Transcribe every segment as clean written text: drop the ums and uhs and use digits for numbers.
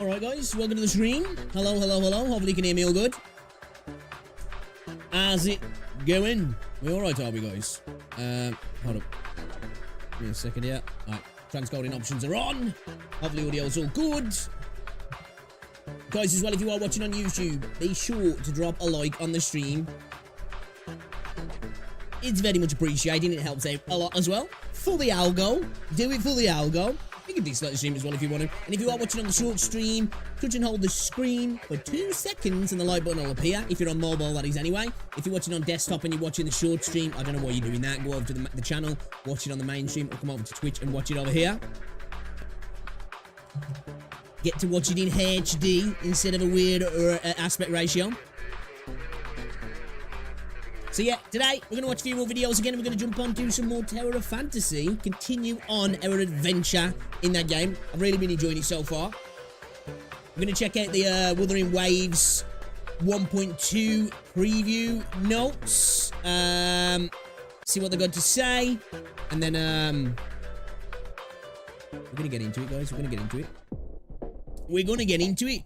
Alright guys, welcome to the stream. Hello, hello, hello. Hopefully you can hear me all good. How's it going? We alright, are we guys? Hold up. Give me a second here. Alright, transcoding options are on. Hopefully audio's all good. Guys, as well, if you are watching on YouTube, be sure to drop a like on the stream. It's very much appreciated. It helps out a lot as well. For the algo. Do it for the algo. You can dislike the stream as well if you want to. And if you are watching on the short stream, touch and hold the screen for 2 seconds and the like button will appear. If you're on mobile, that is anyway. If you're watching on desktop and you're watching the short stream, I don't know why you're doing that. Go over to the channel, watch it on the main stream, or come over to Twitch and watch it over here. Get to watch it in HD instead of a weird aspect ratio. So yeah, today we're going to watch a few more videos again. We're going to jump on to some more Tower of Fantasy. Continue on our adventure in that game. I've really been enjoying it so far. We're going to check out the Wuthering Waves 1.2 preview notes. See what they've got to say. And then we're going to get into it, guys. We're going to get into it. We're going to get into it.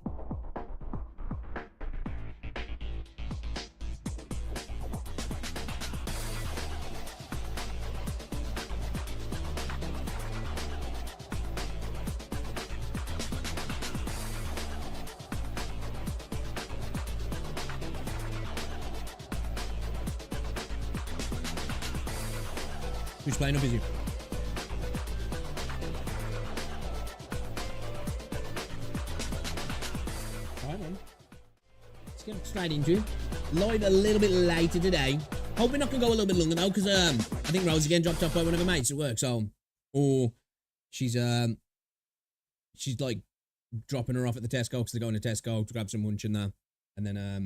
Who's playing up, is you? Alright then. Let's get straight into it. Live a little bit later today. Hope we're not going to go a little bit longer though, because I think Rose again dropped off by one of her mates at work, so... Or she's like dropping her off at the Tesco, because they're going to Tesco to grab some lunch and that. And then I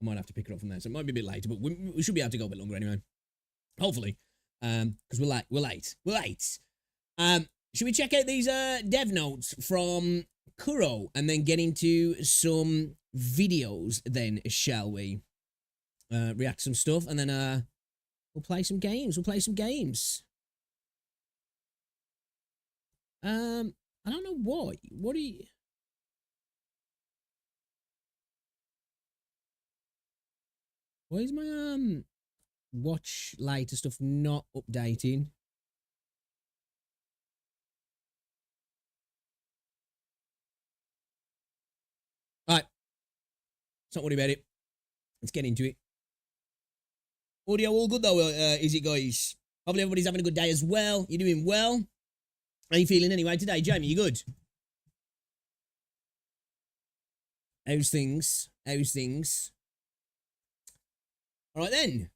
might have to pick her up from there, so it might be a bit later, but we should be able to go a bit longer anyway. Hopefully. Because we're late. Should we check out these dev notes from Kuro and then get into some videos then, shall we? React to some stuff and then we'll play some games. I don't know why. What do you... Why is my watch later stuff not updating? Alright. Let's not worry about it. Let's get into it. Audio all good though, is it, guys? Hopefully everybody's having a good day as well. You're doing well. How are you feeling anyway today, Jamie? You good? How's things? Alright then.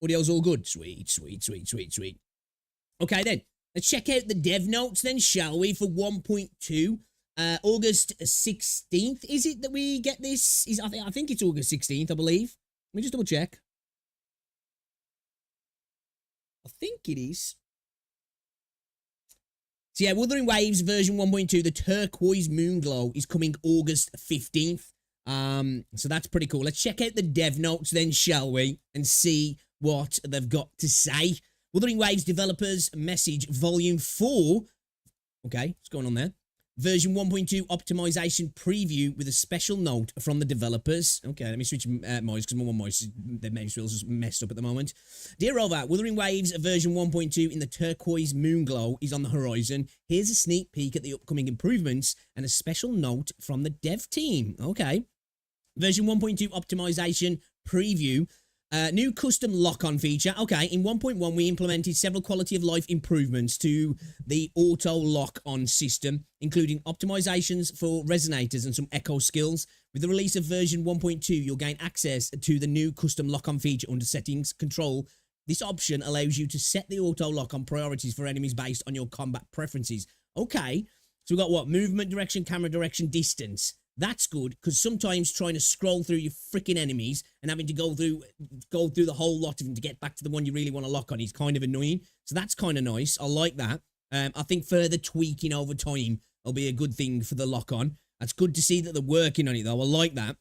Audio's all good. Sweet. Okay then, let's check out the dev notes then, shall we, for 1.2. August 16th, is it that we get this? I think it's August 16th, I believe. Let me just double check. I think it is. So yeah, Wuthering Waves version 1.2, the Turquoise Moonglow, is coming August 15th. So that's pretty cool. Let's check out the dev notes then, shall we, and see what they've got to say. Wuthering Waves Developers Message Volume 4. Okay, what's going on there? Version 1.2 Optimization Preview with a special note from the developers. Okay, let me switch mics because my one mic, their mouse wheels just messed up at the moment. Dear Rover, Wuthering Waves version 1.2 in the Turquoise Moonglow is on the horizon. Here's a sneak peek at the upcoming improvements and a special note from the dev team. Okay. Version 1.2 Optimization Preview. New custom lock-on feature. Okay, in 1.1 we implemented several quality of life improvements to the auto lock-on system, including optimizations for resonators and some echo skills. With the release of version 1.2, you'll gain access to the new custom lock-on feature under settings control. This option allows you to set the auto lock-on priorities for enemies based on your combat preferences. Okay, so we've got what? Movement direction, camera direction, distance. That's good, because sometimes trying to scroll through your freaking enemies and having to go through the whole lot of them to get back to the one you really want to lock on is kind of annoying. So that's kind of nice. I like that. I think further tweaking over time will be a good thing for the lock-on. That's good to see that they're working on it, though. I like that.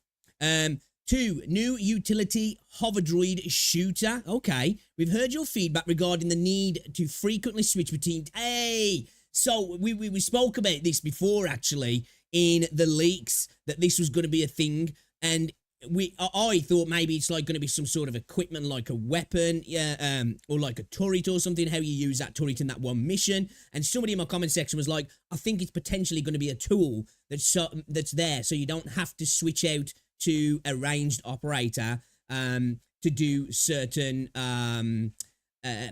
2. New utility hover droid shooter. Okay, we've heard your feedback regarding the need to frequently switch between. Hey, so we spoke about this before actually in the leaks that this was going to be a thing, and I thought maybe it's like going to be some sort of equipment like a weapon, or like a turret or something, how you use that turret in that one mission. And somebody in my comment section was like, I think it's potentially going to be a tool that's there so you don't have to switch out to a ranged operator to do certain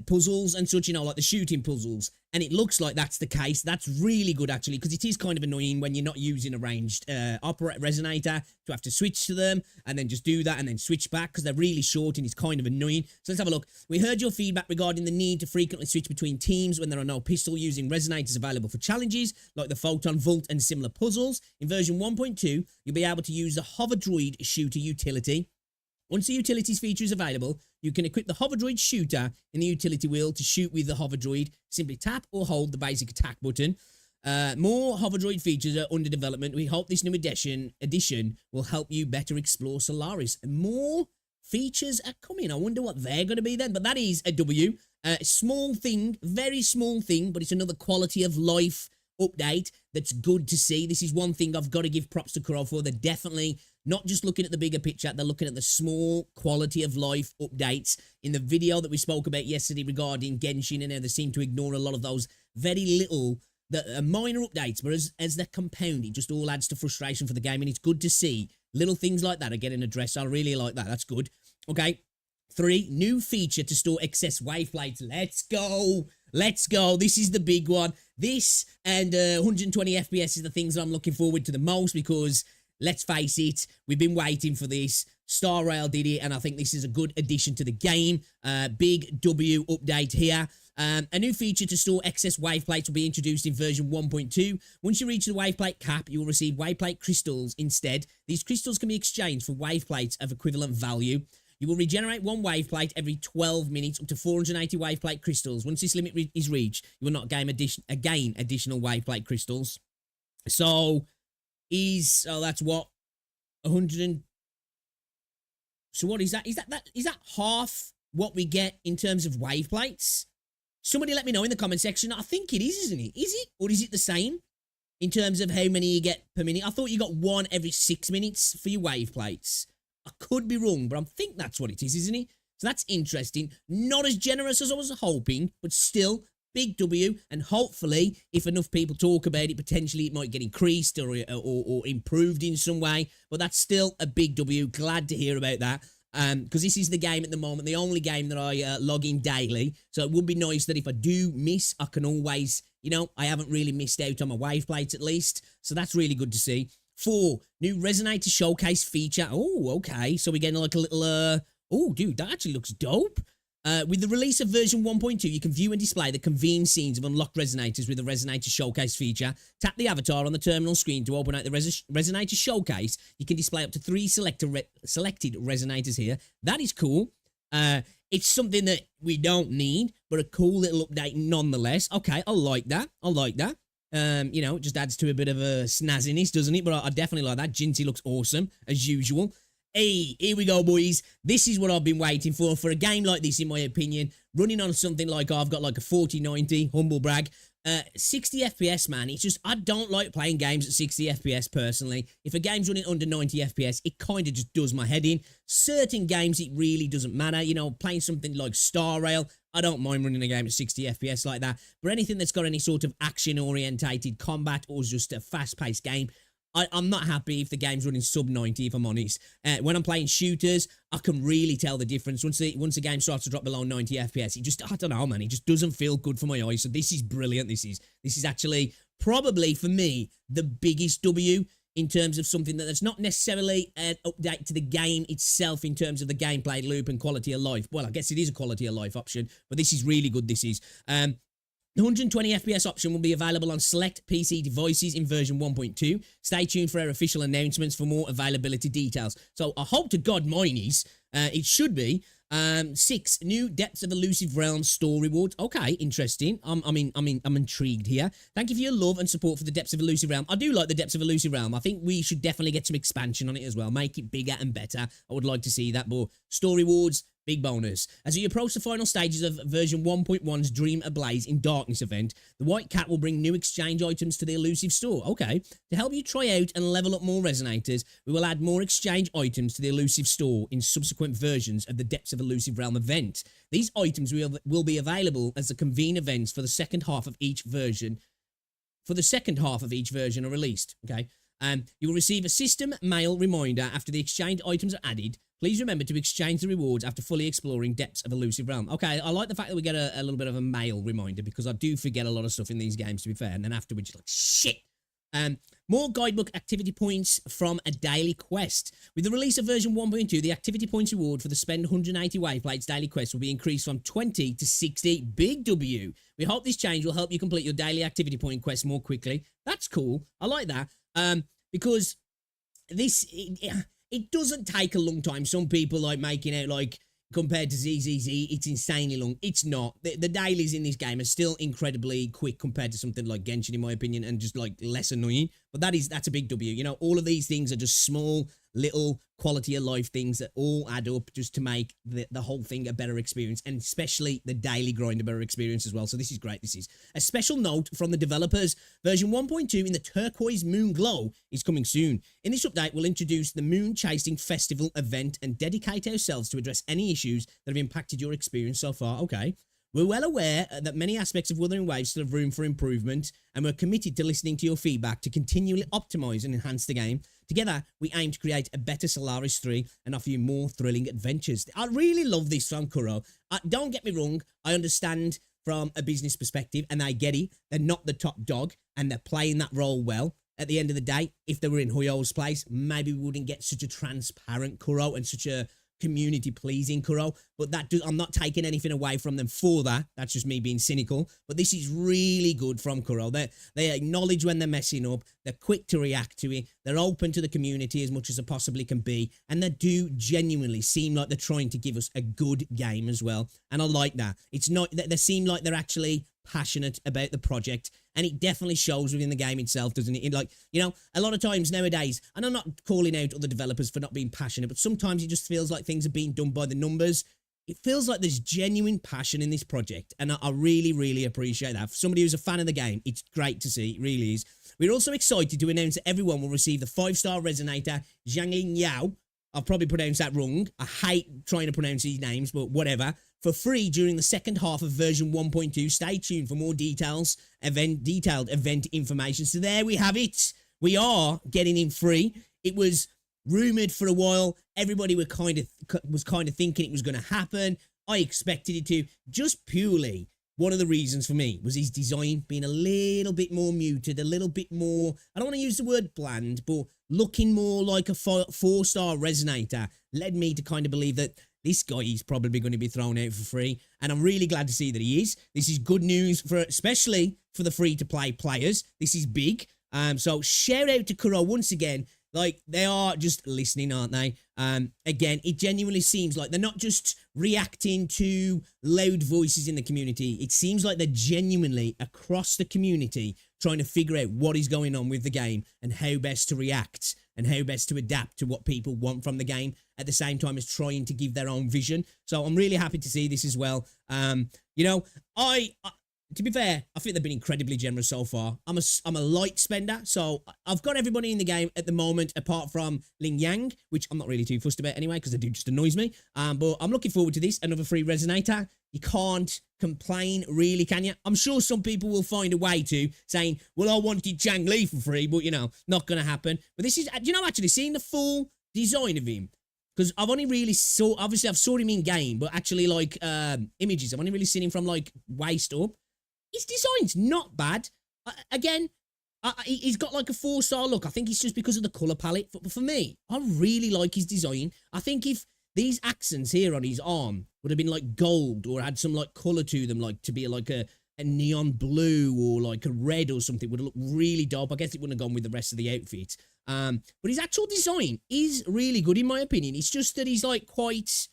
puzzles and such, you know, like the shooting puzzles. And it looks like that's the case. That's really good, actually, because it is kind of annoying when you're not using a ranged resonator to have to switch to them and then just do that and then switch back because they're really short and it's kind of annoying. So let's have a look. We heard your feedback regarding the need to frequently switch between teams when there are no pistol using resonators available for challenges like the Photon Vault and similar puzzles. In version 1.2, you'll be able to use the Hover Droid Shooter utility. Once the utilities feature is available, you can equip the Hover Droid Shooter in the utility wheel to shoot with the Hover Droid. Simply tap or hold the basic attack button. More Hover Droid features are under development. We hope this new edition will help you better explore Solaris. And more features are coming. I wonder what they're going to be then. But that is a W. Small thing, very small thing, but it's another quality of life update that's good to see. This is one thing I've got to give props to Kuro for. They're definitely not just looking at the bigger picture, they're looking at the small quality of life updates. In the video that we spoke about yesterday regarding Genshin and how they seem to ignore a lot of those very little, minor updates, but as they're compounded, it just all adds to frustration for the game, and it's good to see little things like that are getting addressed. I really like that. That's good. Okay. 3, new feature to store excess wave plates. Let's go. Let's go. This is the big one. This and 120 FPS is the things that I'm looking forward to the most because, let's face it, we've been waiting for this. Star Rail did it, and I think this is a good addition to the game. Big W update here. A new feature to store excess wave plates will be introduced in version 1.2. Once you reach the wave plate cap, you will receive wave plate crystals instead. These crystals can be exchanged for wave plates of equivalent value. You will regenerate one wave plate every 12 minutes, up to 480 wave plate crystals. Once this limit is reached, you will not gain additional wave plate crystals. So, that's what? 100 So what is that? Is that half what we get in terms of wave plates? Somebody let me know in the comment section. I think it is, isn't it? Is it? Or is it the same in terms of how many you get per minute? I thought you got one every 6 minutes for your wave plates. I could be wrong, but I think that's what it is, isn't it? So that's interesting. Not as generous as I was hoping, but still, big W. And hopefully, if enough people talk about it, potentially it might get increased or improved in some way. But that's still a big W. Glad to hear about that. Because this is the game at the moment, the only game that I log in daily. So it would be nice that if I do miss, I can always, I haven't really missed out on my wave plates at least. So that's really good to see. 4, new Resonator Showcase feature. Oh, okay. So we're getting like a little, oh, dude, that actually looks dope. With the release of version 1.2, you can view and display the convened scenes of unlocked resonators with the Resonator Showcase feature. Tap the avatar on the terminal screen to open out the Resonator Showcase. You can display up to 3 selected resonators here. That is cool. It's something that we don't need, but a cool little update nonetheless. Okay, I like that. I like that. It just adds to a bit of a snazziness, doesn't it? But I definitely like that. Ginty looks awesome, as usual. Hey, here we go, boys. This is what I've been waiting for a game like this, in my opinion. Running on something like I've got like a 4090, humble brag. 60 FPS, man. It's just, I don't like playing games at 60 FPS personally. If a game's running under 90 FPS, it kind of just does my head in. Certain games, it really doesn't matter. Playing something like Star Rail, I don't mind running a game at 60 FPS like that. But anything that's got any sort of action-orientated combat or just a fast-paced game, I'm not happy if the game's running sub 90, if I'm honest. When I'm playing shooters, I can really tell the difference. Once the game starts to drop below 90 FPS, it just, I don't know, man, it just doesn't feel good for my eyes. So this is brilliant. This is actually probably, for me, the biggest W in terms of something that's not necessarily an update to the game itself in terms of the gameplay loop and quality of life. Well, I guess it is a quality of life option, but this is really good. This is. The 120 FPS option will be available on select PC devices in version 1.2. Stay tuned for our official announcements for more availability details. So I hope to God mine is. It should be. 6 new Depths of Elusive Realms store rewards. Okay, interesting. I'm intrigued here. Thank you for your love and support for the Depths of Elusive Realm. I do like the Depths of Elusive Realm. I think we should definitely get some expansion on it as well. Make it bigger and better. I would like to see that. But store rewards, big bonus. As we approach the final stages of version 1.1's Dream Ablaze in Darkness event, the White Cat will bring new exchange items to the Elusive store. Okay. To help you try out and level up more Resonators, we will add more exchange items to the Elusive store in subsequent versions of the Depths of Elusive Realm event. These items will be available as the convene events for the second half of each version. Are released. Okay. You will receive a system mail reminder after the exchange items are added. Please remember to exchange the rewards after fully exploring Depths of Elusive Realm. Okay, I like the fact that we get a little bit of a mail reminder because I do forget a lot of stuff in these games, to be fair, and then afterwards you're like, shit. More guidebook activity points from a daily quest. With the release of version 1.2, the activity points reward for the spend 180 wayplates daily quest will be increased from 20 to 60. Big W. We hope this change will help you complete your daily activity point quests more quickly. That's cool. I like that. Because this... It doesn't take a long time. Some people like making out like compared to ZZZ, it's insanely long. It's not. The dailies in this game are still incredibly quick compared to something like Genshin, in my opinion, and just like less annoying. But that's a big W. You know, all of these things are just small, little quality of life things that all add up just to make the whole thing a better experience, and especially the daily grind a better experience as well. So this is great. This is a special note from the developers. Version 1.2 in the Turquoise Moon Glow is coming soon. In this update, we'll introduce the Moon Chasing Festival event and dedicate ourselves to address any issues that have impacted your experience so far. Okay. We're well aware that many aspects of Wuthering Waves still have room for improvement, and we're committed to listening to your feedback to continually optimize and enhance the game. Together, we aim to create a better Solaris 3 and offer you more thrilling adventures. I really love this from Kuro. Don't get me wrong, I understand from a business perspective, and I get it. They're not the top dog, and they're playing that role well. At the end of the day, if they were in Huyo's place, maybe we wouldn't get such a transparent Kuro and such a community-pleasing Kuro, but I'm not taking anything away from them for that. That's just me being cynical, but this is really good from Kuro. They acknowledge when they're messing up, they're quick to react to it, they're open to the community as much as they possibly can be, and they do genuinely seem like they're trying to give us a good game as well, and I like that. It's not, they seem like they're actually passionate about the project, and it definitely shows within the game itself, doesn't it? Like, you know, a lot of times nowadays, and I'm not calling out other developers for not being passionate, but sometimes it just feels like things are being done by the numbers. It feels like there's genuine passion in this project, and I really, really appreciate that. For somebody who's a fan of the game, it's great to see. It really is. We're also excited to announce that everyone will receive the 5-star Resonator Zhangling Yao. I've probably pronounced that wrong. I hate trying to pronounce these names, but whatever. For free during the second half of version 1.2. Stay tuned for more detailed event information. So there we have it. We are getting in free. It was rumored for a while. Everybody was kind of thinking it was going to happen. I expected it to. Just purely, one of the reasons for me was his design being a little bit more muted, a little bit more, I don't want to use the word bland, but looking more like a 4-star Resonator led me to kind of believe that this guy is probably going to be thrown out for free, and I'm really glad to see that he is. This is good news, especially for the free-to-play players. This is big. So shout out to Kuro once again. Like, they are just listening, aren't they? Again, it genuinely seems like they're not just reacting to loud voices in the community. It seems like they're genuinely, across the community, trying to figure out what is going on with the game and how best to react and how best to adapt to what people want from the game, at the same time as trying to give their own vision. So I'm really happy to see this as well. You know, to be fair, I think they've been incredibly generous so far. I'm a light spender, so I've got everybody in the game at the moment, apart from Ling Yang, which I'm not really too fussed about anyway, because they do just annoys me. But I'm looking forward to this, another free Resonator. You can't complain, really, can you? I'm sure some people will find a way to, saying, well, I wanted Zhang Li for free, but, you know, not going to happen. But this is, you know, actually, seeing the full design of him, because I've only really obviously I've saw him in game, but actually, like, images, I've only really seen him from, like, waist up. His design's not bad. Again, he's got like a 4-star look. I think it's just because of the colour palette. But for me, I really like his design. I think if these accents here on his arm would have been like gold or had some like colour to them, like to be like a neon blue or like a red or something, would have looked really dope. I guess it wouldn't have gone with the rest of the outfit. But his actual design is really good in my opinion. It's just that he's like quite,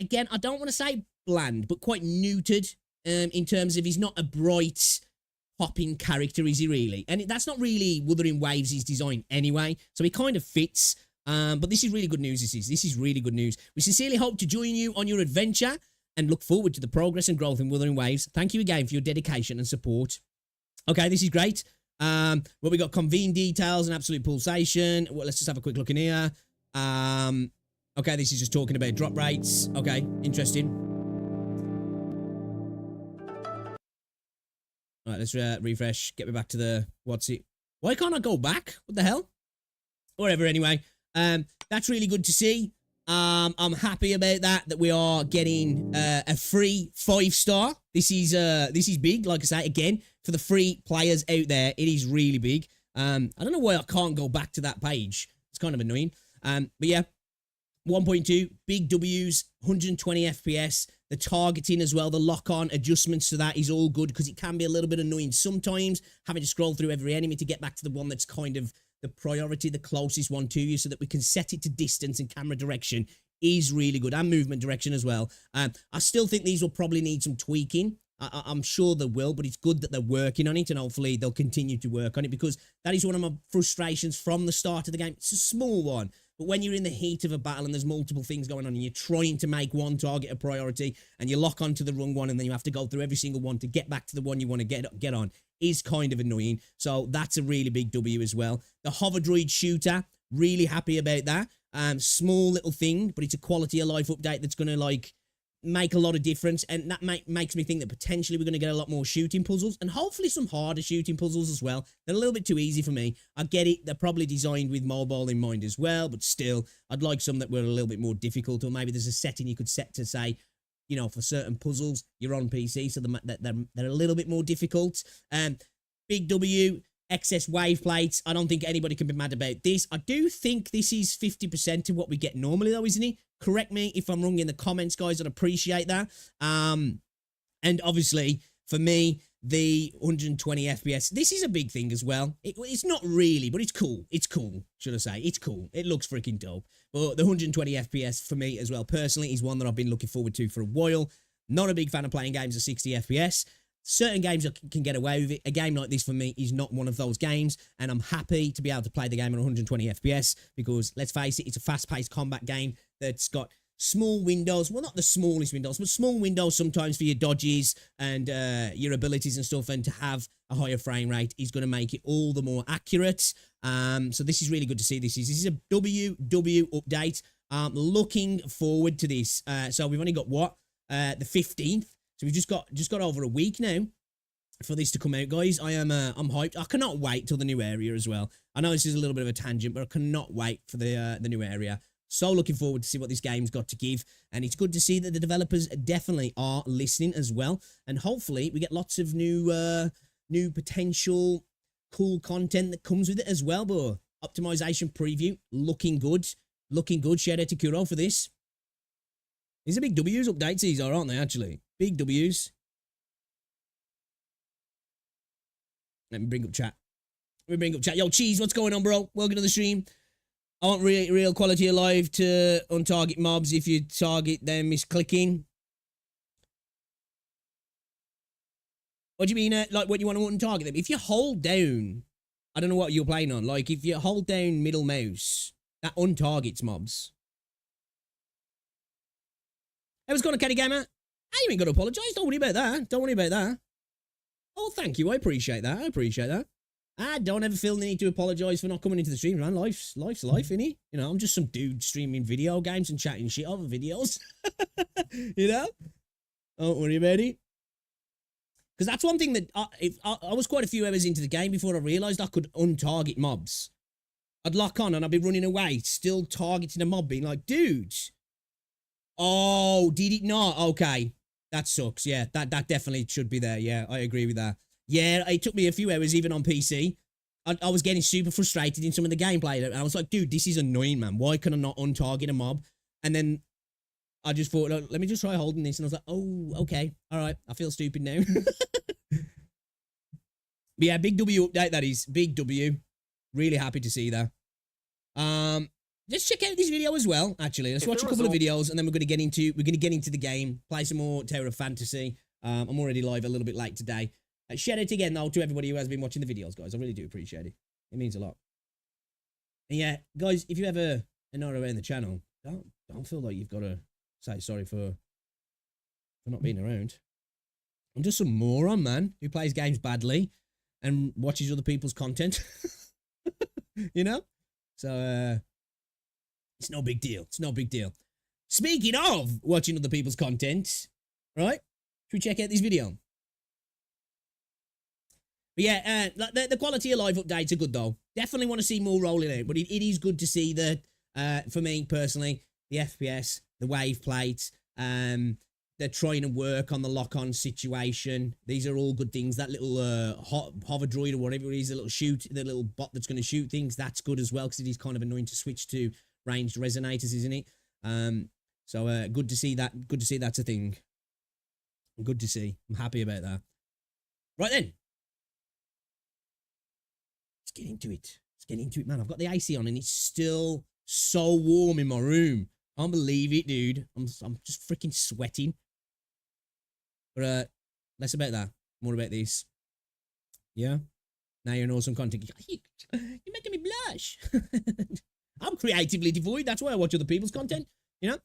again, I don't want to say bland, but quite neutered in terms of he's not a bright, popping character, is he really? And that's not really Wuthering Waves' design anyway, so he kind of fits. But this is really good news, this is really good news. We sincerely hope to join you on your adventure and look forward to the progress and growth in Wuthering Waves. Thank you again for your dedication and support. Okay, this is great. Well, we got convene details and absolute pulsation. Well, let's just have a quick look in here. Okay, this is just talking about drop rates. Okay, interesting. All right, let's refresh. Get me back to the, what's it? Why can't I go back? What the hell? Whatever, anyway. That's really good to see. I'm happy about that we are getting a free 5-star. This is big, like I say, again, for the free players out there, it is really big. I don't know why I can't go back to that page. It's kind of annoying. But yeah, 1.2, big W's, 120 FPS, the targeting as well, the lock-on adjustments to that is all good because it can be a little bit annoying sometimes, having to scroll through every enemy to get back to the one that's kind of the priority, the closest one to you, so that we can set it to distance and camera direction is really good, and movement direction as well. I still think these will probably need some tweaking. I'm sure they will, but it's good that they're working on it, and hopefully they'll continue to work on it, because that is one of my frustrations from the start of the game. It's a small one, but when you're in the heat of a battle and there's multiple things going on and you're trying to make one target a priority and you lock onto the wrong one and then you have to go through every single one to get back to the one you want to get on, is kind of annoying. So that's a really big W as well. The hover droid shooter, really happy about that. Small little thing, but it's a quality of life update that's going to like make a lot of difference, and that makes me think that potentially we're going to get a lot more shooting puzzles, and hopefully some harder shooting puzzles as well. They're a little bit too easy for me. I get it, they're probably designed with mobile in mind as well, but still, I'd like some that were a little bit more difficult, or maybe there's a setting you could set to say, you know, for certain puzzles, you're on PC, so they're a little bit more difficult. Big W, excess wave plates. I don't think anybody can be mad about this. I do think this is 50% of what we get normally, though, isn't it? Correct me if I'm wrong in the comments, guys. I'd appreciate that. And obviously, for me, the 120 FPS, this is a big thing as well. It's not really, but it's cool. It's cool, should I say. It's cool. It looks freaking dope. But the 120 FPS for me as well, personally, is one that I've been looking forward to for a while. Not a big fan of playing games at 60 FPS. Certain games I can get away with it. A game like this for me is not one of those games, and I'm happy to be able to play the game at 120 FPS because, let's face it, it's a fast-paced combat game that's got small windows. Well, not the smallest windows, but small windows sometimes for your dodges and your abilities and stuff, and to have a higher frame rate is going to make it all the more accurate. So this is really good to see. This is a WW update. Looking forward to this. So we've only got what? The 15th. So we've just got over a week now for this to come out, guys. I'm hyped. I cannot wait till the new area as well. I know this is a little bit of a tangent, but I cannot wait for the new area. So looking forward to see what this game's got to give, and it's good to see that the developers definitely are listening as well, and hopefully we get lots of new potential cool content that comes with it as well. But optimization preview looking good. Shout out to Kuro for this. These are big W's updates, these are, aren't they, actually? Big W's. Let me bring up chat. Yo, Cheese, what's going on, bro? Welcome to the stream. I want real quality of life to untarget mobs. If you target them, misclicking. What do you mean, like, when you want to untarget them? If you hold down, I don't know what you're playing on. Like, if you hold down middle mouse, that untargets mobs. Hey, what's going on, Caddy Gamer? I ain't gonna apologise. Don't worry about that. Oh, thank you. I appreciate that. I don't ever feel the need to apologise for not coming into the stream, man. Life's life, innit? You know, I'm just some dude streaming video games and chatting shit over videos. You know? Don't worry about it. Because that's one thing that I was quite a few hours into the game before I realised I could untarget mobs. I'd lock on and I'd be running away, still targeting a mob, being like, dude. Oh, did it not? Okay. That sucks. Yeah, that definitely should be there. Yeah, I agree with that. Yeah, it took me a few hours even on PC. I was getting super frustrated in some of the gameplay. And I was like, dude, this is annoying, man. Why can I not untarget a mob? And then I just thought, let me just try holding this. And I was like, oh, okay. All right. I feel stupid now. But yeah, big W update, that is. Big W. Really happy to see that. Let's check out this video as well. Actually, let's watch a couple of videos, and then we're gonna get into the game, play some more Tower of Fantasy. I'm already live a little bit late today. Shout out again though to everybody who has been watching the videos, guys. I really do appreciate it. It means a lot. And yeah, guys, if you ever are not around the channel, don't feel like you've got to say sorry for not being around. I'm just some moron, man, who plays games badly and watches other people's content. You know? So, it's no big deal. It's no big deal. Speaking of watching other people's content, right? Should we check out this video? But yeah, the quality of live updates are good, though. Definitely want to see more rolling out, but it is good to see that, for me, personally, the FPS, the wave plates, they're trying to work on the lock-on situation. These are all good things. That little hover droid or whatever it is, the little bot that's going to shoot things, that's good as well, because it is kind of annoying to switch to ranged resonators, isn't it? So good to see that. Good to see that's a thing. Good to see. I'm happy about that. Right then. Let's get into it. Let's get into it, man. I've got the AC on and it's still so warm in my room. I can't believe it, dude. I'm just freaking sweating. But less about that. More about this. Yeah? Now you're an awesome content. You're making me blush. I'm creatively devoid. That's why I watch other people's content. You know?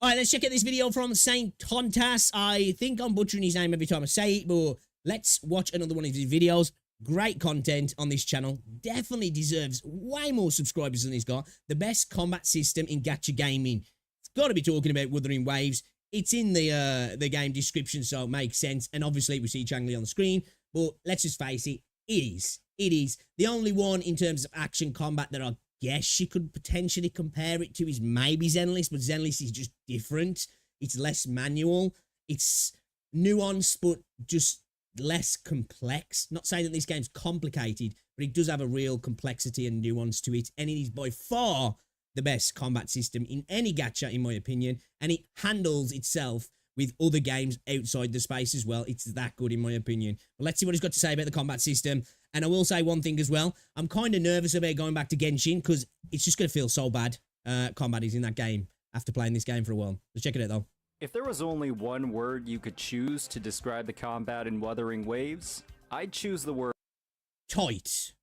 Alright, let's check out this video from Saint Tontas. I think I'm butchering his name every time I say it, but let's watch another one of his videos. Great content on this channel. Definitely deserves way more subscribers than he's got. The best combat system in gacha gaming. It's got to be talking about Wuthering Waves. It's in the game description, so it makes sense. And obviously, we see Changli on the screen. But let's just face it, it is. It is. The only one in terms of action combat that I guess you could potentially compare it to is maybe Zenless, but Zenless is just different. It's less manual. It's nuanced, but just less complex. Not saying that this game's complicated, but it does have a real complexity and nuance to it, and it is by far the best combat system in any gacha, in my opinion, and it handles itself with other games outside the space as well. It's that good, in my opinion. But let's see what he's got to say about the combat system. And I will say one thing as well. I'm kind of nervous about going back to Genshin because it's just going to feel so bad. Combat is in that game after playing this game for a while. Let's check it out, though. If there was only one word you could choose to describe the combat in Wuthering Waves, I'd choose the word tight.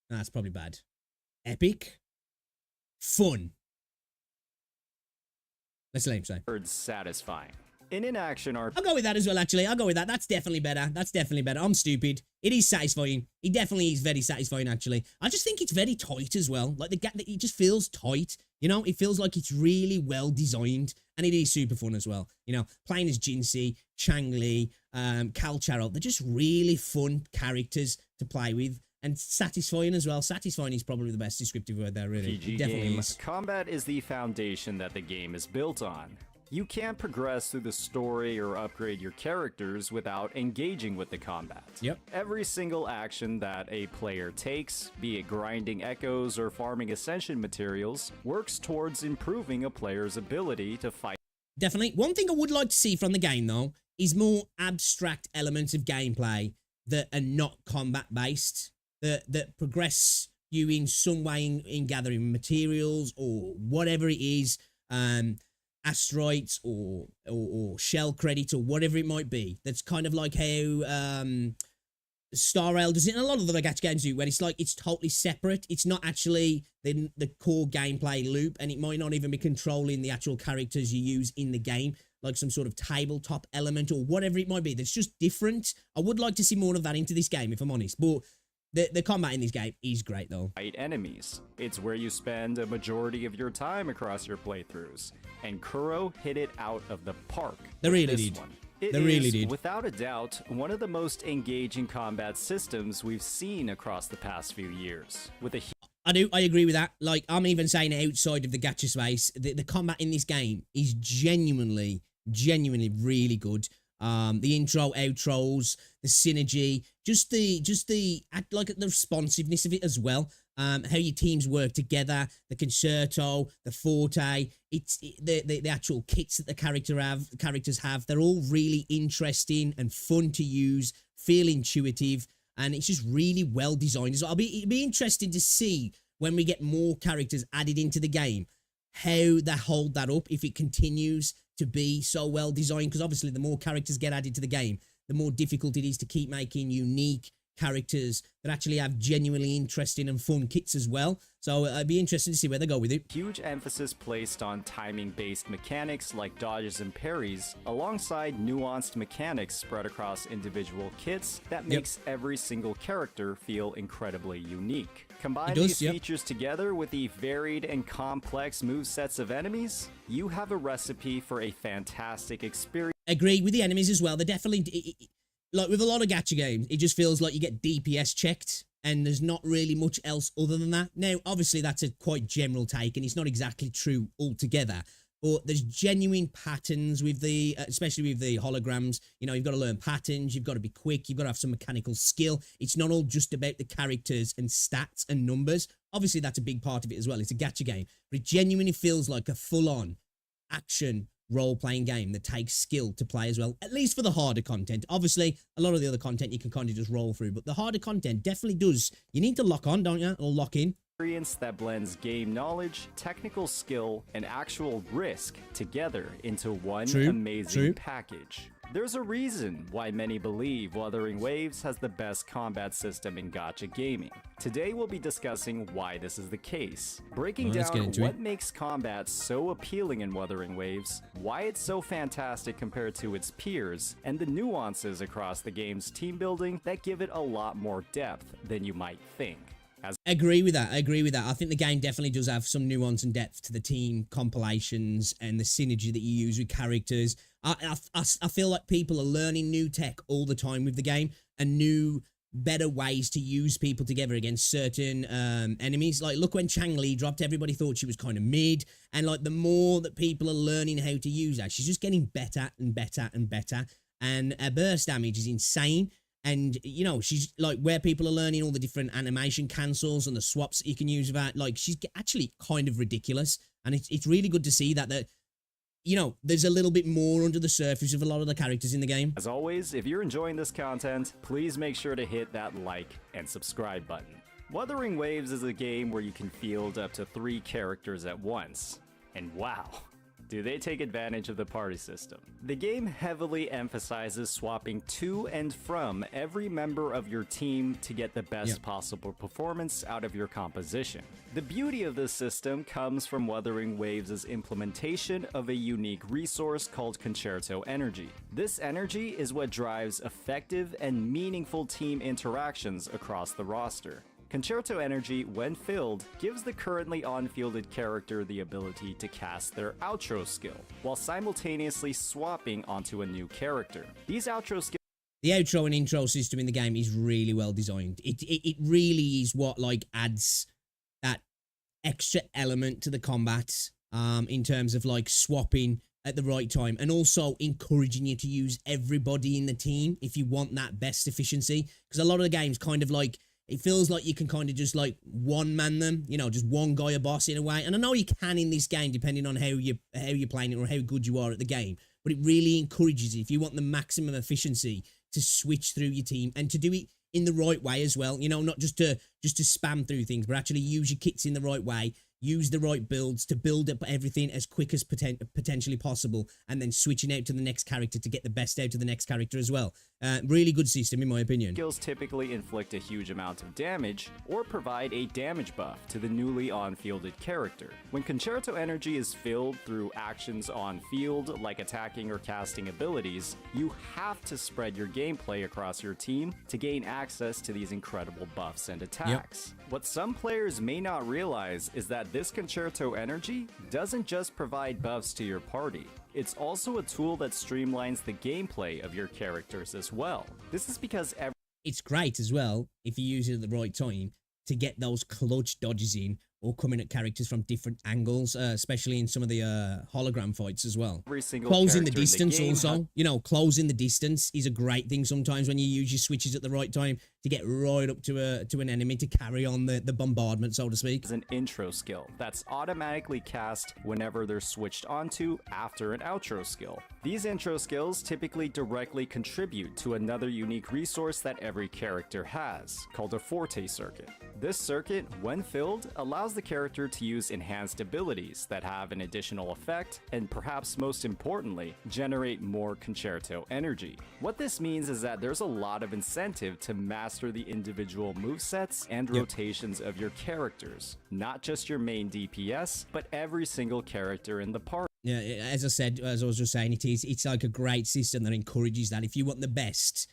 That's probably bad. Epic. Fun. Let's let him say. Satisfying. In an action RPG, I'll go with that as well, actually. I'll go with that. That's definitely better. That's definitely better. I'm stupid. It is satisfying. It definitely is very satisfying, actually. I just think it's very tight as well. Like, it just feels tight. You know, it feels like it's really well designed. And it is super fun as well. You know, playing as Jinsei, Changli, Calcharo. They're just really fun characters to play with. And satisfying as well. Satisfying is probably the best descriptive word there, really. RPG it definitely game, is. Combat is the foundation that the game is built on. You can't progress through the story or upgrade your characters without engaging with the combat. Yep. Every single action that a player takes, be it grinding echoes or farming ascension materials, works towards improving a player's ability to fight. Definitely. One thing I would like to see from the game, though, is more abstract elements of gameplay that are not combat-based, that progress you in some way in gathering materials or whatever it is, asteroids or shell credits or whatever it might be. That's kind of like how Star Rail does it, and a lot of the gacha games do, where it's like it's totally separate. It's not actually the core gameplay loop, and it might not even be controlling the actual characters you use in the game, like some sort of tabletop element or whatever it might be. That's just different. I would like to see more of that into this game, if I'm honest, but the combat in this game is great, though. Fight enemies. It's where you spend a majority of your time across your playthroughs, and Kuro hit it out of the park. They really did. It They really is, did. without a doubt, one of the most engaging combat systems we've seen across the past few years. With a I agree with that. Like, I'm even saying outside of the gacha space, the combat in this game is genuinely really good. The intro, outros, the synergy, just the responsiveness of it as well. How your teams work together, the concerto, the forte, the actual kits that the characters have. They're all really interesting and fun to use, feel intuitive. and it's just really well designed. So it'll be interesting to see when we get more characters added into the game, how they hold that up, if it continues to be so well designed, because obviously the more characters get added to the game, the more difficult it is to keep making unique characters that actually have genuinely interesting and fun kits as well. So it'd be interesting to see where they go with it. Huge emphasis placed on timing-based mechanics like dodges and parries, alongside nuanced mechanics spread across individual kits that makes every single character feel incredibly unique. Combine these features together with the varied and complex movesets of enemies, you have a recipe for a fantastic experience. Agree with the enemies as well. They're definitely, like with a lot of gacha games, it just feels like you get DPS checked and there's not really much else other than that. Now, obviously, that's a quite general take and it's not exactly true altogether. But there's genuine patterns with the, especially with the holograms. You know, you've got to learn patterns. You've got to be quick. You've got to have some mechanical skill. It's not all just about the characters and stats and numbers. Obviously, that's a big part of it as well. It's a gacha game. But it genuinely feels like a full-on action role-playing game that takes skill to play as well, at least for the harder content. Obviously, a lot of the other content you can kind of just roll through, but the harder content definitely does. You need to lock on, don't you? Or lock in. That blends game knowledge, technical skill, and actual risk together into one amazing package. There's a reason why many believe Wuthering Waves has the best combat system in gacha gaming. Today we'll be discussing why this is the case, breaking down what makes combat so appealing in Wuthering Waves, why it's so fantastic compared to its peers, and the nuances across the game's team building that give it a lot more depth than you might think. Agree with that. I agree with that. I think the game definitely does have some nuance and depth to the team compilations and the synergy that you use with characters. I feel like people are learning new tech all the time with the game and new, better ways to use people together against certain enemies. Like, look when Chang Li dropped, everybody thought she was kind of mid. And, like, the more that people are learning how to use her, she's just getting better and better and better. And her burst damage is insane. And, you know, she's like where people are learning all the different animation cancels and the swaps that you can use with that. Like, she's actually kind of ridiculous. And it's really good to see that, you know, there's a little bit more under the surface of a lot of the characters in the game. As always, if you're enjoying this content, please make sure to hit that like and subscribe button. Wuthering Waves is a game where you can field up to 3 characters at once. And wow, do they take advantage of the party system. The game heavily emphasizes swapping to and from every member of your team to get the best possible performance out of your composition. The beauty of this system comes from Wuthering Waves' implementation of a unique resource called Concerto Energy. This energy is what drives effective and meaningful team interactions across the roster. Concerto Energy, when filled, gives the currently unfielded character the ability to cast their outro skill, while simultaneously swapping onto a new character. These outro skills... The outro and intro system in the game is really well designed. It really is what, like, adds that extra element to the combat, in terms of, like, swapping at the right time, and also encouraging you to use everybody in the team if you want that best efficiency, because a lot of the games kind of, like, it feels like you can kind of just, like, one-man them, you know, just one guy a boss in a way. And I know you can in this game, depending on how you're playing it or how good you are at the game. But it really encourages you, if you want the maximum efficiency, to switch through your team and to do it in the right way as well. You know, not just to spam through things, but actually use your kits in the right way. Use the right builds to build up everything as quick as potentially possible, and then switching out to the next character to get the best out of the next character as well. Really good system, in my opinion. Skills typically inflict a huge amount of damage or provide a damage buff to the newly on-fielded character. When Concerto Energy is filled through actions on field, like attacking or casting abilities, you have to spread your gameplay across your team to gain access to these incredible buffs and attacks. What some players may not realize is that this Concerto Energy doesn't just provide buffs to your party. It's also a tool that streamlines the gameplay of your characters as well. This is because it's great as well, if you use it at the right time, to get those clutch dodges in or coming at characters from different angles, especially in some of the hologram fights as well. Closing the distance also. You know, closing the distance is a great thing sometimes when you use your switches at the right time. to get right up to an enemy to carry on the bombardment, so to speak. Is an intro skill that's automatically cast whenever they're switched onto after an outro skill. These intro skills typically directly contribute to another unique resource that every character has, called a Forte circuit. This circuit, when filled, allows the character to use enhanced abilities that have an additional effect, and perhaps most importantly, generate more concerto energy. What this means is that there's a lot of incentive to master the individual movesets and rotations of your characters, not just your main DPS, but every single character in the party. Yeah, as I said, as I was just saying, it's like a great system that encourages that. If you want the best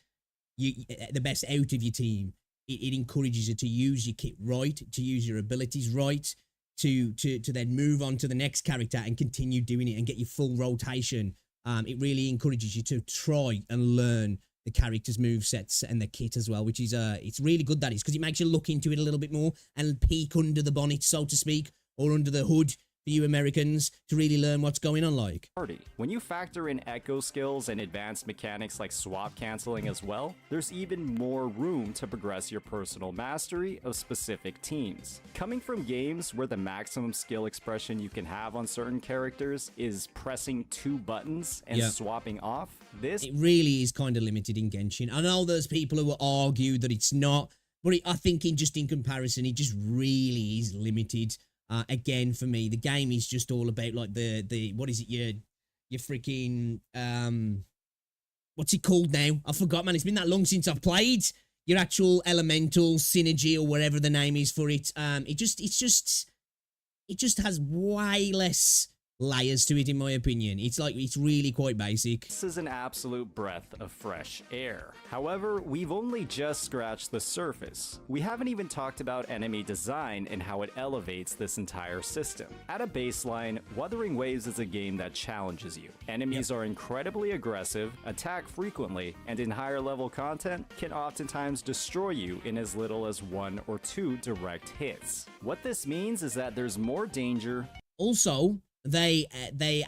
out of your team, it encourages you to use your kit right, to use your abilities right, to then move on to the next character and continue doing it and get your full rotation. It really encourages you to try and learn the character's movesets and the kit as well, which is it's really good, that is, because it makes you look into it a little bit more and peek under the bonnet, so to speak, or under the hood for you Americans, to really learn what's going on like. When you factor in echo skills and advanced mechanics like swap canceling as well, there's even more room to progress your personal mastery of specific teams. Coming from games where the maximum skill expression you can have on certain characters is pressing 2 buttons and swapping off, it really is kind of limited in Genshin. I know there's people who will argue that it's not, but I think in comparison, it just really is limited. Again, for me, the game is just all about like the what is it, your freaking what's it called now? I forgot, man. It's been that long since I've played. Your actual elemental synergy or whatever the name is for it. It just has way less layers to it, in my opinion. It's really quite basic. This is an absolute breath of fresh air. However, we've only just scratched the surface. We haven't even talked about enemy design and how it elevates this entire system. At a baseline, Wuthering Waves is a game that challenges you. Enemies are incredibly aggressive, attack frequently, and in higher level content can oftentimes destroy you in as little as 1 or 2 direct hits. What this means is that there's more danger. Also, they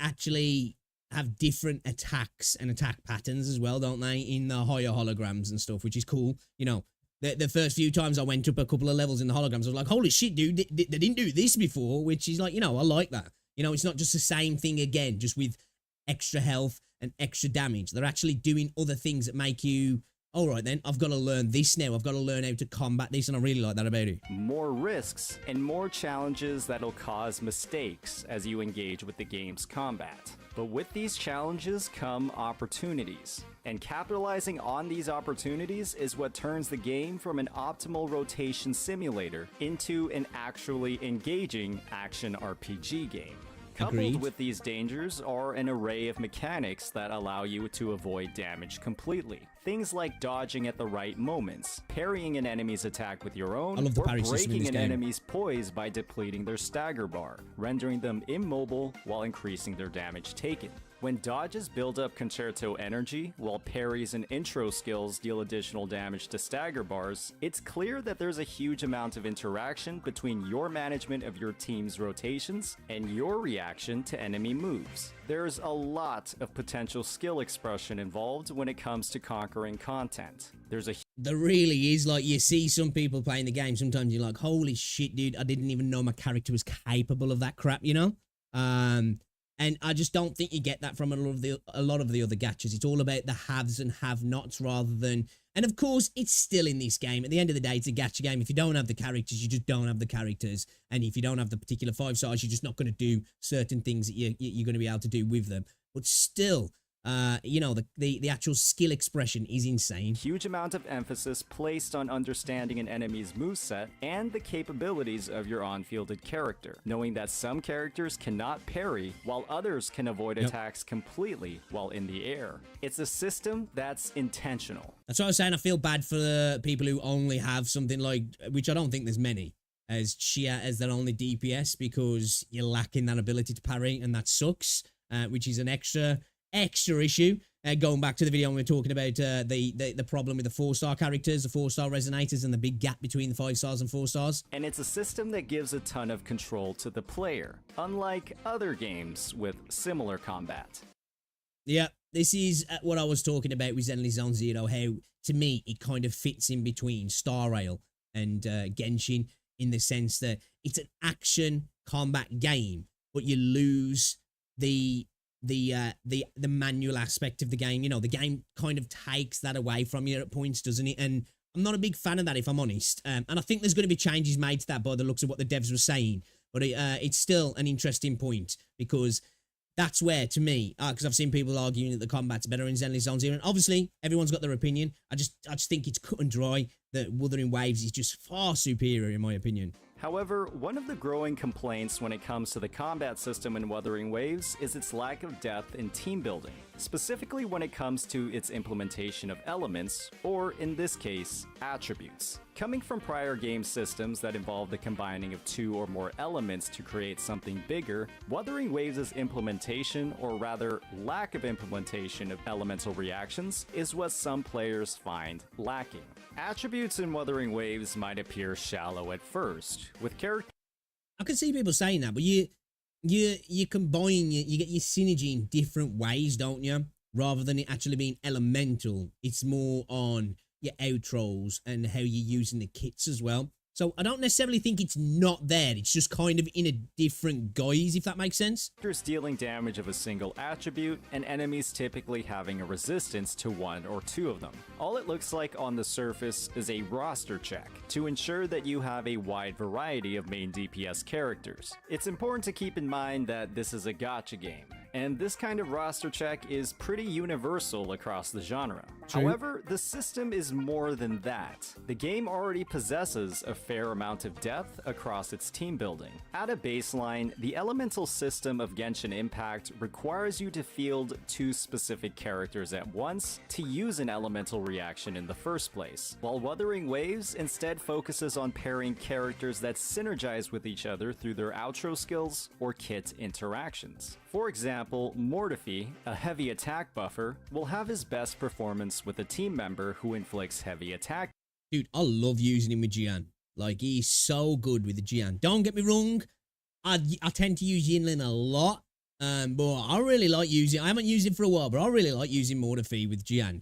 actually have different attacks and attack patterns as well, don't they, in the higher holograms and stuff, which is cool. You know, the first few times I went up a couple of levels in the holograms, I was like, holy shit, dude, they didn't do this before, which is like, you know, I like that. You know, it's not just the same thing again, just with extra health and extra damage. They're actually doing other things that make you, all right then, I've got to learn this now. I've got to learn how to combat this, and I really like that about it. More risks and more challenges that'll cause mistakes as you engage with the game's combat. But with these challenges come opportunities. And capitalizing on these opportunities is what turns the game from an optimal rotation simulator into an actually engaging action RPG game. Coupled with these dangers are an array of mechanics that allow you to avoid damage completely. Things like dodging at the right moments, parrying an enemy's attack with your own, or breaking an enemy's poise by depleting their stagger bar, rendering them immobile while increasing their damage taken. When dodges build up concerto energy, while parries and intro skills deal additional damage to stagger bars, it's clear that there's a huge amount of interaction between your management of your team's rotations and your reaction to enemy moves. There's a lot of potential skill expression involved when it comes to conquering content. There really is. Like, you see some people playing the game, sometimes you're like, holy shit, dude, I didn't even know my character was capable of that crap, you know? And I just don't think you get that from a lot of the other gachas. It's all about the haves and have-nots rather than... And of course, it's still in this game. At the end of the day, it's a gacha game. If you don't have the characters, you just don't have the characters. And if you don't have the particular 5 stars, you're just not going to do certain things that you're going to be able to do with them. But still... you know, the actual skill expression is insane. Huge amount of emphasis placed on understanding an enemy's moveset and the capabilities of your on-fielded character, knowing that some characters cannot parry while others can avoid attacks completely while in the air. It's a system that's intentional. That's what I was saying. I feel bad for the people who only have something like, which I don't think there's many, as Chia as their only DPS, because you're lacking that ability to parry, and that sucks, which is an extra issue. Going back to the video when we were talking about the problem with the 4-star characters, the 4-star resonators, and the big gap between the 5 stars and 4 stars. And it's a system that gives a ton of control to the player, unlike other games with similar combat. Yeah, this is what I was talking about with Zenless Zone Zero, how, to me, it kind of fits in between Star Rail and Genshin, in the sense that it's an action combat game, but you lose the manual aspect of the game. You know, the game kind of takes that away from you at points, doesn't it? And I'm not a big fan of that, if I'm honest. And I think there's going to be changes made to that by the looks of what the devs were saying. But it's still an interesting point, because that's where, to me, because I've seen people arguing that the combat's better in Zenless Zone Zero, and obviously everyone's got their opinion. I just think it's cut and dry that Wuthering Waves is just far superior, in my opinion. However, one of the growing complaints when it comes to the combat system in Wuthering Waves is its lack of depth in team building, specifically when it comes to its implementation of elements, or in this case, attributes. Coming from prior game systems that involve the combining of 2 or more elements to create something bigger, Wuthering Waves' implementation, or rather lack of implementation of elemental reactions, is what some players find lacking. Attributes in Wuthering Waves might appear shallow at first, with characters. I can see people saying that, but you combine, you get your synergy in different ways, don't you? Rather than it actually being elemental, it's more on your outros and how you're using the kits as well. So I don't necessarily think it's not there. It's just kind of in a different guise, if that makes sense. Dealing damage of a single attribute, and enemies typically having a resistance to 1 or 2 of them. All it looks like on the surface is a roster check to ensure that you have a wide variety of main DPS characters. It's important to keep in mind that this is a gacha game, and this kind of roster check is pretty universal across the genre. True. However, the system is more than that. The game already possesses a fair amount of depth across its team building. At a baseline, the elemental system of Genshin Impact requires you to field 2 specific characters at once to use an elemental reaction in the first place, while Wuthering Waves instead focuses on pairing characters that synergize with each other through their outro skills or kit interactions. For example, Mortifi, a heavy attack buffer, will have his best performance with a team member who inflicts heavy attack. Dude, I love using him with Jian. Like, he's so good with the Jian. Don't get me wrong, I tend to use Yinlin a lot, but I really like using. I haven't used him for a while, but I really like using Mortifi with Jian.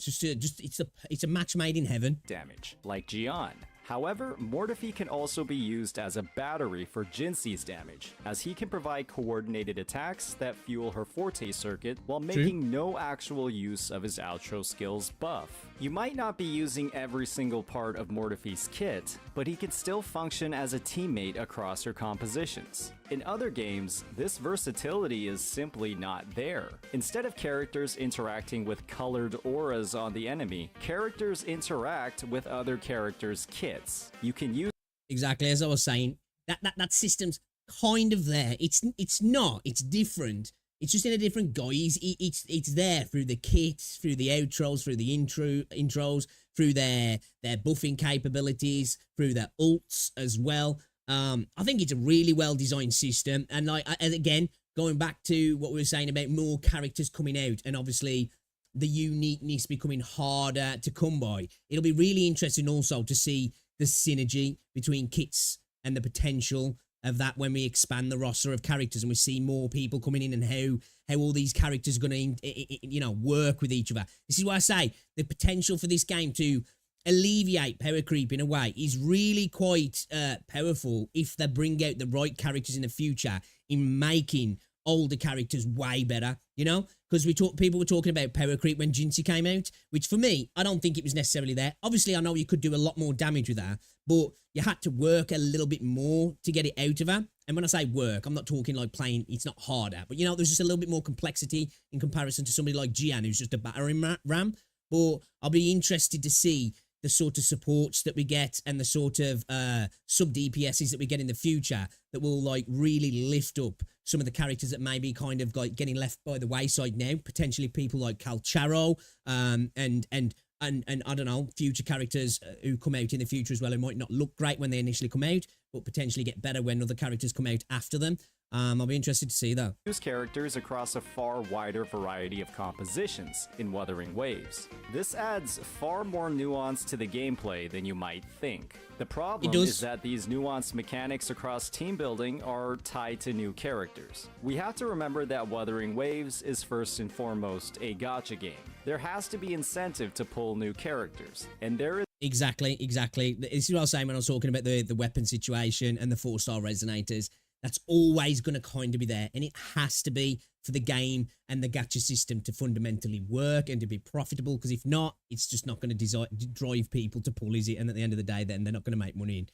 It's a match made in heaven. Damage, like Jian. However, Mortifi can also be used as a battery for Jinxi's damage, as he can provide coordinated attacks that fuel her forte circuit while making no actual use of his outro skills buff. You might not be using every single part of Mortifi's kit, but he can still function as a teammate across your compositions. In other games, this versatility is simply not there. Instead of characters interacting with colored auras on the enemy, characters interact with other characters' kits. You can use exactly as I was saying. That system's kind of there. It's not. It's different. It's just in a different guise. It's there through the kits, through the outros, through the intros, through their buffing capabilities, through their ults as well. I think it's a really well designed system, and and again, going back to what we were saying about more characters coming out, and obviously the uniqueness becoming harder to come by. It'll be really interesting also to see the synergy between kits and the potential of that when we expand the roster of characters and we see more people coming in, and how all these characters are going to work with each other. This is why I say the potential for this game to alleviate power creep in a way is really quite powerful if they bring out the right characters in the future in making older characters way better, you know? Because people were talking about power creep when Jinxie came out, which for me, I don't think it was necessarily there. Obviously, I know you could do a lot more damage with her, but you had to work a little bit more to get it out of her. And when I say work, I'm not talking like playing, it's not harder, but there's just a little bit more complexity in comparison to somebody like Jian, who's just a battering ram. But I'll be interested to see the sort of supports that we get and the sort of sub DPSs that we get in the future that will really lift up some of the characters that may be kind of getting left by the wayside now. Potentially people like Calcharo, and I don't know, future characters who come out in the future as well, who might not look great when they initially come out, but potentially get better when other characters come out after them. I'll be interested to see that. Use characters across a far wider variety of compositions in Wuthering Waves. This adds far more nuance to the gameplay than you might think. The problem is that these nuanced mechanics across team building are tied to new characters. We have to remember that Wuthering Waves is first and foremost a gacha game. There has to be incentive to pull new characters, and there is Exactly. This is what I was saying when I was talking about the weapon situation and the 4-star resonators. That's always going to kind of be there, and it has to be for the game and the gacha system to fundamentally work and to be profitable, because if not, it's just not going to drive people to pull, is it? And at the end of the day, then they're not going to make money in.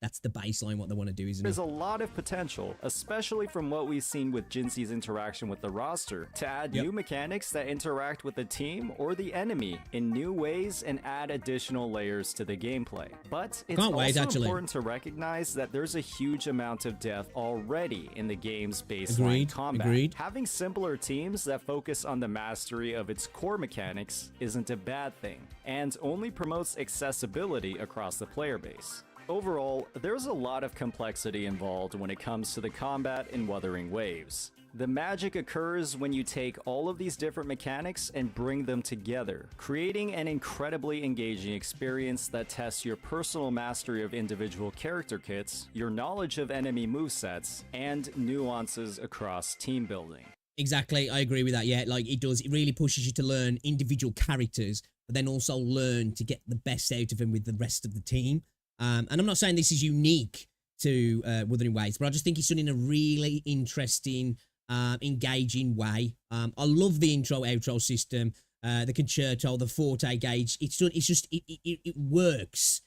That's the baseline, what they want to do, isn't it? There's a lot of potential, especially from what we've seen with Jinxie's interaction with the roster, to add new mechanics that interact with the team or the enemy in new ways and add additional layers to the gameplay. But it's also important to recognize that there's a huge amount of depth already in the game's baseline combat. Having simpler teams that focus on the mastery of its core mechanics isn't a bad thing, and only promotes accessibility across the player base. Overall, there's a lot of complexity involved when it comes to the combat in Wuthering Waves. The magic occurs when you take all of these different mechanics and bring them together, creating an incredibly engaging experience that tests your personal mastery of individual character kits, your knowledge of enemy movesets, and nuances across team building. Exactly, I agree with that, yeah, like it does, it really pushes you to learn individual characters, but then also learn to get the best out of them with the rest of the team. And I'm not saying this is unique to Wuthering Waves, but I just think it's done in a really interesting, engaging way. I love the intro-outro system, the concerto, the forte gauge. It works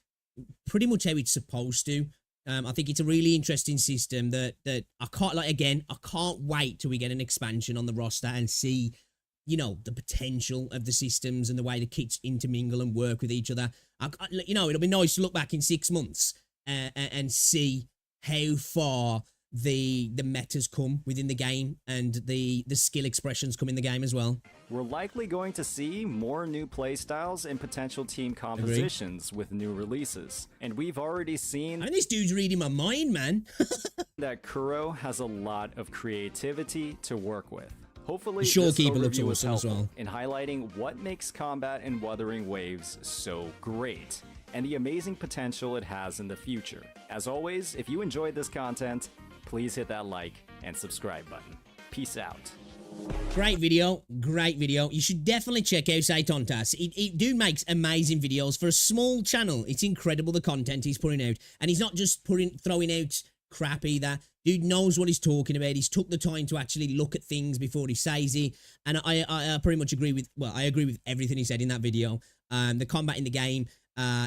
pretty much how it's supposed to. I think it's a really interesting system that I can't wait till we get an expansion on the roster and see, you know, the potential of the systems and the way the kits intermingle and work with each other. You know, it'll be nice to look back in 6 months and see how far the metas come within the game and the skill expressions come in the game as well. We're likely going to see more new playstyles and potential team compositions with new releases. And we've already seen... this dude's reading my mind, man. that Kuro has a lot of creativity to work with. Hopefully, this overview was helpful in highlighting what makes combat in Wuthering Waves so great, and the amazing potential it has in the future. As always, if you enjoyed this content, please hit that like and subscribe button. Peace out. Great video. You should definitely check out Saitontas. Dude makes amazing videos. For a small channel, it's incredible the content he's putting out. And he's not just throwing out crap either. Dude knows what he's talking about. He's took the time to actually look at things before he says it. And I pretty much agree with, I agree with everything he said in that video. The combat in the game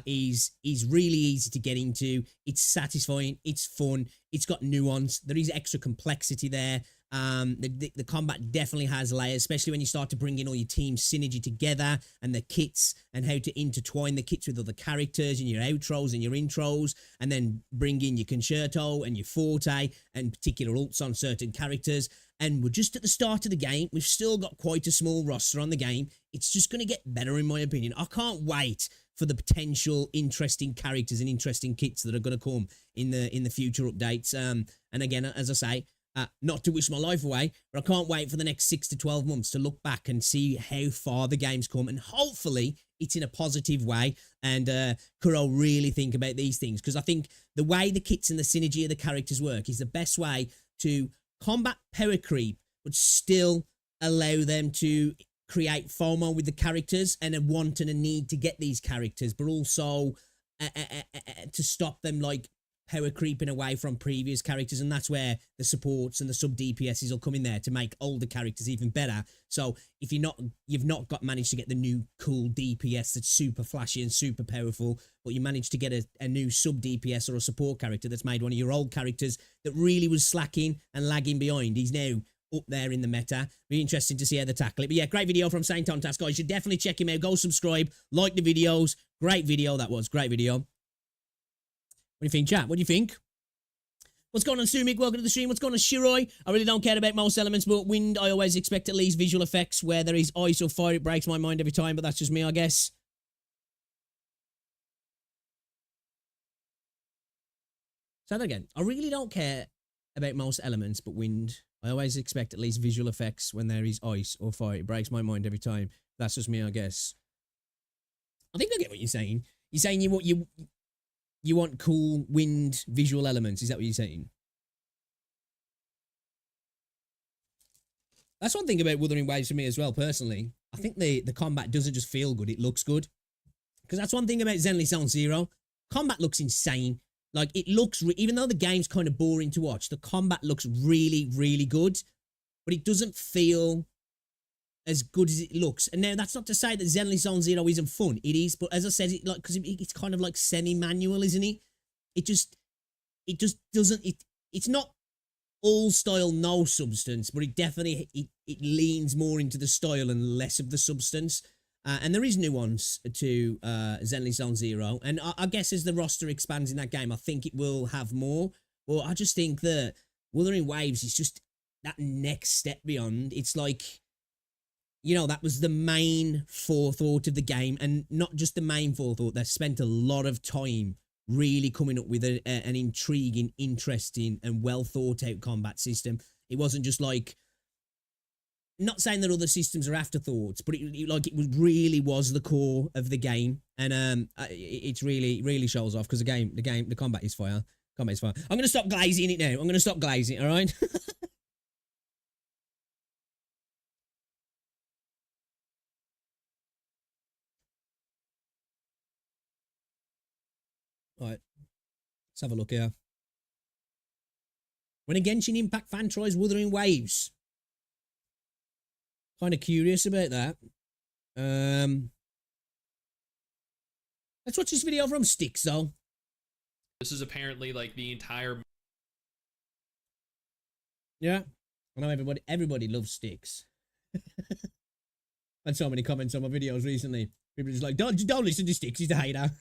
is really easy to get into. It's satisfying. It's fun. It's got nuance. There is extra complexity there. The combat definitely has layers, especially when you start to bring in all your team synergy together and the kits and how to intertwine the kits with other characters and your outros and your intros, and then bring in your concerto and your forte and particular ults on certain characters. And we're just at the start of the game. We've still got quite a small roster on the game. It's just going to get better, in my opinion. I can't wait for the potential interesting characters and interesting kits that are going to come in the future updates. And again, as I say, not to wish my life away, but I can't wait for the next 6 to 12 months to look back and see how far the game's come, and hopefully it's in a positive way, and Kuro really think about these things, because I think the way the kits and the synergy of the characters work is the best way to combat power creep, but still allow them to create FOMO with the characters and a want and a need to get these characters, but also to stop them like power creeping away from previous characters. And that's where the supports and the sub DPSs will come in there to make older characters even better. So if you've not managed to get the new cool DPS that's super flashy and super powerful, but you managed to get a new sub DPS or a support character that's made one of your old characters that really was slacking and lagging behind, he's now up there in the meta. Be interesting to see how they tackle it. But yeah, great video from Saint Tontas, guys. You should definitely check him out. Go subscribe, like the videos. Great video that was. Great video. What do you think, chat? What do you think? What's going on, Sumik? Welcome to the stream. What's going on, Shiroi? I really don't care about most elements, but wind, I always expect at least visual effects. Where there is ice or fire, it breaks my mind every time, but that's just me, I guess. Say that again. I really don't care about most elements but wind. I always expect at least visual effects when there is ice or fire. It breaks my mind every time. That's just me, I guess. I think I get what you're saying. You're saying you want cool wind visual elements. Is that what you're saying? That's one thing about Wuthering Waves for me as well, personally. I think the combat doesn't just feel good, it looks good. Because that's one thing about Zenless Zone Zero. Combat looks insane. Like, it looks, even though the game's kind of boring to watch, the combat looks really, really good. But it doesn't feel as good as it looks. And now, that's not to say that Zenless Zone Zero isn't fun. It is, but as I said, because it's kind of like semi-manual, isn't it? It just doesn't, it's not all style, no substance, but it definitely, it leans more into the style and less of the substance. And there is nuance to Zenless Zone Zero. And I guess as the roster expands in that game, I think it will have more. But I just think that Wuthering Waves is just that next step beyond. It's like, you know, that was the main forethought of the game. And not just the main forethought. They spent a lot of time really coming up with an intriguing, interesting, and well thought out combat system. It wasn't just like, not saying that other systems are afterthoughts, but it really was the core of the game, and it's really shows off because the combat is fire. Combat is fire. I'm gonna stop glazing it now. I'm gonna stop glazing. All right. All right. Let's have a look here. When a Genshin Impact fan tries Wuthering Waves. Kind of curious about that. Let's watch this video from Sticks, though. This is apparently like the entire... Yeah. I know everybody loves Sticks. Had so many comments on my videos recently. People are just like, don't listen to Sticks, he's a hater.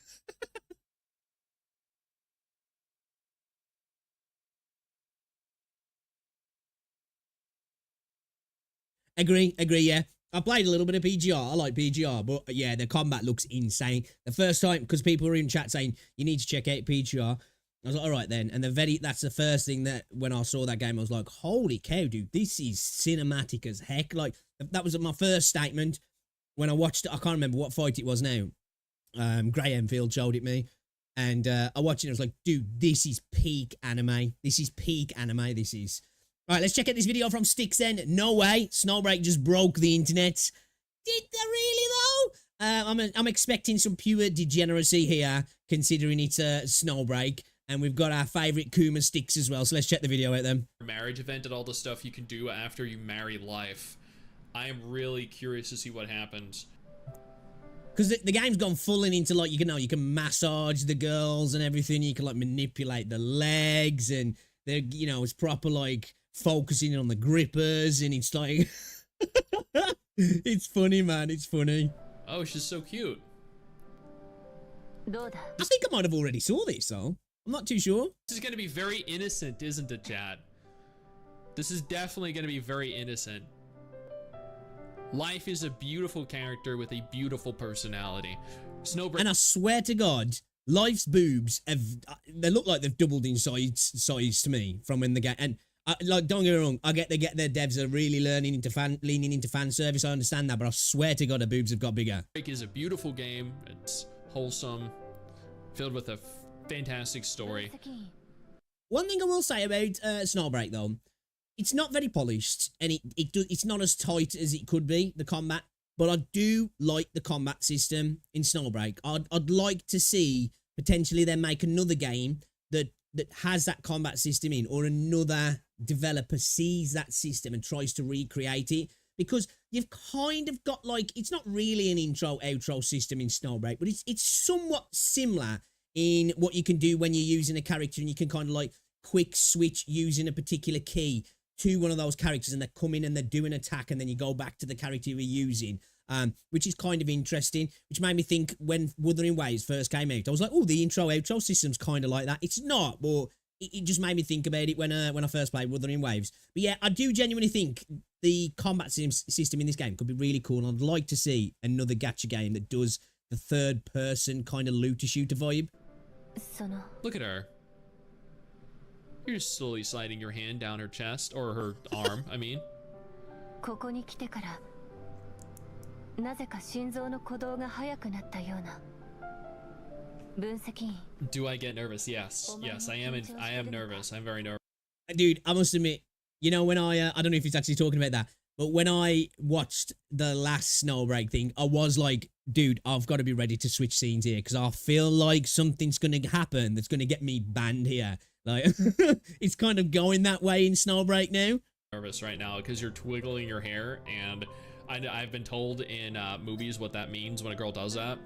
Agree, yeah. I played a little bit of PGR. I like PGR, but yeah, the combat looks insane. The first time, because people were in chat saying, you need to check out PGR. I was like, all right then. And that's the first thing that, when I saw that game, I was like, holy cow, dude, this is cinematic as heck. Like, that was my first statement when I watched it. I can't remember what fight it was now. Graham Field showed it me. And I watched it and I was like, dude, this is peak anime. This is peak anime, this is. All right, let's check out this video from Sticks then. No way. Snowbreak just broke the internet. Did they really, though? I'm expecting some pure degeneracy here, considering it's a Snowbreak. And we've got our favourite Kuma Sticks as well. So let's check the video out then. Marriage event and all the stuff you can do after you marry life. I am really curious to see what happens. Because the game's gone full into, like, you can massage the girls and everything. You can, like, manipulate the legs. And, it's proper, like, focusing on the grippers, and it's like it's funny, man, it's funny. Oh, she's so cute. I think I might have already saw this, though. I'm not too sure. This is gonna be very innocent, isn't it, Chad? This is definitely gonna be very innocent. Life is a beautiful character with a beautiful personality. Snowbreak. And I swear to God, Life's boobs they look like they've doubled in size to me from when the game. And like, don't get me wrong, I get their devs are really leaning into fan service. I understand that, but I swear to God, the boobs have got bigger. Snowbreak is a beautiful game. It's wholesome, filled with a fantastic story. One thing I will say about Snowbreak though, it's not very polished, and it's not as tight as it could be, the combat. But I do like the combat system in Snowbreak. I'd like to see potentially them make another game that has that combat system in, or another developer sees that system and tries to recreate it, because you've kind of got, like, it's not really an intro outro system in Snowbreak, but it's somewhat similar in what you can do when you're using a character, and you can kind of like quick switch using a particular key to one of those characters, and they come in and they do an attack, and then you go back to the character you were using, which is kind of interesting, which made me think when Wuthering Waves first came out, I was like, oh, the intro outro system's kind of like that. It's not, but it just made me think about it when I first played Wuthering Waves. But yeah, I do genuinely think the combat system in this game could be really cool, and I'd like to see another gacha game that does the third person kind of looter shooter vibe. Look at her. You're slowly sliding your hand down her chest, or her arm, I mean. ここに来てからなぜか心臓の鼓動が速くなったような。分析員。 Do I get nervous? Yes. Yes, I am nervous. I'm very nervous. Dude, I must admit, you know, when I don't know if he's actually talking about that, but when I watched the last Snowbreak thing, I was like, dude, I've got to be ready to switch scenes here because I feel like something's going to happen that's going to get me banned here. Like, it's kind of going that way in Snowbreak now. Nervous right now because you're twiggling your hair, and I've been told in movies what that means when a girl does that.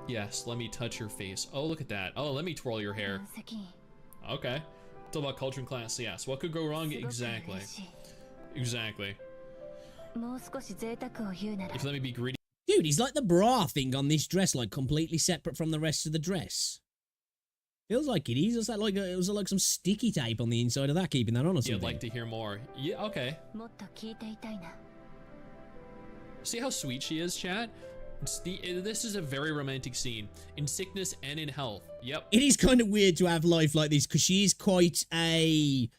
Yes, let me touch your face. Oh, look at that. Oh, let me twirl your hair. 分析員。 Okay. It's all about culture and class. Yes. What could go wrong? すごく Exactly. 嬉しい。 Exactly. もう少し贅沢を言うなら If you let me be greedy Dude, he's like the bra thing on this dress, like completely separate from the rest of the dress. Feels like it is. Is that like it was like some sticky tape on the inside of that, keeping that on or I'd something? like to hear more. Yeah, okay. もっと聞いていたいな。 See how sweet she is, chat? This is a very romantic scene. In sickness and in health. Yep. It is kind of weird to have life like this because she is quite a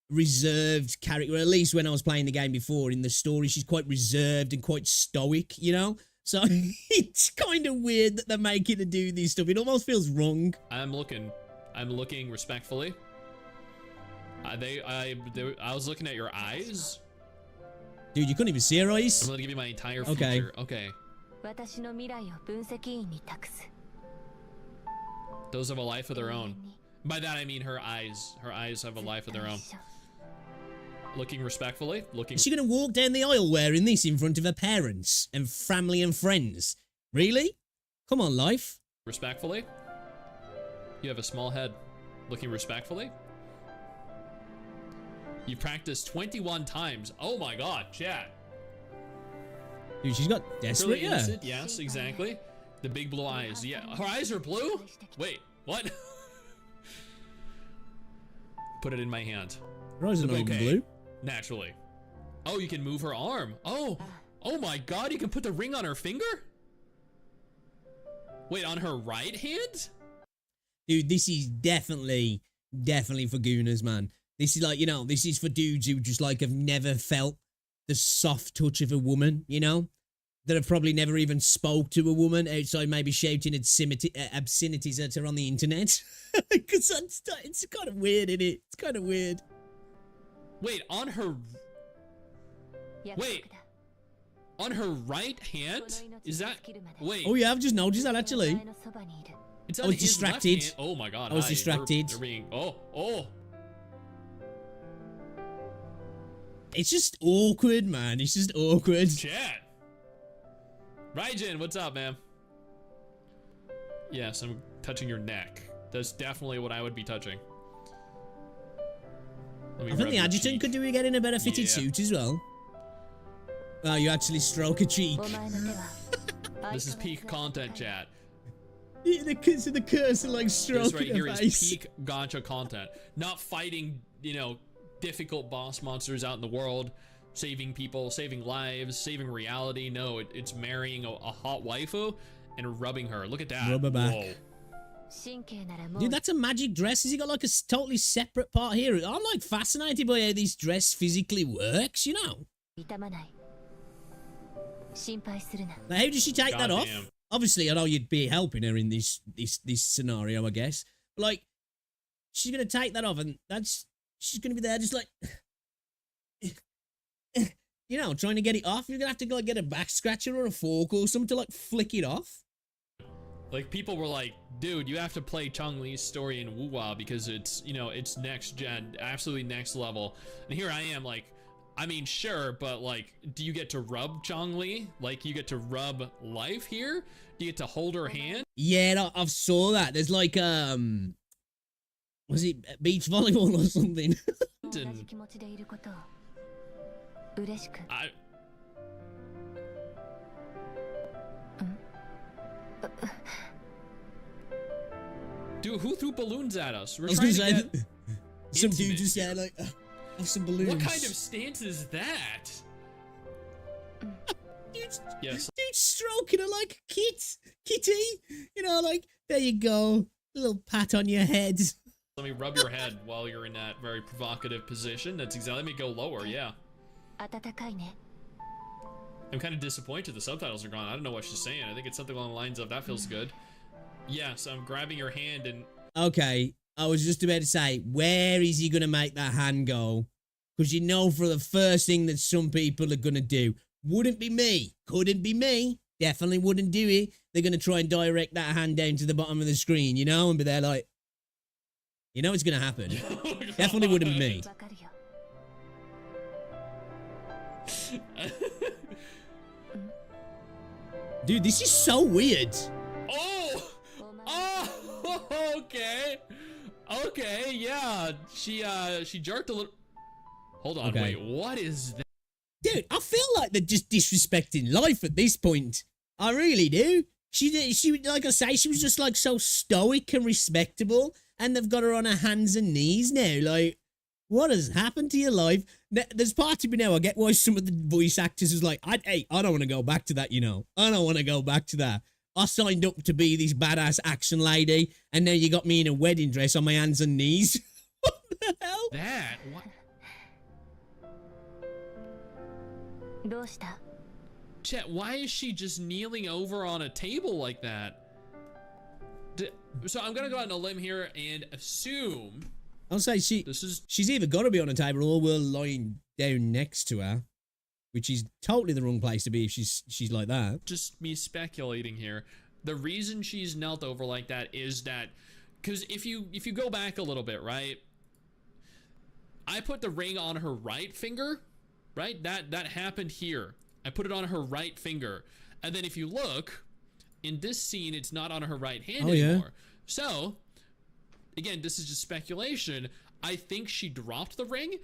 reserved character. At least when I was playing the game before, in the story, she's quite reserved and quite stoic, you know? So it's kind of weird that they're making her do this stuff. It almost feels wrong. I'm looking respectfully. I was looking at your eyes. Dude, you couldn't even see her I'm eyes. gonna give you my entire Okay. future. Okay. 私の未来を分析員に託す。 Those have a life of their 永 own. 遠に By that I mean her eyes. Her eyes have a life of their own. ずっと一緒。 Looking respectfully. Looking. Is she going to walk down the aisle wearing this in front of her parents and family and friends? Really? Come on, life. Respectfully. You have a small head. Looking respectfully. You practiced 21 times. Oh my god, chat. Dude, she's got desperate, Really yeah. innocent? Yes, exactly. The big blue eyes. Yeah, her eyes are blue? Wait, what? Put it in my hand. Her eyes are not even Okay. blue. Naturally. Oh, you can move her arm. Oh my god, you can put the ring on her finger? Wait, on her right hand? Dude, this is definitely for gooners, man. This is like, you know, this is for dudes who just like have never felt the soft touch of a woman, you know? That have probably never even spoke to a woman outside maybe shouting obscenities at her on the internet. Because it's kind of weird, isn't it? It's kind of weird. Wait, on her 約束 Wait. だ。 on her right hand? Is that wait? Oh yeah, I've just noticed that お actually. 前のそばにいる。 It's I on was his left distracted. hand. Oh my god. I was hi, distracted. They're being oh. It's just awkward, man. It's just awkward. Chat. Raijin, what's up, man? Yes, I'm touching your neck. That's definitely what I would be touching. Let me I think rub the your adjutant cheek. could do with getting a better fitted Yeah. suit as well. Oh, you actually stroke a cheek. お前の手は This is peak content, chat. Yeah, the cursor like This stroking right here her is face. peak gacha content. Not fighting, you know, difficult boss monsters out in the world, saving people, saving lives, saving reality. No, it's marrying a hot waifu and rubbing her. Look at that. Rub her back. Whoa. 神経ならもう Dude, that's a magic dress. Has he got like a totally separate part here? I'm like fascinated by how this dress physically works, you know? 痛まない。心配するな。 Like, how does she take that off? Goddamn. Obviously, I know you'd be helping her in this scenario, I guess. But like, she's gonna take that off, and she's gonna be there just like, you know, trying to get it off. You're gonna have to like get a back scratcher or a fork or something to like flick it off. Like, people were like, dude, you have to play Chong-Li's story in WuWa because it's, you know, it's next gen, absolutely next level. And here I am like, I mean, sure, but like, do you get to rub Chong-Li? Like, you get to rub life here? Do you get to hold her hand? Yeah, I saw that. There's like was it beach volleyball or something? 同じ気持ちでいることを嬉しく。 Dude, who threw balloons at us? We're I was trying gonna to say, get some dude intimate just here. said like, have some balloons. What kind of stance is that? Dude's Yes. stroking her like a kitty. You know, like, there you go. A little pat on your head. Let me rub your head while you're in that very provocative position. That's exactly. Let me go lower. Yeah. 温かいね I'm kind of disappointed the subtitles are gone. I don't know what she's saying. I think it's something along the lines of that feels good. Yes, I'm grabbing your hand and. Okay, I was just about to say, where is he going to make that hand go? Because you know for the first thing that some people are going to do. Wouldn't be me. Couldn't be me. Definitely wouldn't do it. They're going to try and direct that hand down to the bottom of the screen, you know? And be there like, you know it's going to happen. Definitely wouldn't be me. わかるよ Dude, this is so weird. Oh! Oh! Okay. Okay, yeah. She jerked a little. Hold on, Okay. wait. What is that? Dude, I feel like they're just disrespecting life at this point. I really do. She, like I say, she was just like so stoic and respectable, and they've got her on her hands and knees now. Like, what has happened to your life? There's part of me now, I get why some of the voice actors is like, I don't want to go back to that, you know. I don't want to go back to that. I signed up to be this badass action lady, and now you got me in a wedding dress on my hands and knees. What the hell? That? What? どうした Chet, why is she just kneeling over on a table like that? So I'm gonna go out on a limb here and assume I'll say this is she's either got to be on a table or we're lying down next to her, which is totally the wrong place to be if she's like that. just me speculating here. The reason she's knelt over like that is that because if you go back a little bit, right? I put the ring on her right finger, right? That happened here. I put it on her right finger. And then if you look, in this scene, it's not on her right hand anymore. Yeah. So, again, this is just speculation. I think she dropped the ring.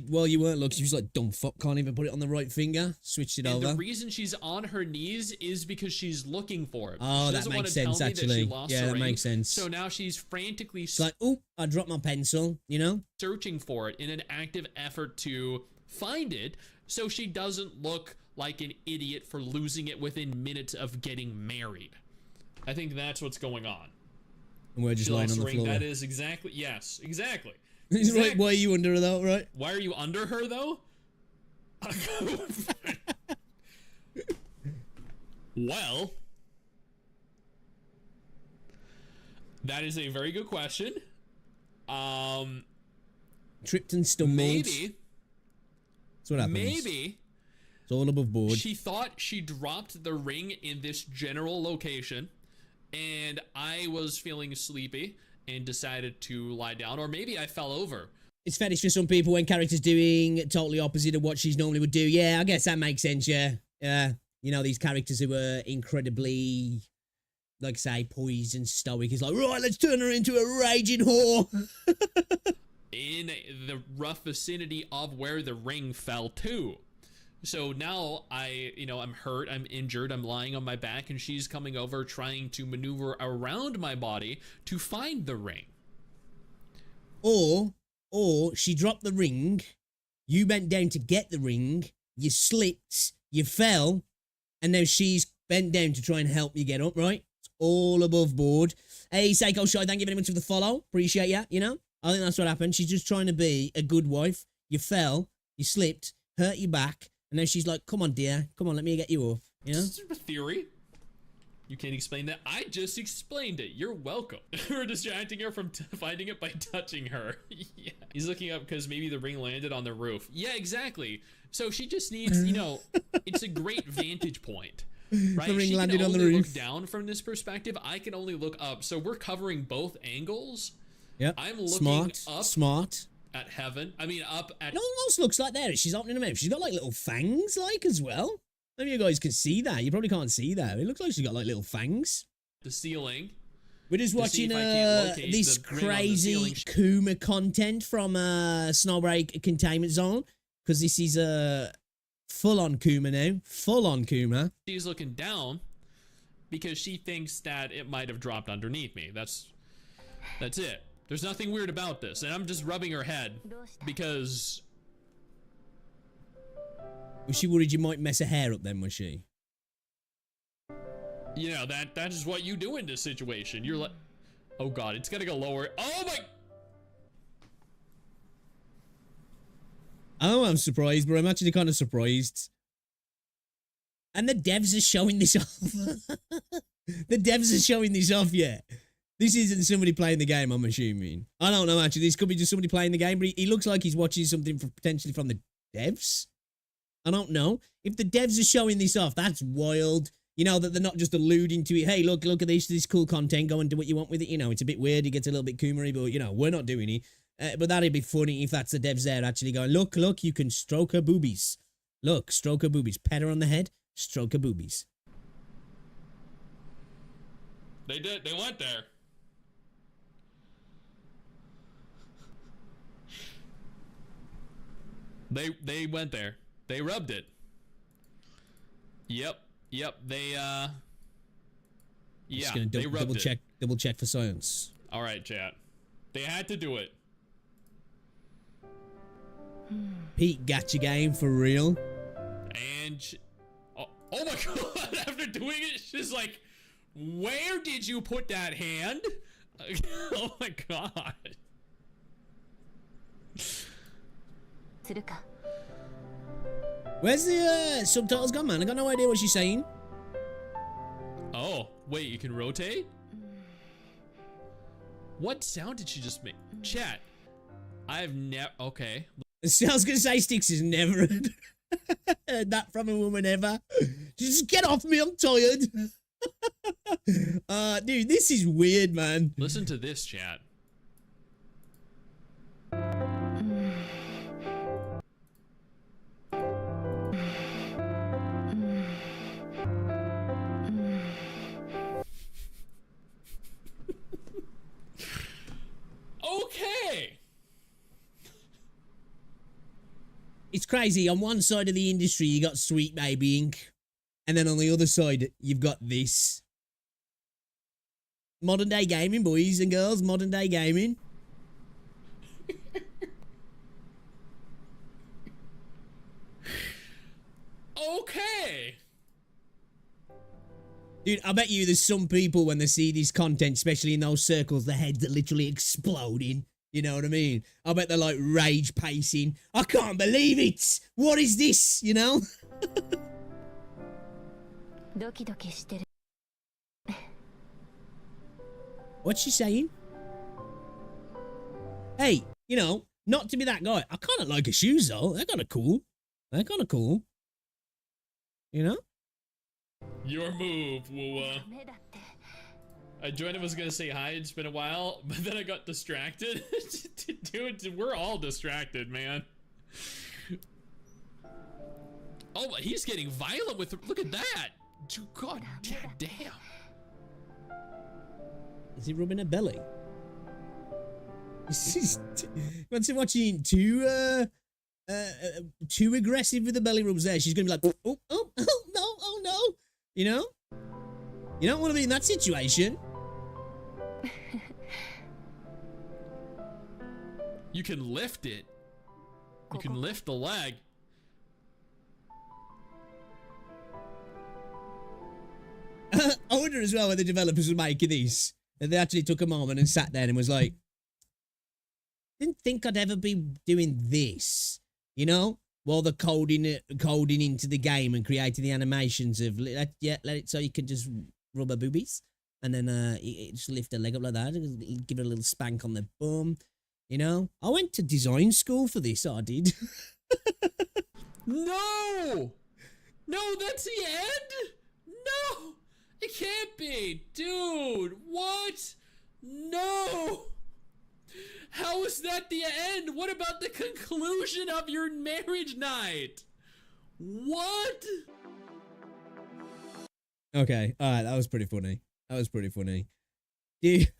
Well, you weren't looking. She was like, dumb fuck, can't even put it on the right finger. Switched it And over. the reason she's on her knees is because she's looking for it. Oh, She that doesn't wanna makes tell sense, me that she actually. lost Yeah, the that ring. makes sense. So now she's frantically It's like, oh, I dropped my pencil, you know? searching for it in an active effort to find it so she doesn't look like an idiot for losing it within minutes of getting married. I think that's what's going on. And we're just She lying lost on the the ring. floor. That is exactly, yes, exactly. Right, why are you under her though, right? Why are you under her though? Well, that is a very good question. Tripped and stumbled. Maybe, That's what happens. maybe It's all above board. she thought she dropped the ring in this general location, and I was feeling sleepy and decided to lie down, or maybe I fell over. It's fetish for some people when characters doing totally opposite of what she's normally would do. Yeah, I guess that makes sense, yeah. Yeah. You know, these characters who are incredibly, like say, poised and stoic. It's like, right, let's turn her into a raging whore. In the rough vicinity of where the ring fell to. So now I'm hurt, I'm injured, I'm lying on my back, and she's coming over trying to maneuver around my body to find the ring. Or she dropped the ring, you bent down to get the ring, you slipped, you fell, and now she's bent down to try and help you get up, right? It's all above board. Hey, Seiko Shy, thank you very much for the follow. Appreciate ya, you know? I think that's what happened. She's just trying to be a good wife. You fell, you slipped, hurt your back, and now she's like, come on, dear. Come on, let me get you off. You know? This is a theory. You can't explain that. I just explained it. You're welcome. We're distracting her from finding it by touching her. Yeah. He's looking up because maybe the ring landed on the roof. Yeah, exactly. So she just needs, it's a great vantage point. Right? The ring she landed can on the only roof. look down from this perspective. I can only look up. So we're covering both angles. Yep. I'm looking Smart. at heaven. I mean, up at... It almost looks like there. She's opening her mouth. She's got like little fangs, like, as well. Maybe you guys can see that. You probably can't see that. It looks like she's got like little fangs. the ceiling. We're just To see watching if I can't locate this the ring on the crazy ceiling. Kuma content from Snowbreak Containment Zone. Because this is full-on Kuma now. Full-on Kuma. She's looking down because she thinks that it might have dropped underneath me. That's it. There's nothing weird about this, and I'm just rubbing her head because Was she worried you might mess her hair up then, was she? that is what you do in this situation. You're like, oh god, it's gonna go lower. Oh my I don't know, I'm surprised, but I'm actually kind of surprised. And the devs are showing this off. The devs are showing this off, yeah. This isn't somebody playing the game, I'm assuming. I don't know, actually. This could be just somebody playing the game, but he looks like he's watching something potentially from the devs. I don't know. If the devs are showing this off, that's wild. You know, that they're not just alluding to it. Hey, look at this cool content. Go and do what you want with it. You know, it's a bit weird. It gets a little bit Kumery, but, you know, we're not doing it. But that'd be funny if that's the devs there actually going, look, you can stroke her boobies. Look, stroke her boobies. Pet her on the head, stroke her boobies. They did. They went there. They went there. They rubbed it. Yep. They yeah. Just gonna they rubbed it. Double check for science. All right, chat. They had to do it. Pete gacha game for real. And oh my god! After doing it, she's like, "Where did you put that hand?" Oh my god. Where's the subtitles gone, man? I got no idea what she's saying. Oh, wait, you can rotate? What sound did she just make? Chat, I've never... Okay. I was going to say, Sticks has never heard that from a woman ever. Just get off me, I'm tired. Dude, this is weird, man. Listen to this, chat. Okay. It's crazy. On one side of the industry, you got Sweet Baby Inc. And then on the other side, you've got this. Modern day gaming, boys and girls. Modern day gaming. Okay. Dude, I bet you there's some people when they see this content, especially in those circles, their heads are literally exploding. You know what I mean? I bet they're like rage pacing. I can't believe it! What is this? You know? What's she saying? Hey, you know, not to be that guy. I kind of like her shoes though. They're kind of cool. You know? Your move, WuWa. I joined and was gonna say hi, it's been a while, but then I got distracted. Dude, we're all distracted, man. Oh, he's getting violent with, look at that. God damn. Is he rubbing her belly? Once you're watching too aggressive with the belly rubs there, she's gonna be like, oh no. You know? You don't want to be in that situation. You can lift it. You can lift the leg. I wonder as well when the developers were making these, that they actually took a moment and sat there and was like, didn't think I'd ever be doing this, you know? While they're coding into the game and creating the animations of, let it so you can just rub her boobies. And then just lift her leg up like that, give her a little spank on the bum. You know? I went to design school for this, I did. No! No, that's the end? No! It can't be! Dude, what? No! How is that the end? What about the conclusion of your marriage night? What? Okay, alright, that was pretty funny. Dude,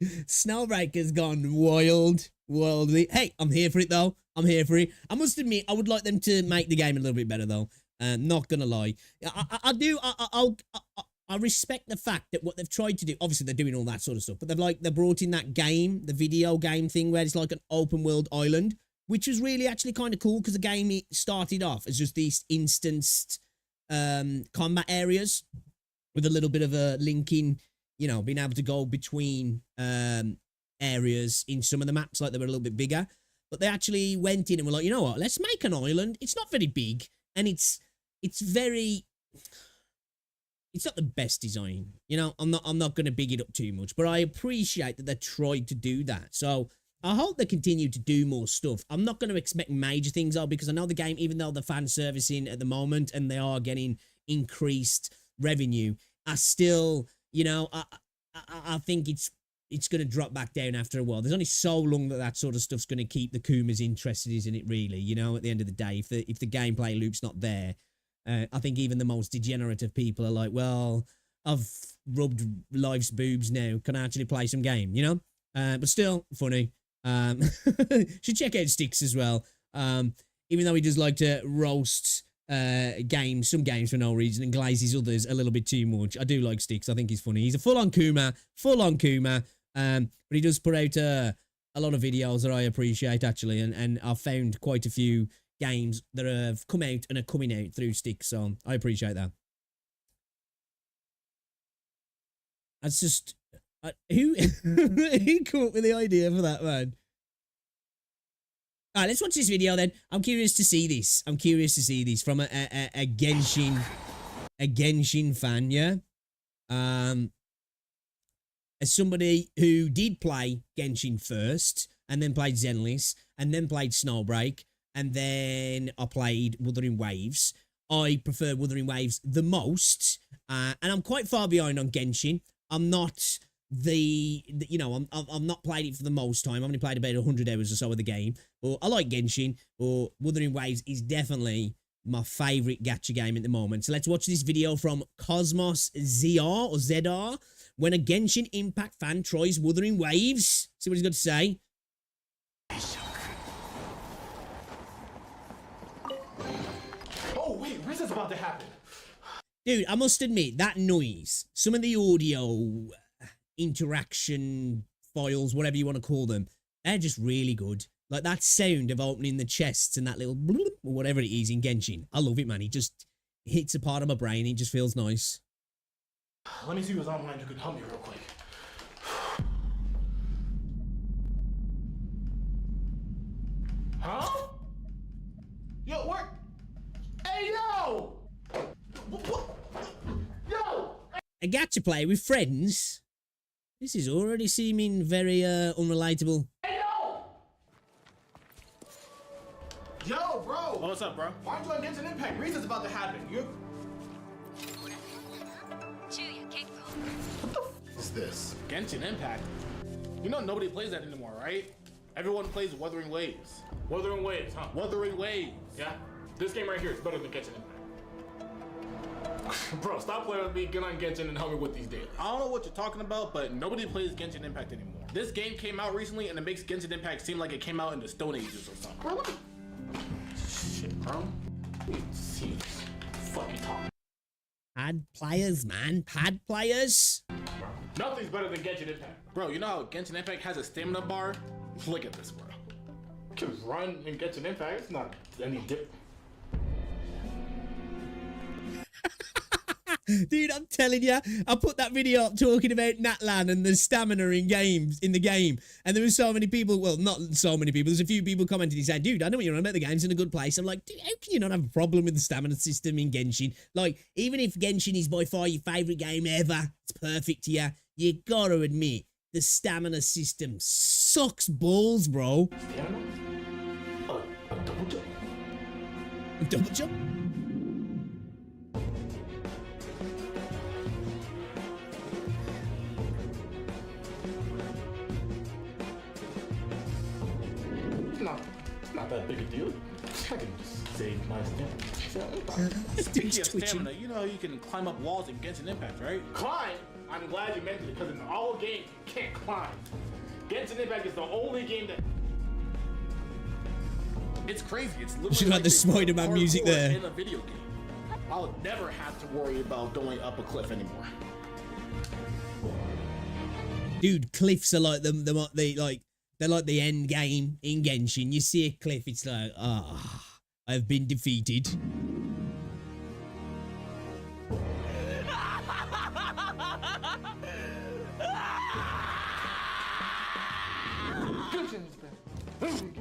Snowbreaker's gone wildly. Hey, I'm here for it though. I must admit, I would like them to make the game a little bit better though. Not gonna lie. I respect the fact that what they've tried to do, obviously they're doing all that sort of stuff, but they've brought in that game, the video game thing where it's like an open world island, which was really actually kind of cool because the game it started off as just these instanced combat areas with a little bit of a linking, you know, being able to go between areas in some of the maps, like they were a little bit bigger. but they actually went in and were like, you know what, let's make an island. It's not very big, and it's very, it's not the best design. You know, I'm not going to big it up too much, but I appreciate that they tried to do that. So I hope they continue to do more stuff. I'm not going to expect major things though, because I know the game, even though they're fan servicing at the moment and they are getting increased revenue, I still, you know, I think it's going to drop back down after a while. There's only so long that sort of stuff's going to keep the Kumas interested, isn't it, really? You know, at the end of the day, if the gameplay loop's not there, I think even the most degenerate of people are like, well, I've rubbed life's boobs now. Can I actually play some game, you know? But still, funny. Should check out Sticks as well. Even though he does like to roast some games for no reason and glazes others a little bit too much. I do like Sticks. I think he's funny. He's a full-on Kuma. But he does put out a lot of videos that I appreciate, actually, and I've found quite a few games that have come out and are coming out through Sticks, so I appreciate that. That's just... who came up with the idea for that, man? Alright, let's watch this video then. I'm curious to see this. I'm curious to see this from a Genshin fan, yeah? As somebody who did play Genshin first, and then played Zenless, and then played Snowbreak, and then I played Wuthering Waves. I prefer Wuthering Waves the most, and I'm quite far behind on Genshin. I'm not you know, I've not played it for the most time. I've only played about 100 hours or so of the game. But I like Genshin, but Wuthering Waves is definitely my favourite gacha game at the moment. So let's watch this video from Cosmos ZR or ZR. When a Genshin Impact fan tries Wuthering Waves. See what he's got to say. Oh wait, what is about to happen? Dude, I must admit, that noise, some of the audio interaction files, whatever you want to call them, they're just really good. Like that sound of opening the chests and that little bloop, or whatever it is in Genshin. I love it, man. It just hits a part of my brain. It just feels nice. Let me see who's online who can help me real quick. Huh? Yo, what? Hey, yo! What? Yo! A gacha play with friends? This is already seeming very unrelatable. Hey, yo! Yo, bro! Oh, what's up, bro? Why aren't you on Genshin Impact? Reason's about to happen. What the f is this? Genshin Impact? You know nobody plays that anymore, right? Everyone plays Wuthering Waves. Wuthering Waves, huh? Wuthering Waves. Yeah? This game right here is better than Genshin Impact. Bro, stop playing with me, get on Genshin and help me with these dailies. I don't know what you're talking about, but nobody plays Genshin Impact anymore. This game came out recently and it makes Genshin Impact seem like it came out in the Stone Ages or something. Bro, what? Shit, bro. See this. Fucking talk. Pad players, man. Pad players. Nothing's better than Genshin Impact. Bro, you know how Genshin Impact has a stamina bar? Look at this, bro. You can run in Genshin Impact. It's not any different. Dude, I'm telling you, I put that video up talking about Natlan and the stamina in the game, and there were so many people, well, not so many people, there's a few people commenting and saying, dude, I know what you're on about, the game's in a good place. I'm like, dude, how can you not have a problem with the stamina system in Genshin? Like, even if Genshin is by far your favourite game ever, it's perfect to you, you gotta admit, the stamina system sucks balls, bro. Stamina? A double jump? A double jump? It's not that big a deal. I can just save my stamina. Speaking of stamina, you know you can climb up walls in Genshin Impact, right? Climb? I'm glad you mentioned it, because in all games you can't climb. Genshin Impact is the only game that... It's crazy. It's literally Should have the Spider-Man music there. In a video game. I'll never have to worry about going up a cliff anymore. Dude, cliffs are like they're like the end game in Genshin. You see a cliff, it's like, I've been defeated. Genshin is bad.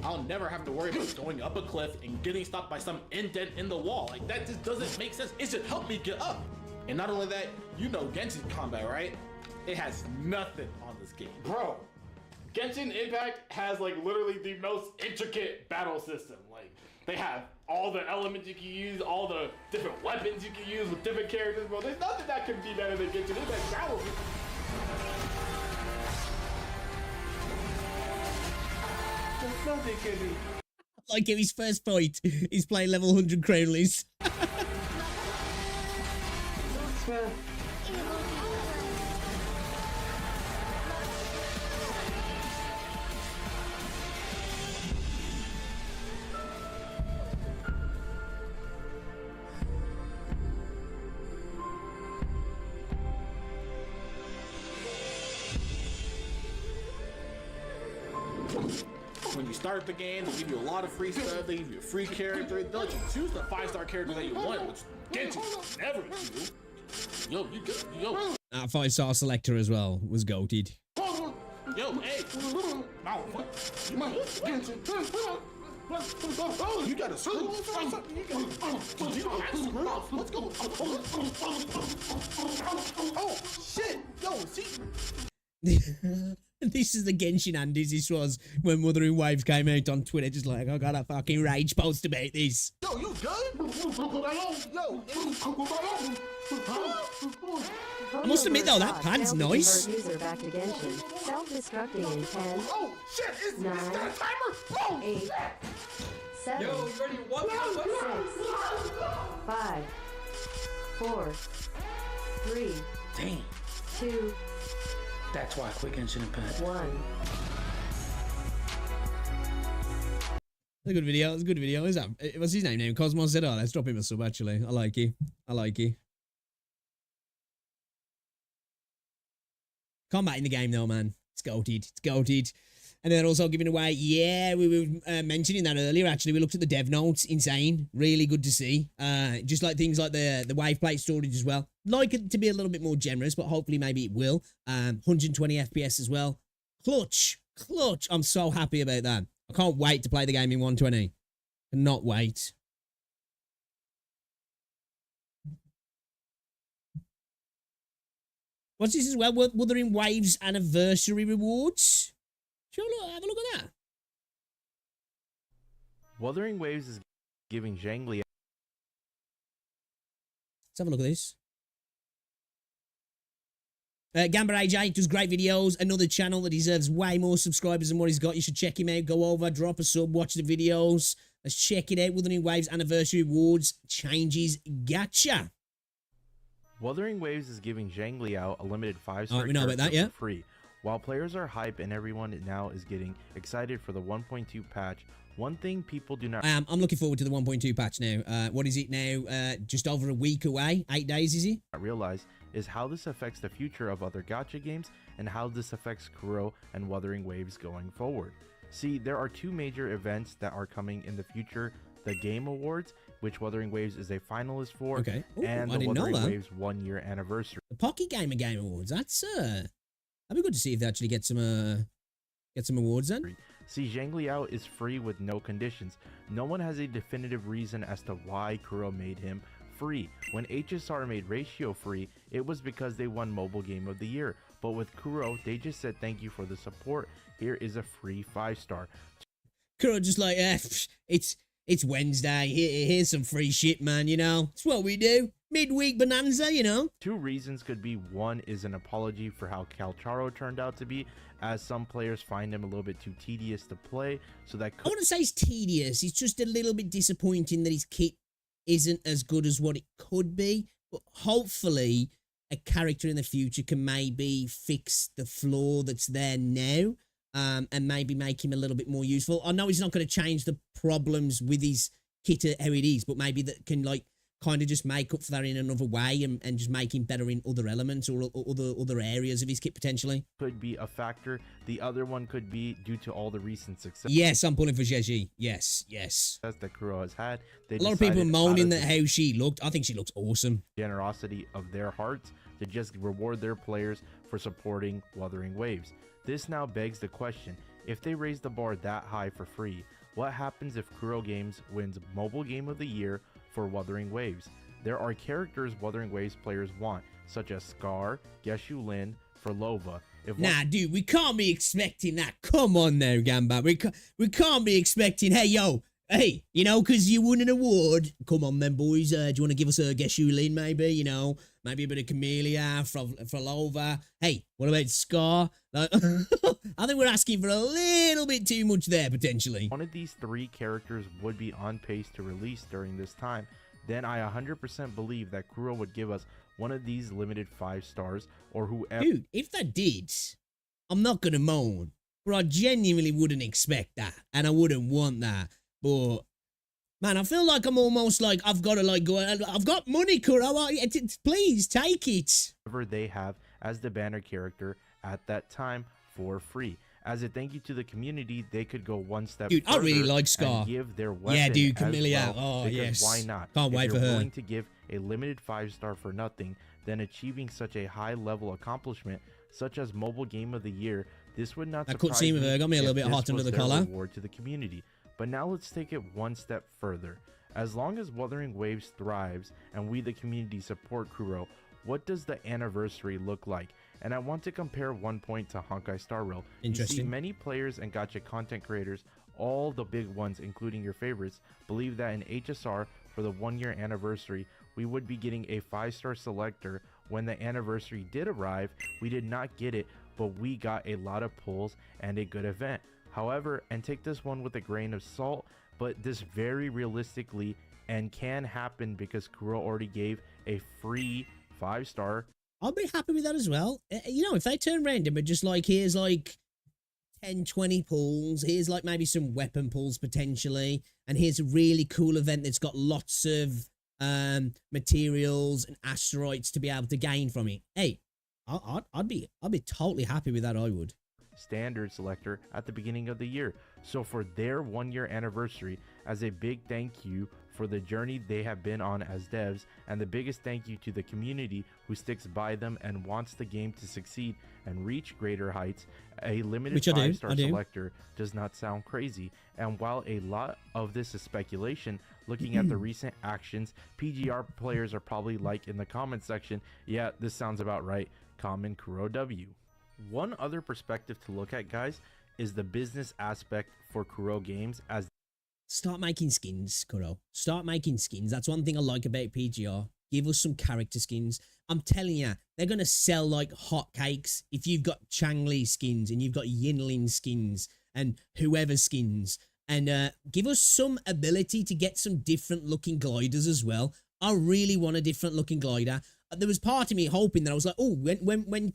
I'll never have to worry about going up a cliff and getting stopped by some indent in the wall. Like, that just doesn't make sense. It should help me get up. And not only that, you know Genshin combat, right? It has nothing on this game. Bro, Genshin Impact has like literally the most intricate battle system. Like, they have all the elements you can use, all the different weapons you can use with different characters, bro. There's nothing that can be better than Genshin Impact battle. There's nothing can be. Like in his first fight, he's playing level 100 Crowleys. When you start the game, they give you a lot of free stuff. They give you a free character. They'll let you choose the 5-star character that you want, which Genshin never do. Yo, you good? Yo. That 5-star selector as well was goated. Yo, hey. Now, what? You got a screw? You don't have screws? Let's go. Oh, shit. Yo, see? This is the Genshin Andes this was when Wuthering Waves came out on Twitter, just like, I got a fucking rage post about this. Yo, you good? Yo, I must admit though, that pad's nice. User back to Genshin. Self-destructing in 10, oh, shit, is that a timer? Oh, 8, 7, Yo, you ready? 6, 5, 4, 3, damn. 2, That's why I quit Genshin Impact. 1. It's a good video. It's a good video. Is that? What's his name? Cosmos said, "Oh, let's drop him a sub." Actually, I like you. I like you. Combat in the game though, man. It's goated. It's goated. And then also giving away. Yeah, we were mentioning that earlier. Actually, we looked at the dev notes. Insane. Really good to see. Just like things like the wave plate storage as well. Like it to be a little bit more generous, but hopefully maybe it will. 120 FPS as well. Clutch. I'm so happy about that. I can't wait to play the game in 120. Cannot wait. What's this as well? Wuthering Waves anniversary rewards. Sure, look, have a look at that. Wuthering Waves is giving Zhang Li. Let's have a look at this. Gamba AJ does great videos. Another channel that deserves way more subscribers than what he's got. You should check him out. Go over, drop a sub, watch the videos. Let's check it out. Wuthering Waves anniversary rewards changes gacha. Wuthering Waves is giving Zhang Liao a limited 5-star we know about that, yeah. for free. While players are hype and everyone now is getting excited for the 1.2 patch, one thing people do not I'm looking forward to the 1.2 patch now. What is it now? Just over a week away. 8 days, is it? realize is how this affects the future of other gacha games and how this affects Kuro and Wuthering Waves going forward. See, there are two major events that are coming in the future: the Game Awards, which Wuthering Waves is a finalist for, Okay. Ooh, and I the didn't know Wuthering that. Waves 1-year anniversary. The Pocket Gamer Game Awards. That's that'd be good to see if they actually get some awards then. See, Zhang Liao is free with no conditions. No one has a definitive reason as to why Kuro made him free. When HSR made Ratio free, it was because they won Mobile Game of the Year. But with Kuro, they just said thank you for the support. Here is a free 5-star. Kuro just like, it's Wednesday. Here's some free shit, man. You know, it's what we do. Midweek bonanza, you know. Two reasons could be: one is an apology for how Calcharo turned out to be, as some players find him a little bit too tedious to play, so that I wouldn't say it's tedious. It's just a little bit disappointing that his kit isn't as good as what it could be. But hopefully, a character in the future can maybe fix the flaw that's there now, and maybe make him a little bit more useful. I know he's not going to change the problems with his kit how it is, but maybe that can like kind of just make up for that in another way and just make him better in other elements or other areas of his kit potentially. could be a factor. The other one could be due to all the recent success Yes, I'm pulling for Jeji. Yes. that Kuro has had. They A lot of people decided moaning out that of how she looked. I think she looks awesome. the generosity of their hearts to just reward their players for supporting Wuthering Waves. This now begs the question: If they raise the bar that high for free, what happens if Kuro Games wins Mobile Game of the Year for Wuthering Waves? There are characters Wuthering Waves players want, such as Scar, Geshu Lin, Furlova. Nah, dude, we can't be expecting that. Come on there, Gamba. We can't be expecting, hey, yo, hey, you know, because you won an award. Come on then, boys. Do you want to give us a Geshu Lin, maybe? You know, maybe a bit of Camellia, Furlova. Hey, what about Scar? Like, I think we're asking for a little bit too much there, potentially. One of these three characters would be on pace to release during this time. Then I 100% believe that Kuro would give us one of these limited 5 stars, or whoever. Dude, if that did, I'm not gonna moan, but I genuinely wouldn't expect that, and I wouldn't want that. But man, I feel like I'm almost like I've got to like go. I've got money, Kuro. Please take it. They have as the banner character at that time for free. As a thank you to the community, they could go one step dude, further I really like Scar. and give their weapon Yeah, dude, as Camellia. well, Oh, because yes. why not? Can't wait if for you're her. willing to give a limited 5-star for nothing, then achieving such a high level accomplishment, such as Mobile Game of the Year, this would not That surprise cutscene with me her got me a if little bit this hot under was the their collar. reward to the community. But now let's take it one step further. As long as Wuthering Waves thrives and we the community support Kuro, what does the anniversary look like? And I want to compare one point to Honkai Star Rail. You see, Interesting. many players and gacha content creators, all the big ones including your favorites, believe that in HSR for the 1-year anniversary, we would be getting a 5-star selector. When the anniversary did arrive, we did not get it, but we got a lot of pulls and a good event. However, and take this one with a grain of salt, but this very realistically and can happen because Kuro already gave a free 5-star. I'll be happy with that as well. You know, if they turn random and just like, here's like 10, 20 pulls, here's like maybe some weapon pulls potentially, and here's a really cool event that's got lots of materials and asteroids to be able to gain from it. Hey, I'd be totally happy with that. I would. Standard selector at the beginning of the year. So for their 1-year anniversary, as a big thank you for the journey they have been on as devs, and the biggest thank you to the community who sticks by them and wants the game to succeed and reach greater heights, a limited 5-star selector does not sound crazy. And while a lot of this is speculation, looking at the recent actions, PGR players are probably like in the comment section, yeah, this sounds about right, common Kuro W. One other perspective to look at, guys, is the business aspect for Kuro Games. As Start making skins, Kuro. Start making skins. That's one thing I like about PGR. Give us some character skins. I'm telling you, they're going to sell like hotcakes if you've got Changli skins and you've got Yinlin skins and whoever skins. And give us some ability to get some different looking gliders as well. I really want a different looking glider. There was part of me hoping that I was like, oh, when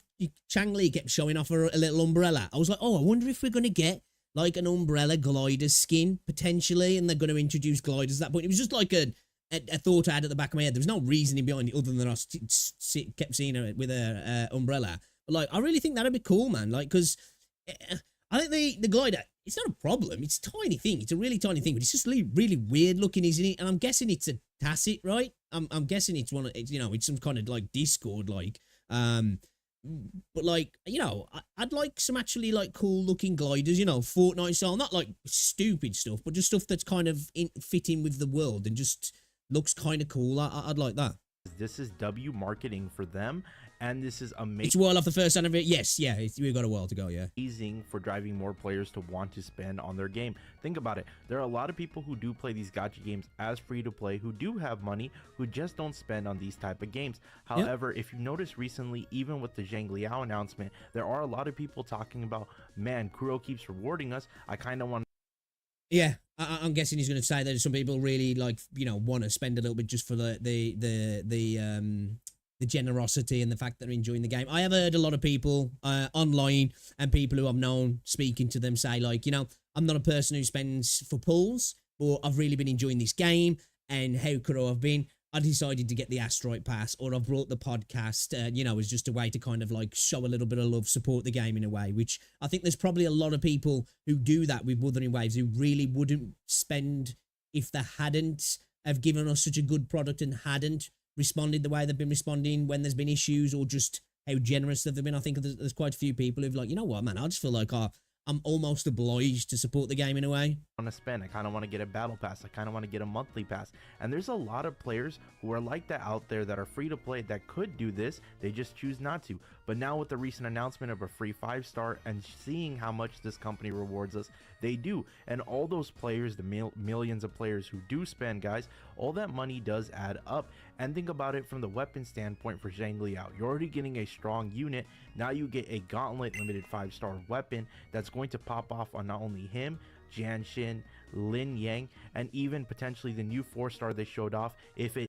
Changli kept showing off a little umbrella, I was like, oh, I wonder if we're going to get like an umbrella glider skin potentially, and they're going to introduce gliders at that point. It was just like a thought I had at the back of my head. There was no reasoning behind it other than I kept seeing her with her umbrella. But like, I really think that'd be cool, man. Like, because I think the glider, it's not a problem. It's a tiny thing. It's a really tiny thing, but it's just really weird looking, isn't it? And I'm guessing it's a tacit, right? I'm guessing it's one of, you know, it's some kind of like Discord, like, but like, you know, I'd like some actually like cool looking gliders, you know, Fortnite style, not like stupid stuff, but just stuff that's kind of fitting with the world and just looks kind of cool. I'd like that. this is W marketing for them, and this is amazing. It's well off the first anniversary. Yes, yeah, we've got a while to go, yeah. Amazing for driving more players to want to spend on their game. Think about it. There are a lot of people who do play these gacha games as free to play, who do have money, who just don't spend on these type of games. However, if you notice recently, even with the Zhang Liao announcement, there are a lot of people talking about, man, Kuro keeps rewarding us. I kind of want. Yeah, I'm guessing he's going to say that some people really like, you know, want to spend a little bit just for the generosity and the fact that they're enjoying the game. I have heard a lot of people online and people who I've known speaking to them say, like, you know, I'm not a person who spends for pulls, but I've really been enjoying this game and how Kuro I've been. I decided to get the Asteroid Pass, or I've brought the podcast, you know, as just a way to kind of like show a little bit of love, support the game in a way, which I think there's probably a lot of people who do that with Wuthering Waves who really wouldn't spend if they hadn't have given us such a good product and hadn't responded the way they've been responding when there's been issues, or just how generous they've been. I think there's quite a few people who've like, you know what, man, I just feel like I'm almost obliged to support the game in a way. Want to spend. I kind of want to get a battle pass. I kind of want to get a monthly pass. And there's a lot of players who are like that out there that are free to play that could do this. They just choose not to. But now with the recent announcement of a free 5-star and seeing how much this company rewards us, they do. And all those players, the millions of players who do spend, guys, all that money does add up. And think about it from the weapon standpoint for Zhang Liao. You're already getting a strong unit. Now you get a gauntlet limited 5-star weapon that's going to pop off on not only him, Jianshin, Lin Yang, and even potentially the new 4-star they showed off. If it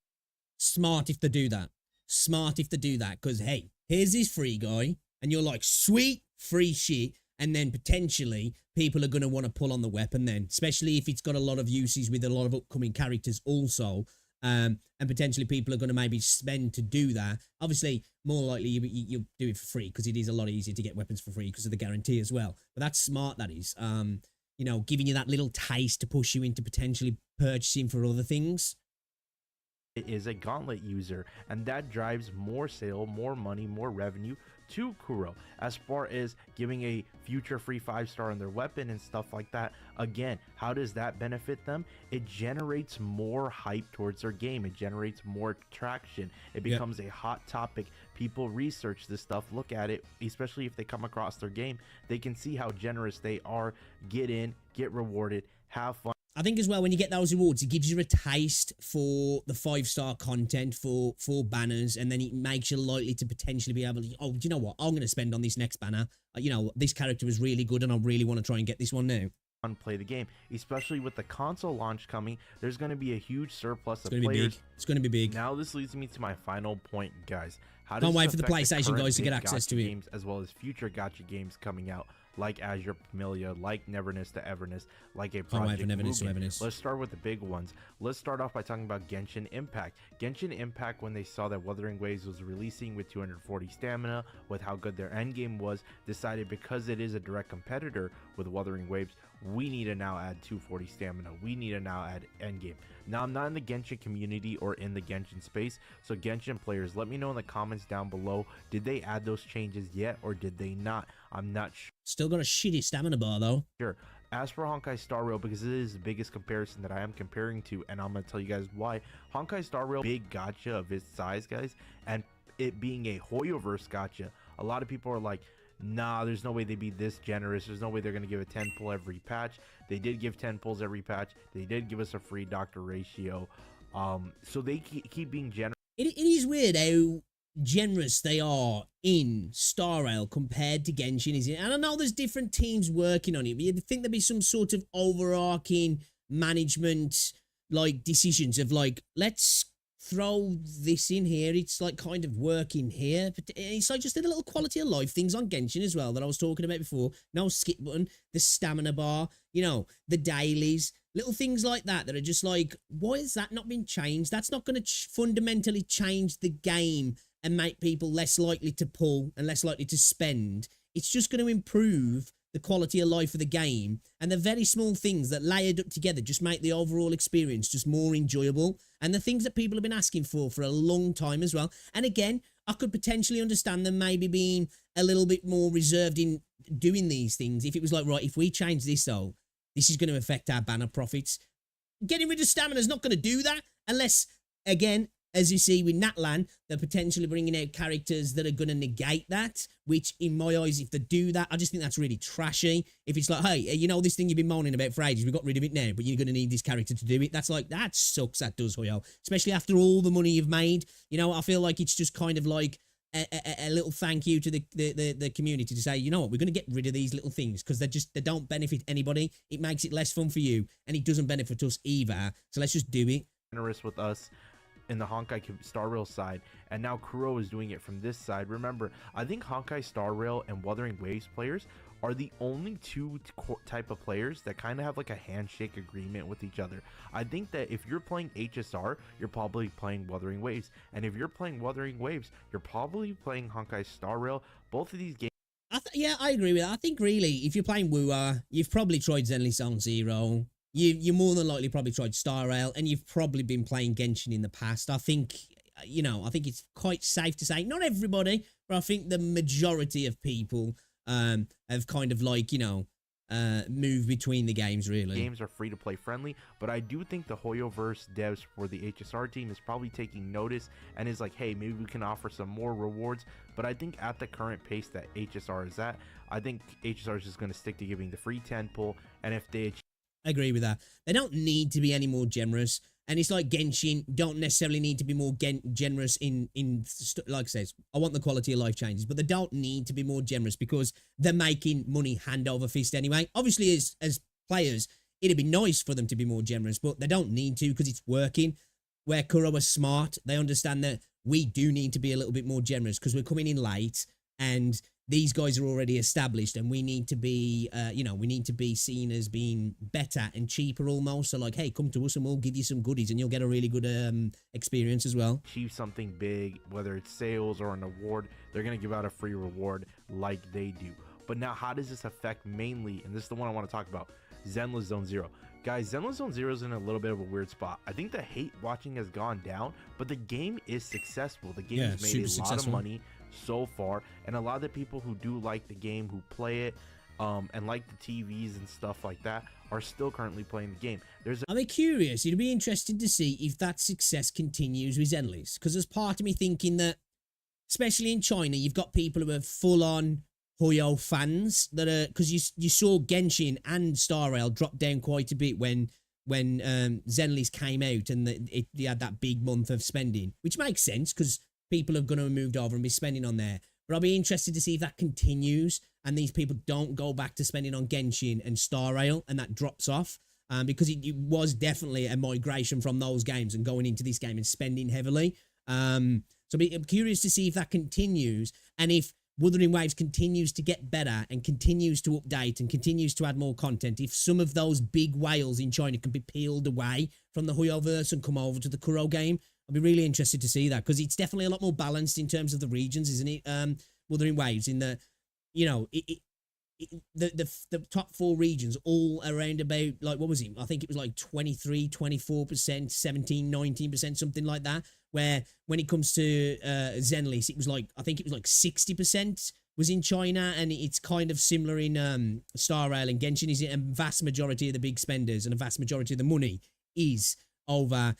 Smart if they do that. Smart if they do that. Because, hey, here's this free guy. And you're like, sweet, free shit. And then potentially people are going to want to pull on the weapon then. Especially if it's got a lot of uses with a lot of upcoming characters also. And potentially people are going to maybe spend to do that. Obviously, more likely you'll do it for free because it is a lot easier to get weapons for free because of the guarantee as well. But that's smart, that is. You know, giving you that little taste to push you into potentially purchasing for other things. It is a gauntlet user, and that drives more sale, more money, more revenue to Kuro. As far as giving a future free 5-star on their weapon and stuff like that, again, how does that benefit them? It generates more hype towards their game. It generates more traction. It becomes a hot topic. People research this stuff, look at it, especially if they come across their game. They can see how generous they are. Get in, get rewarded, have fun. I think as well, when you get those rewards, it gives you a taste for the 5-star content for banners, and then it makes you likely to potentially be able to, oh, do you know what? I'm going to spend on this next banner. You know, this character is really good, and I really want to try and get this one now. Play the game, especially with the console launch coming. There's going to be a huge surplus of players. It's going to be big. Now this leads me to my final point, guys. How Can't does wait this for the affect PlayStation current guys to get big access gacha to it. games, as well as future gacha games coming out, like Azure Familia, like Neverness to Everness, like a Project Mugen. Let's start with the big ones. Let's start off by talking about Genshin Impact. Genshin Impact, when they saw that Wuthering Waves was releasing with 240 stamina, with how good their endgame was, decided because it is a direct competitor with Wuthering Waves, we need to now add 240 stamina. We need to now add endgame. Now, I'm not in the Genshin community or in the Genshin space, so Genshin players, let me know in the comments down below. Did they add those changes yet, or did they not? I'm not sure. Still got a shitty stamina bar, though. Sure. As for Honkai Star Rail, because it is the biggest comparison that I am comparing to, and I'm going to tell you guys why. Honkai Star Rail, big gacha of its size, guys, and it being a Hoyoverse gacha, a lot of people are like, nah, there's no way they'd be this generous. There's no way they're going to give a 10 pull every patch. They did give 10 pulls every patch. They did give us a free doctor ratio. So they keep being generous. It is weird how generous they are in Star Rail compared to Genshin, is it? And I know there's different teams working on it, but you'd think there'd be some sort of overarching management like decisions of like, let's throw this in here. It's like kind of working here, but it's like just a little quality of life things on Genshin as well that I was talking about before. No skip button, the stamina bar, you know, the dailies, little things like that that are just like, why has that not been changed? That's not going to fundamentally change the game and make people less likely to pull and less likely to spend. It's just going to improve the quality of life of the game, and the very small things that layered up together just make the overall experience just more enjoyable, and the things that people have been asking for a long time as well. And again, I could potentially understand them maybe being a little bit more reserved in doing these things if it was like, right, if we change this though, this is going to affect our banner profits. Getting rid of stamina is not going to do that unless, again, as you see with Natlan, they're potentially bringing out characters that are going to negate that, which in my eyes, if they do that, I just think that's really trashy. If it's like, hey, you know this thing you've been moaning about for ages, we got rid of it now, but you're going to need this character to do it. That's like, that sucks, that does, Hoyo. Especially after all the money you've made. You know, I feel like it's just kind of like a little thank you to the community to say, you know what, we're going to get rid of these little things because they don't benefit anybody. It makes it less fun for you, and it doesn't benefit us either. So let's just do it. Generous with us in the Honkai Star Rail side, and now Kuro is doing it from this side. Remember, I think Honkai Star Rail and Wuthering Waves players are the only two type of players that kind of have like a handshake agreement with each other. I think that if you're playing HSR, you're probably playing Wuthering Waves, and if you're playing Wuthering Waves, you're probably playing Honkai Star Rail. Both of these games. Yeah, I agree with that. I think really, if you're playing WuWa, you've probably tried Zenly Song Zero. You more than likely probably tried Star Rail, and you've probably been playing Genshin in the past. I think, you know, I think it's quite safe to say, not everybody, but I think the majority of people have kind of like, you know, move between the games, really. Games are free to play friendly, but I do think the Hoyoverse devs for the HSR team is probably taking notice and is like, hey, maybe we can offer some more rewards. But I think at the current pace that HSR is at, I think HSR is just going to stick to giving the free 10 pull, and if they I agree with that. They don't need to be any more generous. And it's like Genshin don't necessarily need to be more generous in like I said, I want the quality of life changes, but they don't need to be more generous because they're making money hand over fist anyway. Obviously, as players, it'd be nice for them to be more generous, but they don't need to because it's working. Where Kuro are smart, they understand that we do need to be a little bit more generous because we're coming in late and these guys are already established and we need to be, we need to be seen as being better and cheaper almost. So like, hey, come to us and we'll give you some goodies and you'll get a really good experience as well. achieve something big, whether it's sales or an award, they're going to give out a free reward like they do. But now how does this affect mainly, and this is the one I want to talk about, Zenless Zone Zero. Guys, Zenless Zone Zero is in a little bit of a weird spot. I think the hate watching has gone down, but the game is successful. The game has made a lot of money so far, and a lot of the people who do like the game, who play it, and like the TVs and stuff like that, are still currently playing the game. I'm curious. It'll be interesting to see if that success continues with Zenless, because there's part of me thinking that, especially in China, you've got people who are full-on Hoyo fans that are, because you saw Genshin and Star Rail drop down quite a bit when Zenless came out and it had that big month of spending, which makes sense because people are going to have moved over and be spending on there. But I'll be interested to see if that continues and these people don't go back to spending on Genshin and Star Rail and that drops off, because it was definitely a migration from those games and going into this game and spending heavily. So I'm curious to see if that continues and if Wuthering Waves continues to get better and continues to update and continues to add more content. If some of those big whales in China can be peeled away from the Hoyoverse and come over to the Kuro game, I'd be really interested to see that because it's definitely a lot more balanced in terms of the regions, isn't it? Wuthering Waves in the, the top 4 regions all around about, like, what was it? I think it was like 23, 24%, 17, 19%, something like that. Where when it comes to Zenless, it was like, I think it was like 60% was in China, and it's kind of similar in Star Rail and Genshin. Is it a vast majority of the big spenders and a vast majority of the money is over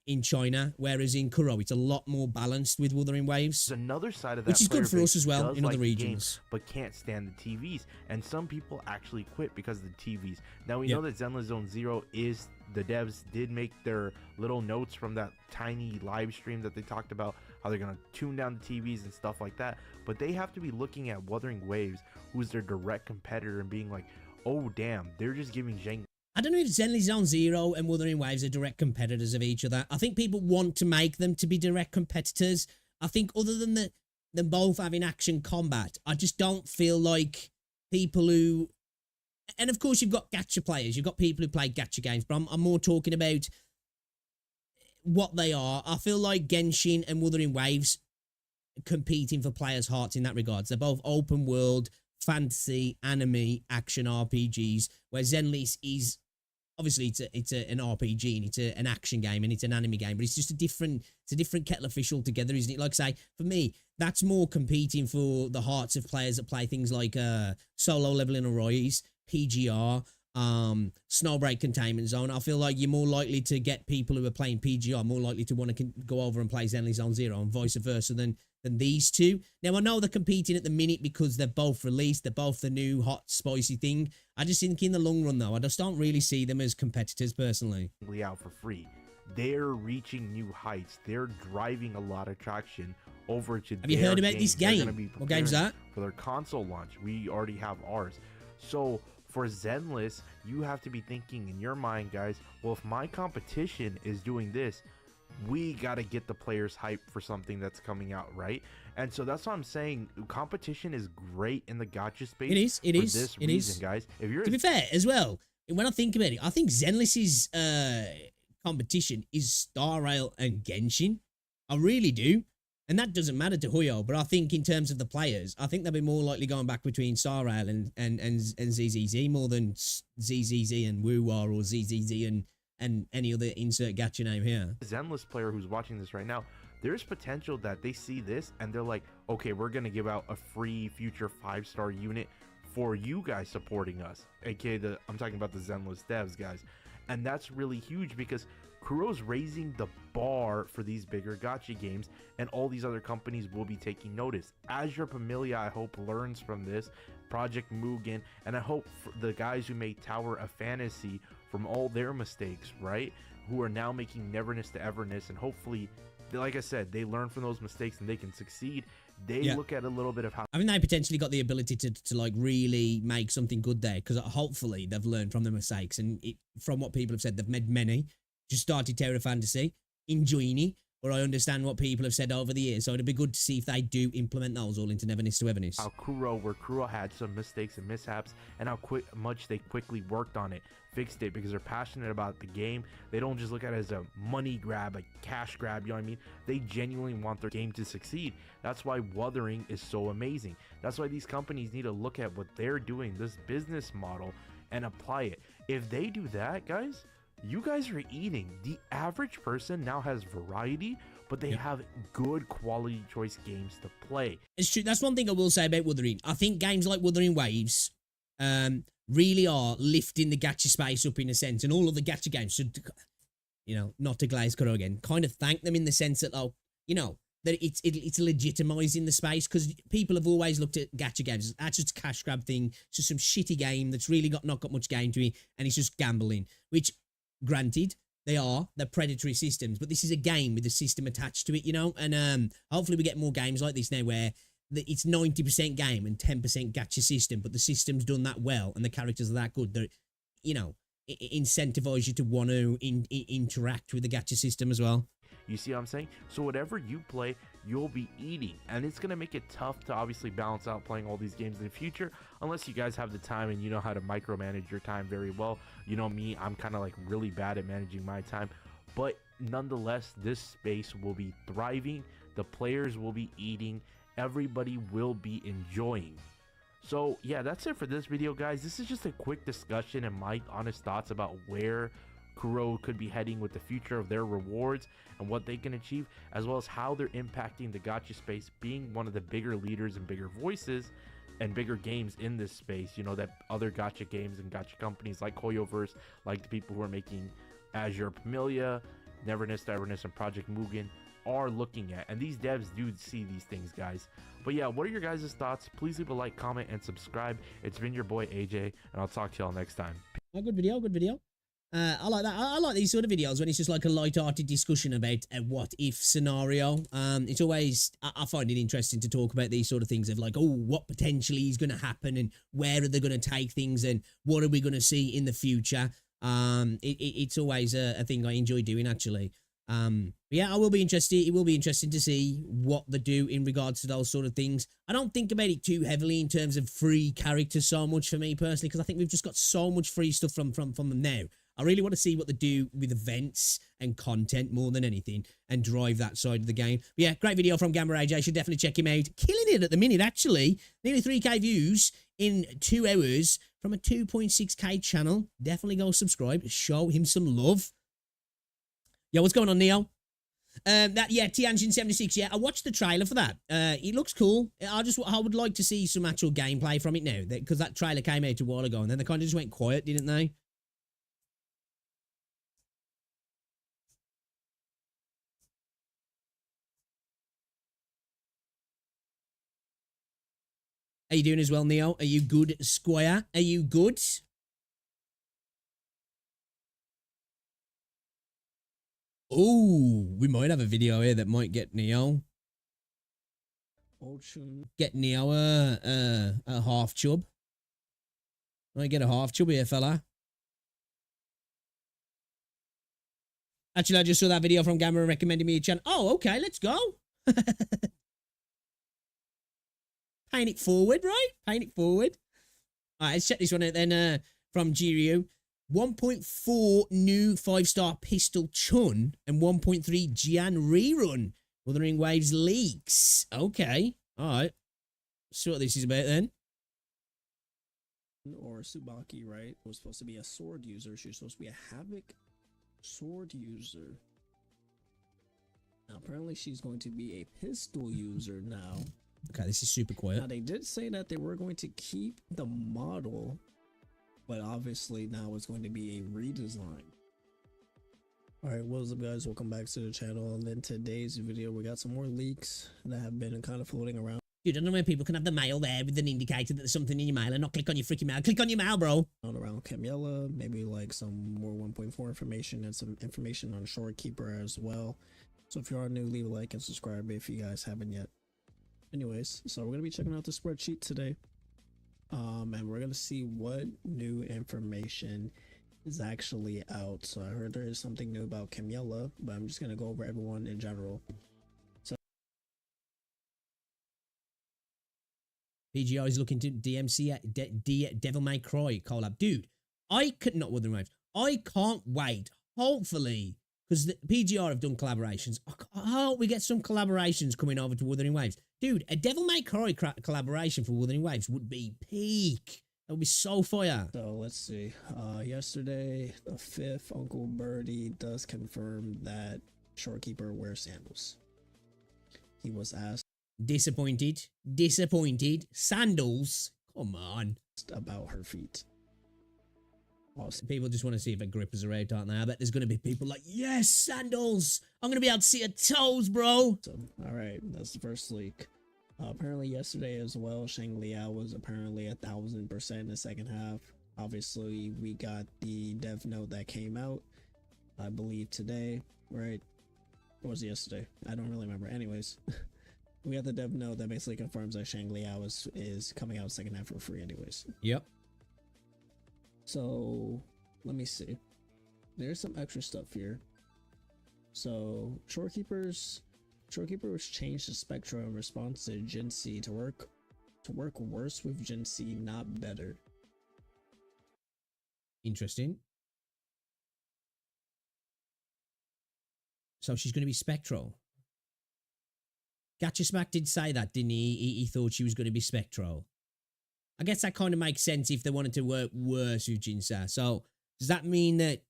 in China, whereas in Kuro it's a lot more balanced with Wuthering Waves. There's another side of that, which is good for us as well in other regions, but can't stand the TVs, and some people actually quit because of the TVs. Now we know that Zenless Zone Zero is, the devs did make their little notes from that tiny live stream that they talked about how they're going to tune down the TVs and stuff like that, but they have to be looking at Wuthering Waves, who's their direct competitor, and being like, oh damn, they're just giving Zheng. I don't know if Zenless Zone Zero and Wuthering Waves are direct competitors of each other. I think people want to make them to be direct competitors. I think other than them both having action combat, I just don't feel like people who... And of course you've got gacha players, you've got people who play gacha games, but I'm more talking about what they are. I feel like Genshin and Wuthering Waves competing for players' hearts in that regards. They're both open world, fantasy, anime, action RPGs, where Zenless is... Obviously, it's an RPG and it's an action game and it's an anime game, but it's just a different kettle of fish altogether, isn't it? Like I say, for me, that's more competing for the hearts of players that play things like Solo Leveling Arise, PGR, Snowbreak Containment Zone. I feel like you're more likely to get people who are playing PGR more likely to want to go over and play Zenless Zone Zero and vice versa than these two. Now, I know they're competing at the minute because they're both released. They're both the new hot, spicy thing. I just think in the long run, though, I just don't really see them as competitors, personally. Out for free. They're reaching new heights. They're driving a lot of traction over to Have you heard about this game? What game's that? For their console launch. We already have ours. So for Zenless, you have to be thinking in your mind, guys, well, if my competition is doing this, we got to get the players hyped for something that's coming out, right? And so that's what I'm saying. Competition is great in the gacha space. It is, guys. If you're to be fair as well, when I think about it, I think Zenless's competition is Star Rail and Genshin. I really do. And that doesn't matter to Hoyo, but I think in terms of the players, I think they'll be more likely going back between Star Rail and ZZZ more than ZZZ and WuWa or ZZZ and any other insert gacha name here. Zenless player who's watching this right now, there's potential that they see this and they're like, okay, we're going to give out a free future 5-star unit for you guys supporting us, aka I'm talking about the Zenless devs, guys. And that's really huge because Kuro's raising the bar for these bigger gacha games, and all these other companies will be taking notice. Azure Familia, I hope, learns from this, Project Mugen, and I hope the guys who made Tower of Fantasy from all their mistakes, right, who are now making Neverness to Everness, and hopefully, like I said, they learn from those mistakes and they can succeed. They look at a little bit of how I mean, they potentially got the ability to like really make something good there, because hopefully they've learned from their mistakes, and from what people have said, they've made many. Just started Terra Fantasy, enjoying it, but I understand what people have said over the years, so it'd be good to see if they do implement those all into Neverness to Everness. where Kuro had some mistakes and mishaps, and how much they quickly worked on it, fixed it, because they're passionate about the game. They don't just look at it as a money grab, a cash grab, you know what I mean? They genuinely want their game to succeed. That's why Wuthering is so amazing. That's why these companies need to look at what they're doing, this business model, and apply it. If they do that, guys, you guys are eating. The average person now has variety, but they have good quality choice games to play. It's true. That's one thing I will say about Wuthering. I think games like Wuthering Waves really are lifting the gacha space up in a sense, and all of the gacha games should, you know, not to glaze Kuro again, kind of thank them in the sense that, oh, you know, that it's legitimizing the space, because people have always looked at gacha games as that's just a cash grab thing. It's just some shitty game that's really not got much game to it, and it's just gambling, which, granted, they're predatory systems, but this is a game with a system attached to it, you know, and hopefully we get more games like this now where it's 90% game and 10% gacha system, but the system's done that well and the characters are that good that, you know, incentivize you to want to interact with the gacha system as well. You see what I'm saying? So whatever you play, you'll be eating, and it's going to make it tough to obviously balance out playing all these games in the future, unless you guys have the time and you know how to micromanage your time very well. You know me, I'm kind of like really bad at managing my time, but nonetheless, this space will be thriving, the players will be eating, everybody will be enjoying. So yeah, that's it for this video, guys. This is just a quick discussion and my honest thoughts about where Kuro could be heading with the future of their rewards and what they can achieve, as well as how they're impacting the gacha space, being one of the bigger leaders and bigger voices and bigger games in this space, you know, that other gacha games and gacha companies like Hoyoverse, like the people who are making Azure Familia, Neverness to Everness, and Project Mugen are looking at. And these devs do see these things, guys. But yeah, what are your guys' thoughts? Please leave a like, comment, and subscribe. It's been your boy AJ, and I'll talk to y'all next time. Good video, good video. I like that. I like these sort of videos when it's just like a light-hearted discussion about a what-if scenario. It's always, I find it interesting to talk about these sort of things of like, oh, what potentially is going to happen and where are they going to take things and what are we going to see in the future. It's always a thing I enjoy doing, actually. But yeah, I will be interested. It will be interesting to see what they do in regards to those sort of things. I don't think about it too heavily in terms of free characters so much for me personally, because I think we've just got so much free stuff from them now. I really want to see what they do with events and content more than anything and drive that side of the game. But yeah, great video from Gamma AJ. Should definitely check him out. Killing it at the minute, actually. Nearly 3K views in 2 hours from a 2.6K channel. Definitely go subscribe. Show him some love. Yo, what's going on, Neo? Tianjin76. Yeah, I watched the trailer for that. It looks cool. I would like to see some actual gameplay from it now, because that trailer came out a while ago and then they kind of just went quiet, didn't they? How you doing as well, Neo? Are you good, Squire? Are you good? Oh, we might have a video here that might get Neo. Get Neo a half chub. Might get a half chub here, fella. Actually, I just saw that video from Gamma recommending me a channel. Oh, okay, let's go. Paying it forward, right? Paying it forward. All right, let's check this one out then from Jiryu. 1.4 new 5-star Pistol Chun and 1.3 Jian rerun. Wuthering Waves leaks. Okay. All right. See what this is about then. Or Tsubaki, right? Was supposed to be a sword user. She's supposed to be a Havoc sword user. Now, apparently she's going to be a pistol user now. Okay, this is super Now, quiet. they did say that they were going to keep the model, but obviously now it's going to be a redesign. Alright, what's up guys, welcome back to the channel. And in today's video we got some more leaks that have been kind of floating around. Dude, I don't know where people can have the mail there with an indicator that there's something in your mail and not click on your freaking mail. Click on your mail, bro. Around Camilla, maybe like some more 1.4 information and some information on Shorekeeper as well. So if you are new, leave a like and subscribe if you guys haven't yet. Anyways, so we're gonna be checking out the spreadsheet today, and we're gonna see what new information is actually out. So I heard there is something new about Camilla, but I'm just gonna go over everyone in general. PGR is looking to DMC Devil May Cry collab. Dude, I could not Wuthering Waves. I can't wait. Hopefully, because the PGR have done collaborations. I hope we get some collaborations coming over to Wuthering Waves. Dude, a Devil May Cry collaboration for Wuthering Waves would be peak. That would be so fire. So let's see. Yesterday, the 5th, Uncle Birdie does confirm that Shorekeeper wears sandals. He was asked Disappointed. Sandals. Come on. about her feet. Awesome. People just want to see if her grippers are out, aren't they? I bet there's going to be people like, yes, sandals. I'm going to be able to see her toes, bro. All right, that's the first leak. Apparently yesterday as well, Shang Liao was apparently 1000% in the second half. Obviously, we got the dev note that came out, I believe today, right? Or was it yesterday? I don't really remember. Anyways, we got the dev note that basically confirms that Shang Liao is coming out second half for free anyways. Yep. So, let me see. There's some extra stuff here. So, Shorekeeper was changed to Spectra in response to Gen C to work worse with Gen C, not better. Interesting. So she's going to be Spectral. Gacha Smack did say that, didn't he? He thought she was going to be Spectral. I guess that kind of makes sense if they wanted to work worse with Jinsa. So does that mean that...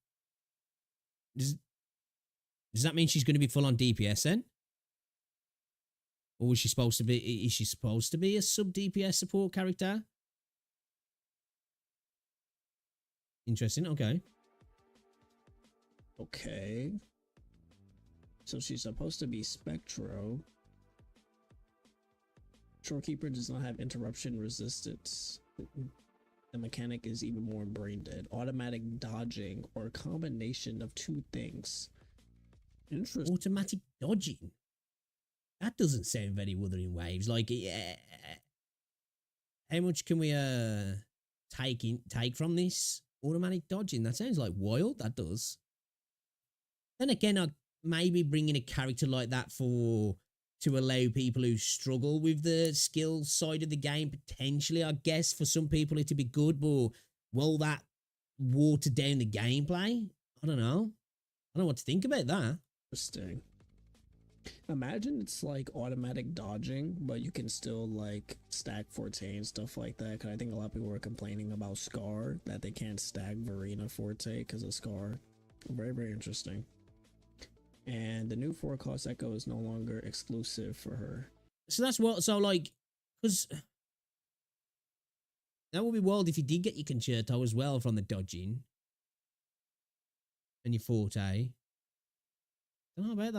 Does that mean she's going to be full on DPS then? Or was she supposed to be... Is she supposed to be a sub-DPS support character? Interesting, okay. Okay. So she's supposed to be Spectro. Shorekeeper does not have interruption resistance. The mechanic is even more brain dead. Automatic dodging or a combination of two things. Interesting. Automatic dodging? That doesn't sound very Wuthering Waves. Like, how much can we take from this? Automatic dodging. That sounds like wild. That does. Then again, maybe bringing a character like that to allow people who struggle with the skill side of the game, potentially, I guess, for some people it'd be good, but will that water down the gameplay? I don't know. I don't know what to think about that. Interesting. Imagine it's like automatic dodging, but you can still like stack Forte and stuff like that. Cause I think a lot of people were complaining about Scar, that they can't stack Verena Forte because of Scar. Very, very interesting. And the new 4-cost Echo is no longer exclusive for her. So that's what, so like, because that would be wild if you did get your Concerto as well from the dodging. And your Forte. Don't know about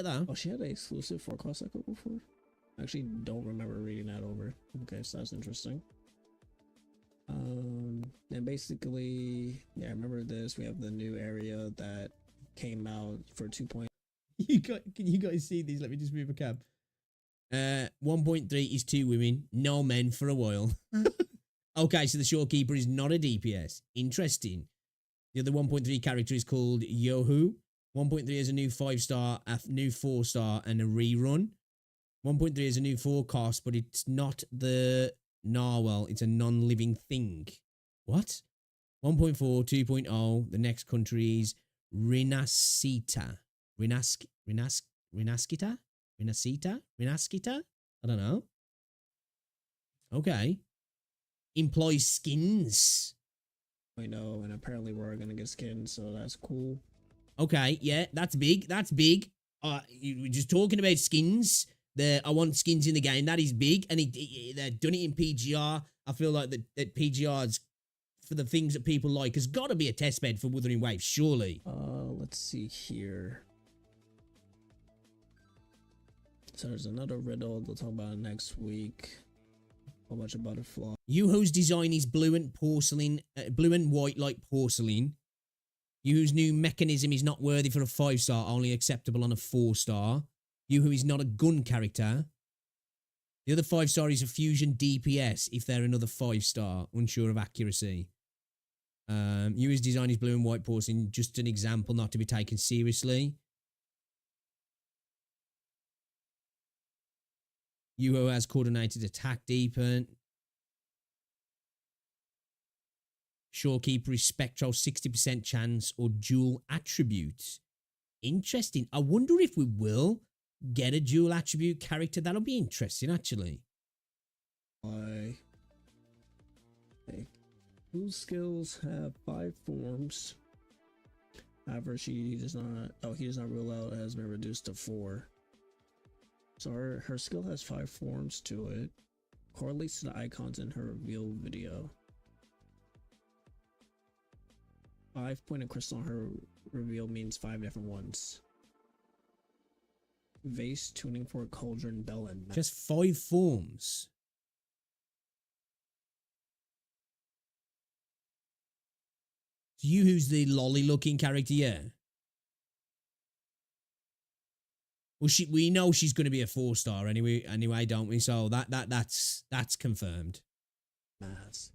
that. Oh, she had an exclusive 4-cost Echo before? I actually don't remember reading that over. Okay, so that's interesting. And basically, yeah, I remember this. We have the new area that came out for 2. Can you guys see these? Let me just move a cab. 1.3 is 2 women, no men for a while. Okay, so the Shorekeeper is not a DPS. Interesting. The other 1.3 character is called Yohu. 1.3 is a new 5-star, a new 4-star, and a rerun. 1.3 is a new 4-cost, but it's not the Narwhal. It's a non-living thing. What? 1.4, 2.0. The next country is Rinascita. Rinascita? I don't know. Okay. Employs skins. I know, and apparently we're gonna get skins, so that's cool. Okay, yeah, that's big. You were just talking about skins. I want skins in the game. That is big, and they've done it in PGR. I feel like that PGR's for the things that people like has got to be a test bed for Wuthering Waves, surely. Let's see here. So there's another riddle. They'll talk about it next week. A whole bunch of butterfly. Yuho's design is blue and white like porcelain. Yuho's new mechanism is not worthy for a 5-star, only acceptable on a 4-star. Yuho is not a gun character. The other 5-star is a fusion DPS if they're another 5-star, unsure of accuracy. Yuho's design is blue and white porcelain, just an example not to be taken seriously. Yuho has coordinated attack deepen. Shorekeeper is spectral, 60% chance or dual attribute. Interesting. I wonder if we will get a dual attribute character. That'll be interesting, actually. Okay. Whose skills have 5 forms? However, he does not rule out, has been reduced to 4. So her skill has 5 forms to it. Correlates to the icons in her reveal video. 5-pointed crystal on her reveal means 5 different ones. Vase, tuning fork, cauldron, bell, and map. Just 5 forms. You who's the lolly looking character, yeah. Well, we know she's going to be a 4-star anyway, don't we? So that's confirmed. Mask.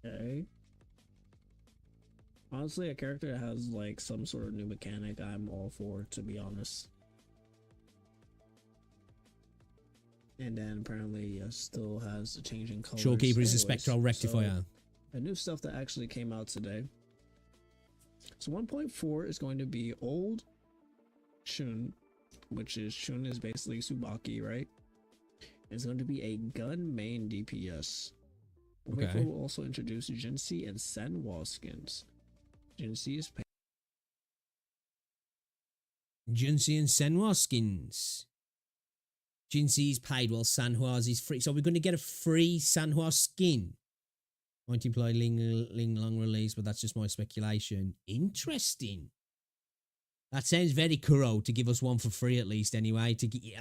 Okay. Honestly, a character that has like some sort of new mechanic, I'm all for, to be honest. And then apparently still has a changing colors. Shorekeeper is a spectral rectifier. So, the new stuff that actually came out today. So 1.4 is going to be old Shun, which is Shun is basically Tsubaki, right? It's going to be a gun main DPS. Okay. 1.4 will also introduce Jinsei and Senwa skins. Jinsei is Jinsei and Senwa skins. Jinsei is paid while Sanhua's is free. So we're going to get a free Sanhua skin. Might imply Ling Long release, but that's just my speculation. Interesting. That sounds very Kuro to give us one for free at least anyway.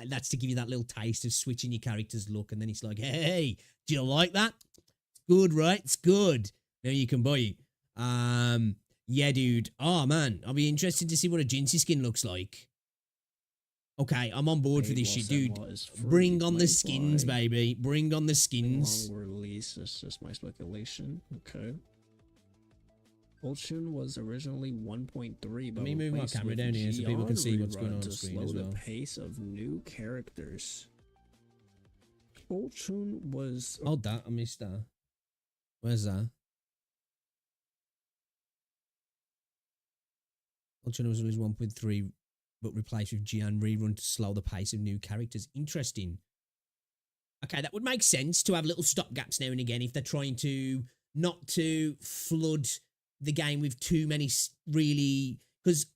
That's to give you that little taste of switching your character's look, and then it's like, hey, do you like that? It's good, right? It's good. Now you can buy it. Yeah, dude. Oh, man. I'll be interested to see what a Jinsei skin looks like. Okay, I'm on board for this shit, dude. Bring on the skins, baby. Bring on the skins. Long release. That's just my speculation. Okay. Old Shun was originally 1.3, but let me move my camera down here so people can see what's going on to screen slow as well. the pace of new characters. Old Shun was. Hold that, I missed that. Where's that? Old Shun was always 1.3, but replaced with Jian rerun to slow the pace of new characters. Interesting. Okay, that would make sense to have little stop gaps now and again if they're trying to not to flood the game with too many really, because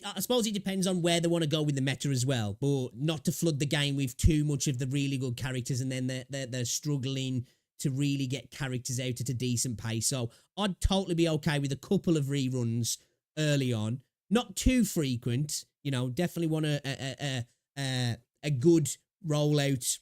I suppose it depends on where they want to go with the meta as well, but not to flood the game with too much of the really good characters and then they're struggling to really get characters out at a decent pace. So I'd totally be okay with a couple of reruns early on, not too frequent. You know, definitely want a good rollout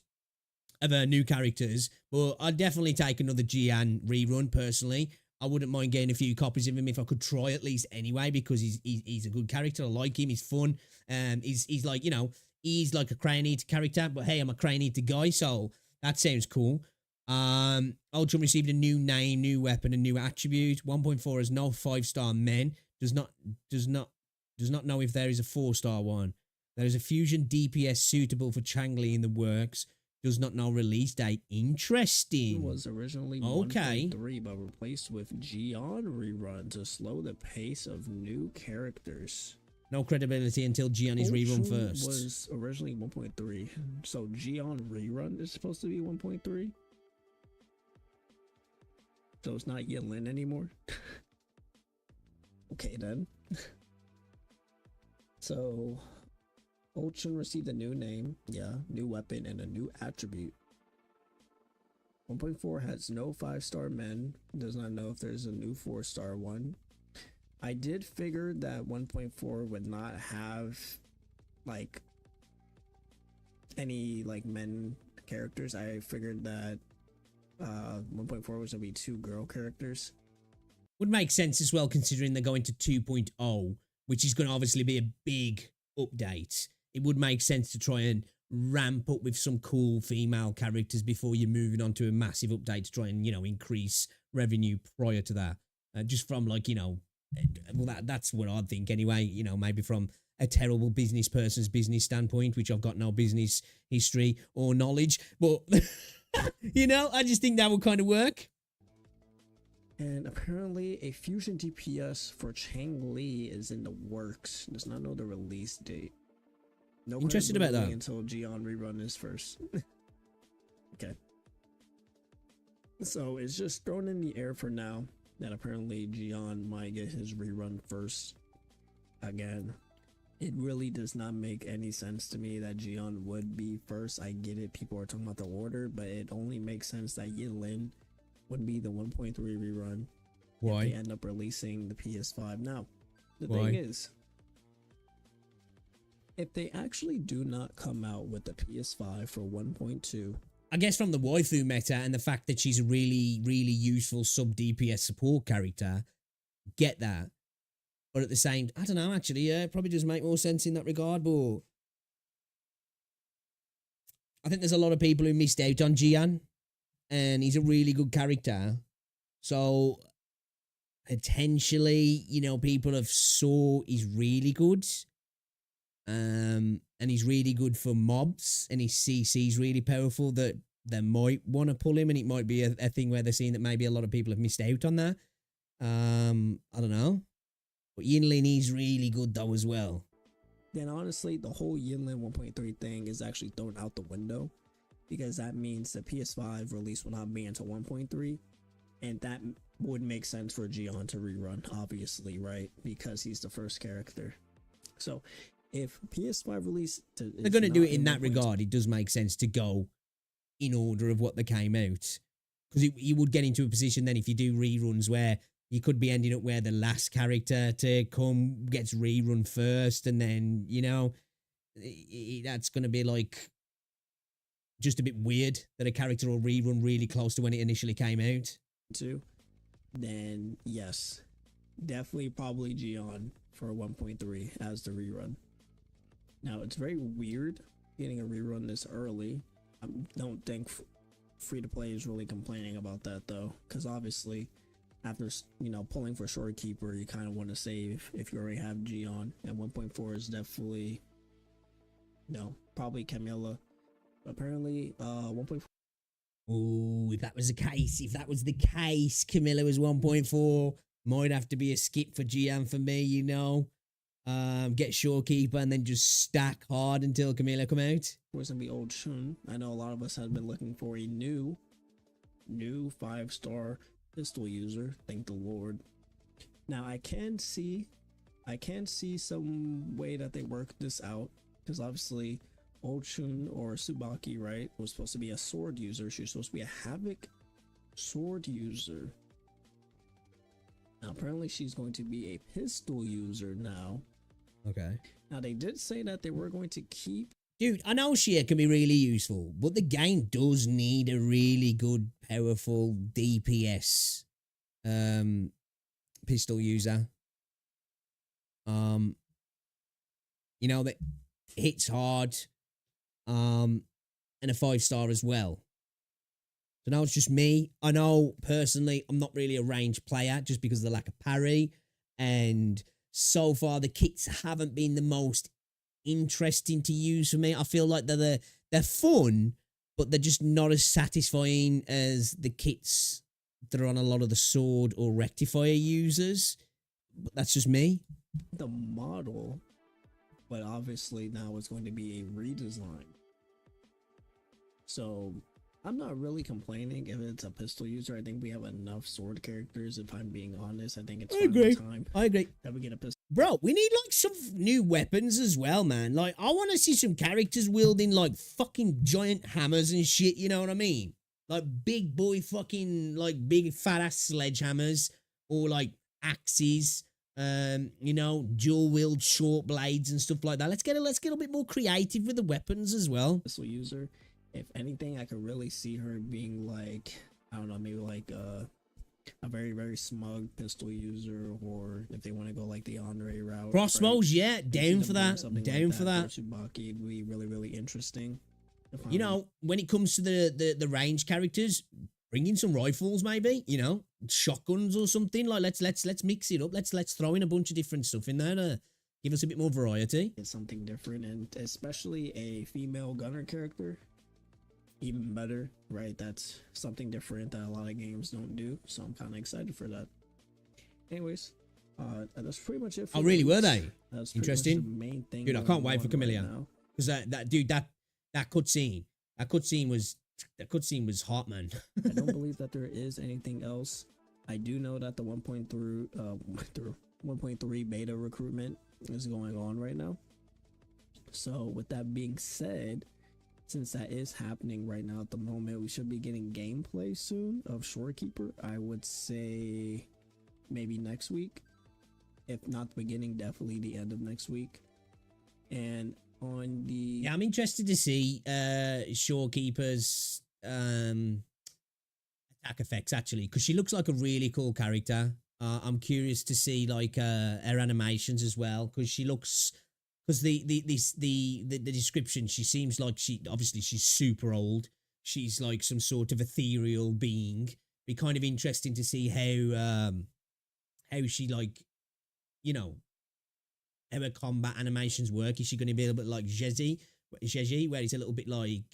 of new characters, but I'd definitely take another Jian rerun personally. I wouldn't mind getting a few copies of him if I could try at least anyway, because he's a good character. I like him. He's fun. He's like, you know, he's like a Crane Eater character, but hey, I'm a Crane Eater guy, so that sounds cool. Ultron received a new name, new weapon, and new attribute. 1.4 has no 5-star men. Does not know if there is a 4-star one. There is a fusion DPS suitable for Changli in the works. Does not know release date. Interesting. It was originally 1.3, but replaced with Jian rerun to slow the pace of new characters. No credibility until Jian is rerun first. Was originally 1.3, so Jian rerun is supposed to be 1.3. So it's not Yilin anymore. Okay then. So Ultron received a new name, yeah, new weapon, and a new attribute. 1.4 has no 5-star men, does not know if there's a new 4-star one. I did figure that 1.4 would not have like any like men characters. I figured that 1.4 was gonna be 2 girl characters. Would make sense as well, considering they're going to 2.0, which is going to obviously be a big update. It would make sense to try and ramp up with some cool female characters before you're moving on to a massive update to try and, increase revenue prior to that. Just from like, well, that's what I'd think anyway, maybe from a terrible business person's business standpoint, which I've got no business history or knowledge, but, I just think that would kind of work. And apparently a fusion DPS for Chang Li is in the works. Does not know the release date. No Interested about that until Gion rerun is first. Okay. So it's just thrown in the air for now that apparently Gion might get his rerun first again. It really does not make any sense to me that Gion would be first. I get it, people are talking about the order, but it only makes sense that Yinlin would be the 1.3 rerun. Why? If they end up releasing the PS5. Now, the Why? thing is, if they actually do not come out with the PS5 for 1.2, I guess from the waifu meta and the fact that she's a really, really useful sub DPS support character, get that. But at the same, I don't know, actually, yeah, it probably does make more sense in that regard, but I think there's a lot of people who missed out on Jian, and he's a really good character. So potentially, people have saw he's really good. And he's really good for mobs, and his CC's really powerful, that they might want to pull him, and it might be a thing where they're seeing that maybe a lot of people have missed out on that. I don't know. But Yinlin is really good though as well. then honestly, the whole Yinlin 1.3 thing is actually thrown out the window, because that means the PS5 release will not be until 1.3, and that would make sense for Gion to rerun, obviously, right? Because he's the first character. So if PS5 release they're going to do it in that regard, it does make sense to go in order of what they came out, because you would get into a position then if you do reruns where you could be ending up where the last character to come gets rerun first, and then that's going to be like just a bit weird that a character will rerun really close to when it initially came out. Then yes, definitely probably Gion for 1.3 as the rerun. Now it's very weird getting a rerun this early. I don't think free to play is really complaining about that though, because obviously after pulling for Shorekeeper, you kind of want to save if you already have Gion, and 1.4 is definitely probably Camilla. Apparently 1.4. Oh, if that was the case, Camilla was 1.4. Might have to be a skip for Gian for me, get Shorekeeper and then just stack hard until Camilla come out. Was gonna be Old Shun. I know a lot of us have been looking for a new 5-star pistol user. Thank the Lord. Now I can see some way that they work this out, because obviously Old Shun or Tsubaki, right, was supposed to be a sword user. She was supposed to be a Havoc sword user. Now apparently she's going to be a pistol user now. Okay. Now they did say that they were going to keep. Dude, I know Shea can be really useful, but the game does need a really good, powerful DPS pistol user. That hits hard, and a 5-star as well. So now it's just me. I know personally I'm not really a ranged player just because of the lack of parry, and so far the kits haven't been the most interesting to use for me. I feel like they're fun, but they're just not as satisfying as the kits that are on a lot of the sword or rectifier users. But that's just me. The model, but obviously now it's going to be a redesign. So I'm not really complaining if it's a pistol user. I think we have enough sword characters. If I'm being honest, I think it's finally time I agree. that we get a pistol. Bro, we need like some new weapons as well, man. Like, I want to see some characters wielding like fucking giant hammers and shit. You know what I mean? Like big boy fucking like big fat ass sledgehammers or like axes. You know, dual wield short blades and stuff like that. Let's get a bit more creative with the weapons as well. Pistol user. If anything, I could really see her being like, I don't know, maybe like a very, very smug pistol user, or if they want to go like the Andre route. Crossbows, right? yeah, down for that. Down for that. Tsubaki would be really, really interesting. You know, when it comes to the range characters, bring in some rifles, maybe. You know, shotguns or something. Like let's mix it up. Let's throw in a bunch of different stuff in there to give us a bit more variety. It's something different, and especially a female gunner character. Even better, right? That's something different that a lot of games don't do, so I'm kind of excited for that. Anyways, that's pretty much it. Oh, really? Were they? That's interesting? The main thing. Dude, I can't wait for Camellia, because that cutscene was hot, man. I don't believe that there is anything else. I do know that the 1.3 beta recruitment is going on right now. So with that being said, since that is happening right now at the moment, we should be getting gameplay soon of Shorekeeper. I would say maybe next week. If not the beginning, definitely the end of next week. And on the... Yeah, I'm interested to see Shorekeeper's attack effects, actually, because she looks like a really cool character. I'm curious to see like her animations as well, because she looks... Because the description, she seems like she's super old. She's like some sort of ethereal being. Be kind of interesting to see how she, like, you know, how her combat animations work. Is she going to be a little bit like Jeji, where it's a little bit like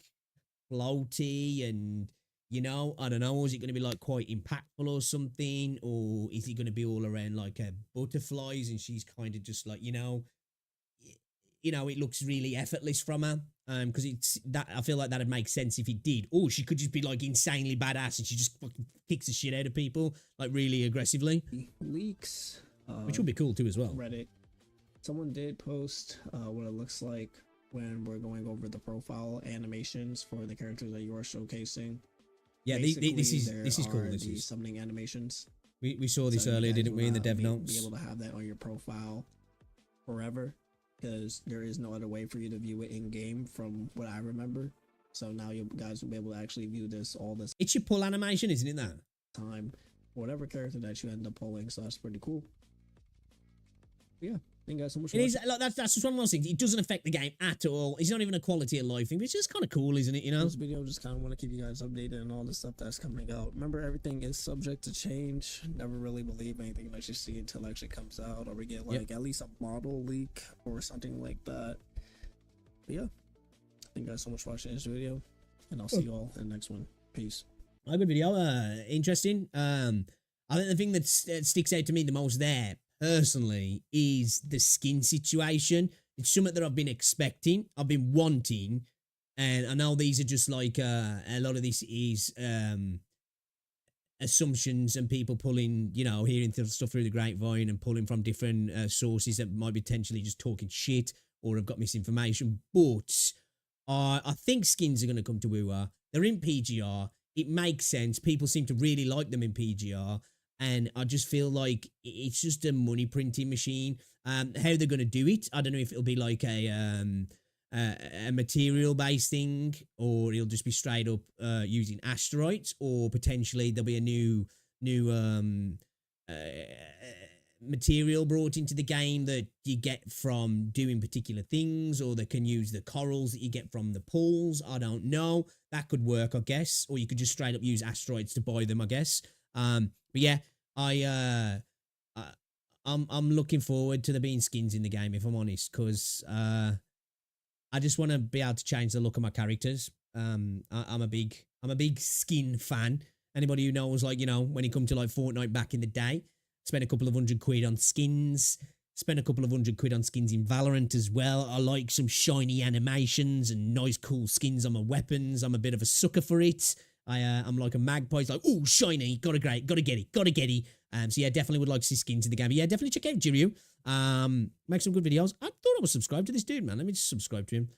floaty and, you know, I don't know, or is it going to be like quite impactful or something, or is it going to be all around like butterflies and she's kind of just like, you know, it looks really effortless from her. Because it's that, I feel like that'd make sense if it did. Or she could just be like insanely badass and she just fucking kicks the shit out of people like really aggressively. Leaks, which would be cool too as well. Reddit. Someone did post what it looks like when we're going over the profile animations for the characters that you are showcasing. Yeah, this is cool. This the is summoning animations. We saw this earlier, didn't we, in the dev notes? Be able to have that on your profile forever, because there is no other way for you to view it in game from what I remember. So now you guys will be able to actually view this all this It's your pull animation, isn't it, that? time, whatever character that you end up pulling. So that's pretty cool. Yeah, thank you guys so much. It is like that's just one of those things. It doesn't affect the game at all. It's not even a quality of life thing, but it's just kind of cool, isn't it? You know, this video just kind of want to keep you guys updated on all the stuff that's coming out. Remember, everything is subject to change. Never really believe anything that you see until it actually comes out, or we get like at least a model leak or something like that. But yeah, thank you guys so much for watching this video, and I'll see you all in the next one. Peace. A good video. Interesting. I think the thing that sticks out to me the most there, personally, is the skin situation. It's something that I've been expecting, I've been wanting, and I know these are just like a lot of this is assumptions and people pulling, you know, hearing stuff through the grapevine and pulling from different sources that might be potentially just talking shit or have got misinformation. But I think skins are going to come to WuWa. They're in PGR. It makes sense. People seem to really like them in PGR. And I just feel like it's just a money printing machine. How they're going to do it, I don't know if it'll be like a material based thing, or it'll just be straight up using asteroids, or potentially there'll be a new material brought into the game that you get from doing particular things, or they can use the corals that you get from the pools. I don't know. That could work, I guess. Or you could just straight up use asteroids to buy them, I guess. But yeah, I'm looking forward to there being skins in the game, if I'm honest, because I just want to be able to change the look of my characters. I'm a big skin fan. Anybody who knows, like, you know, when it come to like Fortnite back in the day, spent a couple of £100 on skins. Spent a couple of £100 on skins in Valorant as well. I like some shiny animations and nice cool skins on my weapons. I'm a bit of a sucker for it. I'm like a magpie. It's like, oh, shiny, gotta get it. So yeah, definitely would like to see skins in the game. But yeah, definitely check out Jiryu. Make some good videos. I thought I was subscribed to this dude, man. Let me just subscribe to him.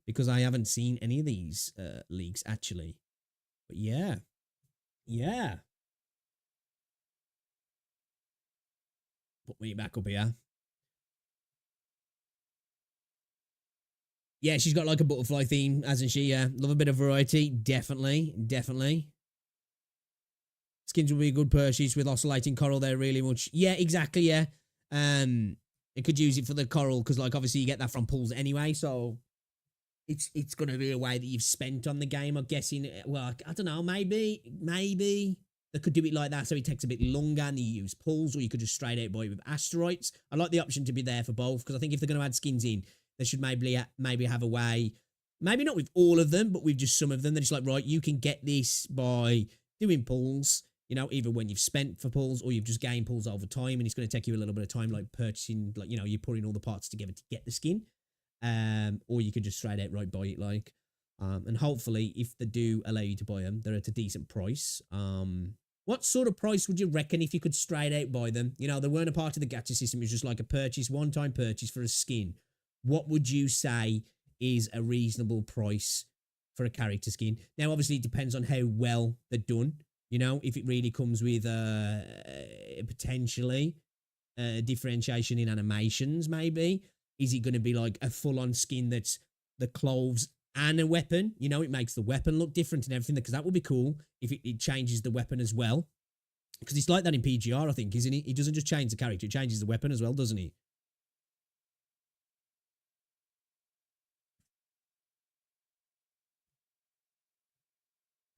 Because I haven't seen any of these leaks actually. But yeah. Put me back up here. Yeah, she's got like a butterfly theme, hasn't she? Yeah, love a bit of variety. Definitely. Skins will be a good purchase with oscillating coral there really much. Yeah, exactly, yeah. You could use it for the coral because like obviously you get that from pools anyway, so it's going to be a way that you've spent on the game, I'm guessing. Well, I don't know, maybe they could do it like that so it takes a bit longer and you use pools, or you could just straight out buy it with asteroids. I like the option to be there for both because I think if they're going to add skins in, they should maybe have a way, maybe not with all of them, but with just some of them. They're just like, right, you can get this by doing pools, you know, either when you've spent for pools or you've just gained pools over time, and it's going to take you a little bit of time, like purchasing, like, you know, you're putting all the parts together to get the skin. Or you could just straight out right buy it, like. And hopefully, if they do allow you to buy them, they're at a decent price. What sort of price would you reckon if you could straight out buy them? You know, they weren't a part of the gacha system. It was just like a purchase, one-time purchase for a skin. What would you say is a reasonable price for a character skin? Now, obviously, it depends on how well they're done. You know, if it really comes with potentially differentiation in animations, maybe. Is it going to be like a full-on skin that's the clothes and a weapon? You know, it makes the weapon look different and everything, because that would be cool if it changes the weapon as well. Because it's like that in PGR, I think, isn't it? It doesn't just change the character, it changes the weapon as well, doesn't it?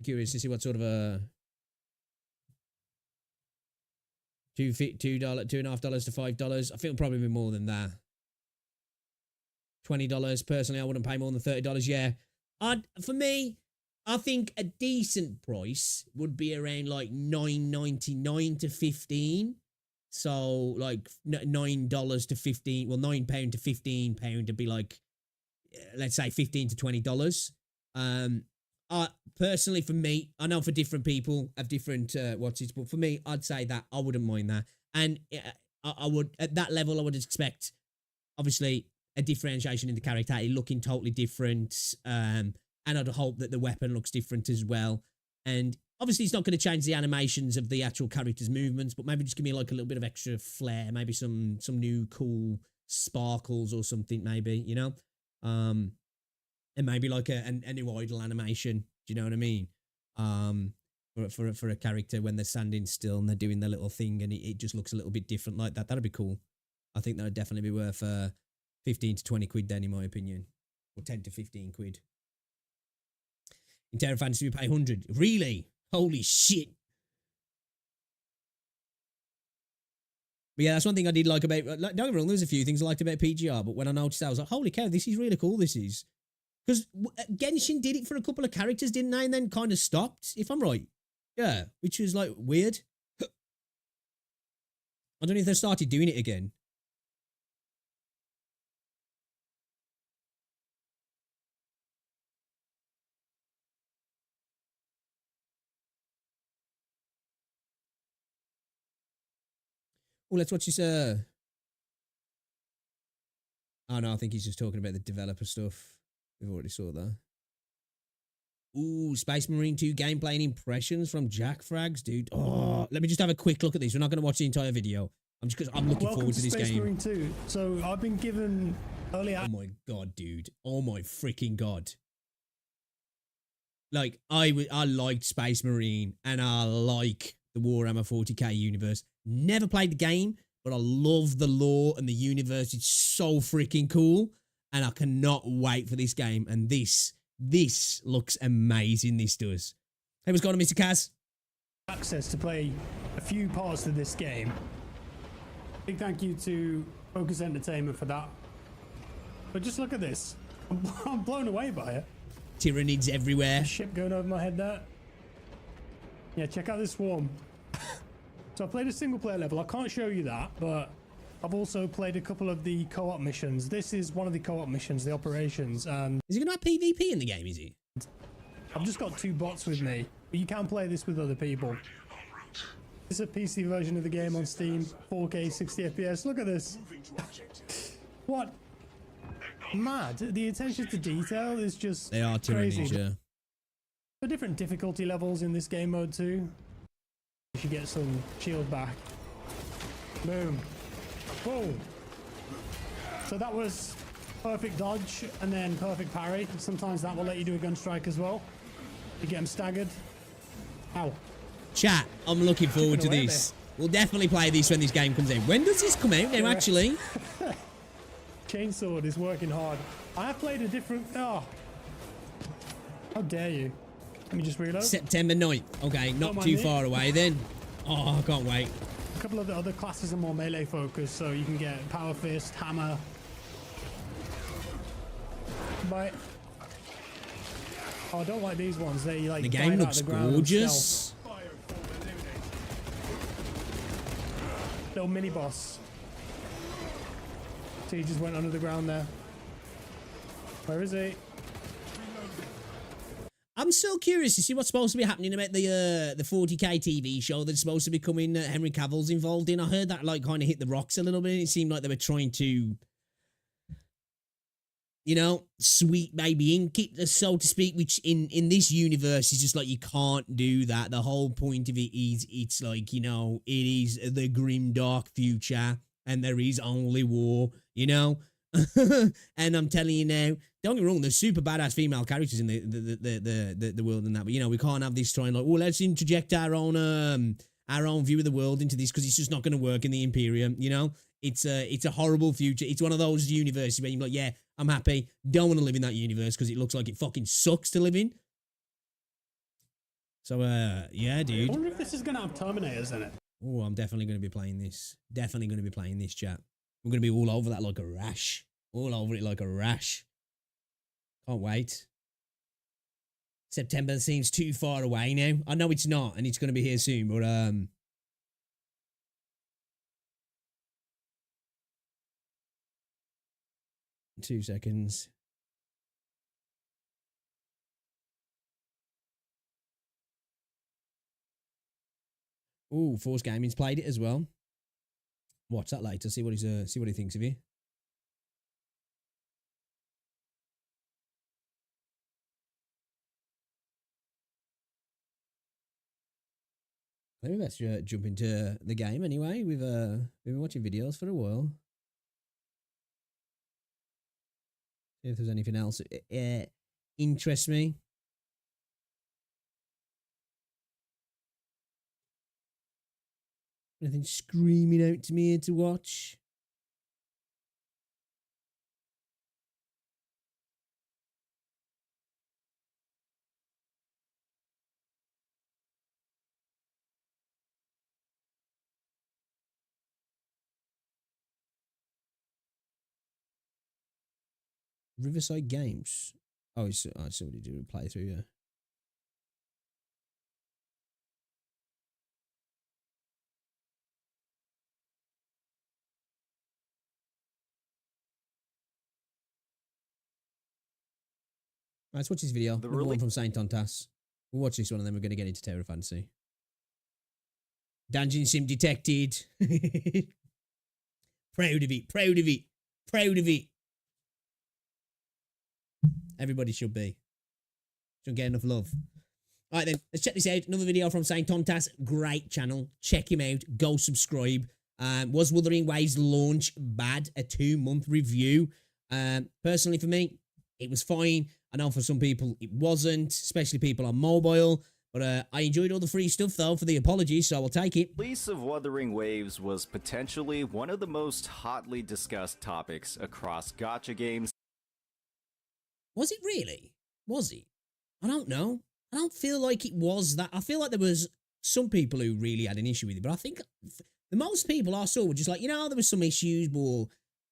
Curious to see what sort of a $2.50 to $5. I think it'll probably be more than that. $20 personally. I wouldn't pay more than $30. Yeah, for me, I think a decent price would be around like $9.99 to $15. So like $9 to £15. Well, £9 to £15 to be like, let's say $15 to $20. Personally, for me, I know for different people have different watches, but for me, I'd say that I wouldn't mind that. And I would, at that level, I would expect, obviously, a differentiation in the character, looking totally different. And I'd hope that the weapon looks different as well. And obviously, it's not going to change the animations of the actual character's movements, but maybe just give me like a little bit of extra flair, maybe some new cool sparkles or something, maybe, you know? And maybe like a new idle animation. Do you know what I mean? For a character when they're standing still and they're doing their little thing and it just looks a little bit different like that. That'd be cool. I think that'd definitely be worth 15 to 20 quid then, in my opinion. Or 10 to 15 quid. In Terra Fantasy, we pay 100. Really? Holy shit. But yeah, that's one thing I did like about... Don't get me wrong, there's a few things I liked about PGR, but when I noticed that, I was like, holy cow, this is really cool, this is. Because Genshin did it for a couple of characters, didn't they? And then kind of stopped, if I'm right. Yeah, which was like weird. I don't know if they started doing it again. Oh, let's watch this. Oh no, I think he's just talking about the developer stuff. We've already saw that. Ooh, Space Marine 2 gameplay and impressions from Jack Frags, dude. Oh, let me just have a quick look at this. We're not going to watch the entire video. I'm looking forward to this Space game. Marine 2. So I've been given early access. Oh my god, dude. Oh my freaking god. Like, I liked Space Marine and I like the Warhammer 40k universe. Never played the game, but I love the lore and the universe. It's so freaking cool. And I cannot wait for this game. And this looks amazing, this does. Hey, what's going on, Mr. Kaz? Access to play a few parts of this game. Big thank you to Focus Entertainment for that. But just look at this. I'm blown away by it. Tyranids everywhere. A ship going over my head there. Yeah, check out this swarm. So I played a single player level. I can't show you that, but I've also played a couple of the co-op missions. This is one of the co-op missions, the operations, and Is he going to have PvP in the game, is he? I've just got 2 bots with me. But you can play this with other people. This is a PC version of the game on Steam, 4K, 60 FPS. Look at this. What? Mad. The attention to detail is just They are crazy. tyrannies, yeah. There are different difficulty levels in this game mode too. You should get some shield back. Boom. Boom. So that was perfect dodge and then perfect parry. Sometimes that will let you do a gun strike as well. You get them staggered. Ow. Chat, I'm looking forward to away this. We'll definitely play this when this game comes out. When does this come out now, actually? Chainsword is working hard. I have played a different... Oh. How dare you? Let me just reload. September 9th. Okay, not Don't mind too me. far away then. Oh, I can't wait. A couple of the other classes are more melee focused, so you can get Power Fist, Hammer. But oh, I don't like these ones. They like The dive game out looks of the ground and gorgeous. stealth. Little mini boss. So he just went under the ground there. Where is he? I'm so curious to see what's supposed to be happening about the 40k TV show that's supposed to be coming. Henry Cavill's involved in. I heard that like kind of hit the rocks a little bit. It seemed like they were trying to, you know, sweet baby ink it, so to speak. Which in this universe is just like you can't do that. The whole point of it is it's like, you know, it is the grim dark future and there is only war. You know. And I'm telling you now, don't get me wrong, there's super badass female characters in the world and that, but you know, we can't have this trying like, well, let's interject our own view of the world into this because it's just not going to work in the Imperium. You know, it's a horrible future. It's one of those universes where you're like, yeah, I'm happy, don't want to live in that universe because it looks like it fucking sucks to live in. So yeah, I dude. wonder if this is gonna have Terminators in it. Oh, I'm definitely going to be playing this. Definitely going to be playing this, chat. I'm going to be all over that like a rash. All over it like a rash. Can't wait. September seems too far away now. I know it's not, and it's going to be here soon, but 2 seconds. Ooh, Force Gaming's played it as well. Watch that later. See what he thinks of you. Maybe let's jump into the game anyway. We've been watching videos for a while. See if there's anything else interests me. Anything screaming out to me here to watch? Riverside Games. Oh, it's somebody doing a playthrough, yeah. Let's watch this video. The one from Saint Tontas. We'll watch this one and then we're going to get into Terror Fantasy. Dungeon Sim detected. Proud of it. Proud of it. Proud of it. Everybody should be. Shouldn't get enough love. All right then, let's check this out. Another video from Saint Tontas. Great channel. Check him out. Go subscribe. Was Wuthering Waves launch bad? A 2-month review. Personally for me, it was fine. I know for some people it wasn't, especially people on mobile. But I enjoyed all the free stuff though for the apologies, so I'll take it. Release of Wuthering Waves was potentially one of the most hotly discussed topics across gacha games. Was it really? Was it? I don't know. I don't feel like it was that. I feel like there was some people who really had an issue with it, but I think the most people I saw were just like, you know, there was some issues, but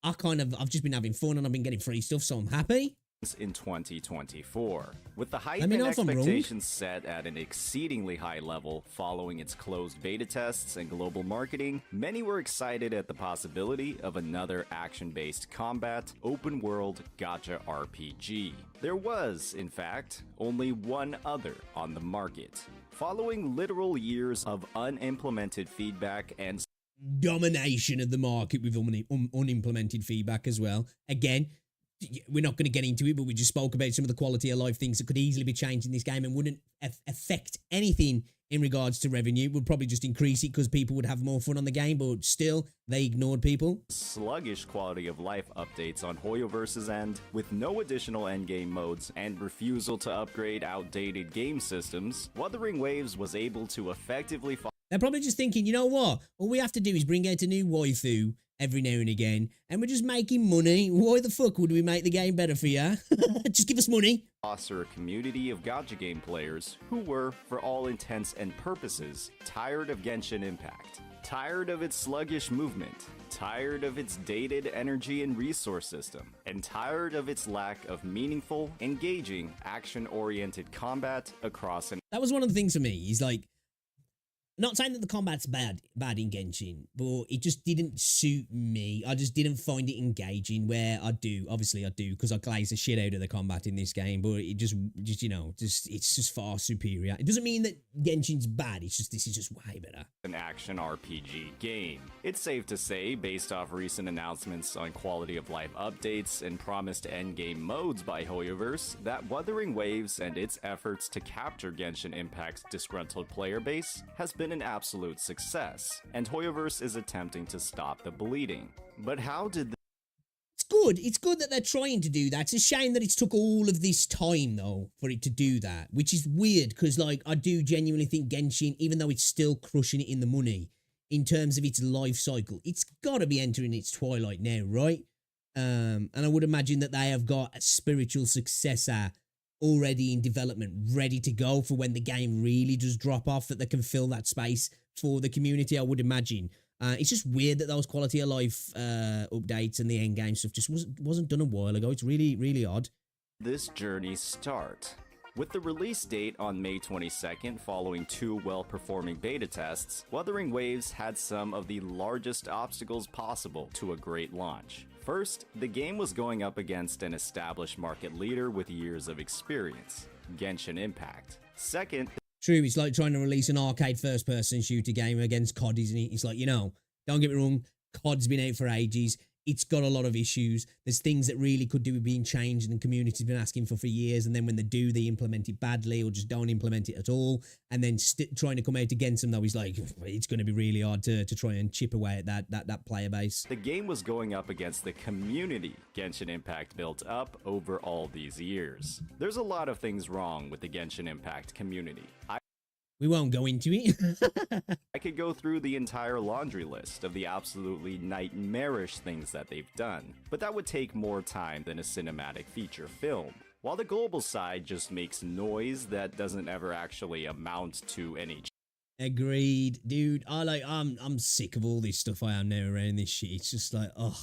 I've just been having fun and I've been getting free stuff, so I'm happy. in 2024. With the hype Let me and know if I'm wrong. expectations set at an exceedingly high level following its closed beta tests and global marketing, many were excited at the possibility of another action-based combat, open-world gacha RPG. There was, in fact, only one other on the market. Following literal years of unimplemented feedback and domination of the market with unimplemented feedback as well. Again, we're not going to get into it, but we just spoke about some of the quality of life things that could easily be changed in this game and wouldn't affect anything in regards to revenue. It would probably just increase it because people would have more fun on the game, but still, they ignored people. sluggish quality of life updates on Hoyoverse's end, with no additional endgame modes and refusal to upgrade outdated game systems, Wuthering Waves was able to effectively They're probably just thinking, you know what? All we have to do is bring out a new waifu every now and again, and we're just making money. Why the fuck would we make the game better for you? Just give us money. foster a community of gacha game players who were, for all intents and purposes, tired of Genshin Impact, tired of its sluggish movement, tired of its dated energy and resource system, and tired of its lack of meaningful, engaging, action-oriented combat across an That was one of the things for me. He's like, not saying that the combat's bad in Genshin, but it just didn't suit me. I just didn't find it engaging. Where obviously I do, because I glaze the shit out of the combat in this game. But it just it's just far superior. It doesn't mean that Genshin's bad. It's just this is just way better. an action RPG game. It's safe to say, based off recent announcements on quality of life updates and promised endgame modes by Hoyoverse, that Wuthering Waves and its efforts to capture Genshin Impact's disgruntled player base has been an absolute success, and Hoyoverse is attempting to stop the bleeding. But how did It's good that they're trying to do that. It's a shame that it's took all of this time, though, for it to do that, which is weird, because, like, I do genuinely think Genshin, even though it's still crushing it in the money, in terms of its life cycle, it's got to be entering its twilight now, right? And I would imagine that they have got a spiritual successor already in development, ready to go for when the game really does drop off, that they can fill that space for the community, I would imagine. It's just weird that those quality of life updates and the end game stuff just wasn't done a while ago. It's really, really odd. this journey start? With the release date on May 22nd following 2 well-performing beta tests, Wuthering Waves had some of the largest obstacles possible to a great launch. First, the game was going up against an established market leader with years of experience, Genshin Impact. Second, True, it's like trying to release an arcade first-person shooter game against COD, isn't it? It's like, don't get me wrong, COD's been out for ages. It's got a lot of issues. There's things that really could do with being changed and the community's been asking for years, and then when they do, they implement it badly or just don't implement it at all. And then trying to come out against them, though, is like, it's going to be really hard to try and chip away at that player base. the game was going up against the community Genshin Impact built up over all these years. There's a lot of things wrong with the Genshin Impact community. We won't go into it. I could go through the entire laundry list of the absolutely nightmarish things that they've done, but that would take more time than a cinematic feature film. While the global side just makes noise that doesn't ever actually amount to any Agreed, dude. I'm sick of all this stuff I am now around this shit. It's just like, ugh.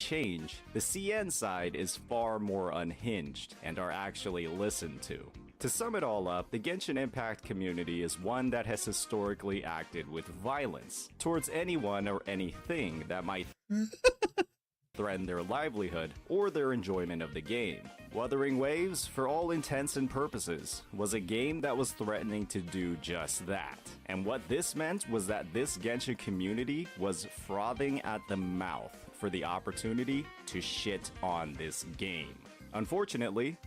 change, the CN side is far more unhinged and are actually listened to. To sum it all up, the Genshin Impact community is one that has historically acted with violence towards anyone or anything that might threaten their livelihood or their enjoyment of the game. Wuthering Waves, for all intents and purposes, was a game that was threatening to do just that. And what this meant was that this Genshin community was frothing at the mouth for the opportunity to shit on this game. Unfortunately,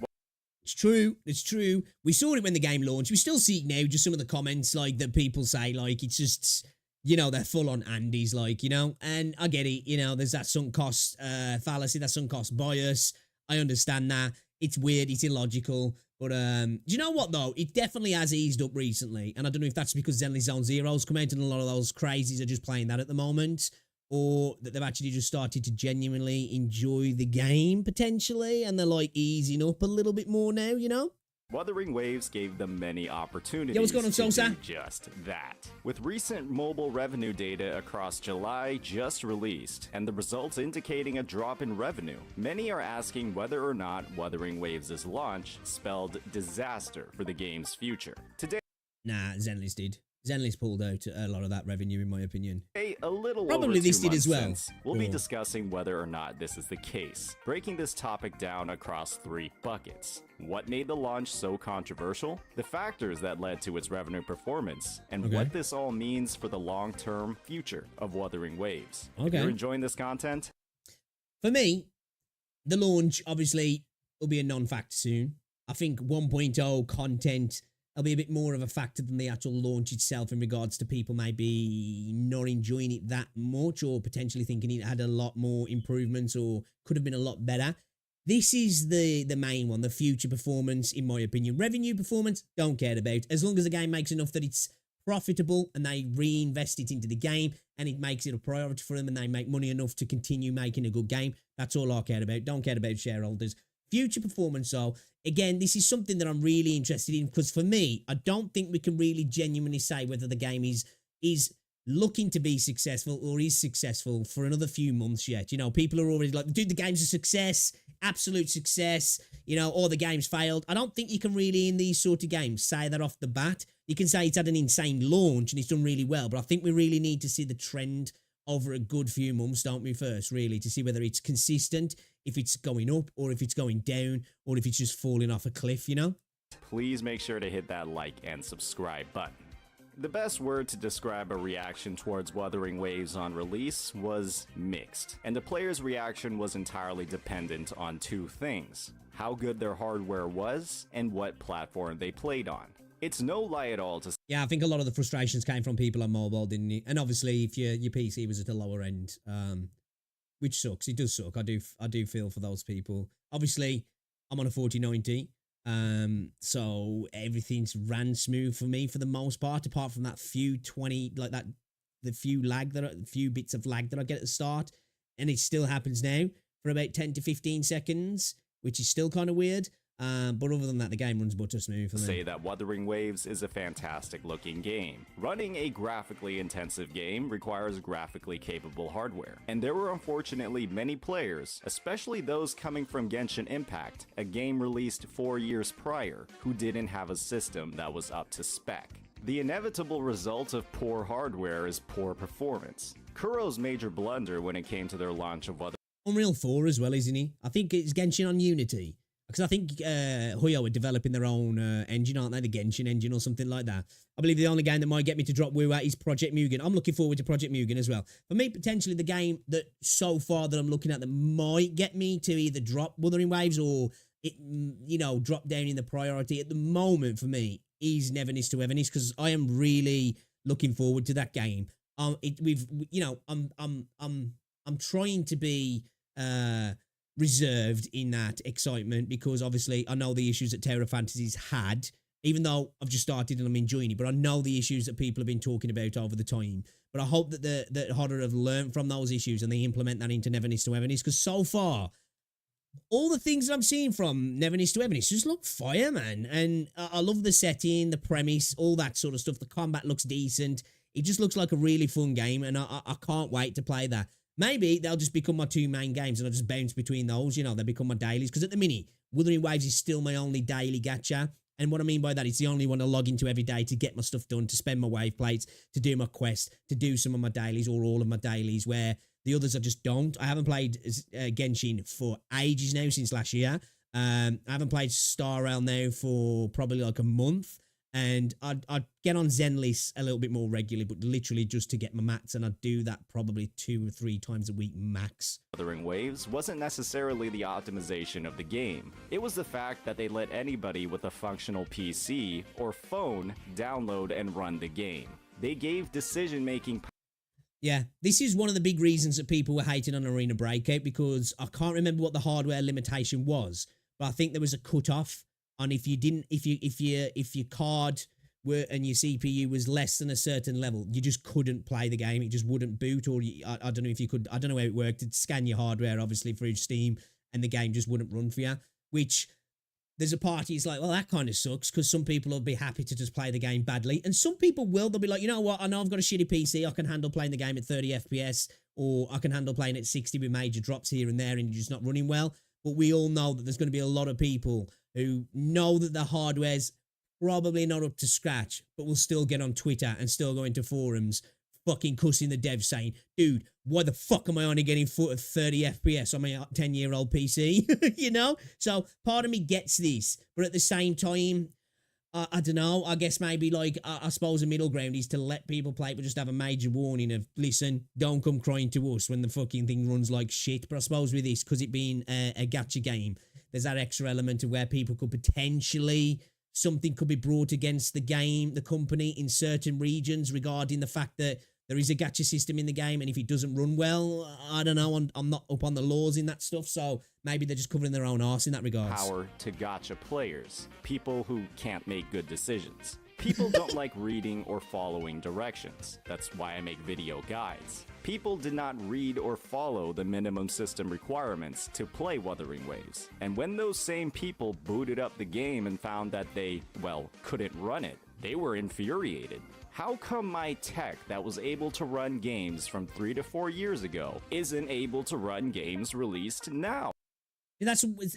It's true. We saw it when the game launched. We still see it now, just some of the comments, like, that people say, like, it's just, they're full on Andes, like, and I get it, there's that sunk cost fallacy, that sunk cost bias. I understand that. It's weird, it's illogical, but do you know what, though? It definitely has eased up recently, and I don't know if that's because Zenless Zone Zero's come out and a lot of those crazies are just playing that at the moment, or that they've actually just started to genuinely enjoy the game, potentially, and they're, like, easing up a little bit more now, Wuthering Waves gave them many opportunities what's going on, to Sosa? do just that. With recent mobile revenue data across July just released, and the results indicating a drop in revenue, many are asking whether or not Wuthering Waves' launch spelled disaster for the game's future. Today, Nah, Zenless did. Zenless pulled out a lot of that revenue, in my opinion. a little Probably over 2 this did months as well. since, we'll be Or- discussing whether or not this is the case, breaking this topic down across 3 buckets. What made the launch so controversial? The factors that led to its revenue performance, and Okay. what this all means for the long-term future of Wuthering Waves. If Okay. you're enjoying this content, For me, the launch obviously will be a non-factor soon. I think 1.0 content will be a bit more of a factor than the actual launch itself in regards to people maybe not enjoying it that much or potentially thinking it had a lot more improvements or could have been a lot better. This is the main one, the future performance, in my opinion. Revenue performance, don't care about. As long as the game makes enough that it's profitable and they reinvest it into the game and it makes it a priority for them and they make money enough to continue making a good game, that's all I care about. Don't care about shareholders. Future performance, though, again, this is something that I'm really interested in because for me, I don't think we can really genuinely say whether the game is looking to be successful or is successful for another few months yet. You know, people are already like, dude, the game's a success, absolute success, you know, or the game's failed. I don't think you can really, in these sort of games, say that off the bat. You can say it's had an insane launch and it's done really well, but I think we really need to see the trend over a good few months, don't we, first, really, to see whether it's consistent, if it's going up, or if it's going down, or if it's just falling off a cliff, you know? please make sure to hit that like and subscribe button. The best word to describe a reaction towards Wuthering Waves on release was mixed, and the player's reaction was entirely dependent on 2 things: how good their hardware was and what platform they played on. It's no lie at all to Yeah, I think a lot of the frustrations came from people on mobile, didn't it? And obviously, if your PC was at a lower end, which sucks. It does suck. I do feel for those people. Obviously, I'm on a 4090, so everything's ran smooth for me for the most part, apart from that few 20 like that, the few bits of lag that I get at the start, and it still happens now for about 10 to 15 seconds, which is still kind of weird. But other than that, the game runs butter smooth for me. say that Wuthering Waves is a fantastic looking game. Running a graphically intensive game requires graphically capable hardware, and there were unfortunately many players, especially those coming from Genshin Impact, a game released 4 years prior, who didn't have a system that was up to spec. The inevitable result of poor hardware is poor performance. Kuro's major blunder when it came to their launch of Wuthering Unreal 4 as well, isn't he? I think it's Genshin on Unity. Because I think WuWa are developing their own engine, aren't they? The Genshin engine or something like that. I believe the only game that might get me to drop WuWa is Project Mugen. I'm looking forward to Project Mugen as well. For me, potentially the game that so far that I'm looking at that might get me to either drop Wuthering Waves or it, drop down in the priority at the moment for me is Never Needs to Everness, because I am really looking forward to that game. I'm trying to be reserved in that excitement because obviously I know the issues that Terra Fantasies had, even though I've just started and I'm enjoying it, but I know the issues that people have been talking about over the time. But I hope that that Hodder have learned from those issues and they implement that into Never Needs to Everness, because so far all the things that I'm seeing from Never Needs to Everness just look fire, man. And I love the setting, the premise, all that sort of stuff. The combat looks decent. It just looks like a really fun game, and I can't wait to play that. Maybe they'll just become my 2 main games and I'll just bounce between those, they become my dailies. Because at the minute, Wuthering Waves is still my only daily gacha. And what I mean by that, it's the only one I log into every day to get my stuff done, to spend my wave plates, to do my quest, to do some of my dailies or all of my dailies, where the others I just don't. I haven't played Genshin for ages now, since last year. I haven't played Star Rail now for probably like a month. And I'd get on Zenless a little bit more regularly, but literally just to get my mats, and I'd do that probably 2 or 3 times a week max. Wuthering Waves wasn't necessarily the optimization of the game. It was the fact that they let anybody with a functional PC or phone download and run the game. They gave decision-making Yeah, this is one of the big reasons that people were hating on Arena Breakout, because I can't remember what the hardware limitation was, but I think there was a cutoff on if your card were and your CPU was less than a certain level, you just couldn't play the game. It just wouldn't boot, or I don't know if you could. I don't know how it worked. It'd scan your hardware obviously through Steam, and the game just wouldn't run for you. Which there's a party, it's like, well, that kind of sucks, because some people will be happy to just play the game badly, and some people will, they'll be like, you know what, I know I've got a shitty PC, I can handle playing the game at 30 FPS, or I can handle playing at 60 with major drops here and there, and you're just not running well. But we all know that there's going to be a lot of people who know that the hardware's probably not up to scratch, but will still get on Twitter and still go into forums fucking cussing the devs saying, dude, why the fuck am I only getting 30 FPS on my 10-year-old PC? You know? So part of me gets this, but at the same time, I don't know, I guess maybe like, I suppose a middle ground is to let people play, but just have a major warning of, listen, don't come crying to us when the fucking thing runs like shit. But I suppose with this, because it being a gacha game, there's that extra element of where people could potentially, something could be brought against the game, the company in certain regions regarding the fact that there is a gacha system in the game, and if it doesn't run well, I don't know, I'm not up on the laws in that stuff, so maybe they're just covering their own arse in that regard. Power to gacha players, people who can't make good decisions. People don't like reading or following directions. That's why I make video guides. People did not read or follow the minimum system requirements to play Wuthering Waves. And when those same people booted up the game and found that they, well, couldn't run it, they were infuriated. How come my tech that was able to run games from 3 to 4 years ago isn't able to run games released now? That's because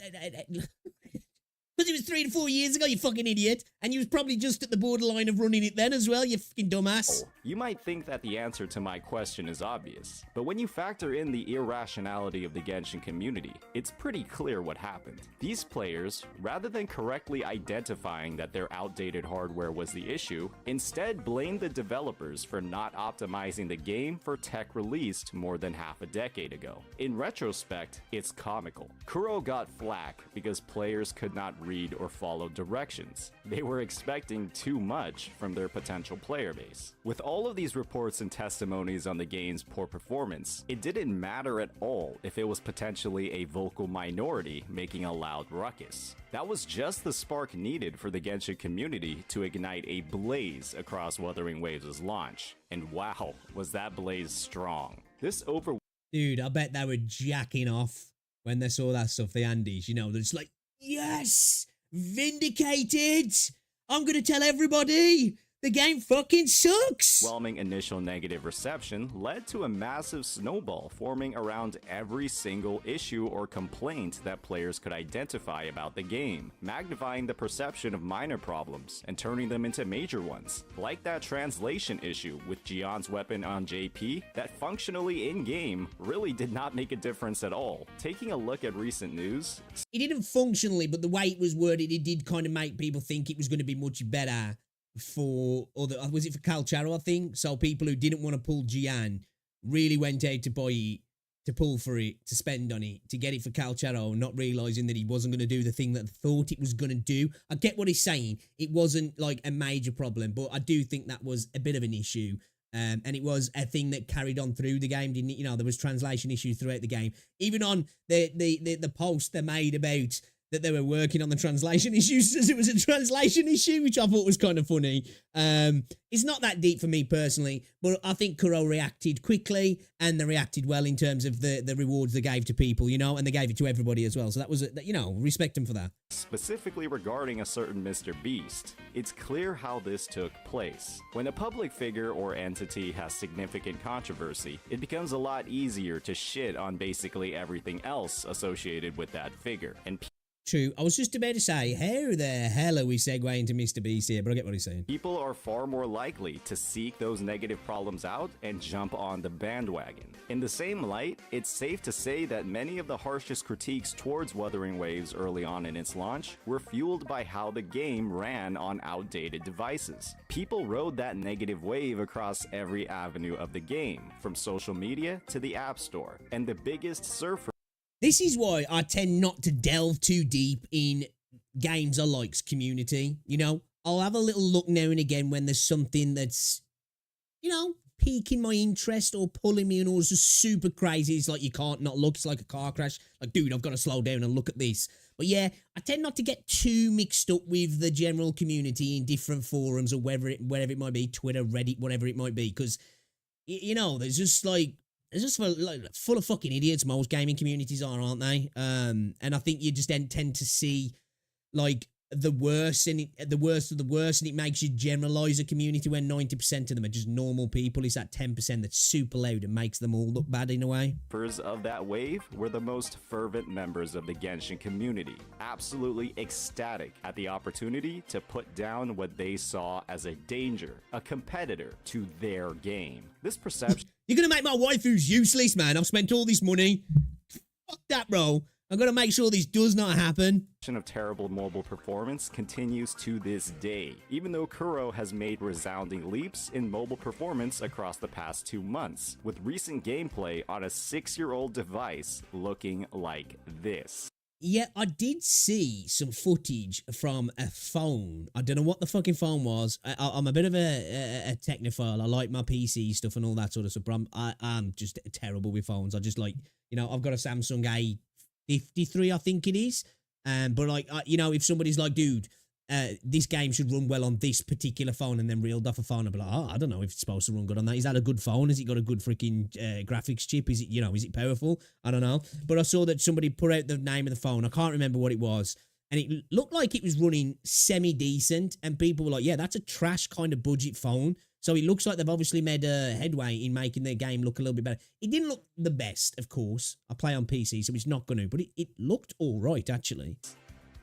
it was 3 to 4 years ago, you fucking idiot. And you was probably just at the borderline of running it then as well, you fucking dumbass. You might think that the answer to my question is obvious, but when you factor in the irrationality of the Genshin community, it's pretty clear what happened. These players, rather than correctly identifying that their outdated hardware was the issue, instead blamed the developers for not optimizing the game for tech released more than half a decade ago. In retrospect, it's comical. Kuro got flack because players could not read or follow directions. They were expecting too much from their potential player base. With all of these reports and testimonies on the game's poor performance, it didn't matter at all if it was potentially a vocal minority making a loud ruckus. That was just the spark needed for the Genshin community to ignite a blaze across Wuthering Waves' launch. And wow, was that blaze strong. Dude, I bet they were jacking off when they saw that stuff, the Andes, you know, they're just like, yes! Vindicated! I'm gonna tell everybody! The game fucking sucks! Overwhelming initial negative reception led to a massive snowball forming around every single issue or complaint that players could identify about the game, magnifying the perception of minor problems and turning them into major ones. Like that translation issue with Gion's weapon on JP, that functionally in-game really did not make a difference at all. Taking a look at recent news, it didn't functionally, but the way it was worded, it did kind of make people think it was going to be much better for other, was it for Calcharo, I think? So people who didn't want to pull Gian really went out to buy it, to pull for it, to spend on it, to get it for Calcharo, not realizing that he wasn't going to do the thing that they thought it was going to do. I get what he's saying. It wasn't like a major problem, but I do think that was a bit of an issue. And it was a thing that carried on through the game, didn't it? You know, there was translation issues throughout the game. Even on the post they made about that they were working on the translation issues as it was a translation issue, which I thought was kind of funny. It's not that deep for me personally, but I think Kuro reacted quickly, and they reacted well in terms of the rewards they gave to people, you know, and they gave it to everybody as well. So that was, you know, respect them for that. specifically regarding a certain Mr. Beast, it's clear how this took place. When a public figure or entity has significant controversy, it becomes a lot easier to shit on basically everything else associated with that figure. And True. I was just about to say, how the hell are we segueing to Mr. Beast here? But I get what he's saying. people are far more likely to seek those negative problems out and jump on the bandwagon. In the same light, it's safe to say that many of the harshest critiques towards Wuthering Waves early on in its launch were fueled by how the game ran on outdated devices. People rode that negative wave across every avenue of the game, from social media to the App Store, and the biggest surfer. This is why I tend not to delve too deep in games I like's community. You know, I'll have a little look now and again when there's something that's, you know, piquing my interest or pulling me, and all just super crazy. It's like you can't not look. It's like a car crash. Like, dude, I've got to slow down and look at this. But yeah, I tend not to get too mixed up with the general community in different forums or wherever it might be, Twitter, Reddit, whatever it might be, because, you know, there's just like, it's just full of fucking idiots. Most gaming communities are, aren't they? And I think you just tend to see like the worst and the worst of the worst, and it makes you generalize a community when 90% of them are just normal people. It's that 10% that's super loud and makes them all look bad in a way. Members of that wave were the most fervent members of the Genshin community, absolutely ecstatic at the opportunity to put down what they saw as a danger, a competitor to their game. This perception You're gonna make my waifus useless, man. I've spent all this money. Fuck that, bro. I'm gonna make sure this does not happen. of terrible mobile performance continues to this day, even though Kuro has made resounding leaps in mobile performance across the past 2 months, with recent gameplay on a 6-year-old device looking like this. Yeah, I did see some footage from a phone. I don't know what the fucking phone was. I'm a bit of a technophile. I like my PC stuff and all that sort of stuff, but I'm just terrible with phones. I just like, you know, I've got a Samsung A53, I think it is. But like, you know, if somebody's like, dude, this game should run well on this particular phone, and then reeled off a phone, I'd be like, oh, I don't know if it's supposed to run good on that. Is that a good phone? Has it got a good freaking graphics chip? Is it, you know, is it powerful? I don't know. But I saw that somebody put out the name of the phone. I can't remember what it was. And it looked like it was running semi-decent. And people were like, yeah, that's a trash kind of budget phone. So it looks like they've obviously made a headway in making their game look a little bit better. It didn't look the best, of course. I play on PC, so it's not going to. But it looked all right, actually.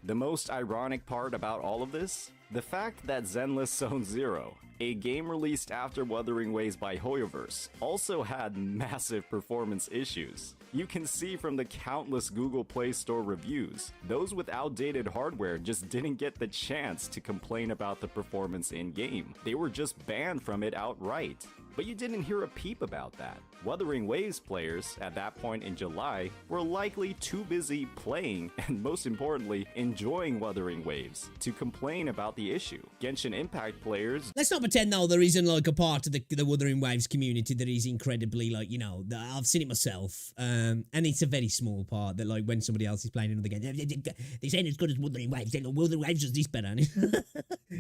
The most ironic part about all of this? The fact that Zenless Zone Zero, a game released after Wuthering Waves by Hoyoverse, also had massive performance issues. You can see from the countless Google Play Store reviews, those with outdated hardware just didn't get the chance to complain about the performance in-game. They were just banned from it outright. But you didn't hear a peep about that. Wuthering Waves players, at that point in July, were likely too busy playing, and most importantly, enjoying Wuthering Waves, to complain about the issue. Genshin Impact players... Let's not pretend, though, there isn't, like, a part of the Wuthering Waves community that is incredibly, like, you know, I've seen it myself, and it's a very small part that, like, when somebody else is playing another game, this ain't as good as Wuthering Waves, Wuthering Waves does this better,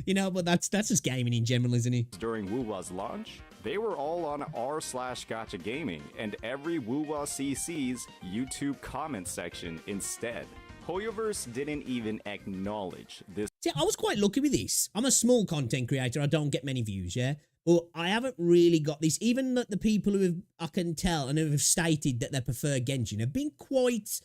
you know, but that's just gaming in general, isn't it? During WuWa's launch, they were all on r/gacha gaming and every WuWa CC's YouTube comment section instead. Hoyoverse didn't even acknowledge this. See, I was quite lucky with this. I'm a small content creator. I don't get many views, yeah? But I haven't really got this. Even the people who have, I can tell and who have stated that they prefer Genshin have been quite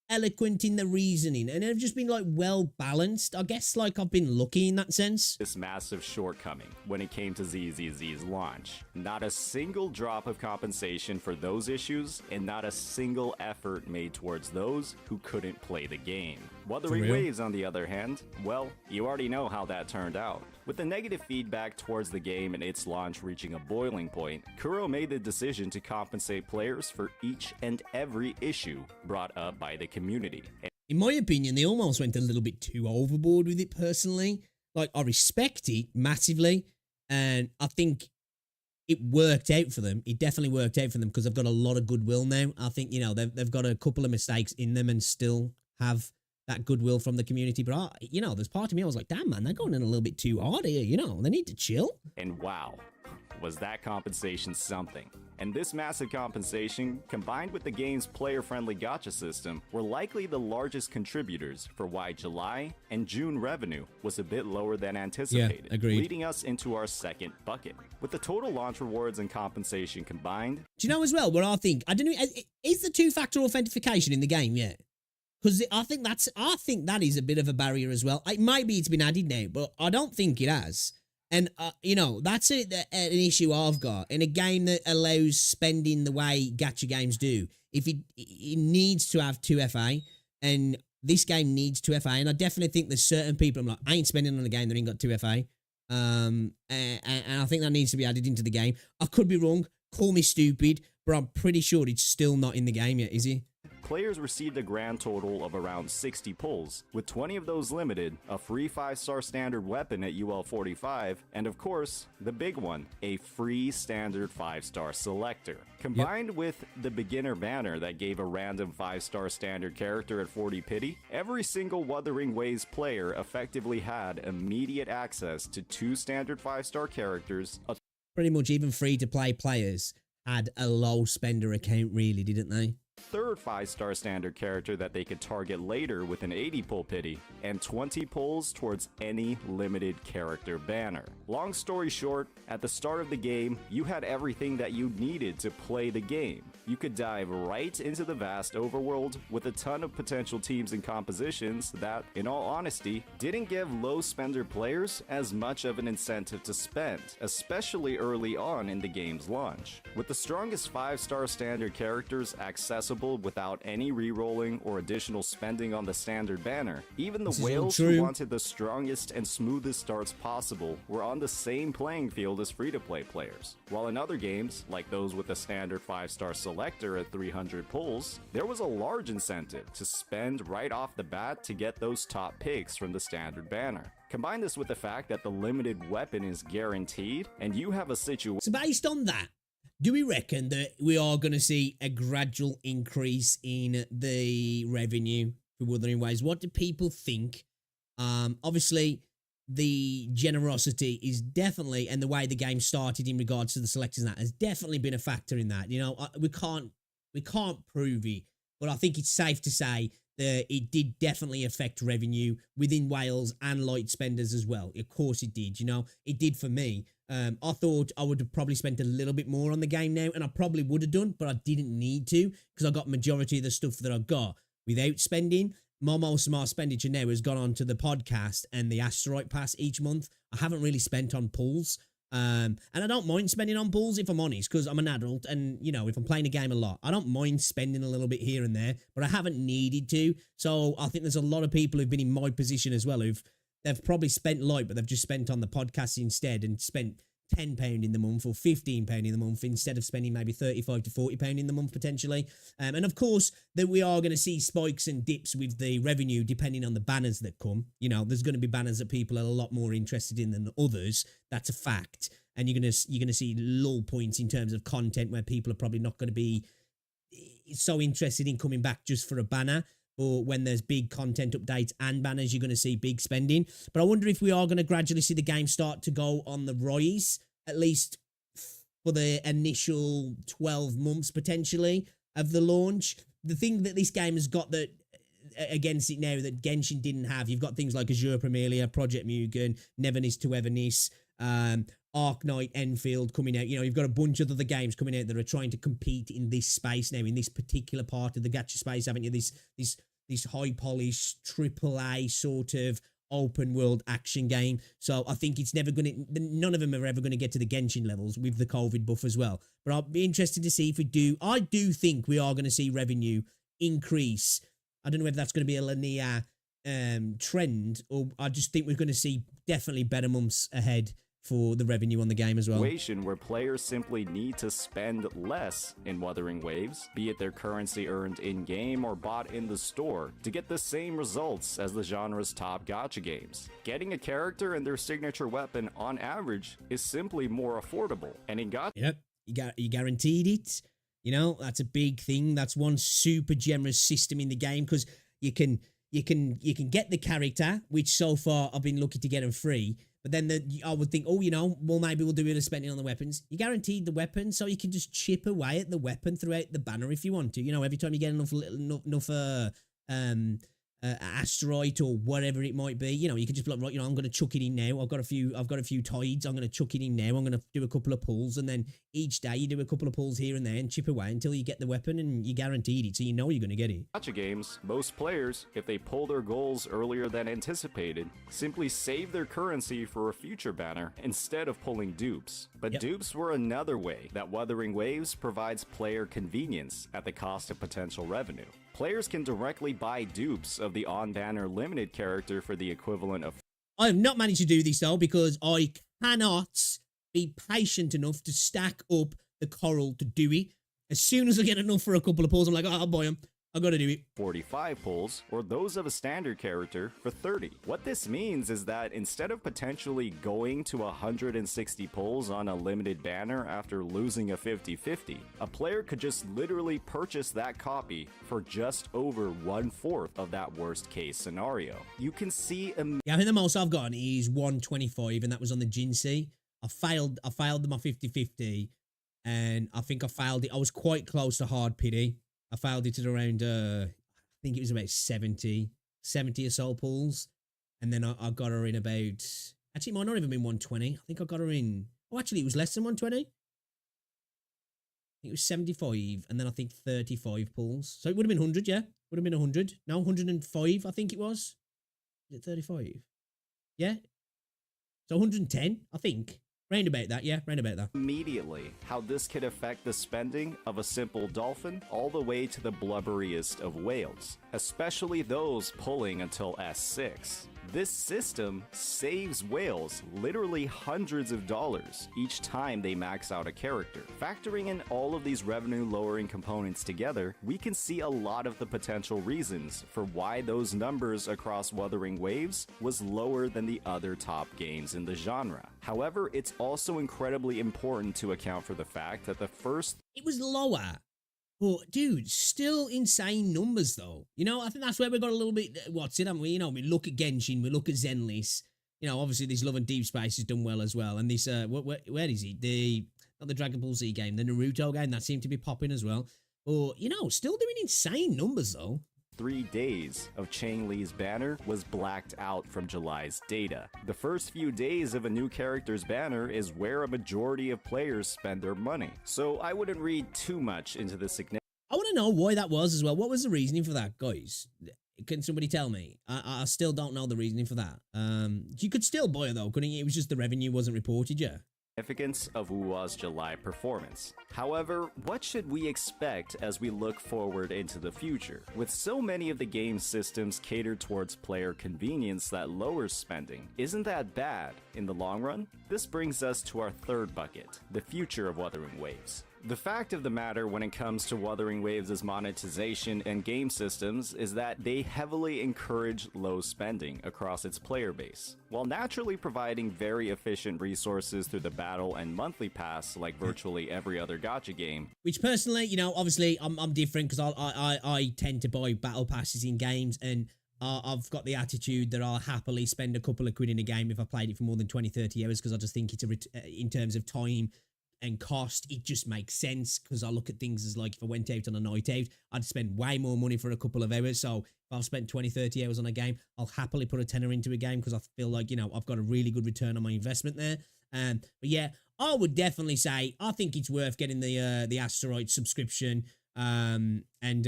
eloquent in the reasoning, and have just been like well balanced. I guess like I've been lucky in that sense. This massive shortcoming when it came to ZZZ's launch. Not a single drop of compensation for those issues, and not a single effort made towards those who couldn't play the game. Wuthering Waves, on the other hand, well, you already know how that turned out. With the negative feedback towards the game and its launch reaching a boiling point, Kuro made the decision to compensate players for each and every issue brought up by the community. In my opinion, they almost went a little bit too overboard with it personally. Like, I respect it massively, and I think it worked out for them. It definitely worked out for them because they've got a lot of goodwill now. I think, you know, they've got a couple of mistakes in them and still have that goodwill from the community. But, you know, there's part of me, I was like, damn, man, they're going in a little bit too hard here, you know, they need to chill. And wow, was that compensation something. And this massive compensation, combined with the game's player-friendly gacha system, were likely the largest contributors for why July and June revenue was a bit lower than anticipated, leading us into our second bucket. With the total launch rewards and compensation combined... Do you know as well what I think? I don't know, is the two-factor authentication in the game yet? Because I think that is a bit of a barrier as well. Maybe it's been added now, but I don't think it has. And, you know, that's an issue I've got. In a game that allows spending the way gacha games do, if it needs to have 2FA, and this game needs 2FA, and I definitely think there's certain people, I'm like, I ain't spending on a game that ain't got 2FA. And I think that needs to be added into the game. I could be wrong, call me stupid, but I'm pretty sure it's still not in the game yet, is it? Players received a grand total of around 60 pulls, with 20 of those limited, a free 5-star standard weapon at UL 45, and of course, the big one, a free standard 5-star selector. Combined with the beginner banner that gave a random 5-star standard character at 40 pity, every single Wuthering Waves player effectively had immediate access to 2 standard 5-star characters. Pretty much even free-to-play players had a low spender account, really, didn't they? third 5-star standard character that they could target later with an 80 pull pity, and 20 pulls towards any limited character banner. Long story short, at the start of the game, you had everything that you needed to play the game. You could dive right into the vast overworld with a ton of potential teams and compositions that, in all honesty, didn't give low spender players as much of an incentive to spend, especially early on in the game's launch. With the strongest 5-star standard characters accessible without any rerolling or additional spending on the standard banner, even the whales who wanted the strongest and smoothest starts possible were on the same playing field as free-to-play players. While in other games, like those with a standard 5-star selector at 300 pulls, there was a large incentive to spend right off the bat to get those top picks from the standard banner. Combine this with the fact that the limited weapon is guaranteed, and you have a situation. So based on that, do we reckon that we are going to see a gradual increase in the revenue for Wuthering Waves? What do people think? Obviously, the generosity is definitely, and the way the game started in regards to the selectors and that has definitely been a factor in that. You know, we can't prove it, but I think it's safe to say that it did definitely affect revenue within Wales and light spenders as well. Of course it did, you know, it did for me. I thought I would have probably spent a little bit more on the game now, and I probably would have done, but I didn't need to because I got majority of the stuff that I got without spending. Most of my expenditure now has gone on to the podcast and the Asteroid Pass each month. I haven't really spent on pulls. And I don't mind spending on pulls if I'm honest, because I'm an adult and, you know, if I'm playing a game a lot, I don't mind spending a little bit here and there, but I haven't needed to. So I think there's a lot of people who've been in my position as well they've probably spent light, but they've just spent on the podcast instead and spent £10 in the month or £15 in the month instead of spending maybe £35 to £40 in the month potentially. And of course, that we are going to see spikes and dips with the revenue depending on the banners that come. You know, there's going to be banners that people are a lot more interested in than others. That's a fact. And you're going to see lull points in terms of content where people are probably not going to be so interested in coming back just for a banner. Or when there's big content updates and banners, you're going to see big spending. But I wonder if we are going to gradually see the game start to go on the rise, at least for the initial 12 months potentially of the launch. The thing that this game has got that against it now that Genshin didn't have, you've got things like Azure Premiere, Project Mugen, Neverness to Everness, Arknight, Enfield coming out. You know, you've got a bunch of other games coming out that are trying to compete in this space now, in this particular part of the gacha space, haven't you? This high polished AAA sort of open world action game. So I think it's never going to, none of them are ever going to get to the Genshin levels with the COVID buff as well. But I'll be interested to see if we do. I do think we are going to see revenue increase. I don't know whether that's going to be a linear trend, or I just think we're going to see definitely better months ahead for the revenue on the game as well. Situation where players simply need to spend less in Wuthering Waves, be it their currency earned in-game or bought in the store, to get the same results as the genre's top gacha games. Getting a character and their signature weapon on average is simply more affordable, and in gacha... Yep, you guaranteed it. You know, that's a big thing. That's one super generous system in the game, because you can get the character, which so far I've been lucky to get them free. But then I would think, oh, you know, well, maybe we'll do a bit of spending on the weapons. You guaranteed the weapon, so you can just chip away at the weapon throughout the banner if you want to. You know, every time you get enough asteroid or whatever it might be, you know, you can just be like, right, you know, I'm going to chuck it in now. I've got a few tides. I'm going to chuck it in now. I'm going to do a couple of pulls, and then each day you do a couple of pulls here and there and chip away until you get the weapon, and you guaranteed it, so you know you're going to get it. Gacha games, most players, if they pull their goals earlier than anticipated, simply save their currency for a future banner instead of pulling dupes. But dupes were another way that Wuthering Waves provides player convenience at the cost of potential revenue. Players can directly buy dupes of the on-banner limited character for the equivalent of... I have not managed to do this though, because I cannot be patient enough to stack up the coral to do it. As soon as I get enough for a couple of pulls, I'm like, oh, I'll buy them. I gotta do it. 45 pulls, or those of a standard character for 30. What this means is that instead of potentially going to 160 pulls on a limited banner after losing a 50-50, a player could just literally purchase that copy for just over 1/4 of that worst case scenario. You can see yeah, I think the most I've gotten is 125, and that was on the Jinsei. I failed my 50-50, and I think I failed it. I was quite close to hard pity. I failed it at around, I think it was about 70 or so pulls. And then I got her in about, actually, it might not even been 120. I think I got her in, oh, actually, it was less than 120. I think it was 75, and then I think 35 pulls. So it would have been 100, yeah? Would have been 100. No, 105, I think it was. Is it 35? Yeah? So 110, I think. Round about that, yeah, round about that. Immediately how this could affect the spending of a simple dolphin all the way to the blubberiest of whales, especially those pulling until S6. This system saves whales literally hundreds of dollars each time they max out a character. Factoring in all of these revenue-lowering components together, we can see a lot of the potential reasons for why those numbers across Wuthering Waves was lower than the other top games in the genre. However, it's also incredibly important to account for the fact that the first It was lower. But, dude, still insane numbers, though. You know, I think that's where we got a little bit, what's it, haven't we? You know, we look at Genshin, we look at Zenless. You know, obviously, this Love and Deep Space has done well as well. And this, where is it? Not the Dragon Ball Z game, the Naruto game, that seemed to be popping as well. But, you know, still doing insane numbers, though. 3 days of Chang Li's banner was blacked out from July's data. The first few days of a new character's banner is where a majority of players spend their money. So I wouldn't read too much into the significance. I want to know why that was as well. What was the reasoning for that, guys? Can somebody tell me? I still don't know the reasoning for that. You could still buy it, though, couldn't you? It was just the revenue wasn't reported yet. Significance of WuWa's July performance. However, what should we expect as we look forward into the future? With so many of the game's systems catered towards player convenience that lowers spending, isn't that bad in the long run? This brings us to our third bucket, the future of Wuthering Waves. The fact of the matter when it comes to Wuthering Waves' monetization and game systems is that they heavily encourage low spending across its player base, while naturally providing very efficient resources through the battle and monthly pass like virtually every other gacha game. Which personally, you know, obviously I'm different because I tend to buy battle passes in games, and I've got the attitude that I'll happily spend a couple of quid in a game if I played it for more than 20-30 hours, because I just think it's in terms of time and cost, it just makes sense, because I look at things as like, if I went out on a night out, I'd spend way more money for a couple of hours. So if I've spent 20-30 hours on a game, I'll happily put a tenner into a game, because I feel like, you know, I've got a really good return on my investment there. But yeah, I would definitely say I think it's worth getting the Asteroid subscription, and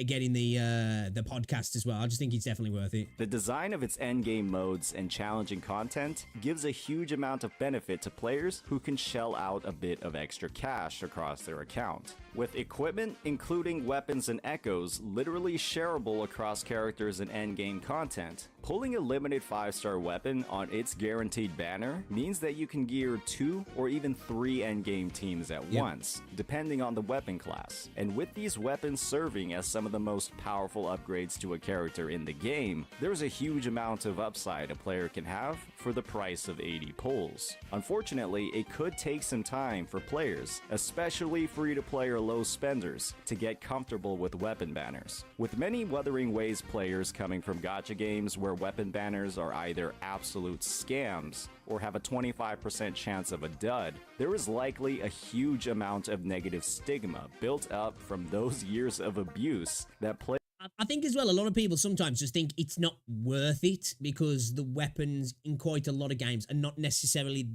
getting the podcast as well. I just think it's definitely worth it. The design of its endgame modes and challenging content gives a huge amount of benefit to players who can shell out a bit of extra cash across their account. With equipment, including weapons and echoes, literally shareable across characters and endgame content, pulling a limited 5-star weapon on its guaranteed banner means that you can gear 2 or even 3 endgame teams at once, depending on the weapon class. And with these weapons serving as some of the most powerful upgrades to a character in the game, there's a huge amount of upside a player can have for the price of 80 pulls. Unfortunately, it could take some time for players, especially free-to-play or low spenders, to get comfortable with weapon banners. With many Wuthering Waves players coming from gacha games where weapon banners are either absolute scams or have a 25% chance of a dud, there is likely a huge amount of negative stigma built up from those years of abuse that play. I think as well, a lot of people sometimes just think it's not worth it because the weapons in quite a lot of games are not necessarily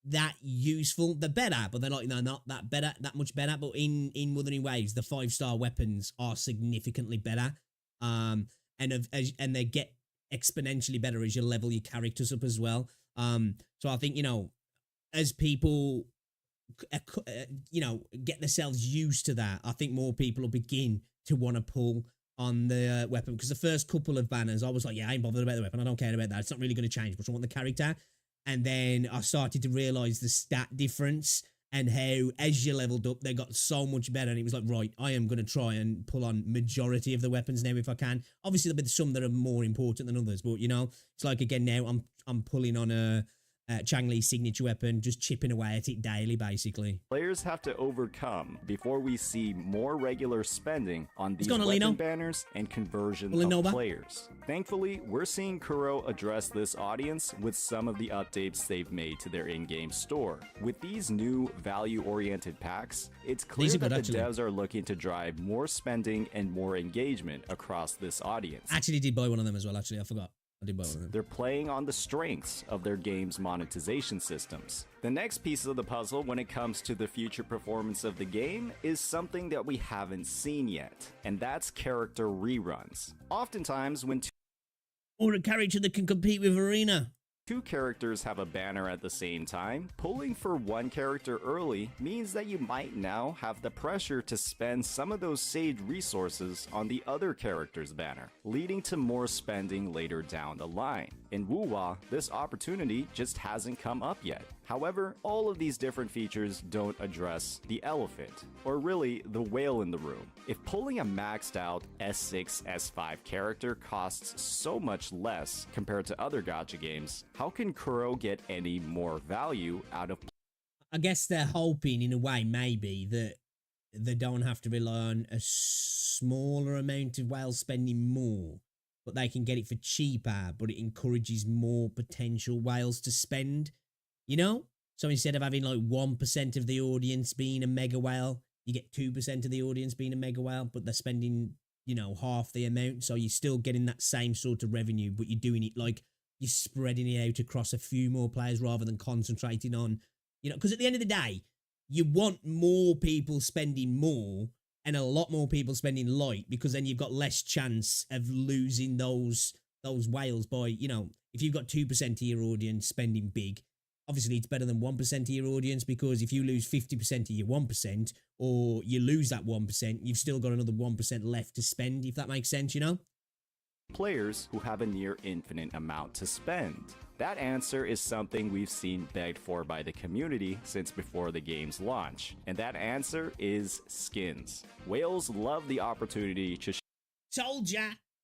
that useful. They're better, but they're like, no, not that better, that much better. But in Wuthering Waves, the 5-star weapons are significantly better, and they get exponentially better as you level your characters up as well. So I think, you know, as people, you know, get themselves used to that, I think more people will begin to want to pull on the weapon, because the first couple of banners I was like, yeah, I ain't bothered about the weapon, I don't care about that, it's not really going to change, but I want the character. And then I started to realize the stat difference and how as you leveled up they got so much better, and it was like, right, I am going to try and pull on majority of the weapons now if I can. Obviously there'll be some that are more important than others, but you know, it's like, again, now I'm pulling on Chang Li's signature weapon, just chipping away at it daily, basically. Players have to overcome before we see more regular spending on these going on, weapon Lino? banners and conversion Lenoba? of players. Thankfully, we're seeing Kuro address this audience with some of the updates they've made to their in-game store. With these new value-oriented packs, it's clear These are that good, the actually. devs are looking to drive more spending and more engagement across this audience. Actually did buy one of them as well, actually. I forgot. I did buy one of them. They're playing on the strengths of their game's monetization systems. The next piece of the puzzle when it comes to the future performance of the game is something that we haven't seen yet, and that's character reruns. Oftentimes, when Or a character that can compete with Arena. two characters have a banner at the same time, pulling for one character early means that you might now have the pressure to spend some of those saved resources on the other character's banner, leading to more spending later down the line. In WuWa, this opportunity just hasn't come up yet. However, all of these different features don't address the elephant, or really the whale in the room. If pulling a maxed out S6, S5 character costs so much less compared to other gacha games, how can Kuro get any more value out of I guess they're hoping, in a way, maybe, that they don't have to rely on a smaller amount of whales spending more, but they can get it for cheaper, but it encourages more potential whales to spend, you know? So instead of having like 1% of the audience being a mega whale, you get 2% of the audience being a mega whale, but they're spending, you know, half the amount. So you're still getting that same sort of revenue, but you're doing it like you're spreading it out across a few more players rather than concentrating on, you know, because at the end of the day, you want more people spending more and a lot more people spending light, because then you've got less chance of losing those whales by, you know, if you've got 2% of your audience spending big, obviously it's better than 1% of your audience, because if you lose 50% of your 1% or you lose that 1%, you've still got another 1% left to spend, if that makes sense, you know? players who have a near infinite amount to spend? That answer is something we've seen begged for by the community since before the game's launch, and that answer is skins. Whales love the opportunity to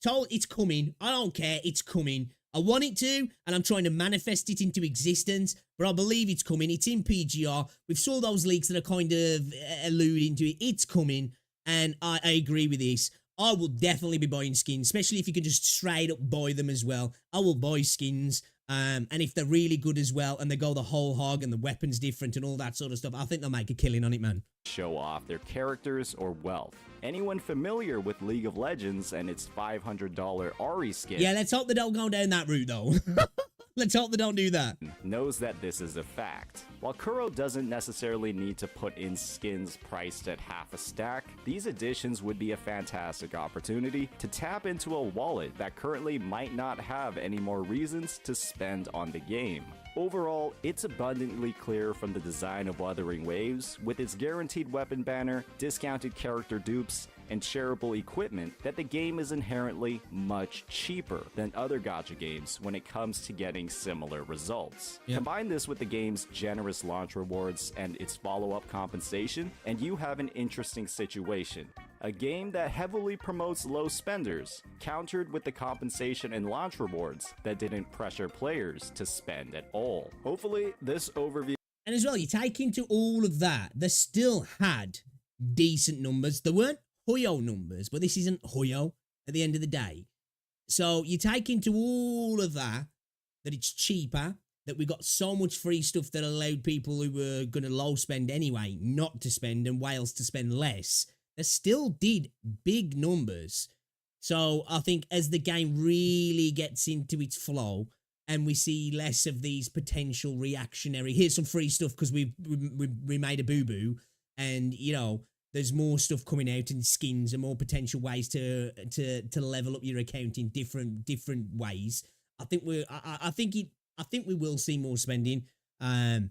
Told it's coming. I don't care, it's coming. I want it to, and I'm trying to manifest it into existence, but I believe it's coming. It's in PGR. We've saw those leaks that are kind of alluding to it. It's coming, and I agree with this. I will definitely be buying skins, especially if you can just straight up buy them as well. I will buy skins, and if they're really good as well, and they go the whole hog, and the weapon's different and all that sort of stuff, I think they'll make a killing on it, man. show off their characters or wealth. Anyone familiar with League of Legends and its $500 Ari skin Yeah, let's hope they don't go down that route, though. Let's hope they don't do that. knows that this is a fact. While Kuro doesn't necessarily need to put in skins priced at half a stack, these additions would be a fantastic opportunity to tap into a wallet that currently might not have any more reasons to spend on the game. Overall, it's abundantly clear from the design of Wuthering Waves, with its guaranteed weapon banner, discounted character dupes, and shareable equipment, that the game is inherently much cheaper than other gacha games when it comes to getting similar results. Yep. Combine this with the game's generous launch rewards and its follow-up compensation, and you have an interesting situation. A game that heavily promotes low spenders, countered with the compensation and launch rewards that didn't pressure players to spend at all. Hopefully, this overview And as well, you take into all of that, they still had decent numbers. They weren't Hoyo numbers, but this isn't Hoyo at the end of the day. So you take into all of that it's cheaper, that we got so much free stuff that allowed people who were going to low spend anyway not to spend, and whales to spend less. They still did big numbers. So I think as the game really gets into its flow and we see less of these potential reactionary, here's some free stuff because we made a boo-boo, and, you know, there's more stuff coming out and skins and more potential ways to level up your account in different ways. I think we will see more spending, and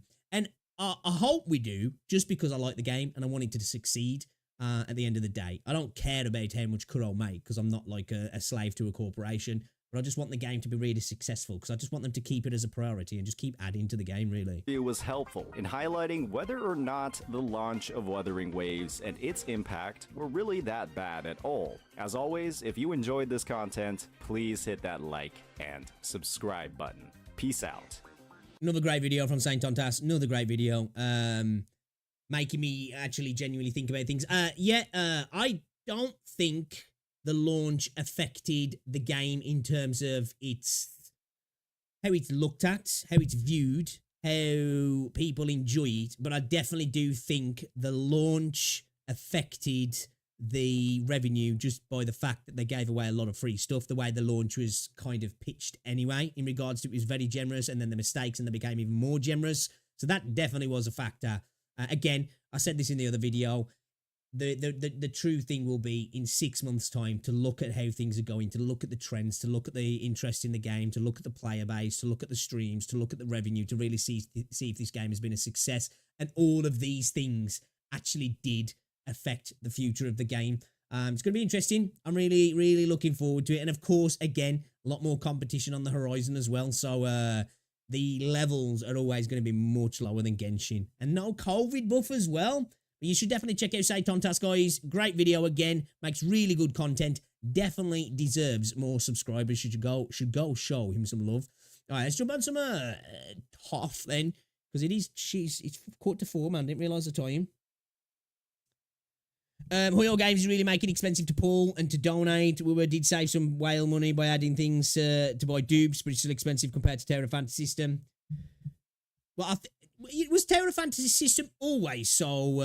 I hope we do, just because I like the game and I want it to succeed. At the end of the day, I don't care about how much Kuro make, because I'm not like a slave to a corporation, but I just want the game to be really successful, because I just want them to keep it as a priority and just keep adding to the game, really. It was helpful in highlighting whether or not the launch of Wuthering Waves and its impact were really that bad at all. As always, if you enjoyed this content, please hit that like and subscribe button. Peace out. Another great video from Saint Tontas. Another great video. Making me actually genuinely think about things. I don't think the launch affected the game in terms of how it's looked at, how it's viewed, how people enjoy it, but I definitely do think the launch affected the revenue just by the fact that they gave away a lot of free stuff. The way the launch was kind of pitched anyway, in regards to it was very generous, and then the mistakes and they became even more generous. So that definitely was a factor. Again, I said this in the other video. The true thing will be in 6 months' time to look at how things are going, to look at the trends, to look at the interest in the game, to look at the player base, to look at the streams, to look at the revenue, to really see if this game has been a success. And all of these things actually did affect the future of the game. It's going to be interesting. I'm really, really looking forward to it. And of course, again, a lot more competition on the horizon as well. So the levels are always going to be much lower than Genshin. And no COVID buff as well. But you should definitely check out Say Tontas, guys. Great video again. Makes really good content. Definitely deserves more subscribers. Should go show him some love. All right, let's jump on some Toff then. Because it's 3:45, man. Didn't realise the time. Hoyo Games is really making it expensive to pull and to donate. WuWa did save some whale money by adding things to buy dupes, but it's still expensive compared to Terra Fantasy System. Well, it was Terra Fantasy System always so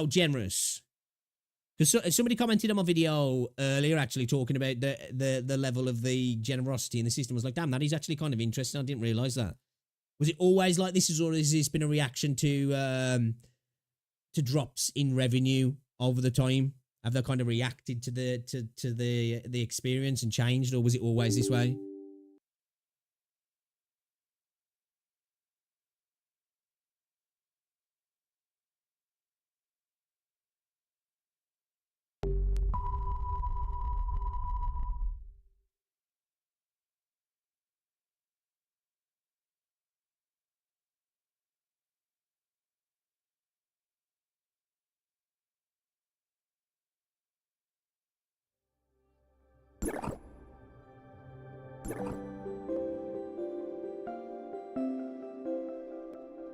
generous? Because somebody commented on my video earlier, actually talking about the level of the generosity in the system. I was like, damn, that is actually kind of interesting. I didn't realise that. Was it always like this, or has this been a reaction to drops in revenue over the time? Have they kind of reacted to the experience and changed, or was it always this way?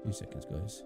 Few seconds, guys.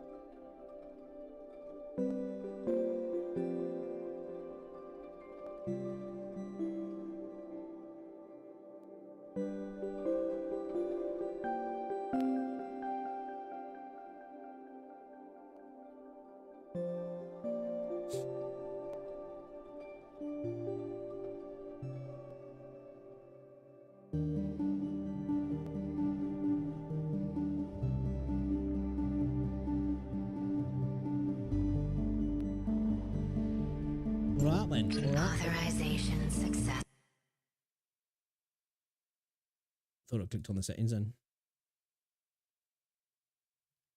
Right then. Authorization success. Thought I clicked on the settings then.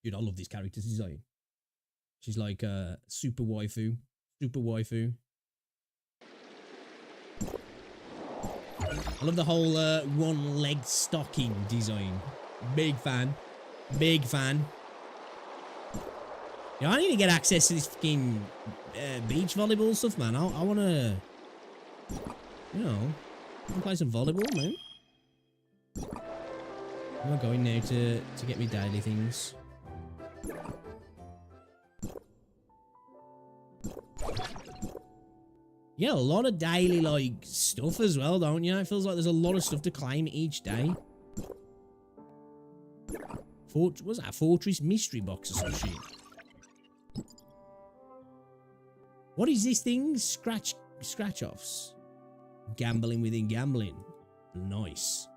Dude, I love this character's design. She's like super waifu. Super waifu. I love the whole one-leg stocking design. Big fan. Big fan. Yeah, I need to get access to this fucking beach volleyball stuff, man. I want to, you know, I want to play some volleyball, man. I'm going now to get me daily things. Yeah, a lot of daily, like, stuff as well, don't you? It feels like there's a lot of stuff to claim each day. What's that? Fortress mystery box or some shit. What is this thing? Scratch-offs. Gambling within gambling. Nice.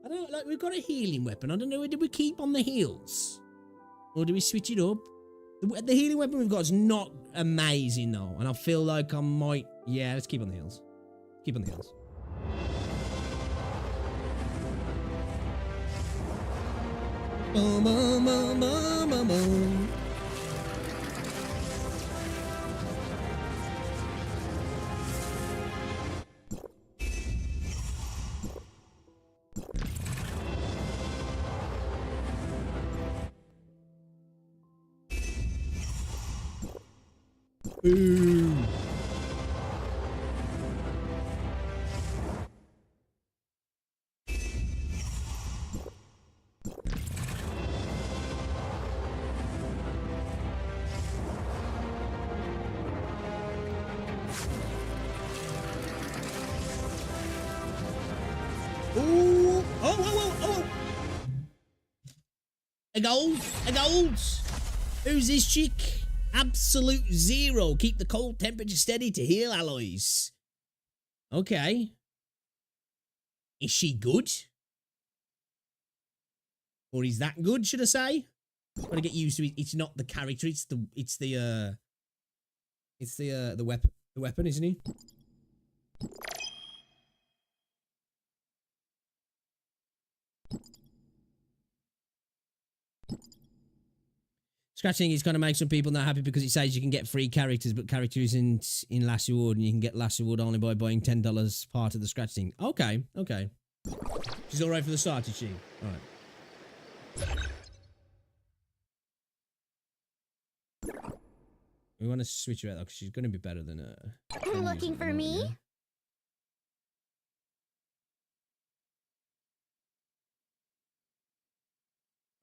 I don't like, we've got a healing weapon. I don't know, did we keep on the heals? Or do we switch it up? The healing weapon we've got is not amazing though. And I feel like I might, yeah, let's keep on the heals. Keep on the heals. Boom, boom, boom, boom, boom, boom. Boom. Ooh. Oh. A gold. Who's this chick? Absolute zero. Keep the cold temperature steady to heal alloys. Okay. Is she good? Or is that good, should I say? Gotta get used to it. It's not the character, it's the weapon, isn't it? Scratching is going to make some people not happy because it says you can get free characters, but character isn't in Last Reward, and you can get Last Reward only by buying $10 part of the scratch thing. Okay. She's alright for the start, is she? Alright. We want to switch her out, because she's going to be better than her. Looking for me? Yeah?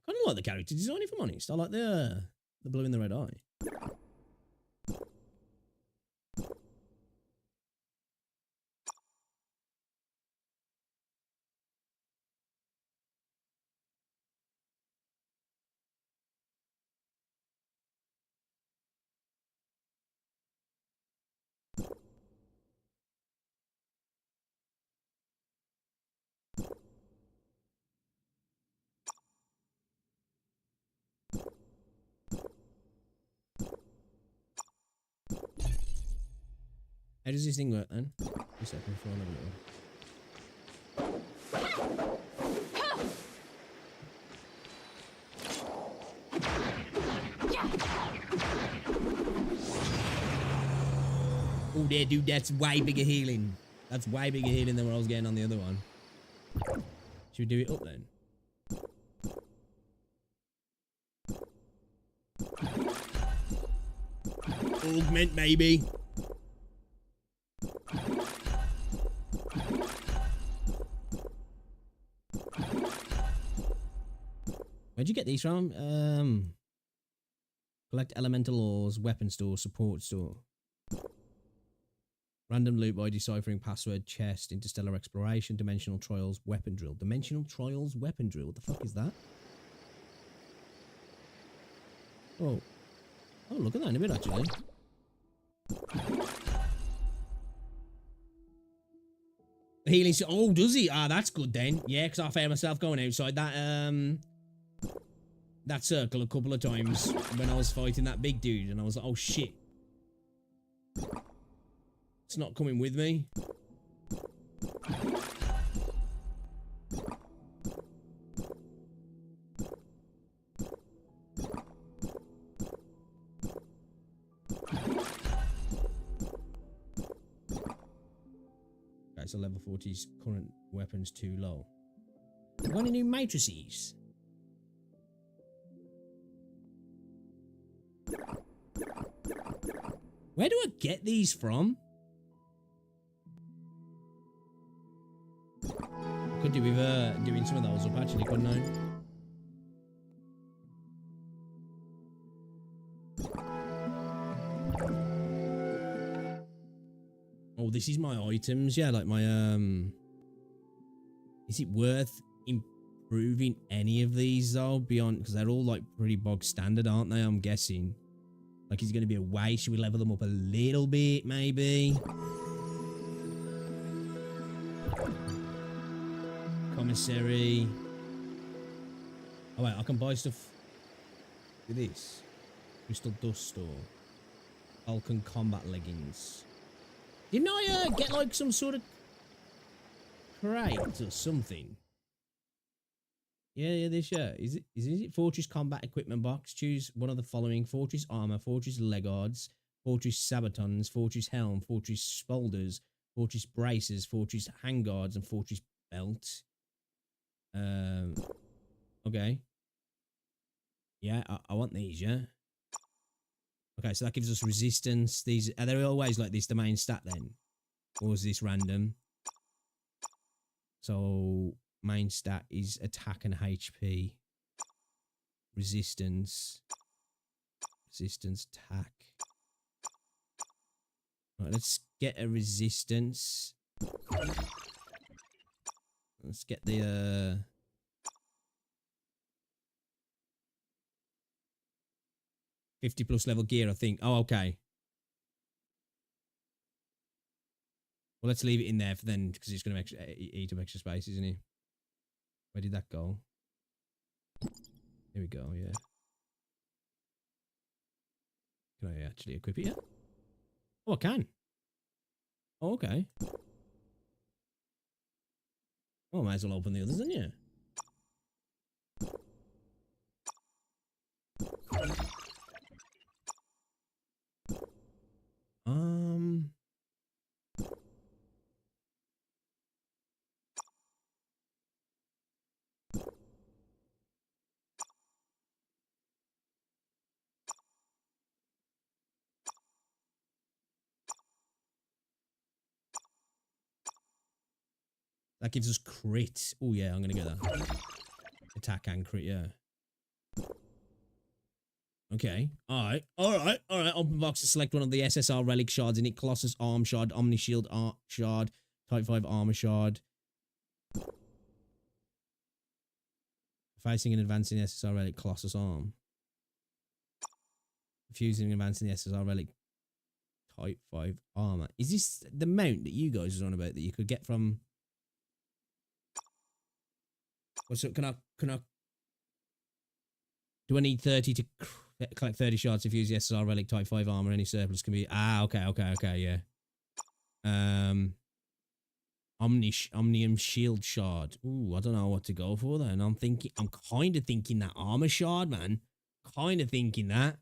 I kind of like the character design, if I'm honest. I like the blue and the red eye. How does this thing work then? A second before I level it up. Oh, there, dude, that's way bigger healing. That's way bigger healing than what I was getting on the other one. Should we do it up then? Augment, maybe. Where'd you get these from? Collect elemental ores, weapon store, support store. Random loot by deciphering password, chest, interstellar exploration, dimensional trials, weapon drill. Dimensional trials, weapon drill. What the fuck is that? Oh. Oh, look at that in a bit, actually. Healing. Oh, does he? Ah, that's good then. Yeah, because I found myself going outside that circle a couple of times when I was fighting that big dude, and I was like, oh shit. It's not coming with me. Okay, so level 40's current weapons too low. Got any new matrices? Where do I get these from? Could do with doing some of those up actually, couldn't I? Oh, this is my items, yeah, like my is it worth improving any of these though beyond, because they're all like pretty bog standard, aren't they? I'm guessing. Like, it's going to be a waste. Should we level them up a little bit, maybe? Commissary. Oh, wait, I can buy stuff with this. Crystal Dust Store. Falcon Combat Leggings. Didn't I get, like, some sort of crate or something? Yeah, this year. Is it Fortress Combat Equipment Box? Choose one of the following: Fortress Armor, Fortress Legards, Fortress Sabatons, Fortress Helm, Fortress Spolders, Fortress Braces, Fortress Handguards, and Fortress Belt. Okay. Yeah, I want these, yeah? Okay, so that gives us resistance. These are they always like this, the main stat then? Or is this random? So main stat is attack and HP. Resistance. Resistance, attack. Right, let's get a resistance. Let's get the 50 plus level gear, I think. Oh, okay. Well, let's leave it in there for then, because it's going to eat up extra space, isn't it? Where did that go? Here we go, yeah. Can I actually equip it yet? Oh, I can. Oh, okay. Well, I might as well open the others, then, yeah. That gives us crit. Oh, yeah, I'm going to get that. Attack and crit, yeah. Okay. Alright. Alright. Alright. Open box to select one of the SSR relic shards in it. Colossus arm shard, Omni shield shard, Type 5 armor shard. Facing and advancing the SSR relic Colossus arm. Fusing and advancing the SSR relic Type 5 armor. Is this the mount that you guys was on about that you could get from... What's up? Can I... Do I need 30 to collect 30 shards to fuse the SSR relic Type 5 armor? Any surplus can be... Ah, okay, yeah. Omnium shield shard. Ooh, I don't know what to go for then. I'm kind of thinking that armor shard, man. Kind of thinking that.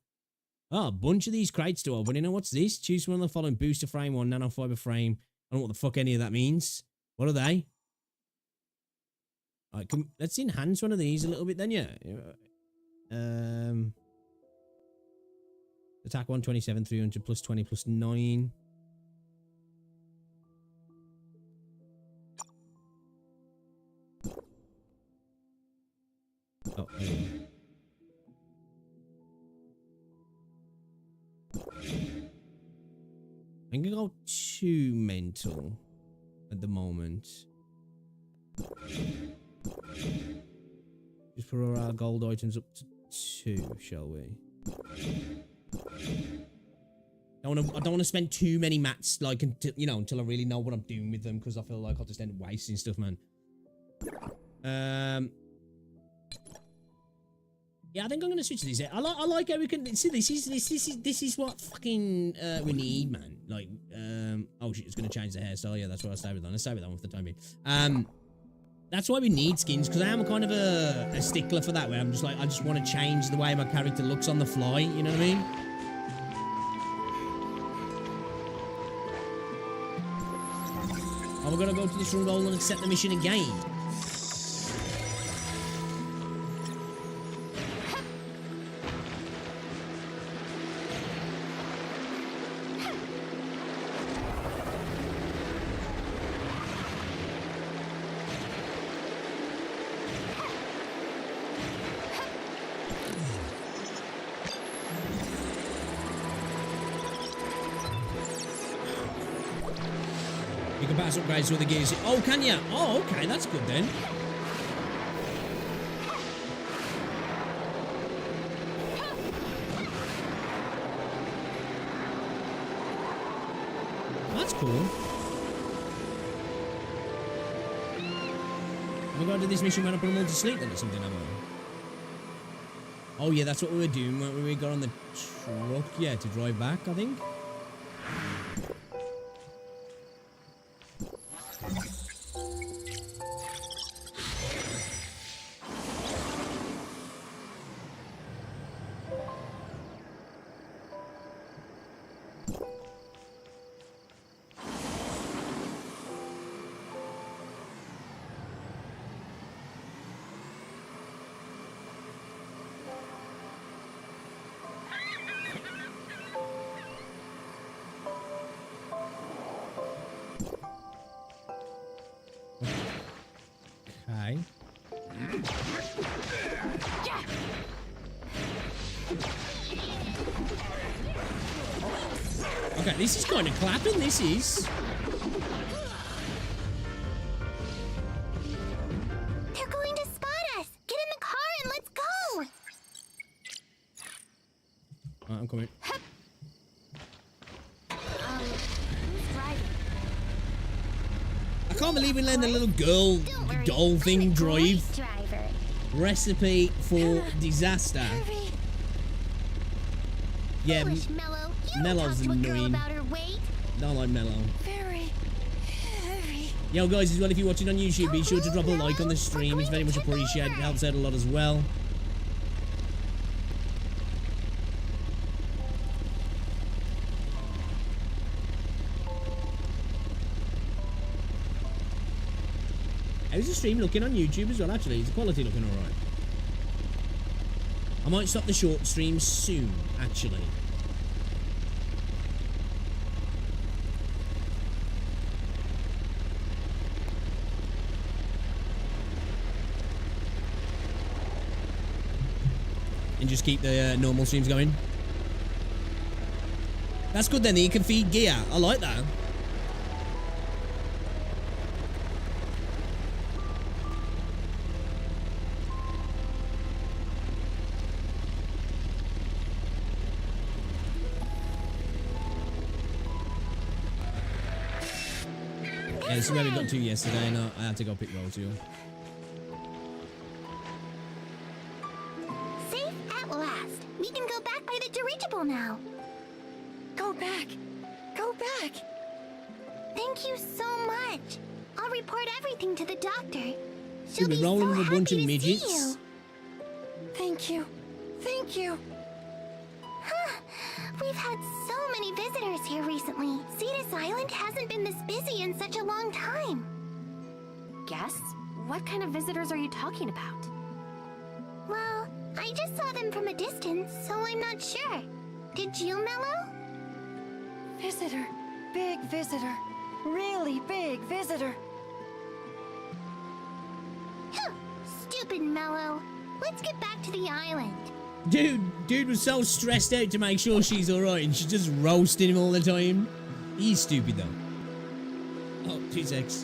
Oh, a bunch of these crates to open. You know, what's this? Choose one of the following: booster frame or nanofiber frame. I don't know what the fuck any of that means. What are they? Alright, let's enhance one of these a little bit then, yeah. Attack 127, 300 plus 20 plus 9. Oh, I'm gonna go too mental at the moment. Just put our gold items up to 2, shall we? I don't want to spend too many mats, like, until, you know, until I really know what I'm doing with them, because I feel like I'll just end up wasting stuff, man. Yeah, I think I'm gonna switch to these. I like how we can see this is what fucking we need, man. Like, oh shit, it's gonna change the hairstyle. Yeah, that's what I'll stay with that. Let's stay with that one for the time being. That's why we need skins, because I am kind of a stickler for that. Where I'm just like, I just want to change the way my character looks on the fly. You know what I mean? Oh, we're gonna go to this room roll and accept the mission again. You can pass upgrades with the gears. Oh, can you? Oh, okay, that's good then. That's cool. We're going to do this mission when I put them all to sleep then or something, am I? Oh yeah, that's what we were doing when we got on the truck, yeah, to drive back, I think. Okay. Okay, this is kind of clapping, this is. They're going to spot us. Get in the car and let's go. Right, I'm coming. Who's driving? I can't believe we let the little girl Don't worry, doll I'm thing a great drive. driver. Recipe for disaster. Hurry. Yeah, Foolish Mellow. You Mellow's don't talk to a girl annoying. about her weight. don't like Mellow. Very. Yo, guys, as well, if you're watching on YouTube, be sure to drop a like on the stream. It's very much appreciated. It helps out a lot as well. How's the stream looking on YouTube as well, actually? Is the quality looking alright? I might stop the short streams soon, actually. And just keep the normal streams going. That's good then, that you can feed gear. I like that. Yeah, this is where we got to yesterday, and I had to go pick Roll to. Safe at last. We can go back by the dirigible now. Go back. Go back. Thank you so much. I'll report everything to the doctor. She'll be be rolling so with a bunch of happy to see midgets. you. Thank you. Thank you. Huh. We've had so many visitors here recently. Cetus Island hasn't been this busy in such a long time. Guests? What kind of visitors are you talking about? Well, I just saw them from a distance, so I'm not sure. Did you, Mello? Visitor. Big visitor. Really big visitor. Huh. Stupid Mello. Let's get back to the island. Dude was so stressed out to make sure she's alright, and she's just roasting him all the time. He's stupid though. Oh, 2 secs.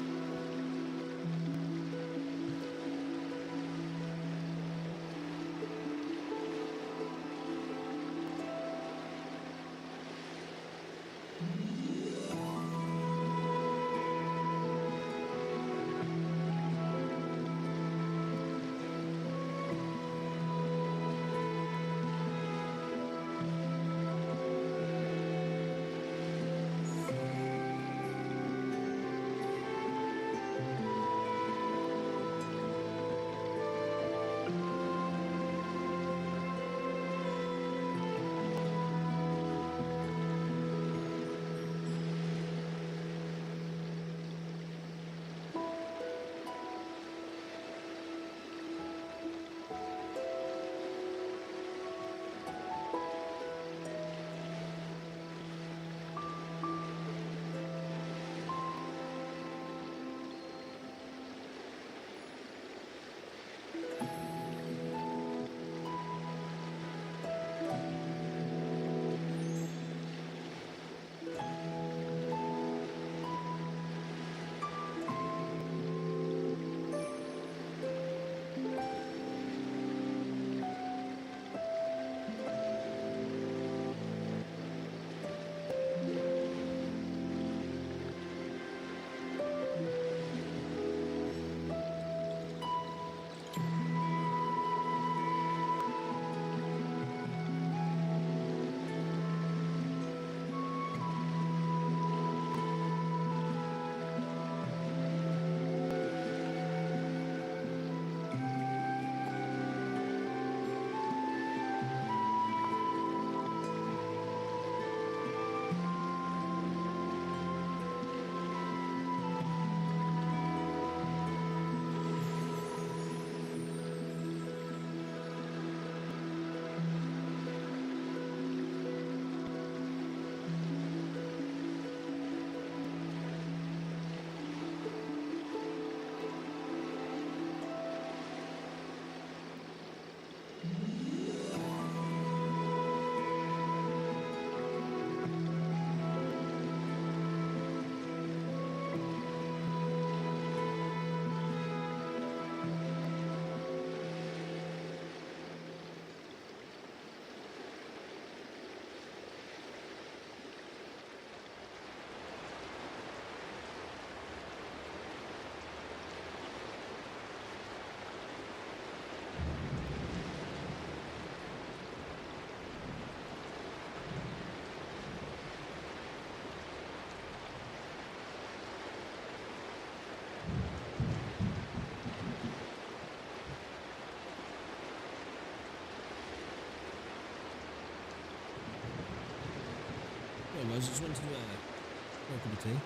guys. Just wanted to pour a cup of tea.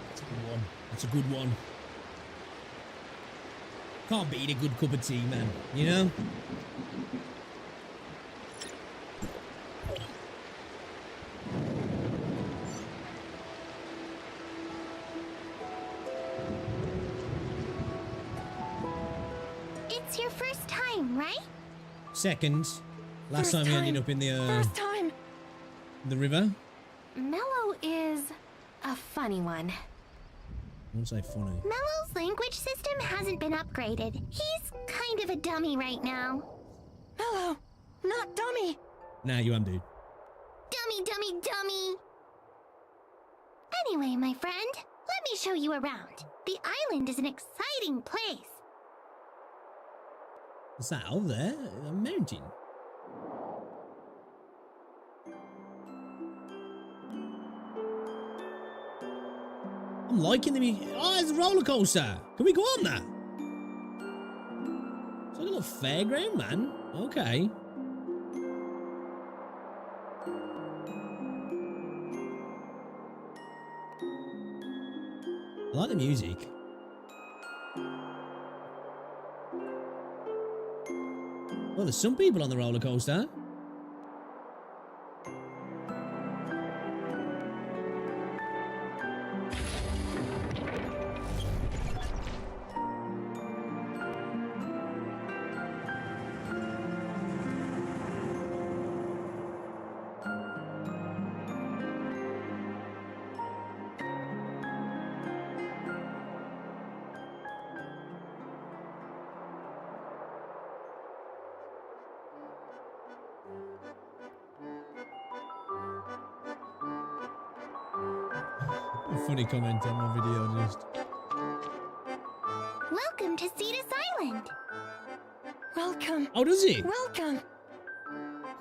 That's a good one. That's a good one. Can't beat a good cup of tea, man. You know? It's your first time, right? Second. Last time we ended up in the First time. the river. Mello is a funny one. I won't say funny. Mello's language system hasn't been upgraded. He's kind of a dummy right now. Mello, not dummy. Nah, you am, dude. Dummy, dummy, dummy. Anyway, my friend, let me show you around. The island is an exciting place. What's that over there? A mountain. I'm liking the music. Oh, it's a roller coaster. Can we go on that? It's like a little fairground, man. Okay. I like the music. Well, there's some people on the roller coaster. Funny comment on my video just. Welcome to Cetus Island. Welcome. Oh, does he? Welcome.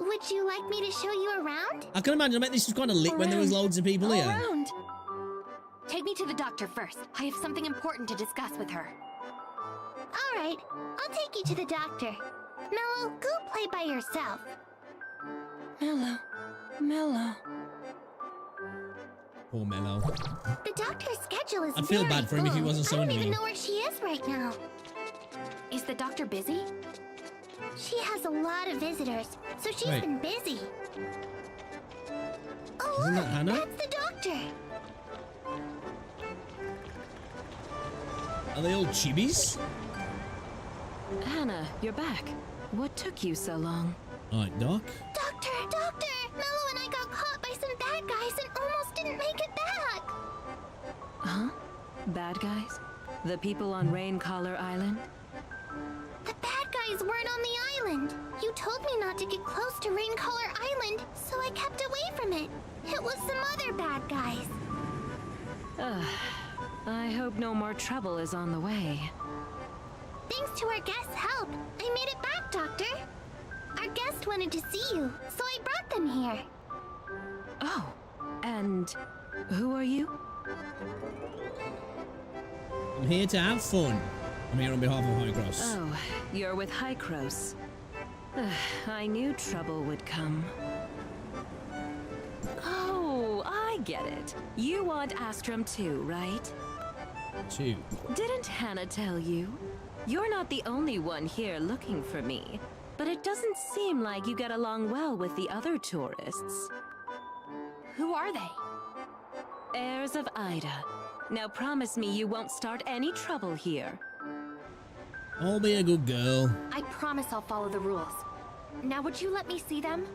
Would you like me to show you around? I can imagine. I bet this was kind of lit when there was loads of people here. Around. Take me to the doctor first. I have something important to discuss with her. All right, I'll take you to the doctor. Mello, go play by yourself. Mello. Poor Mello. The doctor's schedule is I'd feel very bad for him if he full. wasn't so I don't even annoying. know where she is right now. Is the doctor busy? She has a lot of visitors, so she's Wait. been busy. Oh, Isn't that look, Hannah? that's the doctor. Are they all chibis? Hannah, you're back. What took you so long? Alright, Doc. Doctor! Mello and I got caught by some bad guys and almost didn't make it back. Huh? Bad guys? The people on Raincaller Island? The bad guys weren't on the island. You told me not to get close to Raincaller Island, so I kept away from it. It was some other bad guys. I hope no more trouble is on the way. Thanks to our guest's help, I made it back, Doctor. Our guest wanted to see you, so I brought them here. Oh, and who are you? I'm here to have fun. I'm here on behalf of High Cross. Oh, you're with Hycros. I knew trouble would come. Oh, I get it. You want Astrum too, right? 2. Didn't Hannah tell you? You're not the only one here looking for me, but it doesn't seem like you get along well with the other tourists. Who are they? Heirs of Ida. Now promise me you won't start any trouble here. I'll be a good girl. I promise I'll follow the rules. Now would you let me see them?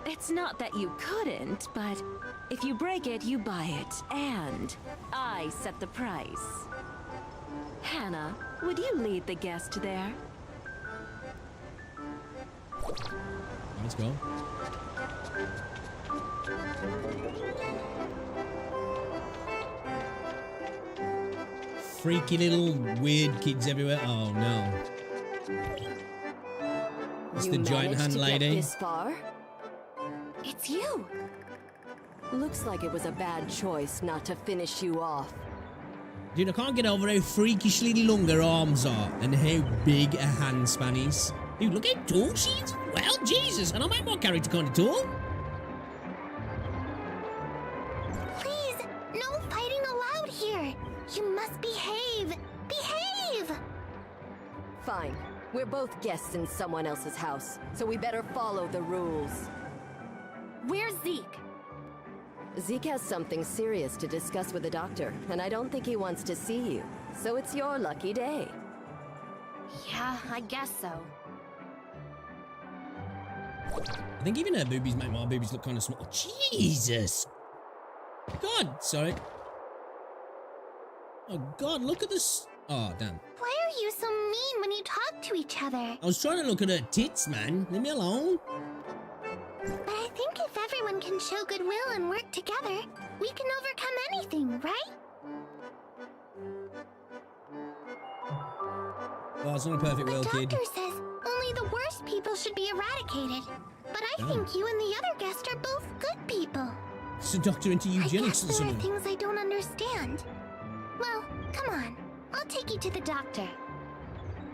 It's not that you couldn't, but if you break it, you buy it, and I set the price. Hannah, would you lead the guest there? Let's go. Freaky little weird kids everywhere. Oh no. It's the giant hand lady. This far? It's you! Looks like it was a bad choice not to finish you off. Dude, I can't get over how freakishly long her arms are and how big a handspan is. Dude, look how tall she is. Well, Jesus, and I made my character kind of tall. Please, no fighting allowed here. You must behave. Behave! Fine. We're both guests in someone else's house, so we better follow the rules. Where's Zeke? Zeke has something serious to discuss with the doctor, and I don't think he wants to see you. So it's your lucky day. Yeah, I guess so. I think even her boobies make my boobies look kind of small. Jesus. God, sorry. Oh, God, look at this. Oh, damn. Why are you so mean when you talk to each other? I was trying to look at her tits, man. Leave me alone. But I think if everyone can show goodwill and work together, we can overcome anything, right? Oh, it's not a perfect world, kid. The doctor says only the worst people should be eradicated. But I think you and the other guests are both good people. It's a doctor into eugenics or there are something. things I don't understand. Well, come on. I'll take you to the doctor.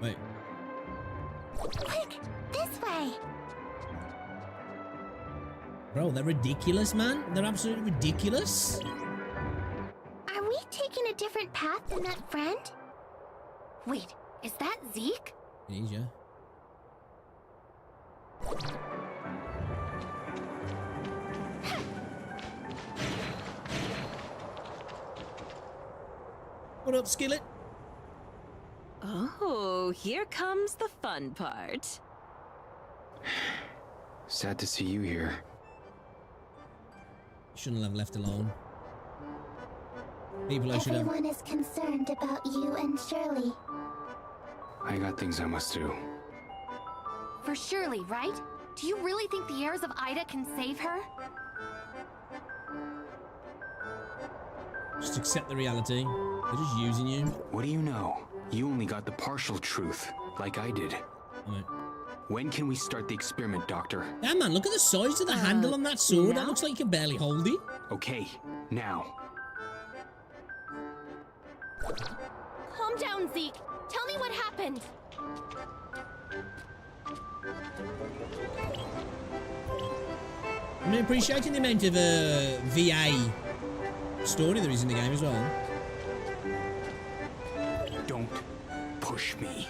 Wait. Quick, this way. Bro, they're ridiculous, man. They're absolutely ridiculous. Are we taking a different path than that friend? Wait, is that Zeke? It is, yeah. What up, Skillet? Oh, here comes the fun part. Sad to see you here. Shouldn't have left alone. People I should have. Everyone is concerned about you and Shirley. I got things I must do. For Shirley, right? Do you really think the heirs of Ida can save her? Just accept the reality. They're just using you. What do you know? You only got the partial truth, like I did. Right. When can we start the experiment, Doctor? Yeah, man, look at the size of the handle on that sword. That looks like you can barely hold it. Okay, now. Calm down, Zeke. Tell me what happened. I'm appreciating the amount of VA story there is in the game as well. Don't push me.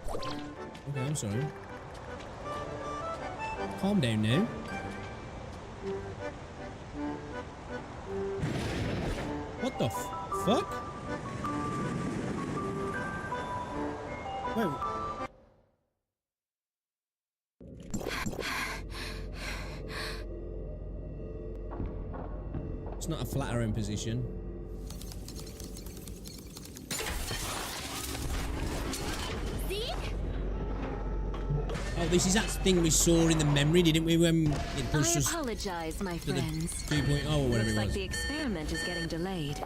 Okay, I'm sorry. Calm down now. What the fuck? Wait. It's not a flattering position. Oh, this is that thing we saw in the memory, didn't we, when it pushed us? I apologize, my to the friends. 2.0 or whatever Looks it like was. the experiment is getting delayed.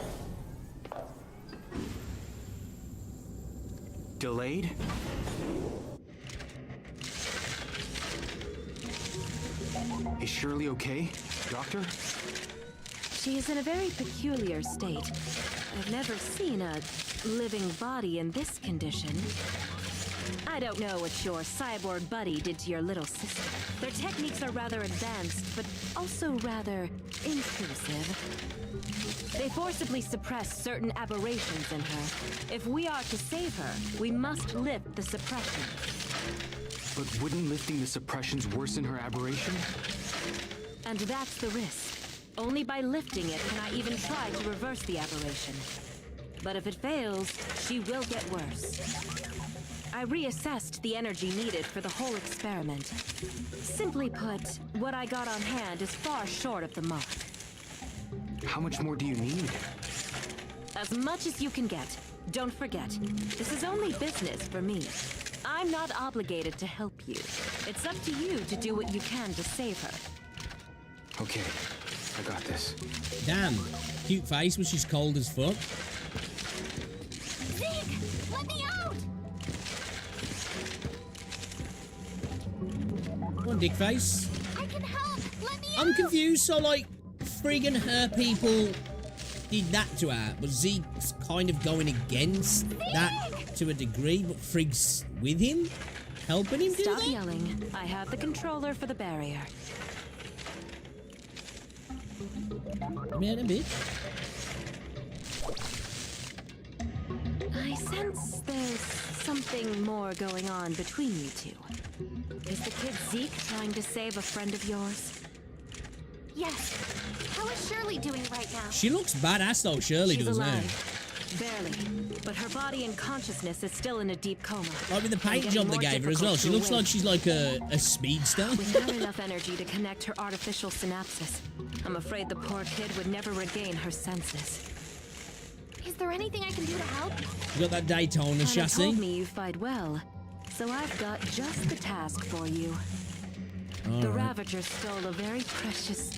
Delayed? Is Shirley okay, Doctor? She is in a very peculiar state. I've never seen a living body in this condition. I don't know what your cyborg buddy did to your little sister. Their techniques are rather advanced, but also rather intrusive. They forcibly suppress certain aberrations in her. If we are to save her, we must lift the suppression. But wouldn't lifting the suppressions worsen her aberration? And that's the risk. Only by lifting it can I even try to reverse the aberration. But if it fails, she will get worse. I reassessed the energy needed for the whole experiment. Simply put, what I got on hand is far short of the mark. How much more do you need? As much as you can get. Don't forget, this is only business for me. I'm not obligated to help you. It's up to you to do what you can to save her. Okay, I got this. Damn, cute face, but she's cold as fuck. Zeke, let me out! Come on, dick face. I can help. Let me I'm confused, so like, friggin' her people did that to her, but Zeke's kind of going against that to a degree, but Frigg's with him? helping him do Stop that? yelling. I have the controller for the barrier. Man, a bit. I sense there's something more going on between you two. Is the kid Zeke trying to save a friend of yours? Yes. How is Shirley doing right now? She looks badass though, Shirley She's does, man. alive. Barely. But her body and consciousness is still in a deep coma. Like with the paint And job getting they more gave her as well. difficult She to looks win. like she's like a speedster. Without enough energy to connect her artificial synapses, I'm afraid the poor kid would never regain her senses. Is there anything I can do to help? You got that Daytona Hannah chassis. told me you fight well, so I've got just the task for you. The Alright. Ravager stole a very precious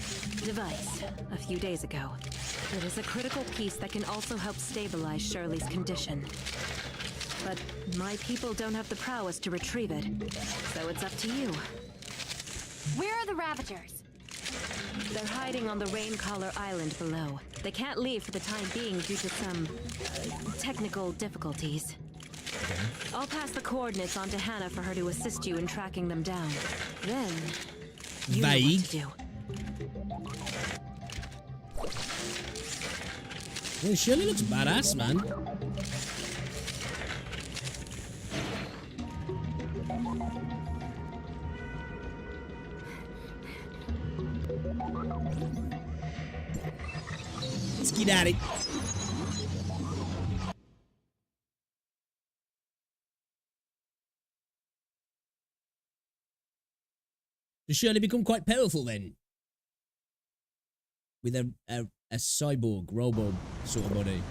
device a few days ago. It is a critical piece that can also help stabilize Shirley's condition. But my people don't have the prowess to retrieve it, so it's up to you. Where are the Ravagers? They're hiding on the Raincaller Island below. They can't leave for the time being due to some technical difficulties. I'll pass the coordinates on to Hannah for her to assist you in tracking them down. Then, you know what to do. Well, Shirley looks badass, man. Let's get at it. Does Shirley become quite powerful then? With a cyborg, robo sort of body.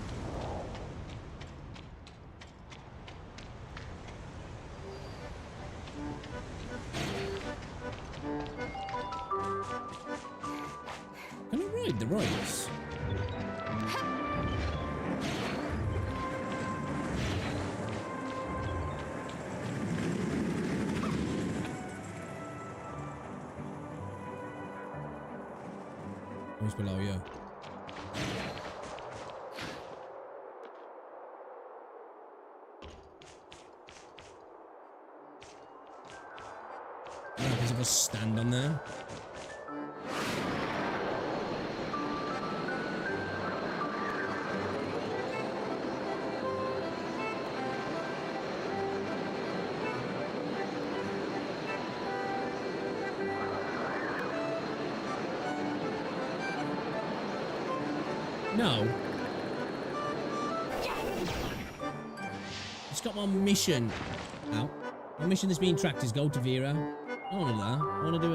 Can I ride the rides? Who's below you? What happens if I stand on there? No. It's got my mission. Ow. My mission that's being tracked is go to Vera. I don't want to do that. I want to do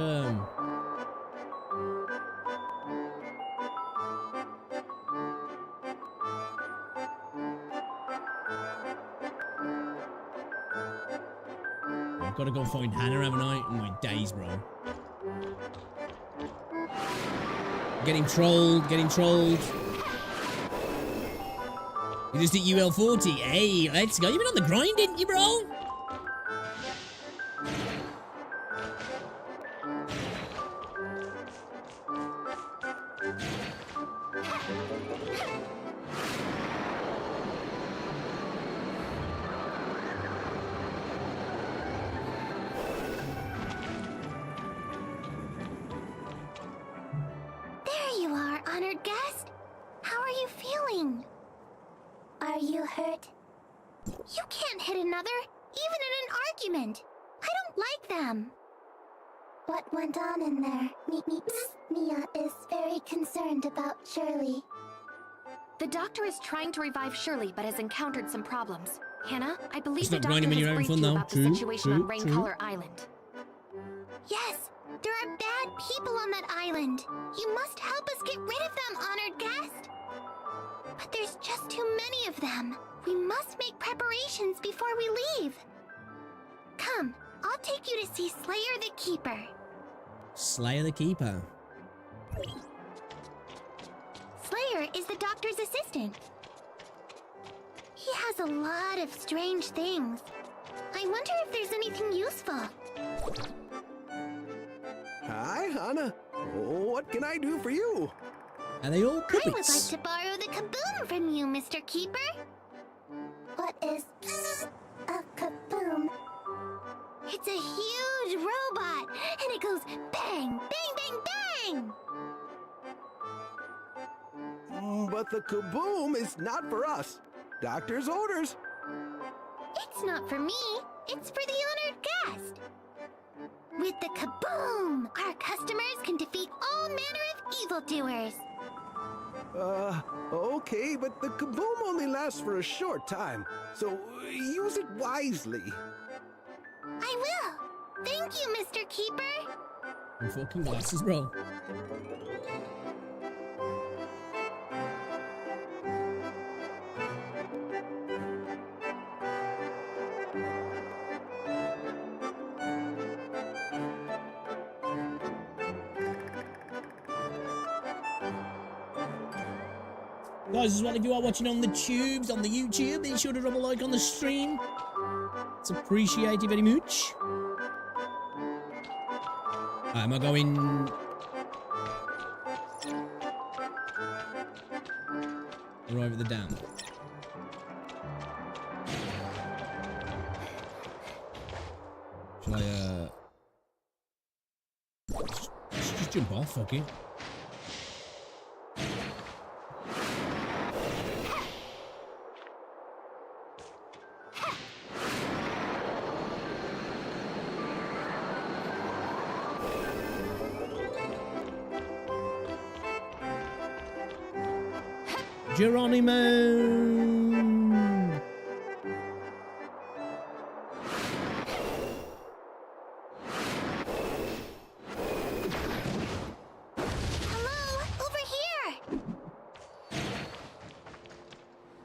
I've got to go find Hannah, haven't I? Oh my days, bro. Getting trolled, getting trolled. You just hit UL40. Hey, let's go. You've been on the grind, didn't you, bro? There you are, honored guest. How are you feeling? Are you hurt? You can't hit another, even in an argument. I don't like them. What went on in there? Mia is very concerned about Shirley. The doctor is trying to revive Shirley, but has encountered some problems. Hannah, I believe It's the not doctor grinding when has you're having briefed fun, you though. about the True, situation true, on true. Raincaller Island. Yes, there are bad people on that island. You must help us get rid of them, honored guest. But there's just too many of them. We must make preparations before we leave. Come, I'll take you to see Slayer the Keeper. Slayer the Keeper. Slayer is the doctor's assistant. He has a lot of strange things. I wonder if there's anything useful. Hi, Hannah. What can I do for you? Are they all I would puppets? like to borrow the kaboom from you, Mr. Keeper. What is a kaboom? It's a huge robot, and it goes bang, bang, bang, bang! But the kaboom is not for us. Doctor's orders. It's not for me, it's for the honored guest. With the kaboom, our customers can defeat all manner of evildoers. Okay, but the kaboom only lasts for a short time, so use it wisely. I will. Thank you, Mr. Keeper. And fucking glasses, bro. Guys, as well, if you are watching on the tubes, on the YouTube, be sure to drop a like on the stream. It's appreciated very much. Am I going... Arrive at the dam. Shall I, just jump off, fuck it. Geronimo! Hello, over here!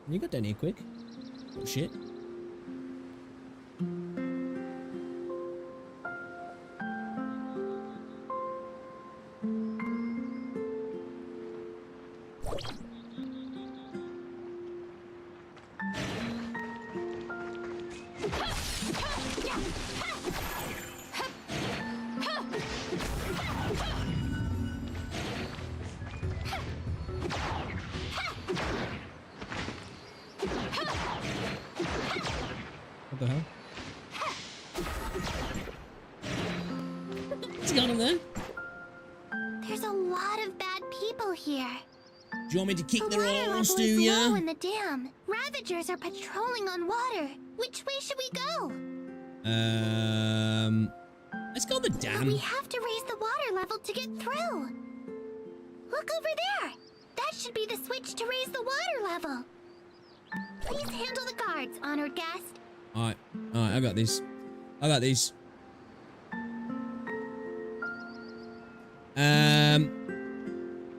You got down here quick. Oh, shit. What the hell? What's going on there? There's a lot of bad people here. Do you want me to kick The their water arms, level do is ya? low in the dam. Ravagers are patrolling on water. Which way should we go? Let's go to the But dam. we have to raise the water level to get through. Look over there. That should be the switch to raise the water level. Please handle the guards, honored guest. Alright, I got this. I got this. I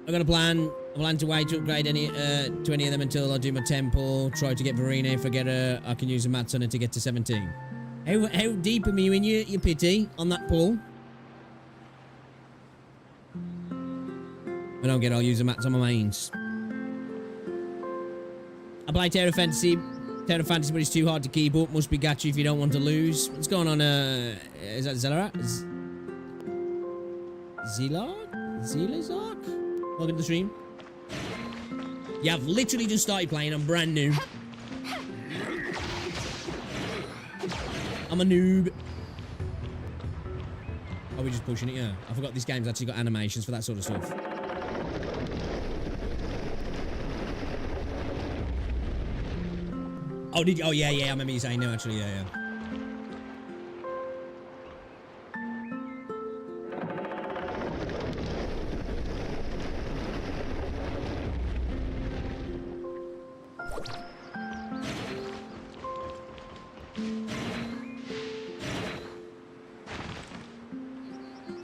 got a plan. I plan to wait to upgrade any to any of them until I do my temple. Try to get Verena. If I get her, I can use a mats on her to get to 17. How deep am you in your pity on that pool? I don't get it, I'll use a mats on my mains. I play Terra Fantasy. Terra Fantasy, but it's too hard to keep up. Must be gacha if you don't want to lose. What's going on? Is that Zellara? Zelazark? Welcome to the stream. Yeah, I've literally just started playing. I'm brand new. I'm a noob. Are we just pushing it? Yeah. I forgot this game's actually got animations for that sort of stuff. Oh, did you? Oh, yeah, I remember you saying no, actually, yeah.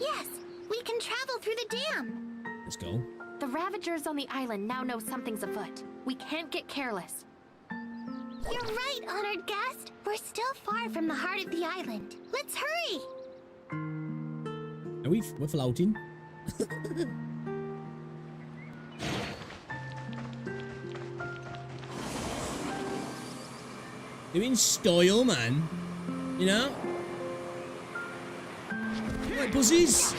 Yes, we can travel through the dam. Let's go. The Ravagers on the island now know something's afoot. We can't get careless. You're right, honored guest. We're still far from the heart of the island. Let's hurry. Are we're floating? Doing style, man. You know? Right, pussies.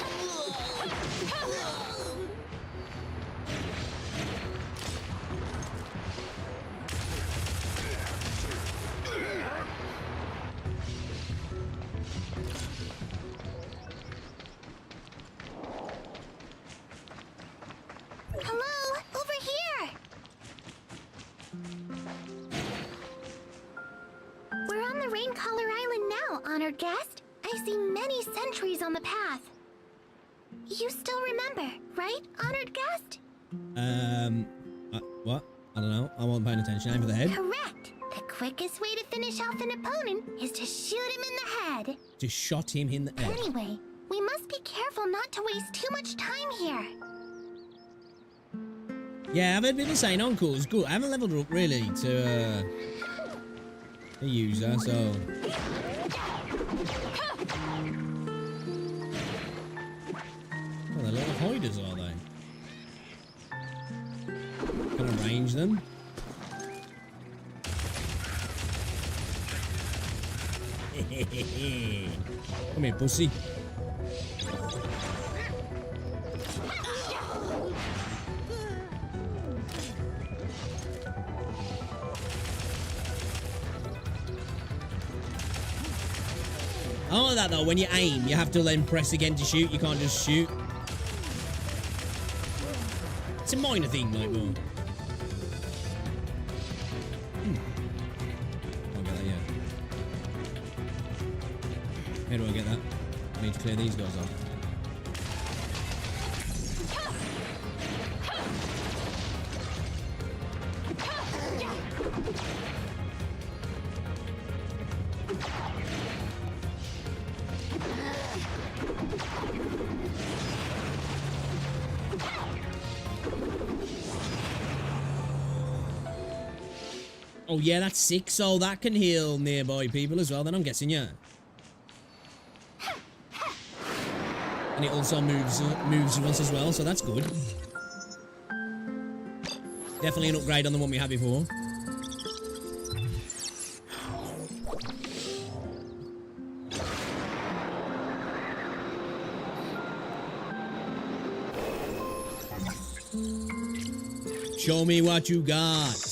We're on the Raincaller Island now, honored guest. I see many sentries on the path. You still remember, right, honored guest? What? I don't know. I wasn't paying attention. Aim for the head. Correct. The quickest way to finish off an opponent is to shoot him in the head. To shot him in the head. Anyway, we must be careful not to waste too much time here. Yeah, I've heard people saying Encore is good. I haven't leveled her up really to use her, so. Oh, they're little hiders, are they? Can I range them? Come here, pussy. I don't like that though, when you aim, you have to then press again to shoot, you can't just shoot. It's a minor thing, like, well. Can't get that yet. How do I get that? I need to clear these guys off. Oh yeah, that's sick. So that can heal nearby people as well, then I'm guessing, yeah. And it also moves once as well, so that's good. Definitely an upgrade on the one we had before. Show me what you got.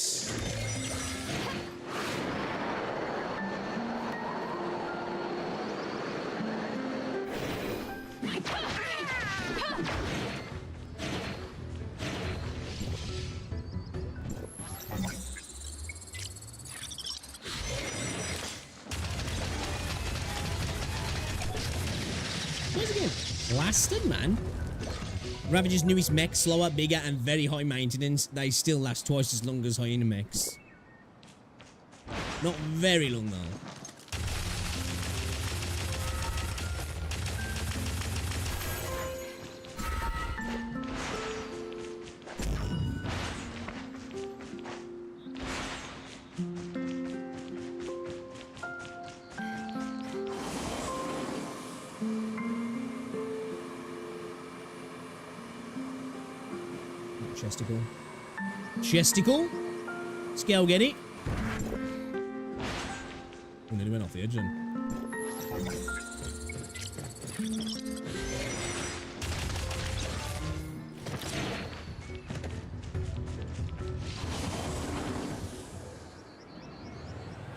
Blasted, man. Ravager's newest mech, slower, bigger, and very high maintenance. They still last twice as long as hyena mechs. Not very long, though. Chesticle. Chesticle? Scale, get it? Oh, nearly went off the edge then.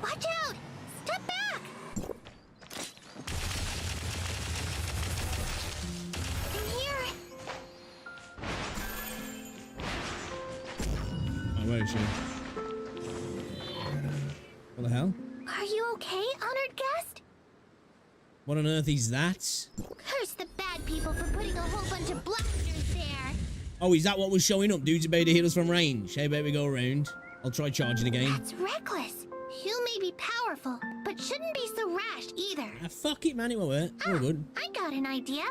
Watch out! Step back! In here. Oh, where is she? What the hell? Are you okay, honored guest? What on earth is that? Curse the bad people for putting a whole bunch of blasters there. Oh, is that what was showing up? Dudes about to hit us from range. How about we go around? I'll try charging again. That's reckless. You may be powerful, but shouldn't be so rash either. Ah, fuck it, man. It won't work. All good. I got an idea.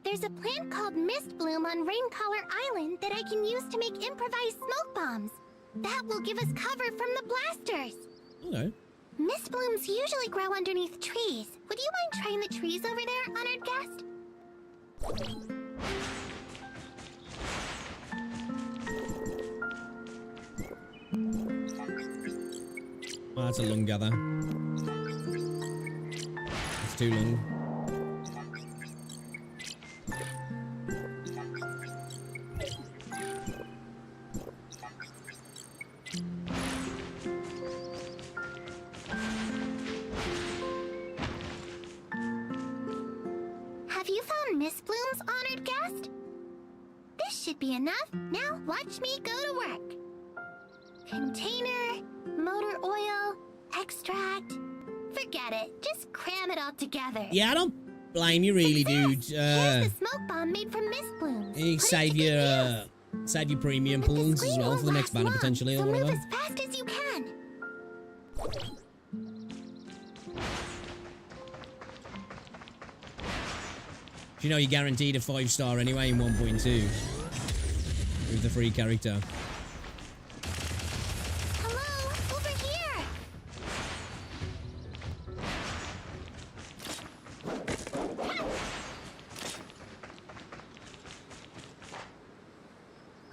There's a plant called Mist Bloom on Raincaller Island that I can use to make improvised smoke bombs. That will give us cover from the blasters. Okay. Mist blooms usually grow underneath trees. Would you mind trying the trees over there, honored guest? Oh, that's a long gather. It's too long. Have you found Mist Bloom's honored guest? This should be enough. Now watch me go to work. Container, motor oil, extract. Forget it. Just cram it all together. Yeah, I don't blame you really, dude. Here's the smoke bomb made from mist blooms. You save your premium pulls as well for the next banner potentially or whatever. Move as fast as you can. You know, you're guaranteed a 5-star anyway in 1.2 with the free character. Hello, over here.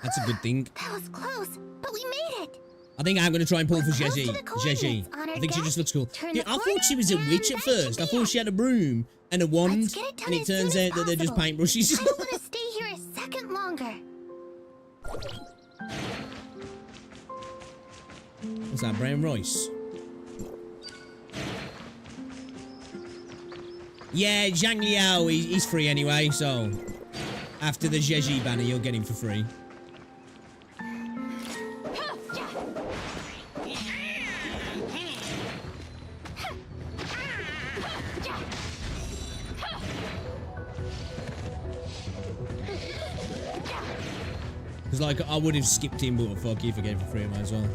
That's a good thing. That was close, but we made it. I think I'm going to try and pull for Close to Jeji. the coordinates, Jeji. honored I think she guest. just looks cool. Turn Yeah, the I thought corner she was a and witch at that first. should I be thought it. she had a broom and a wand, Let's get it done and it as soon turns as out that they're just possible. paintbrushes. I don't want to stay here a second longer. What's that, Brian Royce? Yeah, Zhang Liao, he's free anyway, so after the Jeji banner, you'll get him for free. Because, like, I would have skipped him, but fuck, if I get him for free, I might as well.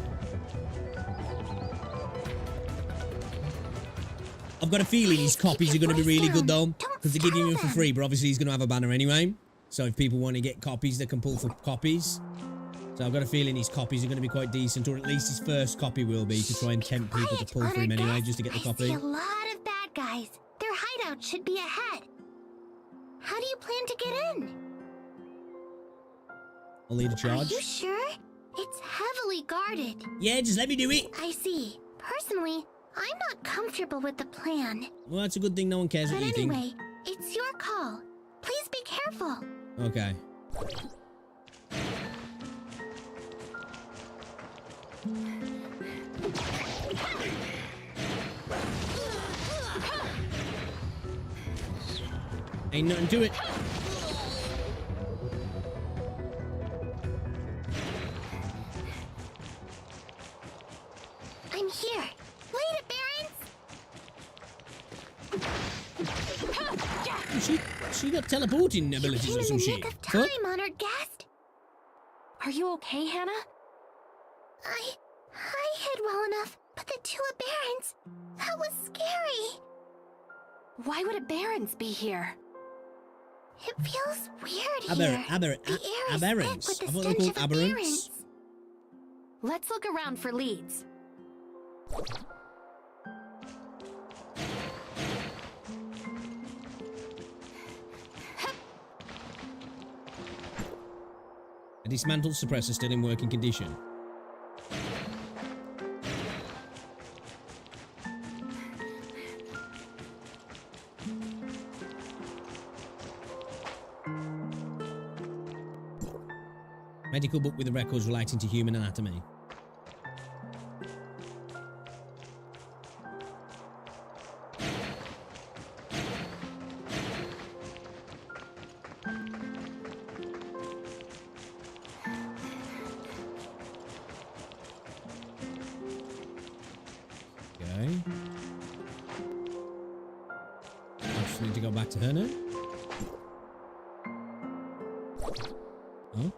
I've got a feeling his copies are going to be really good, though. Because they're giving him for free, but obviously he's going to have a banner anyway. So if people want to get copies, they can pull for copies. So I've got a feeling his copies are going to be quite decent, or at least his first copy will be, to try and tempt people to pull for him anyway, just to get the I copy. see a lot of bad guys. Their hideout should be ahead. How do you plan to get in? I'll lead a Are charge. you sure? It's heavily guarded. Yeah, just let me do it. I see. Personally, I'm not comfortable with the plan. Well, that's a good thing no one cares But what you think. anyway, it's your call. Please be careful. Okay. Ain't nothing to it. I'm here. Wait it, Barons. She got teleporting abilities or some shit. Time, honored guest. Are you okay, Hannah? I hid well enough, but the two Barons, that was scary. Why would a Barons be here? It feels weird here. The air is thick Aberrants. with the I thought they were stench called of aberrants. Barons. Let's look around for leads. A dismantled suppressor still in working condition. Medical book with the records relating to human anatomy. Okay. I just need to go back to her now. Oh.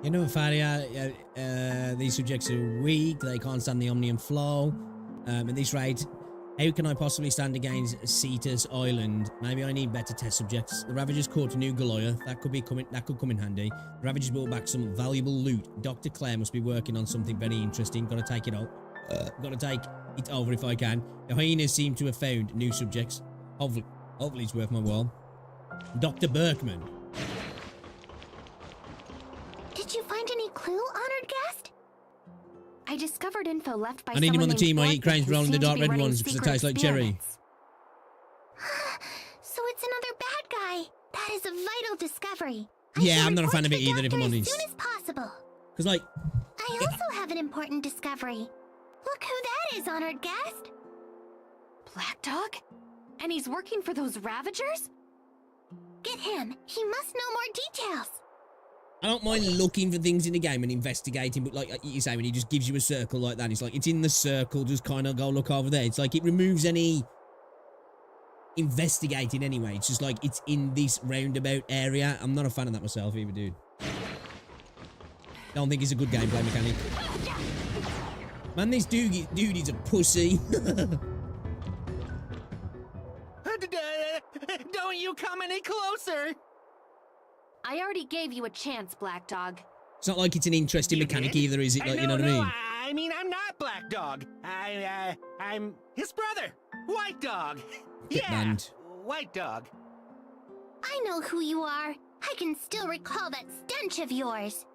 You know, Faria, these subjects are weak, they can't stand the Omnium flow. At this rate, how can I possibly stand against Cetus Island? Maybe I need better test subjects. The Ravagers caught a new Goliath. That could come in handy. The Ravagers brought back some valuable loot. Dr. Claire must be working on something very interesting. Gotta take it out. Gotta take it over if I can. The hyenas seem to have found new subjects. Hopefully it's worth my while. Dr. Berkman. Did you find any clue, honored guest? I discovered info left by I need him someone on the named team. I Borkman eat cranes who rolling the seemed to dark be red running ones because they secret taste like cherry. experiments. So it's another bad guy. That is a vital discovery. Yeah, I'm not a fan of it either, if I'm As honest. soon as possible. Because, like, I also have an important discovery. Look who that is, honored guest. Black Dog? And he's working for those Ravagers? him. He must know more details. I don't mind looking for things in the game and investigating, but like you say, when he just gives you a circle like that, it's like, it's in the circle, just kind of go look over there. It's like, it removes any investigating anyway. It's just like, it's in this roundabout area. I'm not a fan of that myself either, dude. Don't think it's a good gameplay mechanic. Man, this dude is a pussy. Don't you come any closer! I already gave you a chance, Black Dog. It's not like it's an interesting mechanic either, is it? Like, you know what I mean? I mean, I'm not Black Dog. I'm his brother, White Dog. Get banned. White Dog. I know who you are. I can still recall that stench of yours.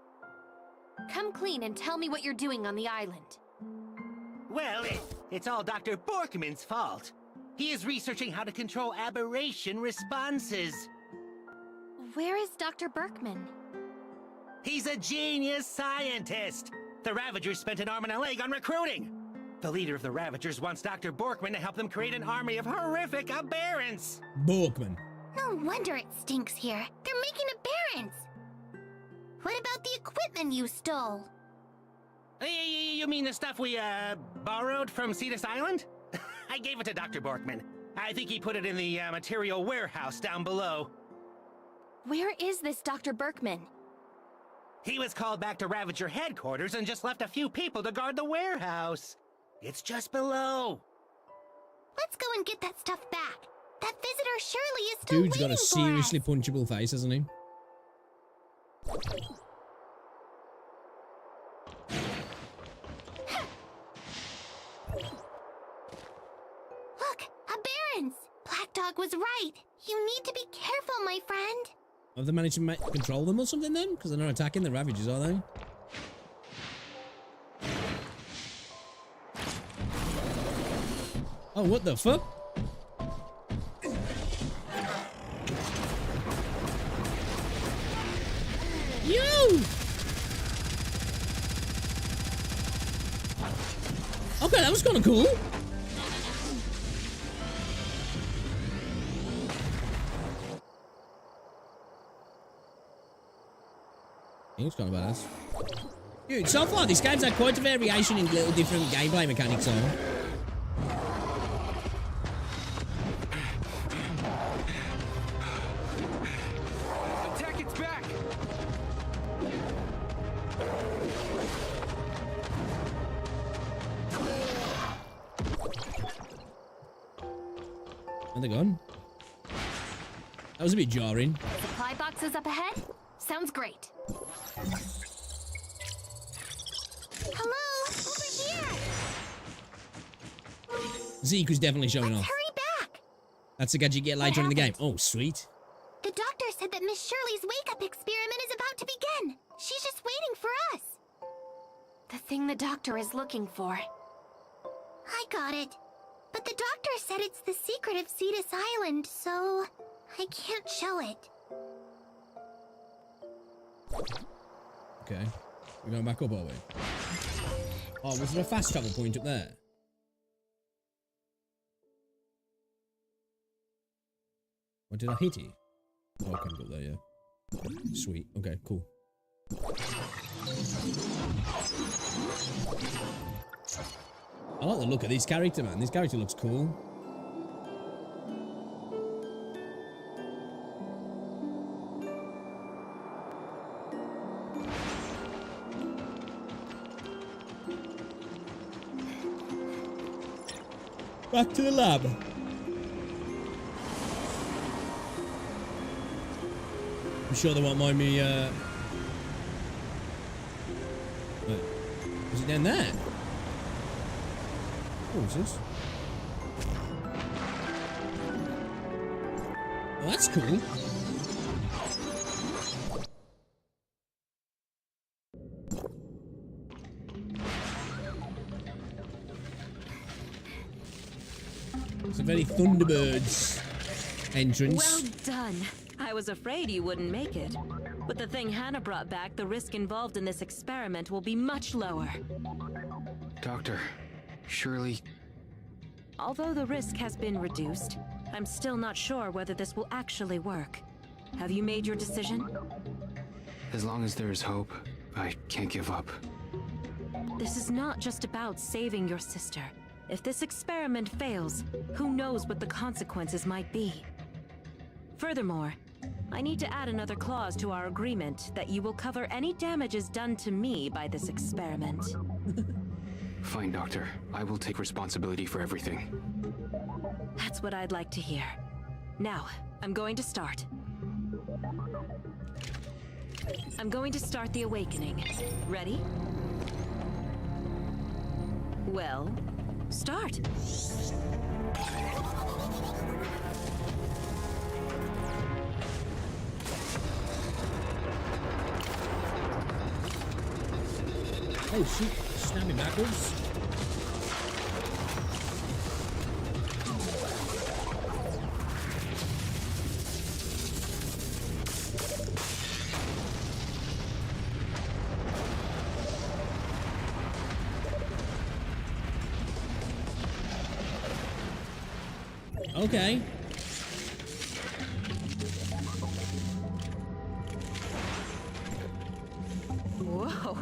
Come clean and tell me what you're doing on the island. Well, it's all Dr. Borkman's fault. He is researching how to control aberration responses. Where is Dr. Berkman? He's a genius scientist. The Ravagers spent an arm and a leg on recruiting. The leader of the Ravagers wants Dr. Borkman to help them create an army of horrific aberrants. Borkman. No wonder it stinks here. They're making aberrants. What about the equipment you stole? You mean the stuff we, borrowed from Cetus Island? I gave it to Dr. Borkman. I think he put it in the, material warehouse down below. Where is this Dr. Berkman? He was called back to Ravager headquarters and just left a few people to guard the warehouse. It's just below. Let's go and get that stuff back. That visitor surely is still Dude's got a seriously waiting for us. punchable face, hasn't he? Look, aberrants. Black Dog was right. You need to be careful, my friend. Have they managed to control them or something then? Because they're not attacking the Ravagers, are they? Oh, what the fuck? You! Okay, that was kind of cool. It's kind of badass. Dude, so far this game's had quite a variation in little different gameplay mechanics though. Attack its back! Are they gone? That was a bit jarring. Supply boxes up ahead? Sounds great. Hello, over here. Zeke was definitely showing off. Hurry back. That's the gadget you get later on in the game. Oh, sweet. The doctor said that Miss Shirley's wake-up experiment is about to begin. She's just waiting for us. The thing the doctor is looking for. I got it. But the doctor said it's the secret of Cetus Island, so I can't show it. Okay. We're going back up, are we? Oh, was there a fast travel point up there? What did I hit it? Oh, I can go there, yeah. Sweet. Okay, cool. I like the look of this character, man. This character looks cool. Back to the lab. I'm sure they won't mind me, Wait, is it down there? What is this? Oh, that's cool. It's a very Thunderbirds entrance. Well done. I was afraid you wouldn't make it. With the thing Hannah brought back, the risk involved in this experiment will be much lower. Doctor, surely... Although the risk has been reduced, I'm still not sure whether this will actually work. Have you made your decision? As long as there is hope, I can't give up. This is not just about saving your sister. If this experiment fails, who knows what the consequences might be. Furthermore, I need to add another clause to our agreement that you will cover any damages done to me by this experiment. Fine, Doctor. I will take responsibility for everything. That's what I'd like to hear. Now, I'm going to start. I'm going to start the awakening. Ready? Well, start. Oh shit, snapping backwards. Okay. Whoa.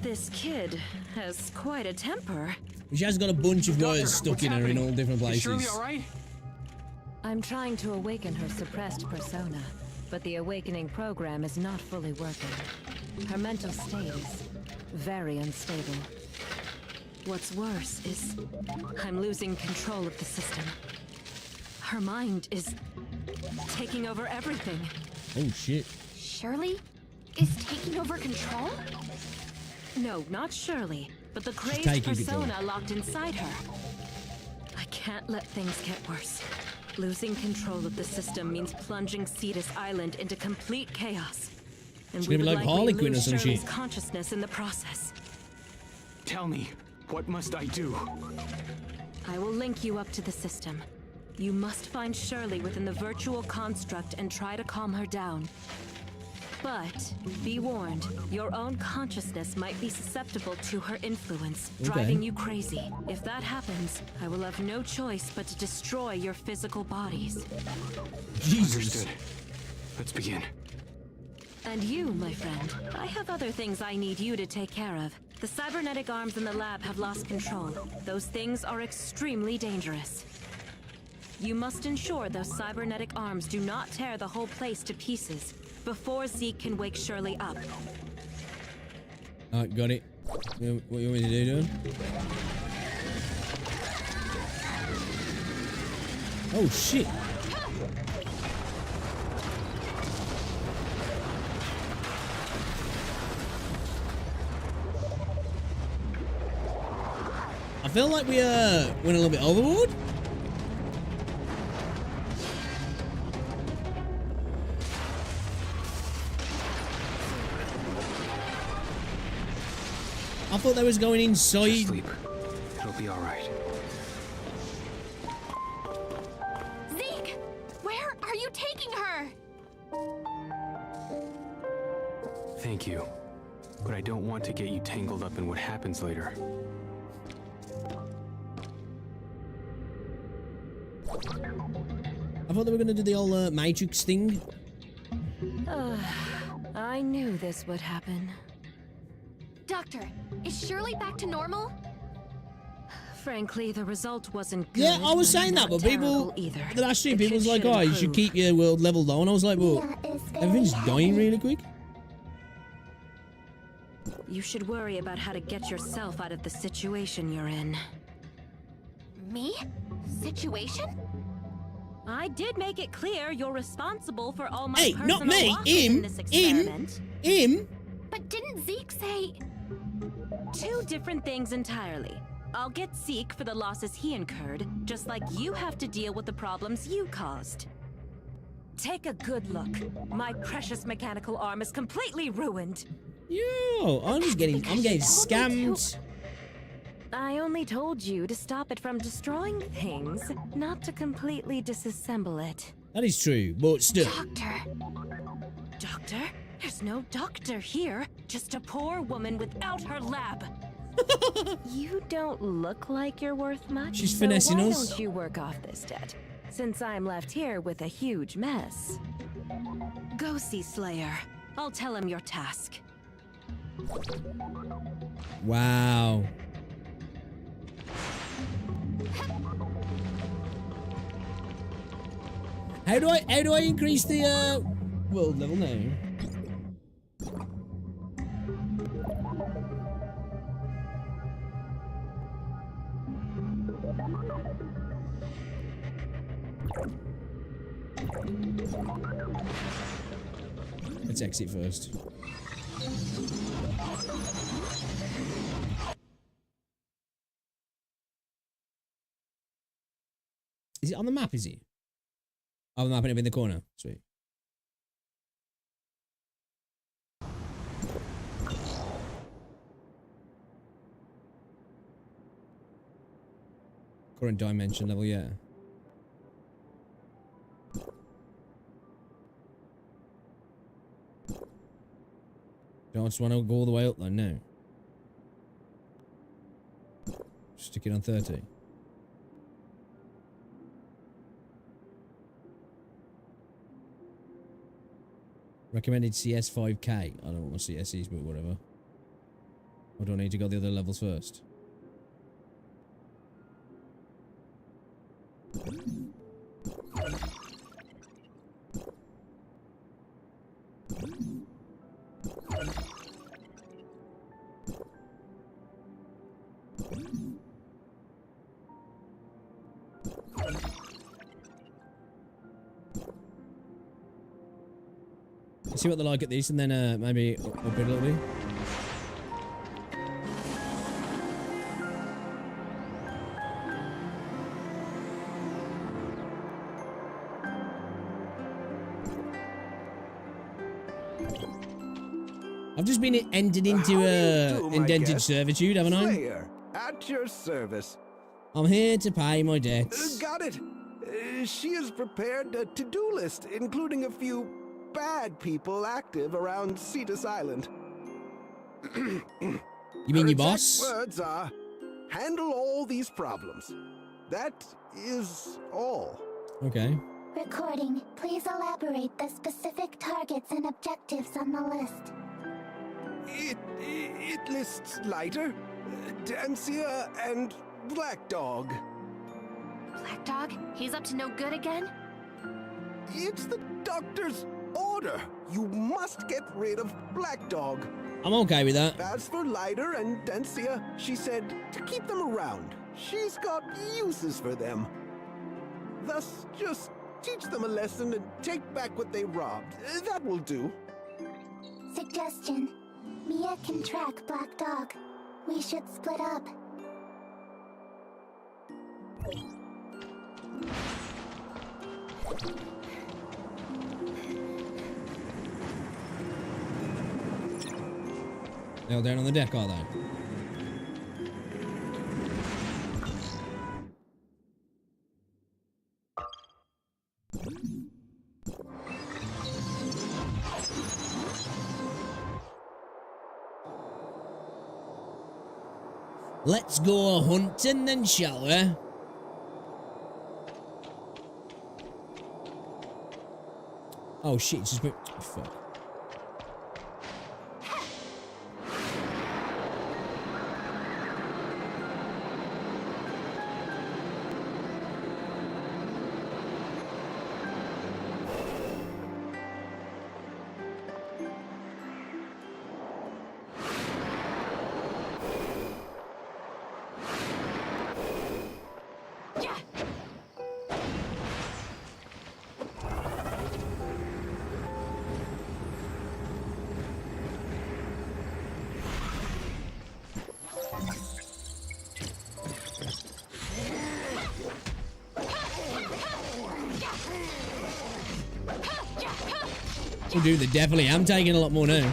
This kid has quite a temper. She has got a bunch of words stuck in her in all different places. Shirley all right? I'm trying to awaken her suppressed persona, but the awakening program is not fully working. Her mental state is very unstable. What's worse is I'm losing control of the system. Her mind is taking over everything. Oh shit. Shirley is taking over control? No, not Shirley, but the crazed taking persona control. locked inside her. I can't let things get worse. Losing control of the system means plunging Cetus Island into complete chaos. And It's we gonna be would like likely Harley Quinn or lose some Shirley's shit. consciousness in the process. Tell me, what must I do? I will link you up to the system. You must find Shirley within the virtual construct and try to calm her down. But be warned, your own consciousness might be susceptible to her influence, driving you crazy. If that happens, I will have no choice but to destroy your physical bodies. Jesus. Understood. Let's begin. And you, my friend, I have other things I need you to take care of. The cybernetic arms in the lab have lost control. Those things are extremely dangerous. You must ensure those cybernetic arms do not tear the whole place to pieces before Zeke can wake Shirley up. Alright, got it. What you want me to do, dude? Oh shit. I feel like we went a little bit overboard. I thought they was going inside. Just sleep. It'll be all right. Zeke! Where are you taking her? Thank you. But I don't want to get you tangled up in what happens later. I thought they were gonna do the old Matrix thing. I knew this would happen. Doctor, is Shirley back to normal? Frankly, the result wasn't good. Yeah, I was saying that, not but people, terrible either. the last stream, The people was kid like, should oh, you should improve. keep your world level low. And I was like, well, everything's dying really quick. You should worry about how to get yourself out of the situation you're in. Me? Situation? I did make it clear you're responsible for all my Hey, personal not me, losses in him, this him, experiment. him. But didn't Zeke say... Two different things entirely. I'll get Zeke for the losses he incurred, just like you have to deal with the problems you caused. Take a good look. My precious mechanical arm is completely ruined. Yo, I'm getting scammed. I only told you to stop it from destroying things, not to completely disassemble it. That is true, but still. Doctor? There's no doctor here, just a poor woman without her lab. You don't look like you're worth much. She's so finessing why us. don't you work off this debt? since I'm left here with a huge mess. Go see Slayer. I'll tell him your task. Wow. How do I increase the world level now? Let's exit first. Is it on the map, is it? Oh, the map and in the corner. Sweet. Current dimension level, yeah. Don't just want to go all the way up though, no. Stick it on 30. Recommended CS 5k. I don't know what my CS is, but whatever. Or do I need to go the other levels first? See what they like at these, and then maybe up it a little bit. I've just been entered into indented servitude, haven't I? Slayer, at your service. I'm here to pay my debts. Got it. She has prepared a to-do list, including a few bad people active around Cetus Island. You mean your boss? Her exact words are, handle all these problems. That is all. Okay. Recording. Please elaborate the specific targets and objectives on the list. It lists Lighter, Dancia, and Black Dog. Black Dog? He's up to no good again? It's the doctor's order. You must get rid of Black Dog. I'm okay with that. As for Lighter and Dancia, she said to keep them around. She's got uses for them. Thus, just teach them a lesson and take back what they robbed. That will do. Suggestion. Mia can track Black Dog. We should split up. They're down on the deck, are they? Let's go hunting then, shall we? Oh shit, it's just been... Oh, fuck. Oh, dude, they definitely am taking a lot more now.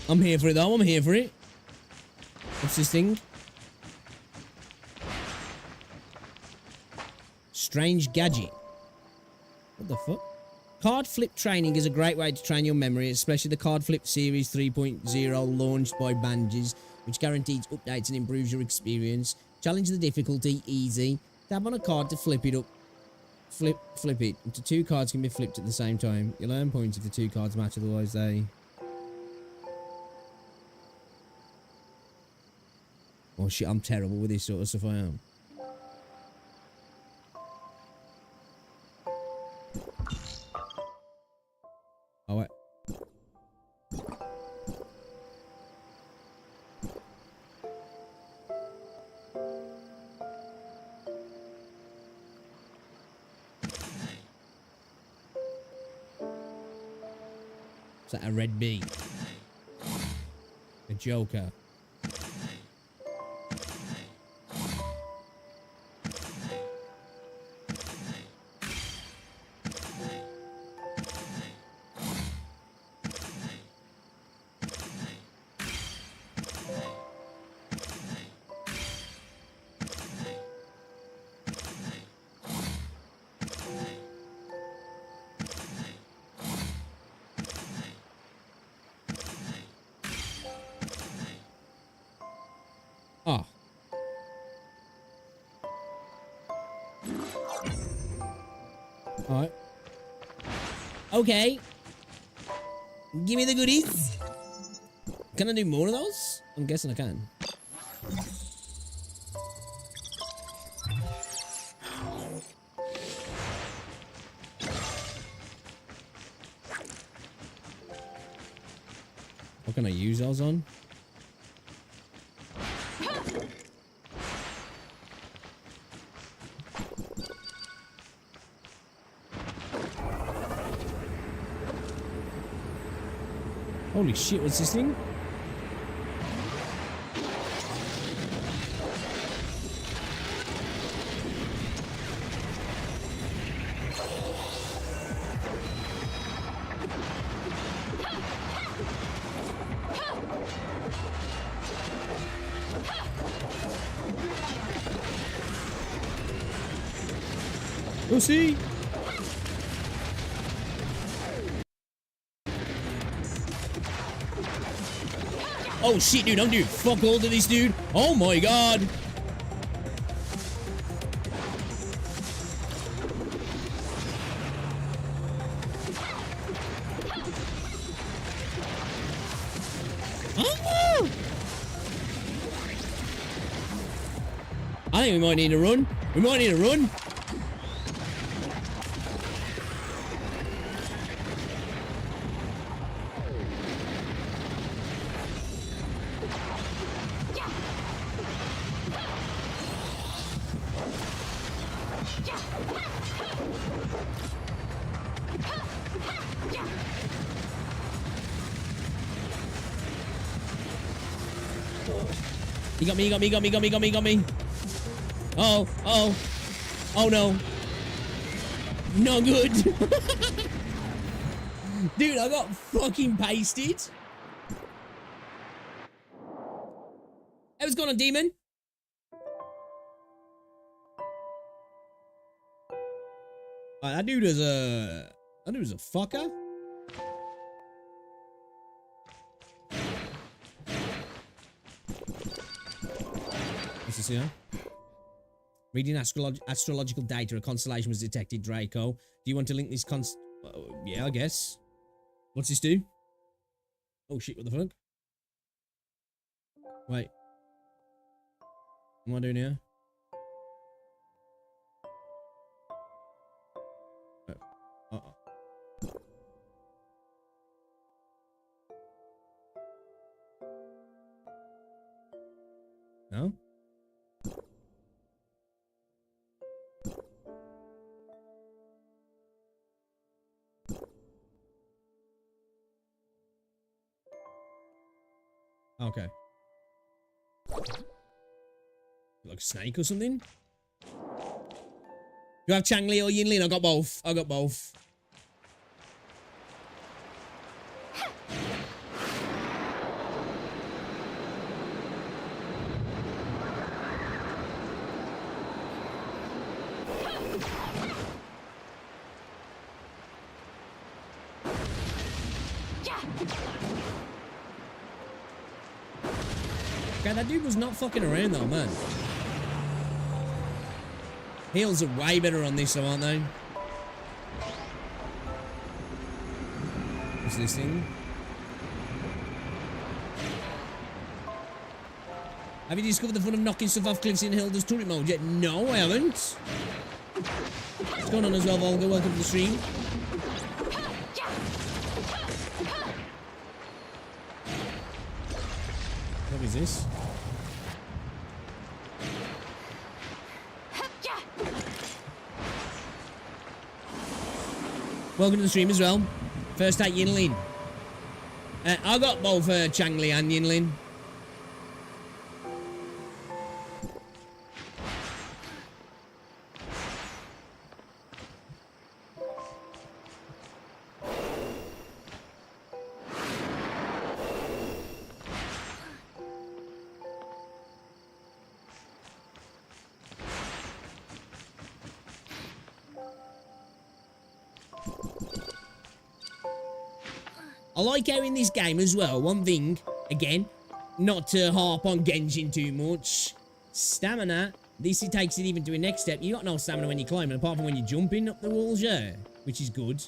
I'm here for it though, I'm here for it. What's this thing? Strange gadget. What the fuck? Card flip training is a great way to train your memory, especially the Card Flip Series 3.0 launched by Banges, which guarantees updates and improves your experience. Challenge the difficulty, easy. Tap on a card to flip it up. Flip it. Up to 2 cards can be flipped at the same time. You'll earn points if the 2 cards match, otherwise they... Oh shit, I'm terrible with this sort of stuff, I am. Oh, wait. Is that a red bee? A joker. Oh. Alright. Okay. Give me the goodies. Can I do more of those? I'm guessing I can. What can I use those on? Holy shit, what's this thing? We'll see. Oh shit, dude, I'm doing fuck all to this dude. Oh my god. Oh! I think we might need a run. We might need a run. He got me, he got me, he got me, he got me, he got me, he got me. Oh, oh. Oh no. No good. Dude, I got fucking pasted. Hey, what's going on, demon? That dude is a... That dude is a fucker. What's this here? Reading astrological data, a constellation was detected, Draco. Do you want to link this yeah, I guess. What's this do? Oh shit, what the fuck? Wait. What am I doing here? No? Okay. Like a snake or something? You have Changli or Yinlin? I got both. I got both. Okay, that dude was not fucking around though, man. Heals are way better on this, though, aren't they? What's this thing? Have you discovered the fun of knocking stuff off cliffs in Hilda's turret mode yet? No, I haven't. What's going on as well, Volga? Welcome to the stream. What is this? Welcome to the stream as well. First at Yinlin. I got both Changli and Yinlin. I like how in this game as well, one thing, again, not to harp on Genshin too much, stamina, this it takes it even to a next step. You got no stamina when you're climbing, apart from when you're jumping up the walls, yeah, which is good.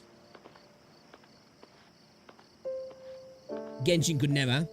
Genshin could never.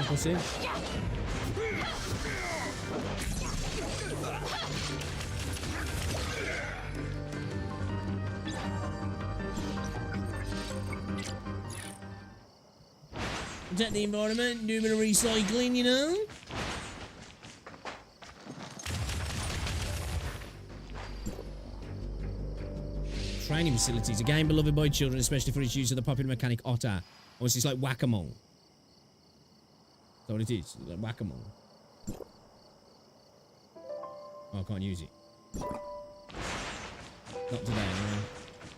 Pussy. Protect the environment, do a bit of recycling, you know? Training facilities, a game beloved by children, especially for its use of the popular mechanic Otter. Obviously, it's like whack-a-mole. That's what it is. It's like whack-a-mole. Oh, I can't use it. Not today, no.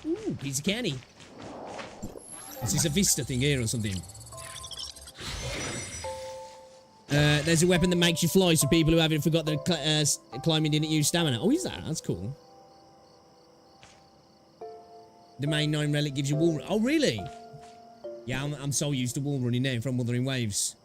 Ooh, piece of candy. Is this a Vista thing here or something? There's a weapon that makes you fly, so people who haven't forgot that climbing didn't use stamina. Oh, is that? That's cool. The main 9 relic gives you wall run. Oh, really? Yeah, I'm so used to wall running now from Wuthering Waves.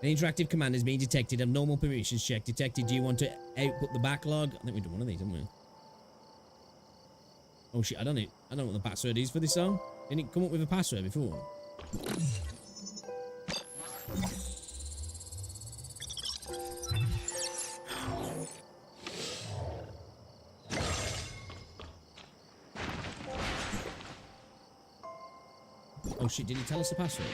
An interactive command has been detected. Abnormal permissions check detected. Do you want to output the backlog? I think we've done one of these, haven't we? Oh shit, I don't know what the password is for this song. Didn't it come up with a password before? Oh shit, did he tell us the password?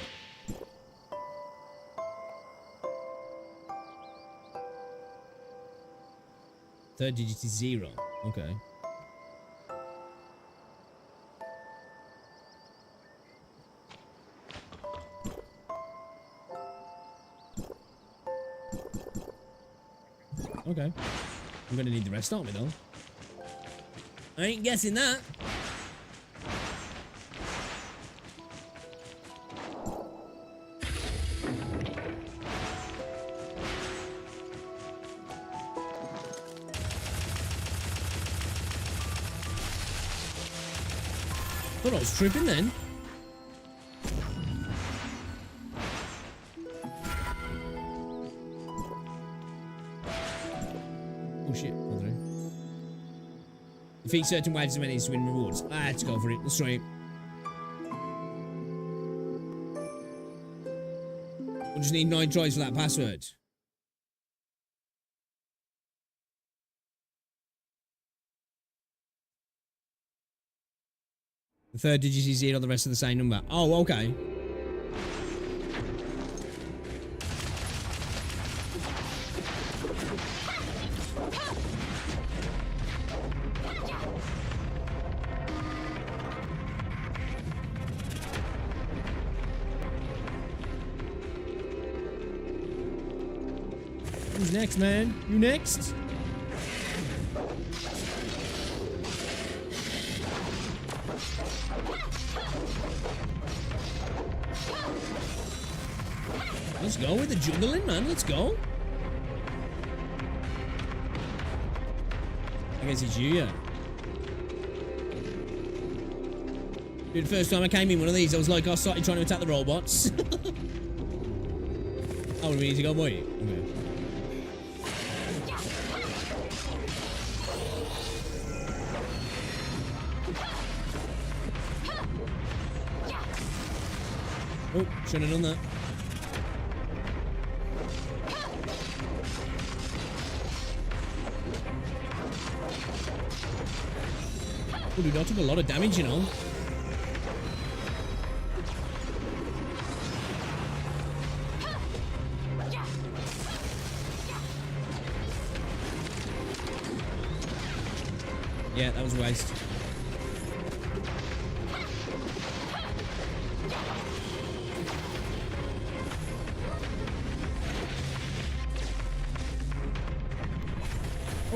Third digit is 0. Okay. Okay. I'm gonna need the rest, aren't we, though? I ain't guessing that. Thought I was tripping then. Oh shit, hold on. Defeat certain waves of enemies to win rewards. Let's go for it. Let's try it. We'll just need 9 tries for that password. The third digit is 0, the rest of the same number. Oh, okay. Who's next, man? You next? Let's go with the juggling, man. Let's go. I guess it's you, yeah. Dude, the first time I came in one of these, I was like, I started trying to attack the robots. Oh, we need to go, boy. Okay. Oh, shouldn't have done that. Oh, dude, I took a lot of damage, you know. Yeah, that was a waste.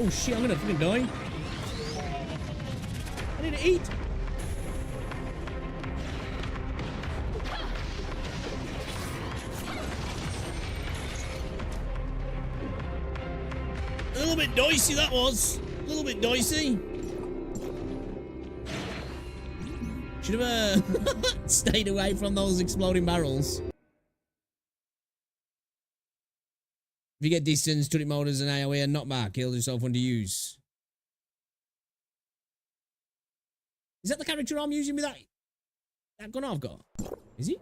Oh shit, I'm gonna fucking die. I need to eat. A little bit dicey that was. A little bit dicey. Should have stayed away from those exploding barrels. If you get distance, turret motors and AoE and knockback, heal yourself fun to use. Is that the character I'm using with that gun I've got? Is he?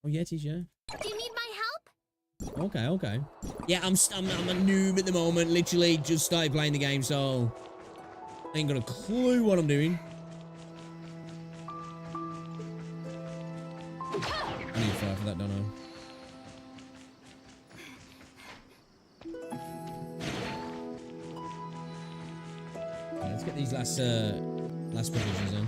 Oh yeah, it is, yeah. Do you need my help? Okay, okay. Yeah, I'm a noob at the moment. Literally just started playing the game, so I ain't got a clue what I'm doing. I need fire for that, don't I? Okay, let's get these last provisions in.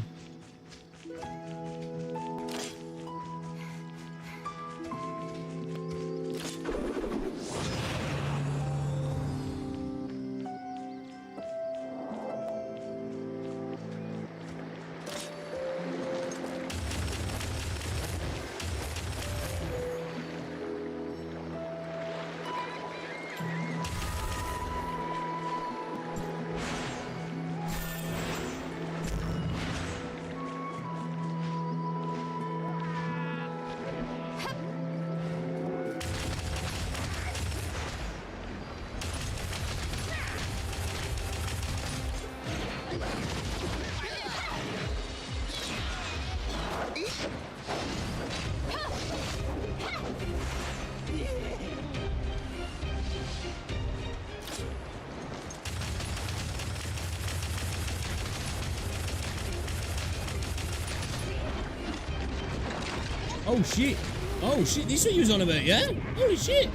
Oh shit. Oh shit, this is what you was on about, yeah? Holy shit.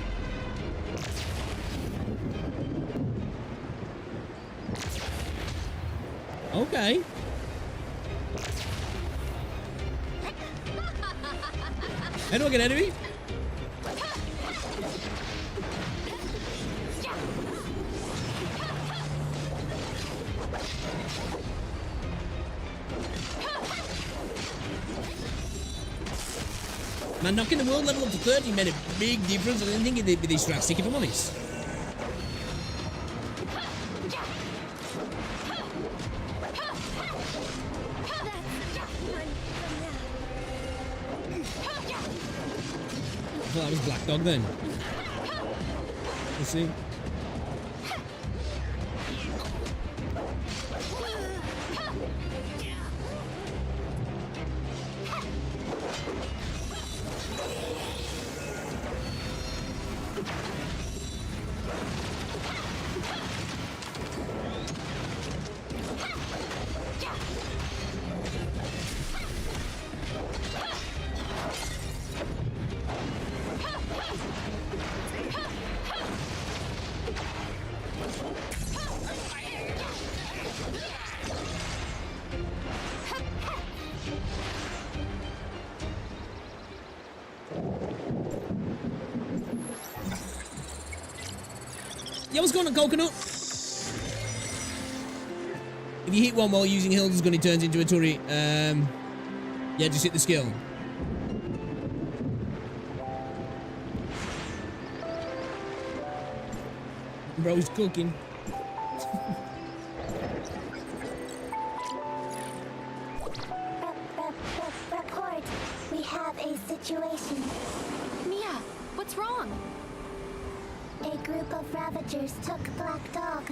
Okay. How do I get out of here? Man, knocking the world level up to 30 made a big difference. I didn't think it'd be this drastic, if I'm honest. I thought that was Black Dog then. We'll see. Yeah, what's going on, Coconut? If you hit one while using Hilda's gun, it turns into a turret. Yeah, just hit the skill. Bro's cooking. Report. We have a situation. Mia, what's wrong? A group of Ravagers took Black Dog.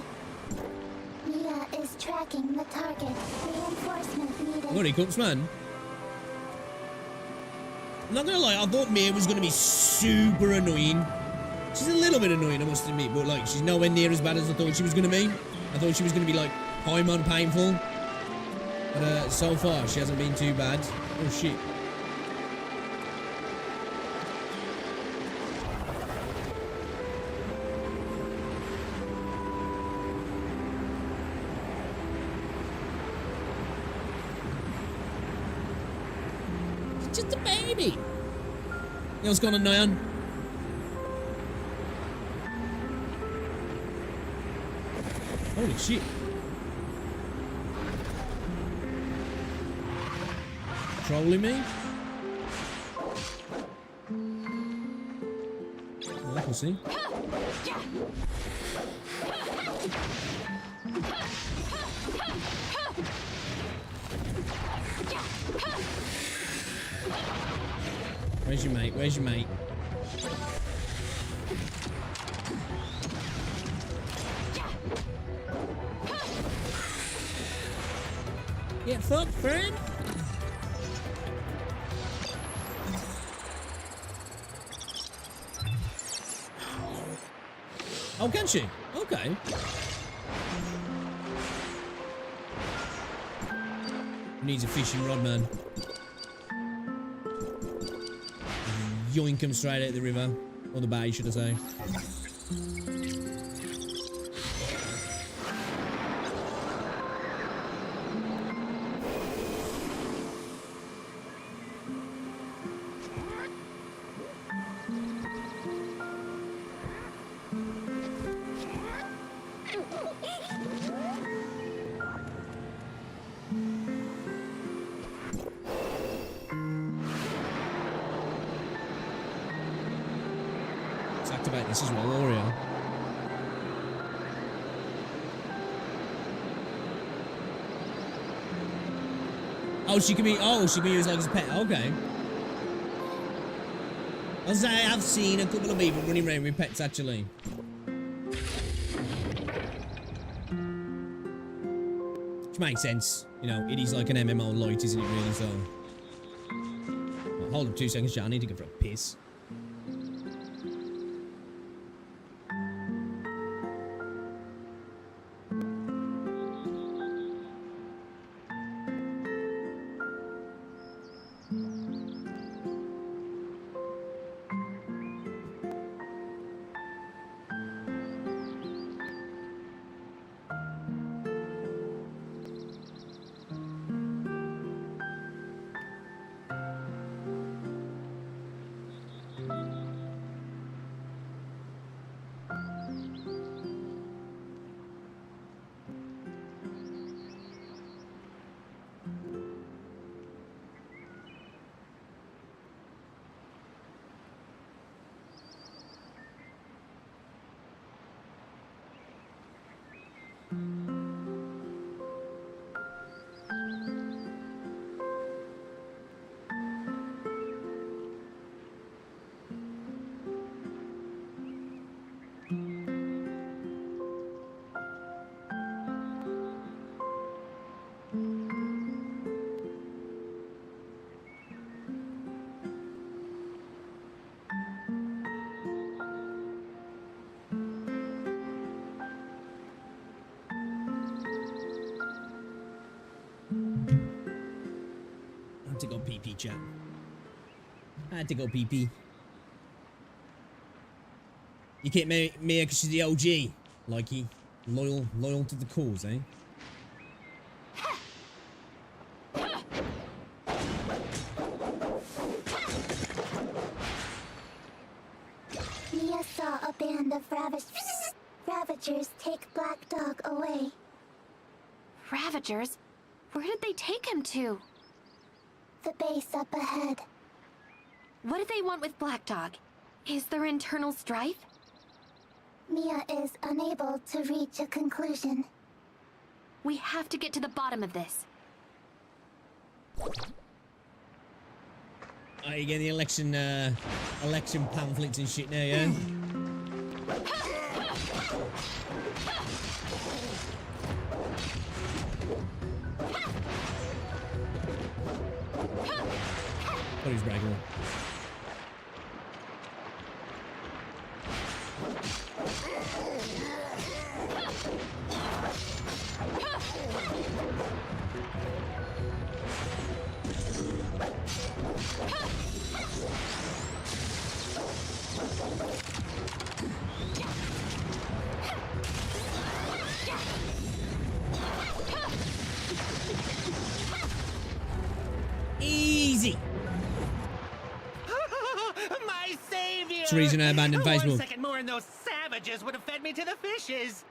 Mia is tracking the target. Reinforcement needed. What, he cooks, man? I'm not gonna lie, I thought Mia was gonna be super annoying. She's a little bit annoying, I must admit, but like, she's nowhere near as bad as I thought she was gonna be. I thought she was gonna be like, Paimon painful. But so far, she hasn't been too bad. Oh shit. She's just a baby. You know what's going on, Nyan? Holy shit. Trolling me? Well, we'll see. Where's your mate? Where's your mate? Get fucked, friend. Oh, can she? Okay. Needs a fishing rod, man. Yoink him straight out of the river. Or the bay, should I say. Activate this as well, Oreo. Oh, she can be used like as a pet. Okay. I'll say I've seen a couple of people running around with pets actually. Which makes sense. You know, it is like an MMO light, isn't it really? So. Well, hold up 2 seconds, chat. I need to go for a piss. had to go pee-pee, chat. I had to go pee-pee. You can't marry Mia because she's the OG. Likey. Loyal to the cause, eh? Mia saw a band of Ravagers take Black Dog away. Ravagers? Where did they take him to? The base up ahead. What do they want with Black Dog? Is there internal strife? Mia is unable to reach a conclusion. We have to get to the bottom of this. Oh, you getting the election pamphlets and shit now, yeah? What is bragging? Easy. My savior! It's the reason I abandoned Facebook. 1 second more and those savages would have fed me to the fishes.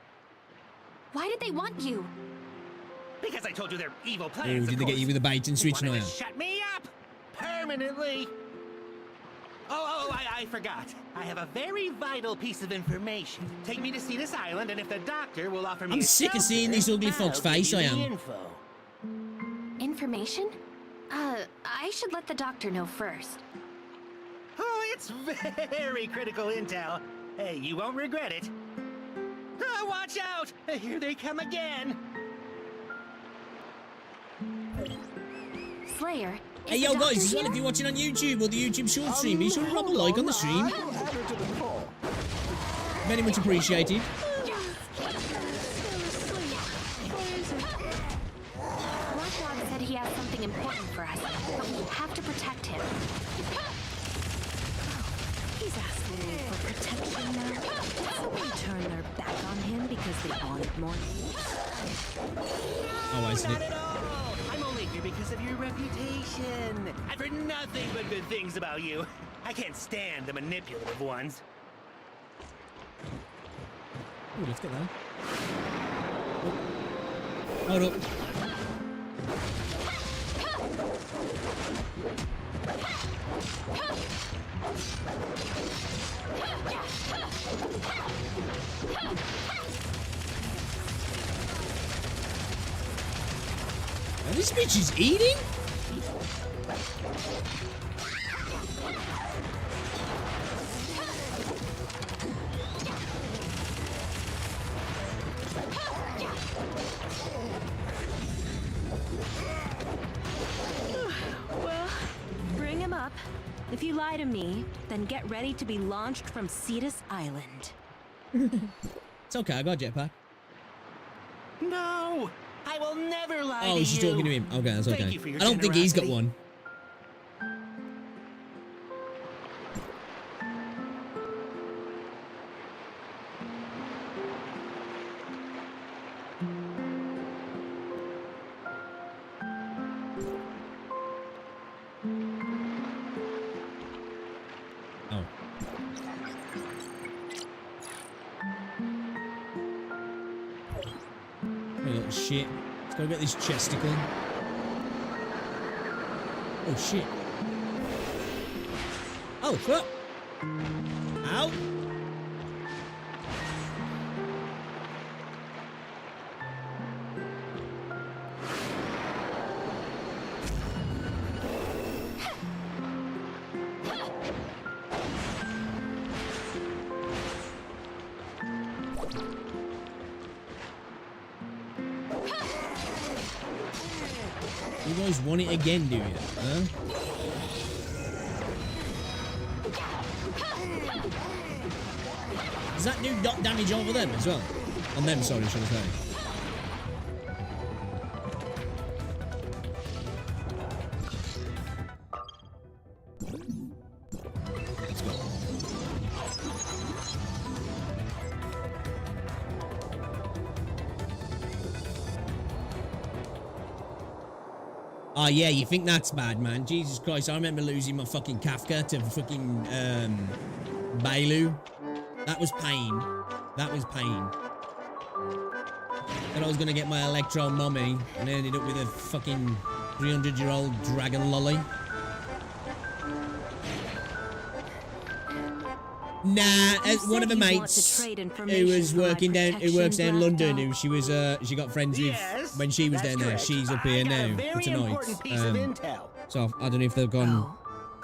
Why did they want you? Because I told you they're evil Oh, plans. did they get you with a bait and switch now? Shut me up permanently. I forgot. I have a very vital piece of information. Take me to Cetus Island, and if the doctor will offer me I'm sick of seeing this ugly fox face, I am. Info. Information? I should let the doctor know first. Oh, it's very critical intel. Hey, you won't regret it. Oh, watch out! Here they come again. Slayer. Hey, yo, guys, as well, if you're watching on YouTube or the YouTube short stream, be sure to drop a like on the stream. Very much appreciated. Black Dog said he has something important for us, but we have to protect him. He's asking me for protection now. Did someone turn their back on him because they wanted more? Oh, I see. Not at all. I'm only here because of your reputation. I've heard nothing but good things about you. I can't stand the manipulative ones. Ooh, let's get that. Oh. Hold up. Oh, this bitch is eating? Well, bring him up. If you lie to me, then get ready to be launched from Cetus Island. It's okay, I got a jetpack. No! I will never lie to you! Oh, she's talking to him. Okay, that's Thank okay. you for your I don't think he's got generosity. one. Oh. Hey, little shit. Let's go get this chesticle. Oh, shit. Oh, fuck. Ow. You guys want it again, do you? Huh? Does that do dot damage over them as well? On them, sorry, should I say. Oh, yeah, you think that's bad, man? Jesus Christ, I remember losing my fucking Kafka to fucking, Bailu. That was pain. That was pain. Thought I was gonna get my Electro Mommy, and I ended up with a fucking 300-year-old dragon lolly. Nah, one of the mates who was working down, who works down in London, who she was, she got friends with when she was down there. She's up here now for tonight. So I don't know if they've gone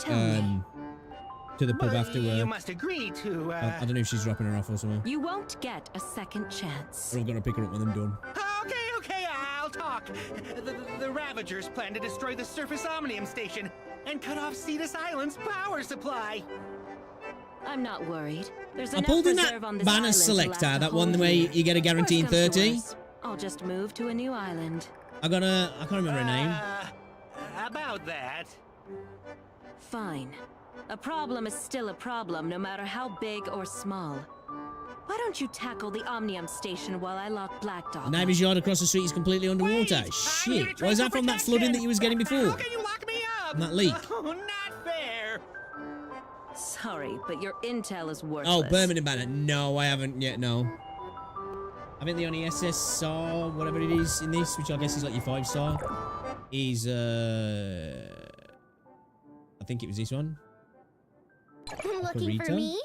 to the pub after work. You must agree to. I don't know if she's dropping her off or something. You won't get a second chance. Or I've got to pick her up when I'm done. Okay, I'll talk. The Ravagers plan to destroy the surface Omnium station and cut off Cetus Island's power supply. I'm not worried. There's I pulled in that banner selector, that one where you get a guarantee in 30. I'll just move to a new island. I can't remember her name. About that. Fine. A problem is still a problem, no matter how big or small. Why don't you tackle the Omnium station while I lock Black Dog? The neighbour's yard across the street is completely underwater. Shit. Why is that from that flooding that you was getting before? How can you lock me up? From that leak. Oh, not fair. Sorry, but your intel is worthless. Oh, Birmingham banner. No, I haven't yet, no. I think the only SSR, whatever it is in this, which I guess is like your 5-star, is, I think it was this one. Looking for me?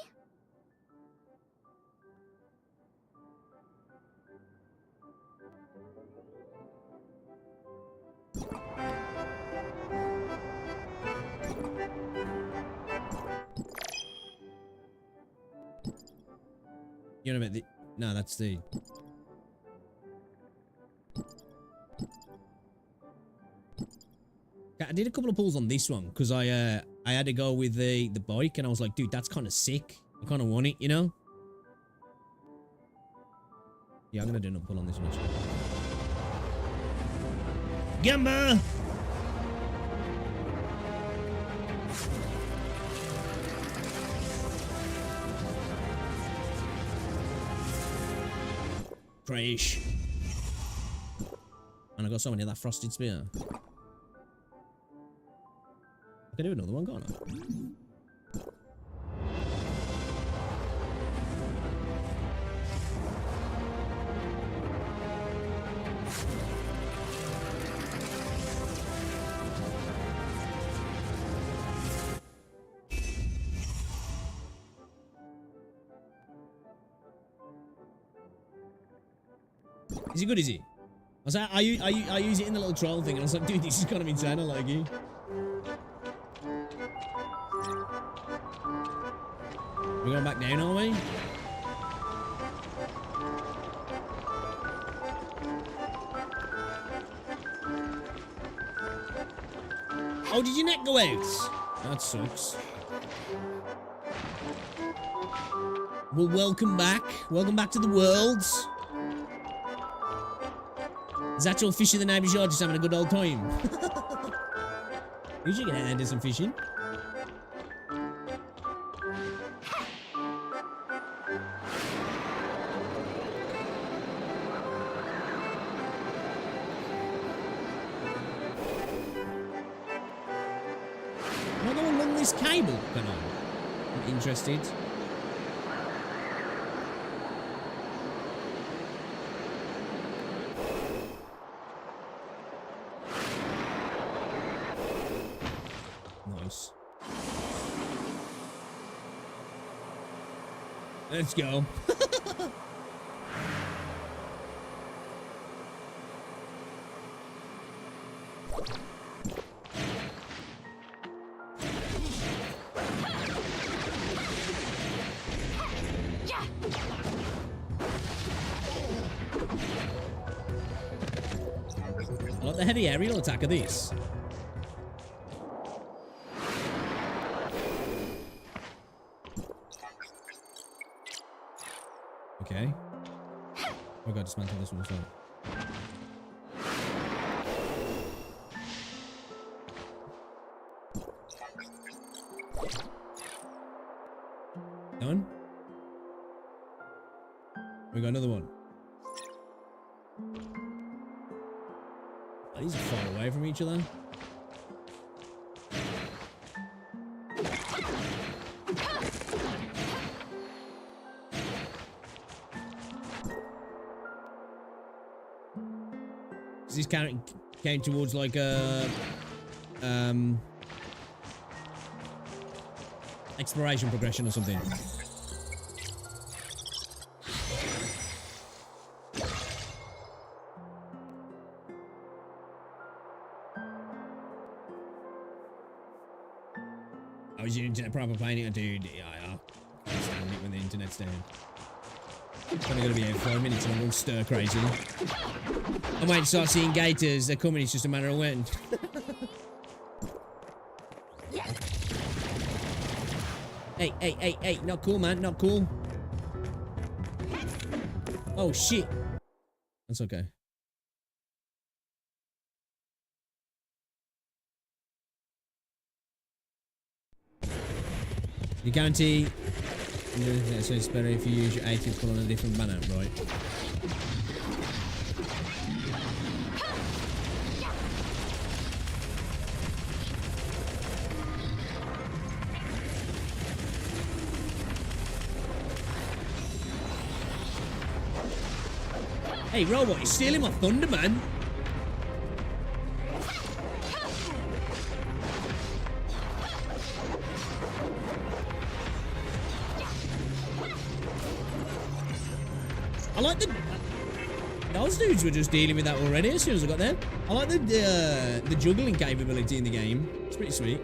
You know about the... No, that's the... I did a couple of pulls on this one because I had to go with the bike and I was like, dude, that's kind of sick. I kind of want it, you know? Yeah, I'm going to do another pull on this one. Gamba! Crash. And I got so many of that frosted spear. I can do another one, can't I? Is he good, is he? I was like, I use it in the little troll thing, and I was like, dude, this is kind of insane, I like you. We're going back down, are we? Oh, did your neck go out? That sucks. Well, welcome back. Welcome back to the world. Is that your fish in the neighbour's yard just having a good old time? You should get out there and do some fishing. Am I going along this cable? Can I? I'm interested. Nice. Let's go. I like the heavy aerial attack of this. Okay. Oh god, dismantle this one as well. Done? We got another one. Oh, these are far away from each other. Does this count towards like a exploration progression or something? Oh, is your internet proper playing it? Dude, yeah, I can't stand it when the internet's down. It's only gonna be out 5 minutes and I'm all stir crazy. I'm waiting to start seeing gators. They're coming, it's just a matter of when. Hey, not cool, man, not cool. Oh, shit. That's okay. You guarantee... Yeah, so it's better if you use your 80th pull on a different banner, right? Hey, robot, you're stealing my thunder, man. I like the... Those dudes were just dealing with that already as soon as I got there. I like the juggling capability in the game. It's pretty sweet.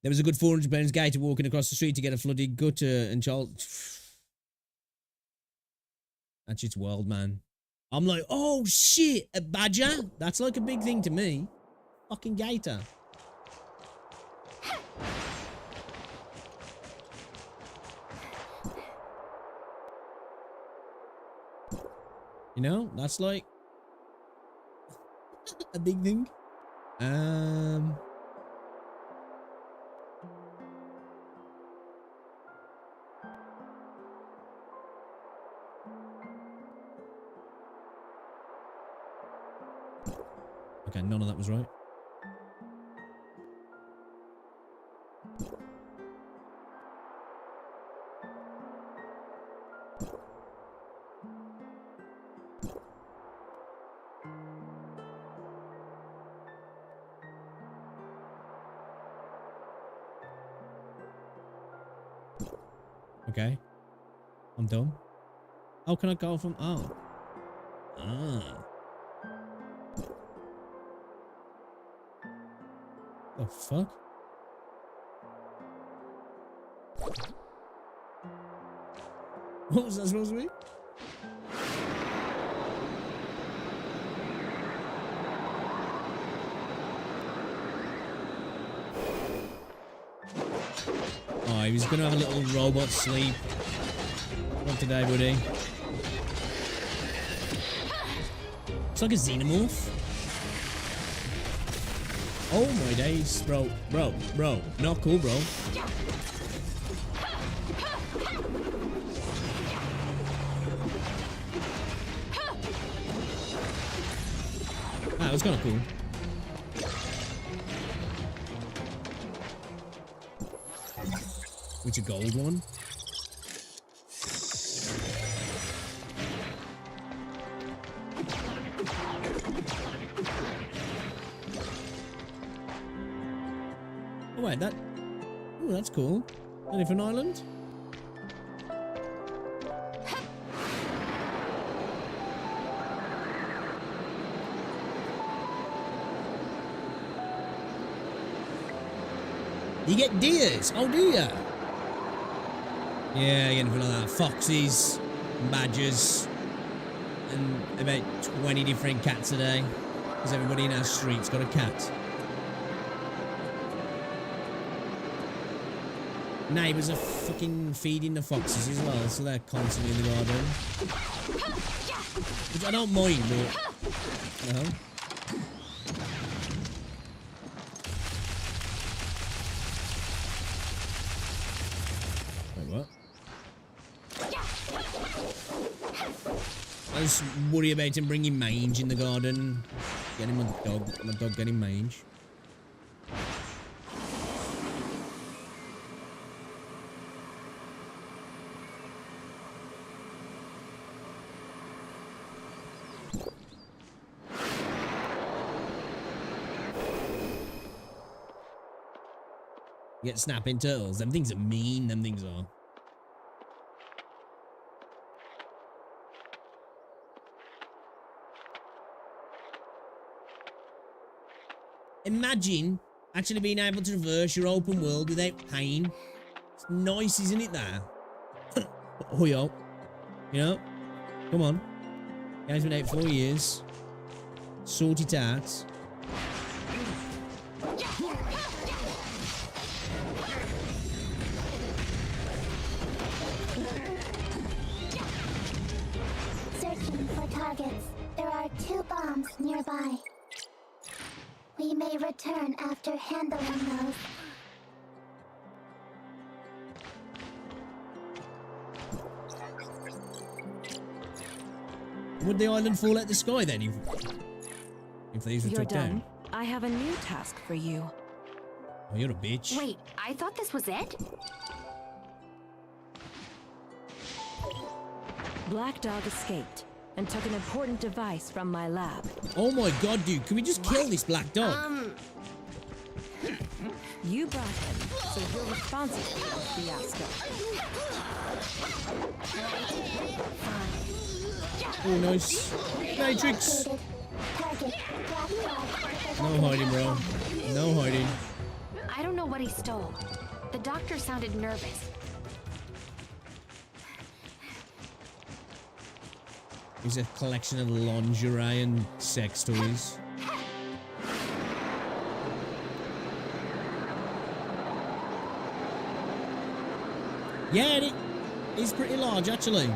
There was a good 400 pounds gator walking across the street to get a flooded gutter and child... That's its world, man. I'm like, oh shit, a badger? That's like a big thing to me. Fucking gator. You know, that's like a big thing. Okay, none of that was right. Okay. I'm done. How can I go from... Oh. Ah. The fuck? What was that supposed to be? Oh, he was gonna have a little robot sleep. Not today, buddy. It's like a xenomorph. Oh my days, bro. Not cool, bro. That was kind of cool. It's a gold one. Oh wait, that... Oh, that's cool. Elephant Island? You get deers. Oh, do ya? Yeah, you get anything like that. Foxes, badgers, and about 20 different cats a day. Because everybody in our street's got a cat. Neighbours are fucking feeding the foxes as well, so they're constantly in the garden. Which I don't mind, but... No. Wait, what? I just worry about him bringing mange in the garden. Getting my dog getting mange. You get snapping turtles. Them things are mean, them things are. Imagine actually being able to traverse your open world without pain. It's nice, isn't it, that? Oh, yo. You know? Come on. Game's been out 4 years. Sort it out. Searching for targets. There are 2 bombs nearby. We may return after handling those. Would the island fall out the sky then if these were You're took done. down? I have a new task for you. Oh, you're a bitch. Wait, I thought this was it? Black Dog escaped and took an important device from my lab. Oh my god, dude. Can we just kill this black dog? You brought him, so you're responsible for the fiasco. Oh, nice. Matrix. No hiding, bro. No hiding. I don't know what he stole. The doctor sounded nervous. It's a collection of lingerie and sex toys. Yeah, it is pretty large, actually.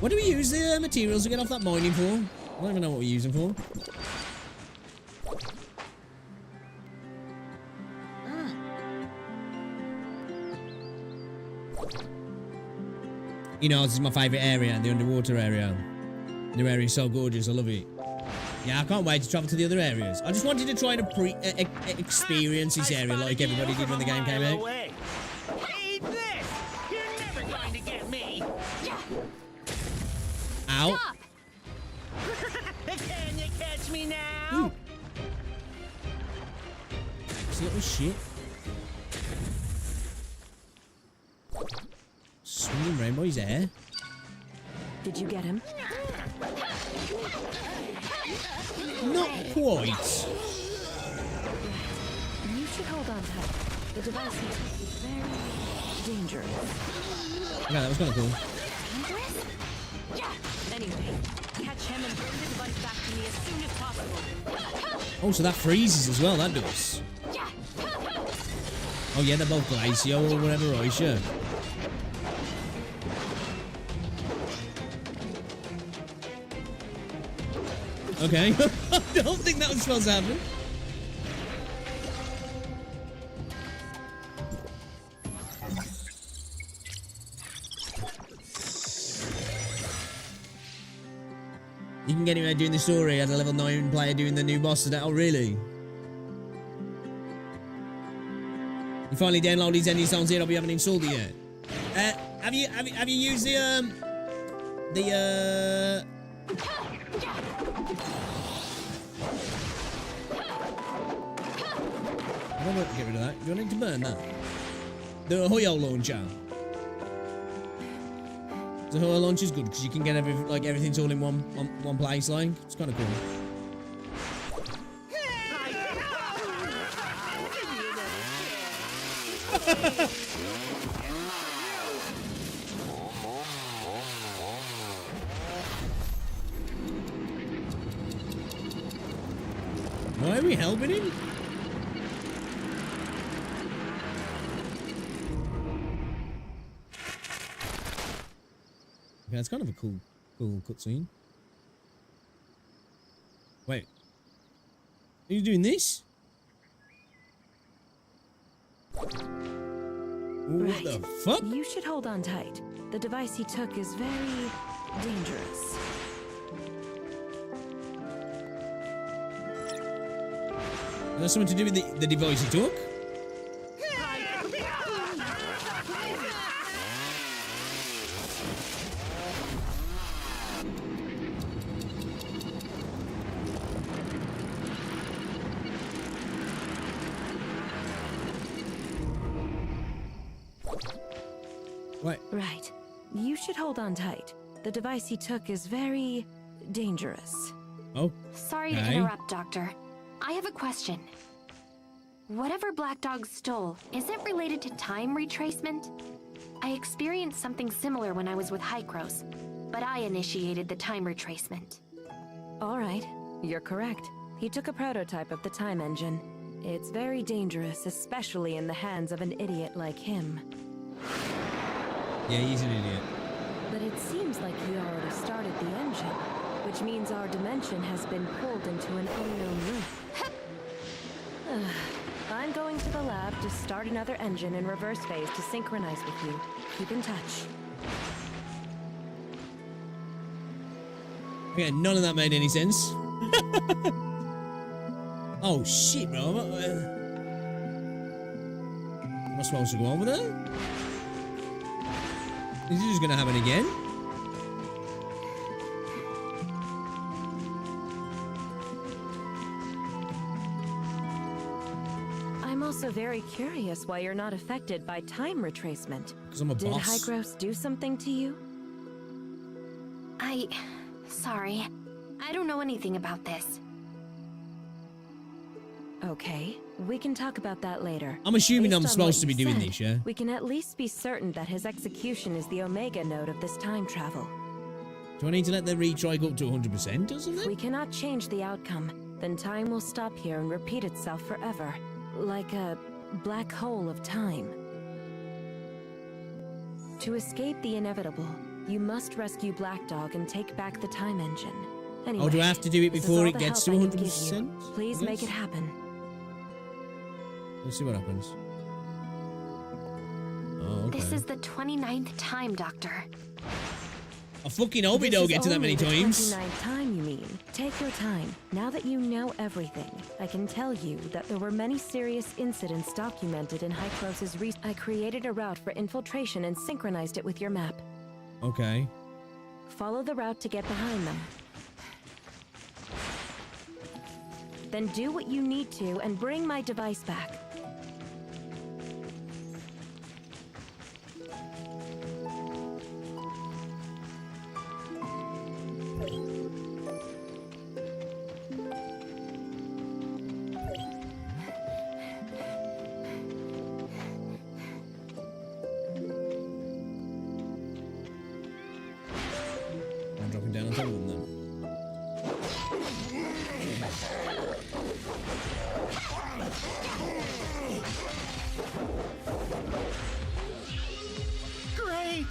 What do we use the materials to get off that mining for? I don't even know what we're using for. You know, this is my favourite area, the underwater area. The area is so gorgeous, I love it. Yeah, I can't wait to travel to the other areas. I just wanted to try to experience this area like everybody did when the game came out. Eat this! You're never going to get me! Ow. Can you catch me now? Ooh. This little shit. Swinging rainbows there. Did you get him? Not quite. You should hold on tight. The device is very dangerous. Okay, that was kind of cool. Anyway, catch him and bring the device back to me as soon as possible. Oh, so that freezes as well, that does. Oh yeah, they're both glacial or whatever, right? Sure. Okay. I don't think that was supposed to happen. You can get him out doing the story as a level 9 player doing the new boss today. Oh, really? You finally downloaded Zenny Sound Zero, but you haven't installed it yet. Have you used the I don't want to get rid of that. Do you want it to burn that? The Hoyo launcher. The Hoyo launcher is good because you can get everything's all in one place. Like it's kind of cool. Why are we helping him? Okay, that's kind of a cool cutscene. Wait. Are you doing this? What the fuck? You should hold on tight. The device he took is very dangerous. Is that something to do with the device he took? What? Right. You should hold on tight. The device he took is very dangerous. Oh. Sorry to interrupt, Doctor. I have a question. Whatever Black Dog stole, is it related to time retracement? I experienced something similar when I was with Hykros, but I initiated the time retracement. All right, you're correct. He took a prototype of the time engine. It's very dangerous, especially in the hands of an idiot like him. Yeah, he's an idiot. But it seems like he already started the engine, which means our dimension has been pulled into an unknown loop. I'm going to the lab to start another engine in reverse phase to synchronize with you. Keep in touch. Okay, none of that made any sense. Oh shit, bro. Am I supposed to go on with that? Is it just gonna happen again? I'm also very curious why you're not affected by time retracement. Because I'm a Did boss. Hykros do something to you? Sorry. I don't know anything about this. Okay, we can talk about that later. I'm assuming Based I'm on supposed what to be you doing said, this, yeah? We can at least be certain that his execution is the Omega node of this time travel. Do I need to let the retry go up to 100% or something? If we cannot change the outcome, then time will stop here and repeat itself forever. Like a black hole of time. To escape the inevitable, you must rescue Black Dog and take back the time engine. Anyway, Oh, do I have to do it this is before all it the gets help to I can give you. 100%? Please make it happen. Let's see what happens. Oh, okay. This is the 29th time, Doctor. I fucking hope we don't get to that many times. 29th time, you mean? Take your time. Now that you know everything, I can tell you that there were many serious incidents documented in Hykros' I created a route for infiltration and synchronized it with your map. Okay. Follow the route to get behind them. Then do what you need to and bring my device back. I'm dropping down on top of them then. Great!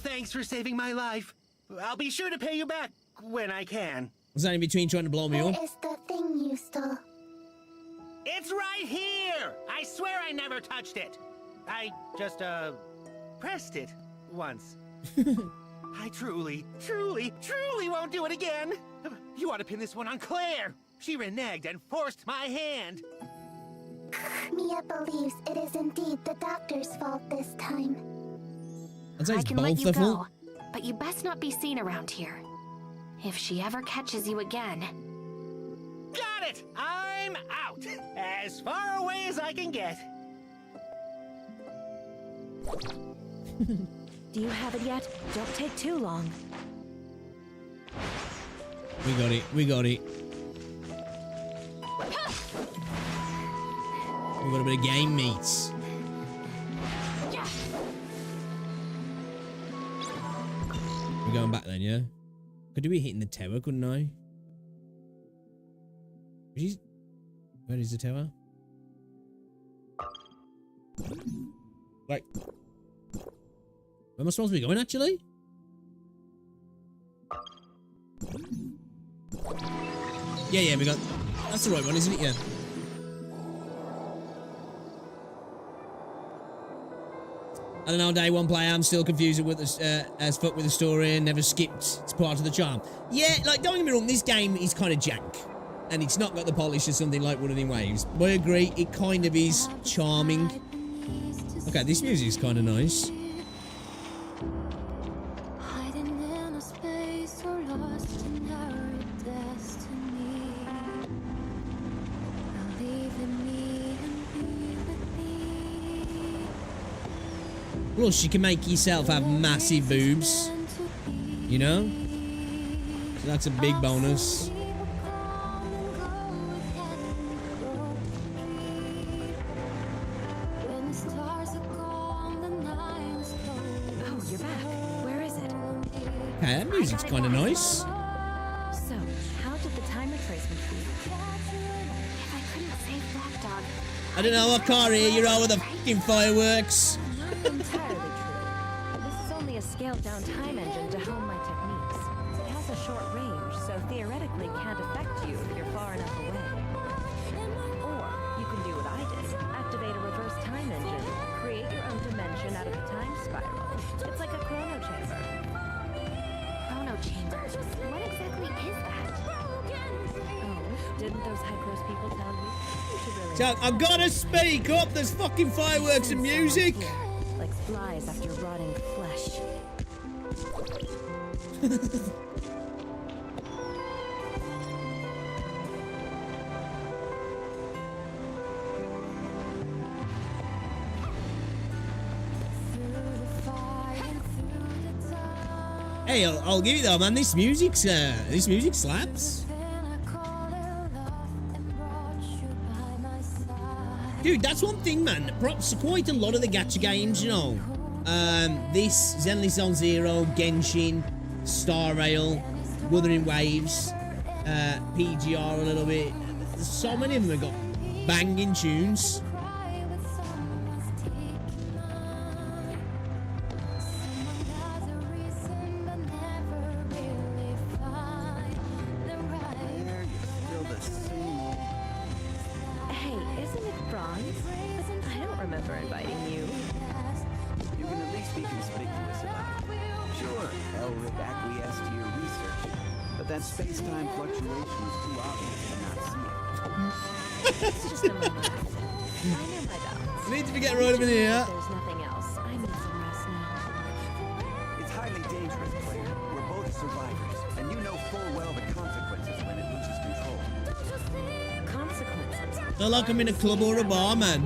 Thanks for saving my life. I'll be sure to pay you back when I can. Was that in between trying to blow me up? Where is the thing you stole? It's right here! I swear I never touched it. I just, pressed it once. I truly won't do it again. You ought to pin this one on Claire. She reneged and forced my hand. Mia believes it is indeed the doctor's fault this time. I'd say I it's can let both you their go, fault. but you best not be seen around here. If she ever catches you again... Got it! I'm out! As far away as I can get. Do you have it yet? Don't take too long. We got it. We got it. We got a bit of game meats. We're going back then, yeah? Could we be hitting the tower, couldn't I? Where is the tower? Right. Where am I supposed to be going, actually? Yeah, we got... That's the right one, isn't it? Yeah. I don't know, day one player, I'm still confused with as fuck with the story and never skipped. It's part of the charm. Yeah, like, don't get me wrong, this game is kind of jank. And it's not got the polish of something like Wuthering Waves. But I agree, it kind of is charming. Okay, this music's kind of nice. Plus, you can make yourself have massive boobs. You know? So that's a big bonus. Okay, that music's kind of nice. So, how did the time retracement feel? If I couldn't save Black Dog, I don't know what car here you're all with the fucking fireworks. Not entirely true. This is only a scaled-down time engine to hone my techniques. It has a short range, so theoretically can't affect you if you're far enough away. Or you can do what I did: activate a reverse time engine, create your own dimension out of a time spiral. It's like a chrono chamber. Chrono Chamber. What exactly is that? Oh, didn't those High people tell you? You should really. So, I've got to speak up. There's fucking fireworks and music. Like flies after rotting flesh. Hey, I'll give you that, man. This music slaps. Dude, that's one thing, man. Props to quite a lot of the gacha games, you know. This, Zenless Zone Zero, Genshin, Star Rail, Wuthering Waves, PGR a little bit. So many of them have got banging tunes. Hey, isn't it bronze? I don't remember inviting you. You can at least be conspicuous about it. Sure, Elric acquiesced to your research, but that space-time fluctuation was too obvious to not see it. It's just a moment. I know my balance. Need to be getting right over here. There's nothing else. I need some rest now. It's highly dangerous, Claire. We're both survivors, and you know full well the consequences when it loses control. Consequences? They're like I'm in a club or a bar, man.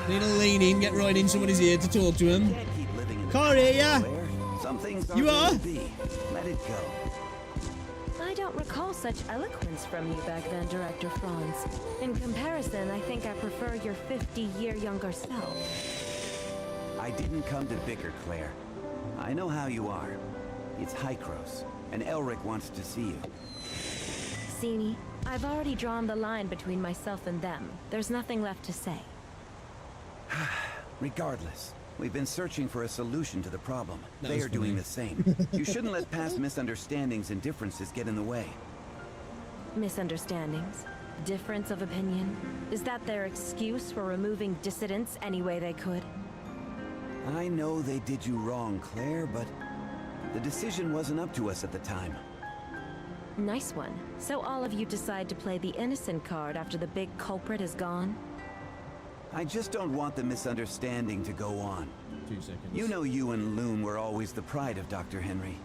Need to lean in, get right in somebody's ear to talk to him. Car here, yeah? Some things You are? meant to be. Let it go. I don't recall such eloquence from you back then, Director Franz. In comparison, I think I prefer your 50-year younger self. I didn't come to bicker, Claire. I know how you are. It's Hykros, and Elric wants to see you. See me? I've already drawn the line between myself and them. There's nothing left to say. Regardless, we've been searching for a solution to the problem. That They was are doing funny. the same. You shouldn't let past misunderstandings and differences get in the way. Misunderstandings? Difference of opinion? Is that their excuse for removing dissidents any way they could? I know they did you wrong, Claire, but the decision wasn't up to us at the time. Nice one. So all of you decide to play the innocent card after the big culprit is gone? I just don't want the misunderstanding to go on. 2 seconds. You know you and Loon were always the pride of Dr. Henry.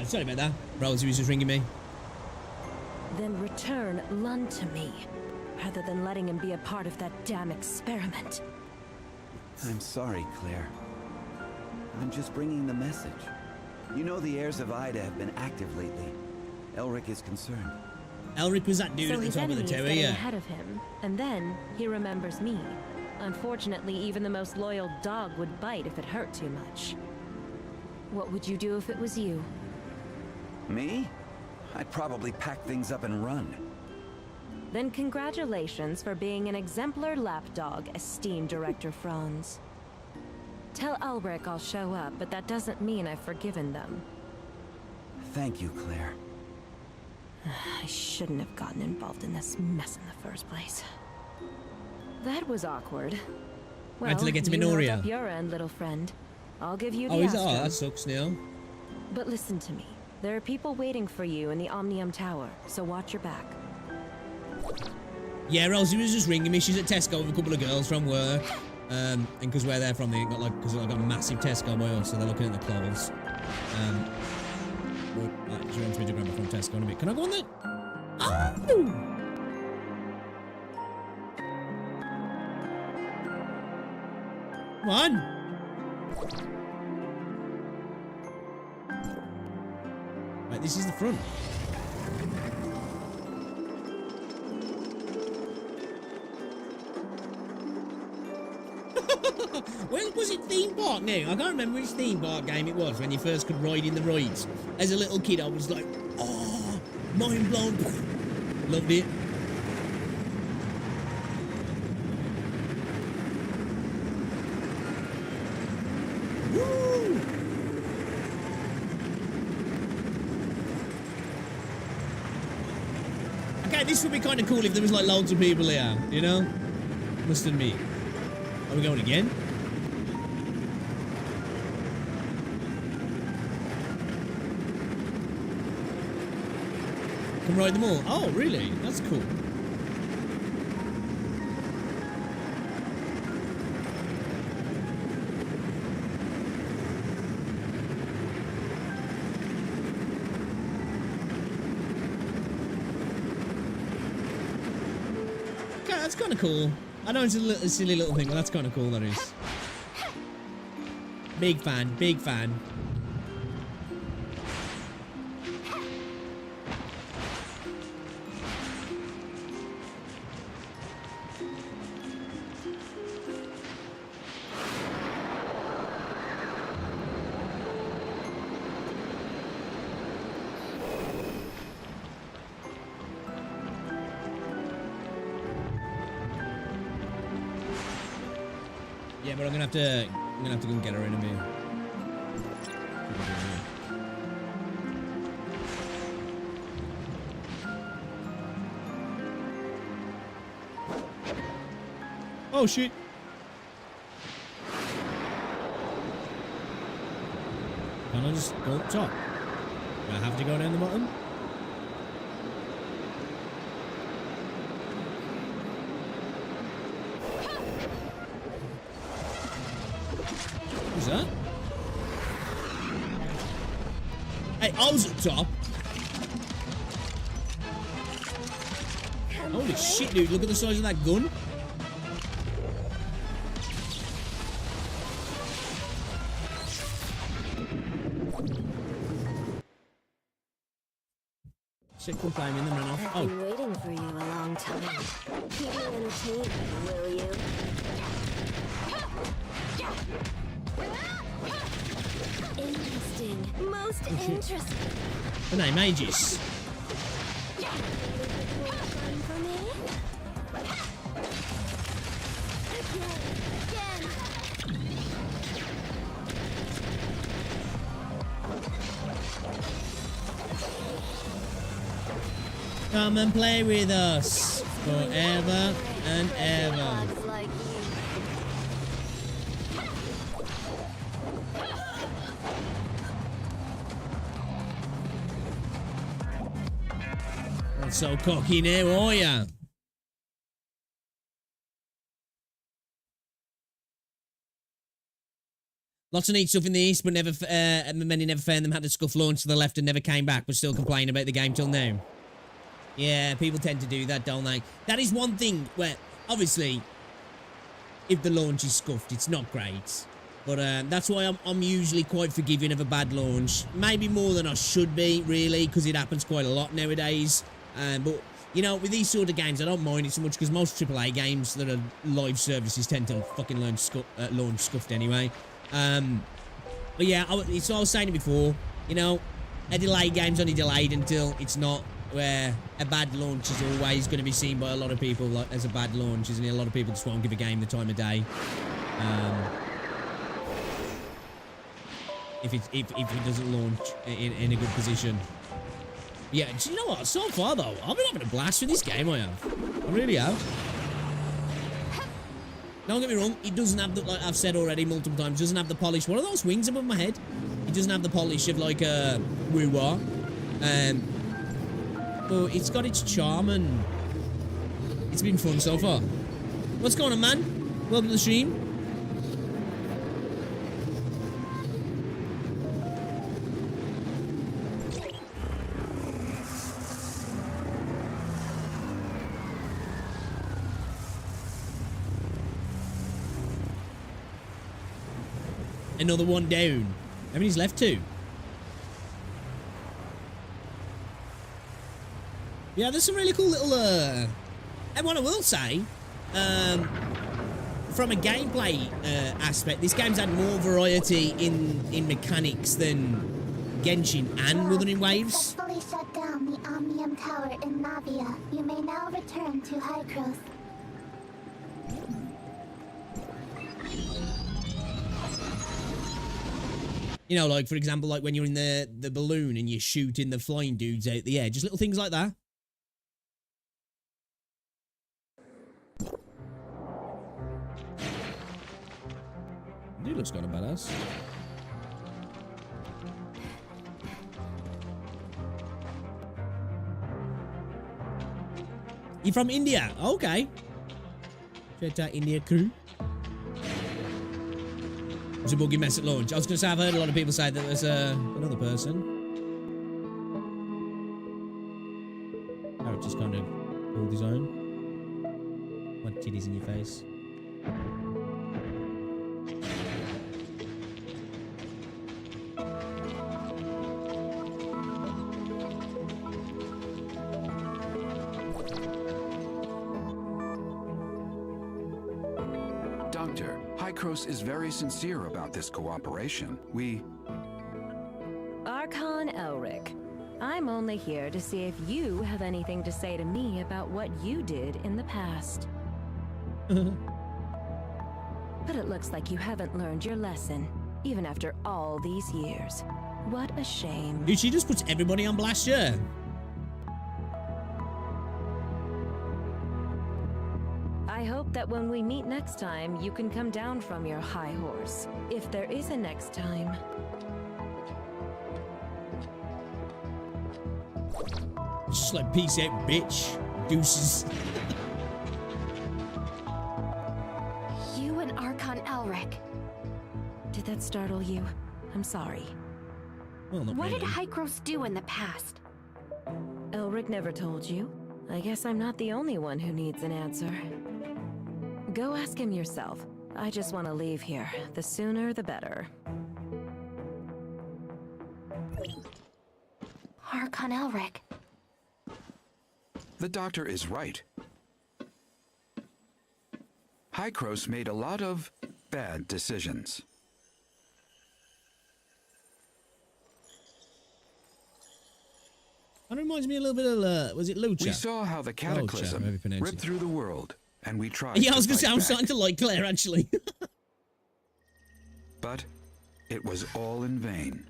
Oh, sorry about that. Rosie was just ringing me. Then return Lund to me, rather than letting him be a part of that damn experiment. I'm sorry, Claire. I'm just bringing the message. You know the heirs of Ida have been active lately. Elric is concerned. Elric was that dude So at the his top of the enemy is tower, getting yeah. ahead of him, and then he remembers me. Unfortunately, even the most loyal dog would bite if it hurt too much. What would you do if it was you? Me? I'd probably pack things up and run. Then congratulations for being an exemplar lapdog, esteemed Director Franz. Tell Elric I'll show up, but that doesn't mean I've forgiven them. Thank you, Claire. I shouldn't have gotten involved in this mess in the first place. That was awkward. Well, Until I get to you held Minoria. up your end, little friend. I'll give you the Oh, Astro. that sucks now. But listen to me. There are people waiting for you in the Omnium Tower, so watch your back. Yeah, Rosie was just ringing me. She's at Tesco with a couple of girls from work. And because where they're from, they got like, because I've got a massive Tesco by us, so they're looking at the clothes. But she wants me to grab her from Tesco in a bit. Can I go on there? Oh! Come on! Right, this is the front. Well, was it theme park now? I can't remember which theme park game it was when you first could ride in the rides. As a little kid, I was like, oh, mind blown. Loved it. Woo! Okay, this would be kind of cool if there was like loads of people here, you know? Must admit. Are we going again? Can ride them all. Oh, really? That's cool. Okay, that's kind of cool. I know it's a silly little thing, but that's kind of cool, that is. Big fan, big fan. Yeah, but I'm gonna have to go and get her in a minute. Oh shit! Can I just go up top? Do I have to go down the bottom? Who's that? Hey, I was at top. Holy shit, dude. Look at the size of that gun. Shit, come climb in and run off. I've been waiting for you a long time. Keep me entertained, will you? Interesting. Most interesting. The name Aegis. Fun for me? Come and play with us forever and ever. Like Not so cocky now, are ya? Lots of neat stuff in the East, but many never found them. Had a scuff launch to the left and never came back, but still complain about the game till now. Yeah, people tend to do that, don't they? That is one thing where, obviously, if the launch is scuffed, it's not great. But that's why I'm usually quite forgiving of a bad launch. Maybe more than I should be, really, because it happens quite a lot nowadays. But, you know, with these sort of games, I don't mind it so much because most AAA games that are live services tend to fucking launch scuffed anyway. But yeah, it's what I was saying before, you know, a delayed game's only delayed until it's not, where a bad launch is always going to be seen by a lot of people like, as a bad launch, isn't it? A lot of people just won't give a game the time of day. If it doesn't launch in a good position. Yeah, do you know what? So far, though, I've been having a blast with this game, I have. I really have. Don't get me wrong, it doesn't have the, like I've said already multiple times, doesn't have the polish. What are those wings above my head? It doesn't have the polish of, like, WuWa. But it's got its charm, and it's been fun so far. What's going on, man? Welcome to the stream. Another one down. How many's left? 2. Yeah, there's some really cool little, and what I will say, from a gameplay aspect, this game's had more variety in mechanics than Genshin and Wuthering Waves. Successfully shut down the Omnium Tower in Navia. You may now return to Hykros. You know, like, for example, like when you're in the balloon and you're shooting the flying dudes out the air. Just little things like that. Dude looks kind of badass. You from India? Okay. Shout out India crew. It was a buggy mess at launch. I was going to say, I've heard a lot of people say that there's another person. Oh, it just kind of pulled his own. What titties in your face? Doctor, Hykros is very sincere about this cooperation. Archon Elric, I'm only here to see if you have anything to say to me about what you did in the past. But it looks like you haven't learned your lesson, even after all these years. What a shame. Dude, she just puts everybody on blast, yeah. I hope that when we meet next time, you can come down from your high horse. If there is a next time. Just like, peace out, bitch. Deuces. You and Archon Elric. Did that startle you? I'm sorry. Well, not What really. did Hykros do in the past? Elric never told you. I guess I'm not the only one who needs an answer. Go ask him yourself. I just want to leave here. The sooner, the better. Archon Elric. The doctor is right. Hykros made a lot of bad decisions. That reminds me a little bit of, was it Lucha? We saw how the cataclysm however you pronounce ripped it. through the world, and we tried Yeah, I was to going to say, fight I'm back. starting to like Claire, actually. But it was all in vain.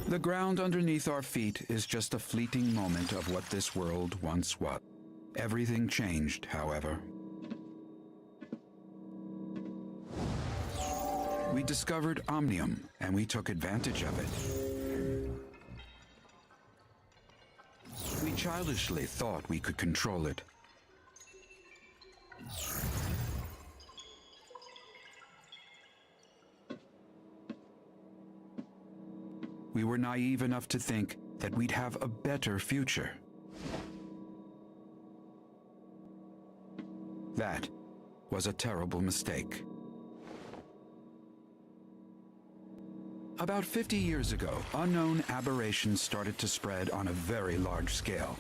The ground underneath our feet is just a fleeting moment of what this world once was. Everything changed, however. we discovered Omnium, and we took advantage of it. We childishly thought we could control it. We were naive enough to think that we'd have a better future. That was a terrible mistake. About 50 years ago, unknown aberrations started to spread on a very large scale.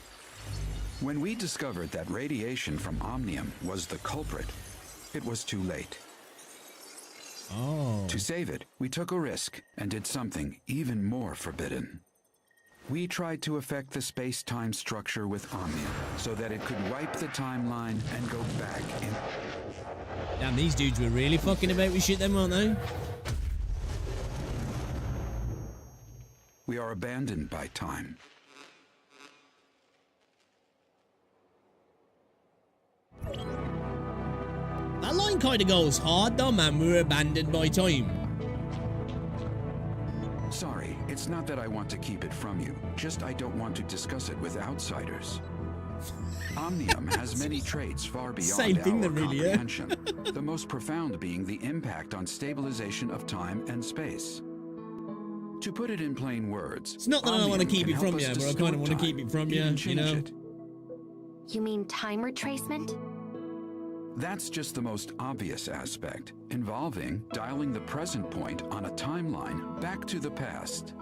When we discovered that radiation from Omnium was the culprit, it was too late. Oh. To save it, we took a risk and did something even more forbidden. We tried to affect the space-time structure with Omnium so that it could wipe the timeline and go back in. Damn, these dudes were really fucking about with shit then, weren't they? We are abandoned by time. That line kind of goes hard though, man. We were abandoned by time. Sorry, it's not that I want to keep it from you. Just I don't want to discuss it with outsiders. Omnium has many traits far beyond our comprehension. The most profound being the impact on stabilization of time and space. To put it in plain words, it's not that I want to keep it from you, but I kind of want to keep it from you, you know? You mean time retracement? That's just the most obvious aspect, involving dialing the present point on a timeline back to the past.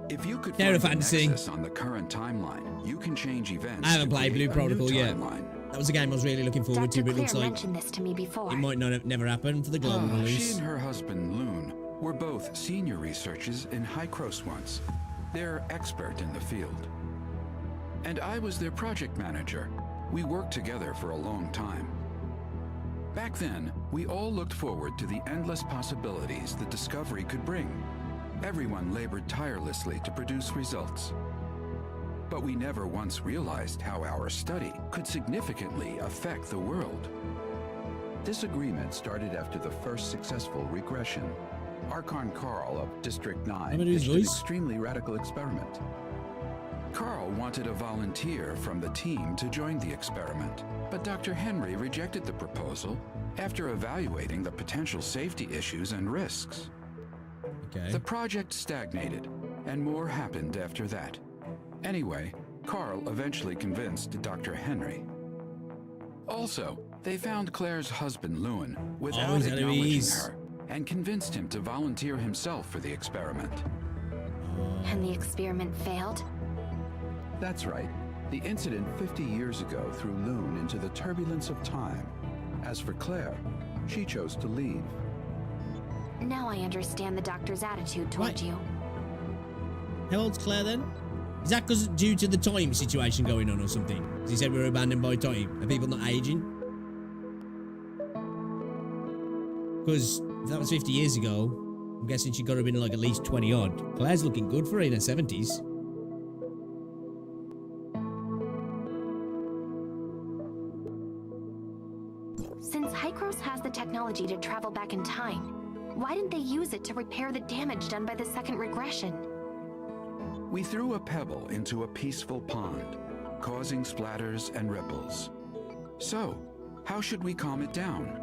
If you could find a nexus on the current timeline, you can change events. I haven't played Blue Protocol yet. Timeline. That was a game I was really looking forward to, but it looks like mentioned this to me before. It might not never happen for the global release. She and her husband, Loon, were both senior researchers in Hycros once. They're expert in the field. And I was their project manager. We worked together for a long time. Back then, we all looked forward to the endless possibilities the discovery could bring. Everyone labored tirelessly to produce results. But we never once realized how our study could significantly affect the world. Disagreement started after the first successful regression. Archon Carl of District 9 pitched an extremely radical experiment. Carl wanted a volunteer from the team to join the experiment, but Dr. Henry rejected the proposal after evaluating the potential safety issues and risks. Okay. The project stagnated, and more happened after that. Anyway, Carl eventually convinced Dr. Henry. Also, they found Claire's husband, Lewin, without acknowledging her, and convinced him to volunteer himself for the experiment. And the experiment failed? That's right. The incident 50 years ago threw Loon into the turbulence of time. As for Claire, she chose to leave. Now I understand the doctor's attitude toward you. How old's Claire then? Is that because due to the time situation going on or something? Because he said we were abandoned by time. Are people not aging? Because if that was 50 years ago, I'm guessing she got to have been like at least 20 odd. Claire's looking good for her in her 70s. Since Hycros has the technology to travel back in time, why didn't they use it to repair the damage done by the second regression? We threw a pebble into a peaceful pond, causing splatters and ripples. So, how should we calm it down?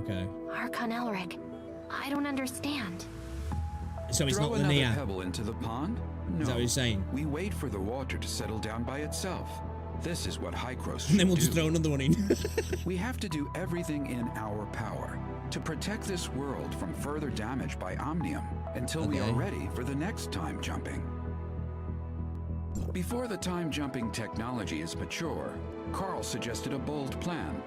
Okay. Archon Elric, I don't understand. So it's Throw not the another Nia. pebble into the pond? No. Is that what you're saying? We wait for the water to settle down by itself. This is what Hycros should And then we'll do. just throw another one in. We have to do everything in our power to protect this world from further damage by Omnium until we are ready for the next time jumping. Before the time jumping technology is mature, Carl suggested a bold plan.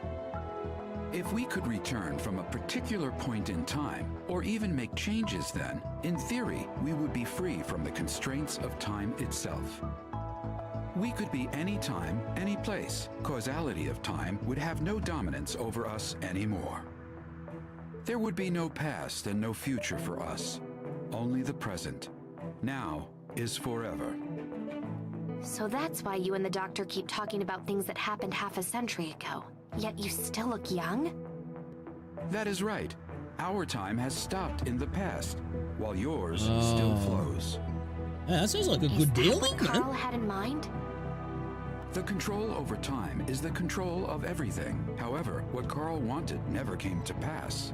If we could return from a particular point in time, or even make changes then, in theory, we would be free from the constraints of time itself. We could be any time, any place. Causality of time would have no dominance over us anymore. There would be no past and no future for us, only the present. Now is forever. So that's why you and the doctor keep talking about things that happened half a century ago. Yet you still look young? That is right. Our time has stopped in the past, while yours still flows. Yeah, that sounds like a good deal, What then, Carl man. had in mind? The control over time is the control of everything. However, what Carl wanted never came to pass.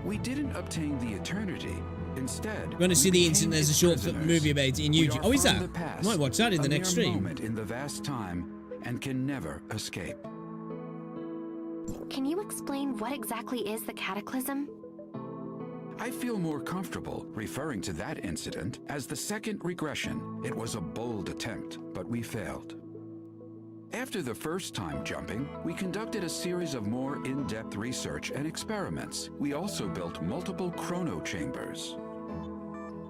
We didn't obtain the eternity. Instead, You want to see the incident? There's a short movie about it in We YouTube. are Oh, is from that? the past, Might watch that in the a next mere stream. moment in the vast time and can never escape. Can you explain what exactly is the cataclysm? I feel more comfortable referring to that incident as the second regression. It was a bold attempt, but we failed. After the first time jumping, we conducted a series of more in-depth research and experiments. We also built multiple chrono chambers.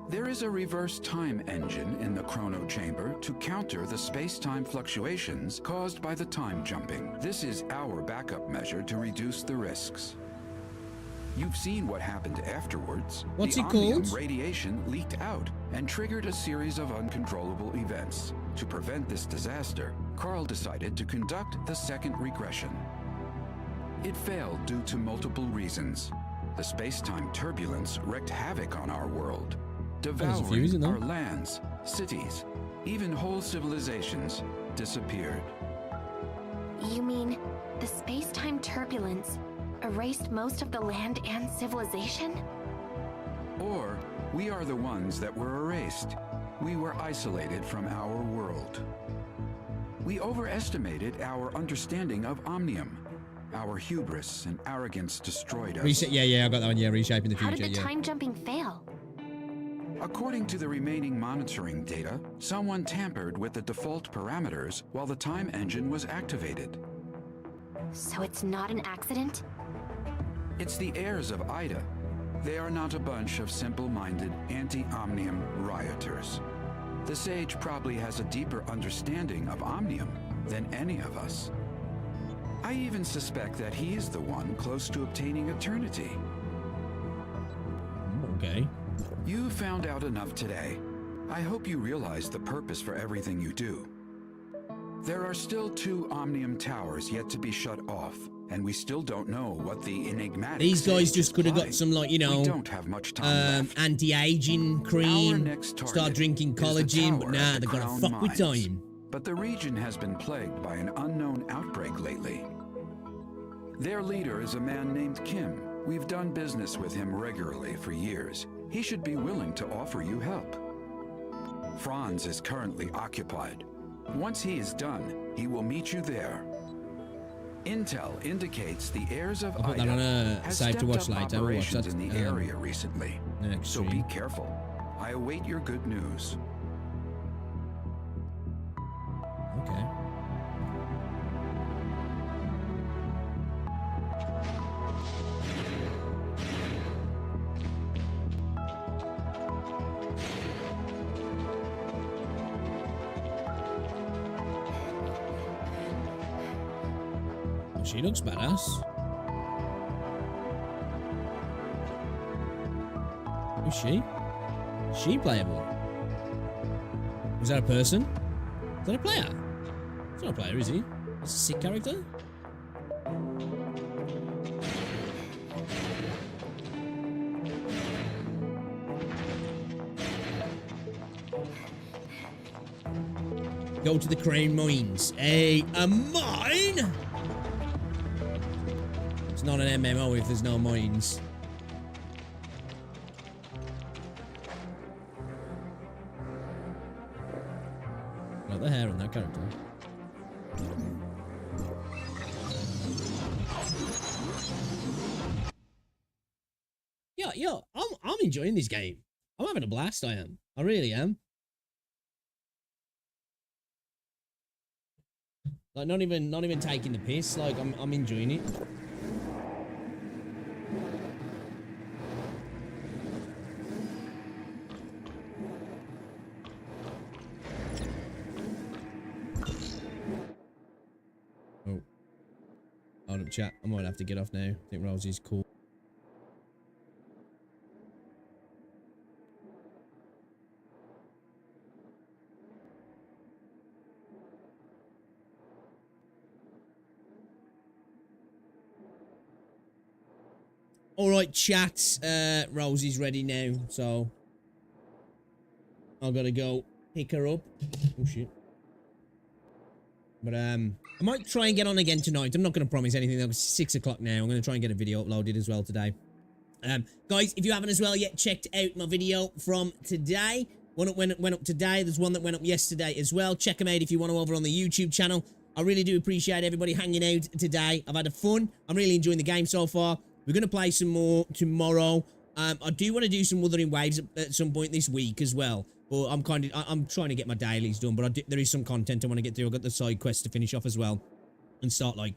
There is a reverse time engine in the chrono chamber to counter the space-time fluctuations caused by the time jumping. This is our backup measure to reduce the risks. You've seen what happened afterwards. What's the it called? Omnium radiation leaked out and triggered a series of uncontrollable events. To prevent this disaster, Carl decided to conduct the second regression. It failed due to multiple reasons. The space-time turbulence wreaked havoc on our world, devouring our lands, cities, even whole civilizations disappeared. You mean the space-time turbulence erased most of the land and civilization? Or we are the ones that were erased. We were isolated from our world. We overestimated our understanding of Omnium. Our hubris and arrogance destroyed us. Yeah, I got that one. Yeah, reshaping the How future. did the Yeah. time jumping fail? According to the remaining monitoring data, someone tampered with the default parameters while the time engine was activated. So it's not an accident? It's the heirs of Ida. They are not a bunch of simple-minded anti-Omnium rioters. The sage probably has a deeper understanding of Omnium than any of us. I even suspect that he is the one close to obtaining eternity. Okay. You found out enough today. I hope you realize the purpose for everything you do. There are still 2 Omnium towers yet to be shut off, and we still don't know what the enigmatic These guys sage just is could have got plotting. some, like, you know, We don't have much time left. anti-aging cream, next target start drinking is the collagen, but tower nah, at the they're gonna Crown fuck with Mines. time. But the region has been plagued by an unknown outbreak lately. Their leader is a man named Kim. We've done business with him regularly for years. He should be willing to offer you help. Franz is currently occupied. Once he is done, he will meet you there. Intel indicates the heirs of I'll put that Ida on a has save to stepped watch up later. We'll watch operations that, in the area recently. next So be stream. careful. I await your good news. Okay. Oh, she looks badass. Who's she? Is she playable? Is that a person? Is that a player? It's not a player, is he? That's a sick character. Go to the Crane Mines. A mine? It's not an MMO if there's no mines. Not the hair on that character. Yeah, I'm enjoying this game. I'm having a blast, I am. I really am. Like not even taking the piss, like I'm enjoying it. Oh. Hold up, chat. I might have to get off now. I think Rosie's cool. All right, chat. Rosie's ready now, so I've got to go pick her up. Oh shit! But I might try and get on again tonight. I'm not going to promise anything. It's 6 o'clock now. I'm going to try and get a video uploaded as well today. Guys, if you haven't as well yet checked out my video from today, one that went up today. There's one that went up yesterday as well. Check them out if you want to over on the YouTube channel. I really do appreciate everybody hanging out today. I've had a fun. I'm really enjoying the game so far. We're going to play some more tomorrow. I do want to do some Wuthering Waves at some point this week as well. But I'm trying to get my dailies done. But there is some content I want to get through. I've got the side quest to finish off as well. And start, like,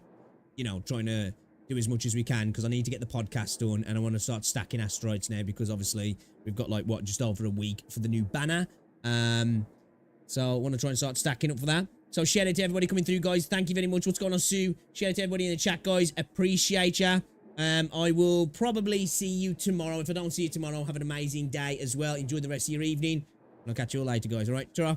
you know, trying to do as much as we can. Because I need to get the podcast done. And I want to start stacking asteroids now. Because, obviously, we've got, like, what, just over a week for the new banner. So I want to try and start stacking up for that. So shout out to everybody coming through, guys. Thank you very much. What's going on, Sue? Shout out to everybody in the chat, guys. Appreciate ya. I will probably see you tomorrow. If I don't see you tomorrow, have an amazing day as well. Enjoy the rest of your evening. And I'll catch you all later, guys. All right, ta-ra.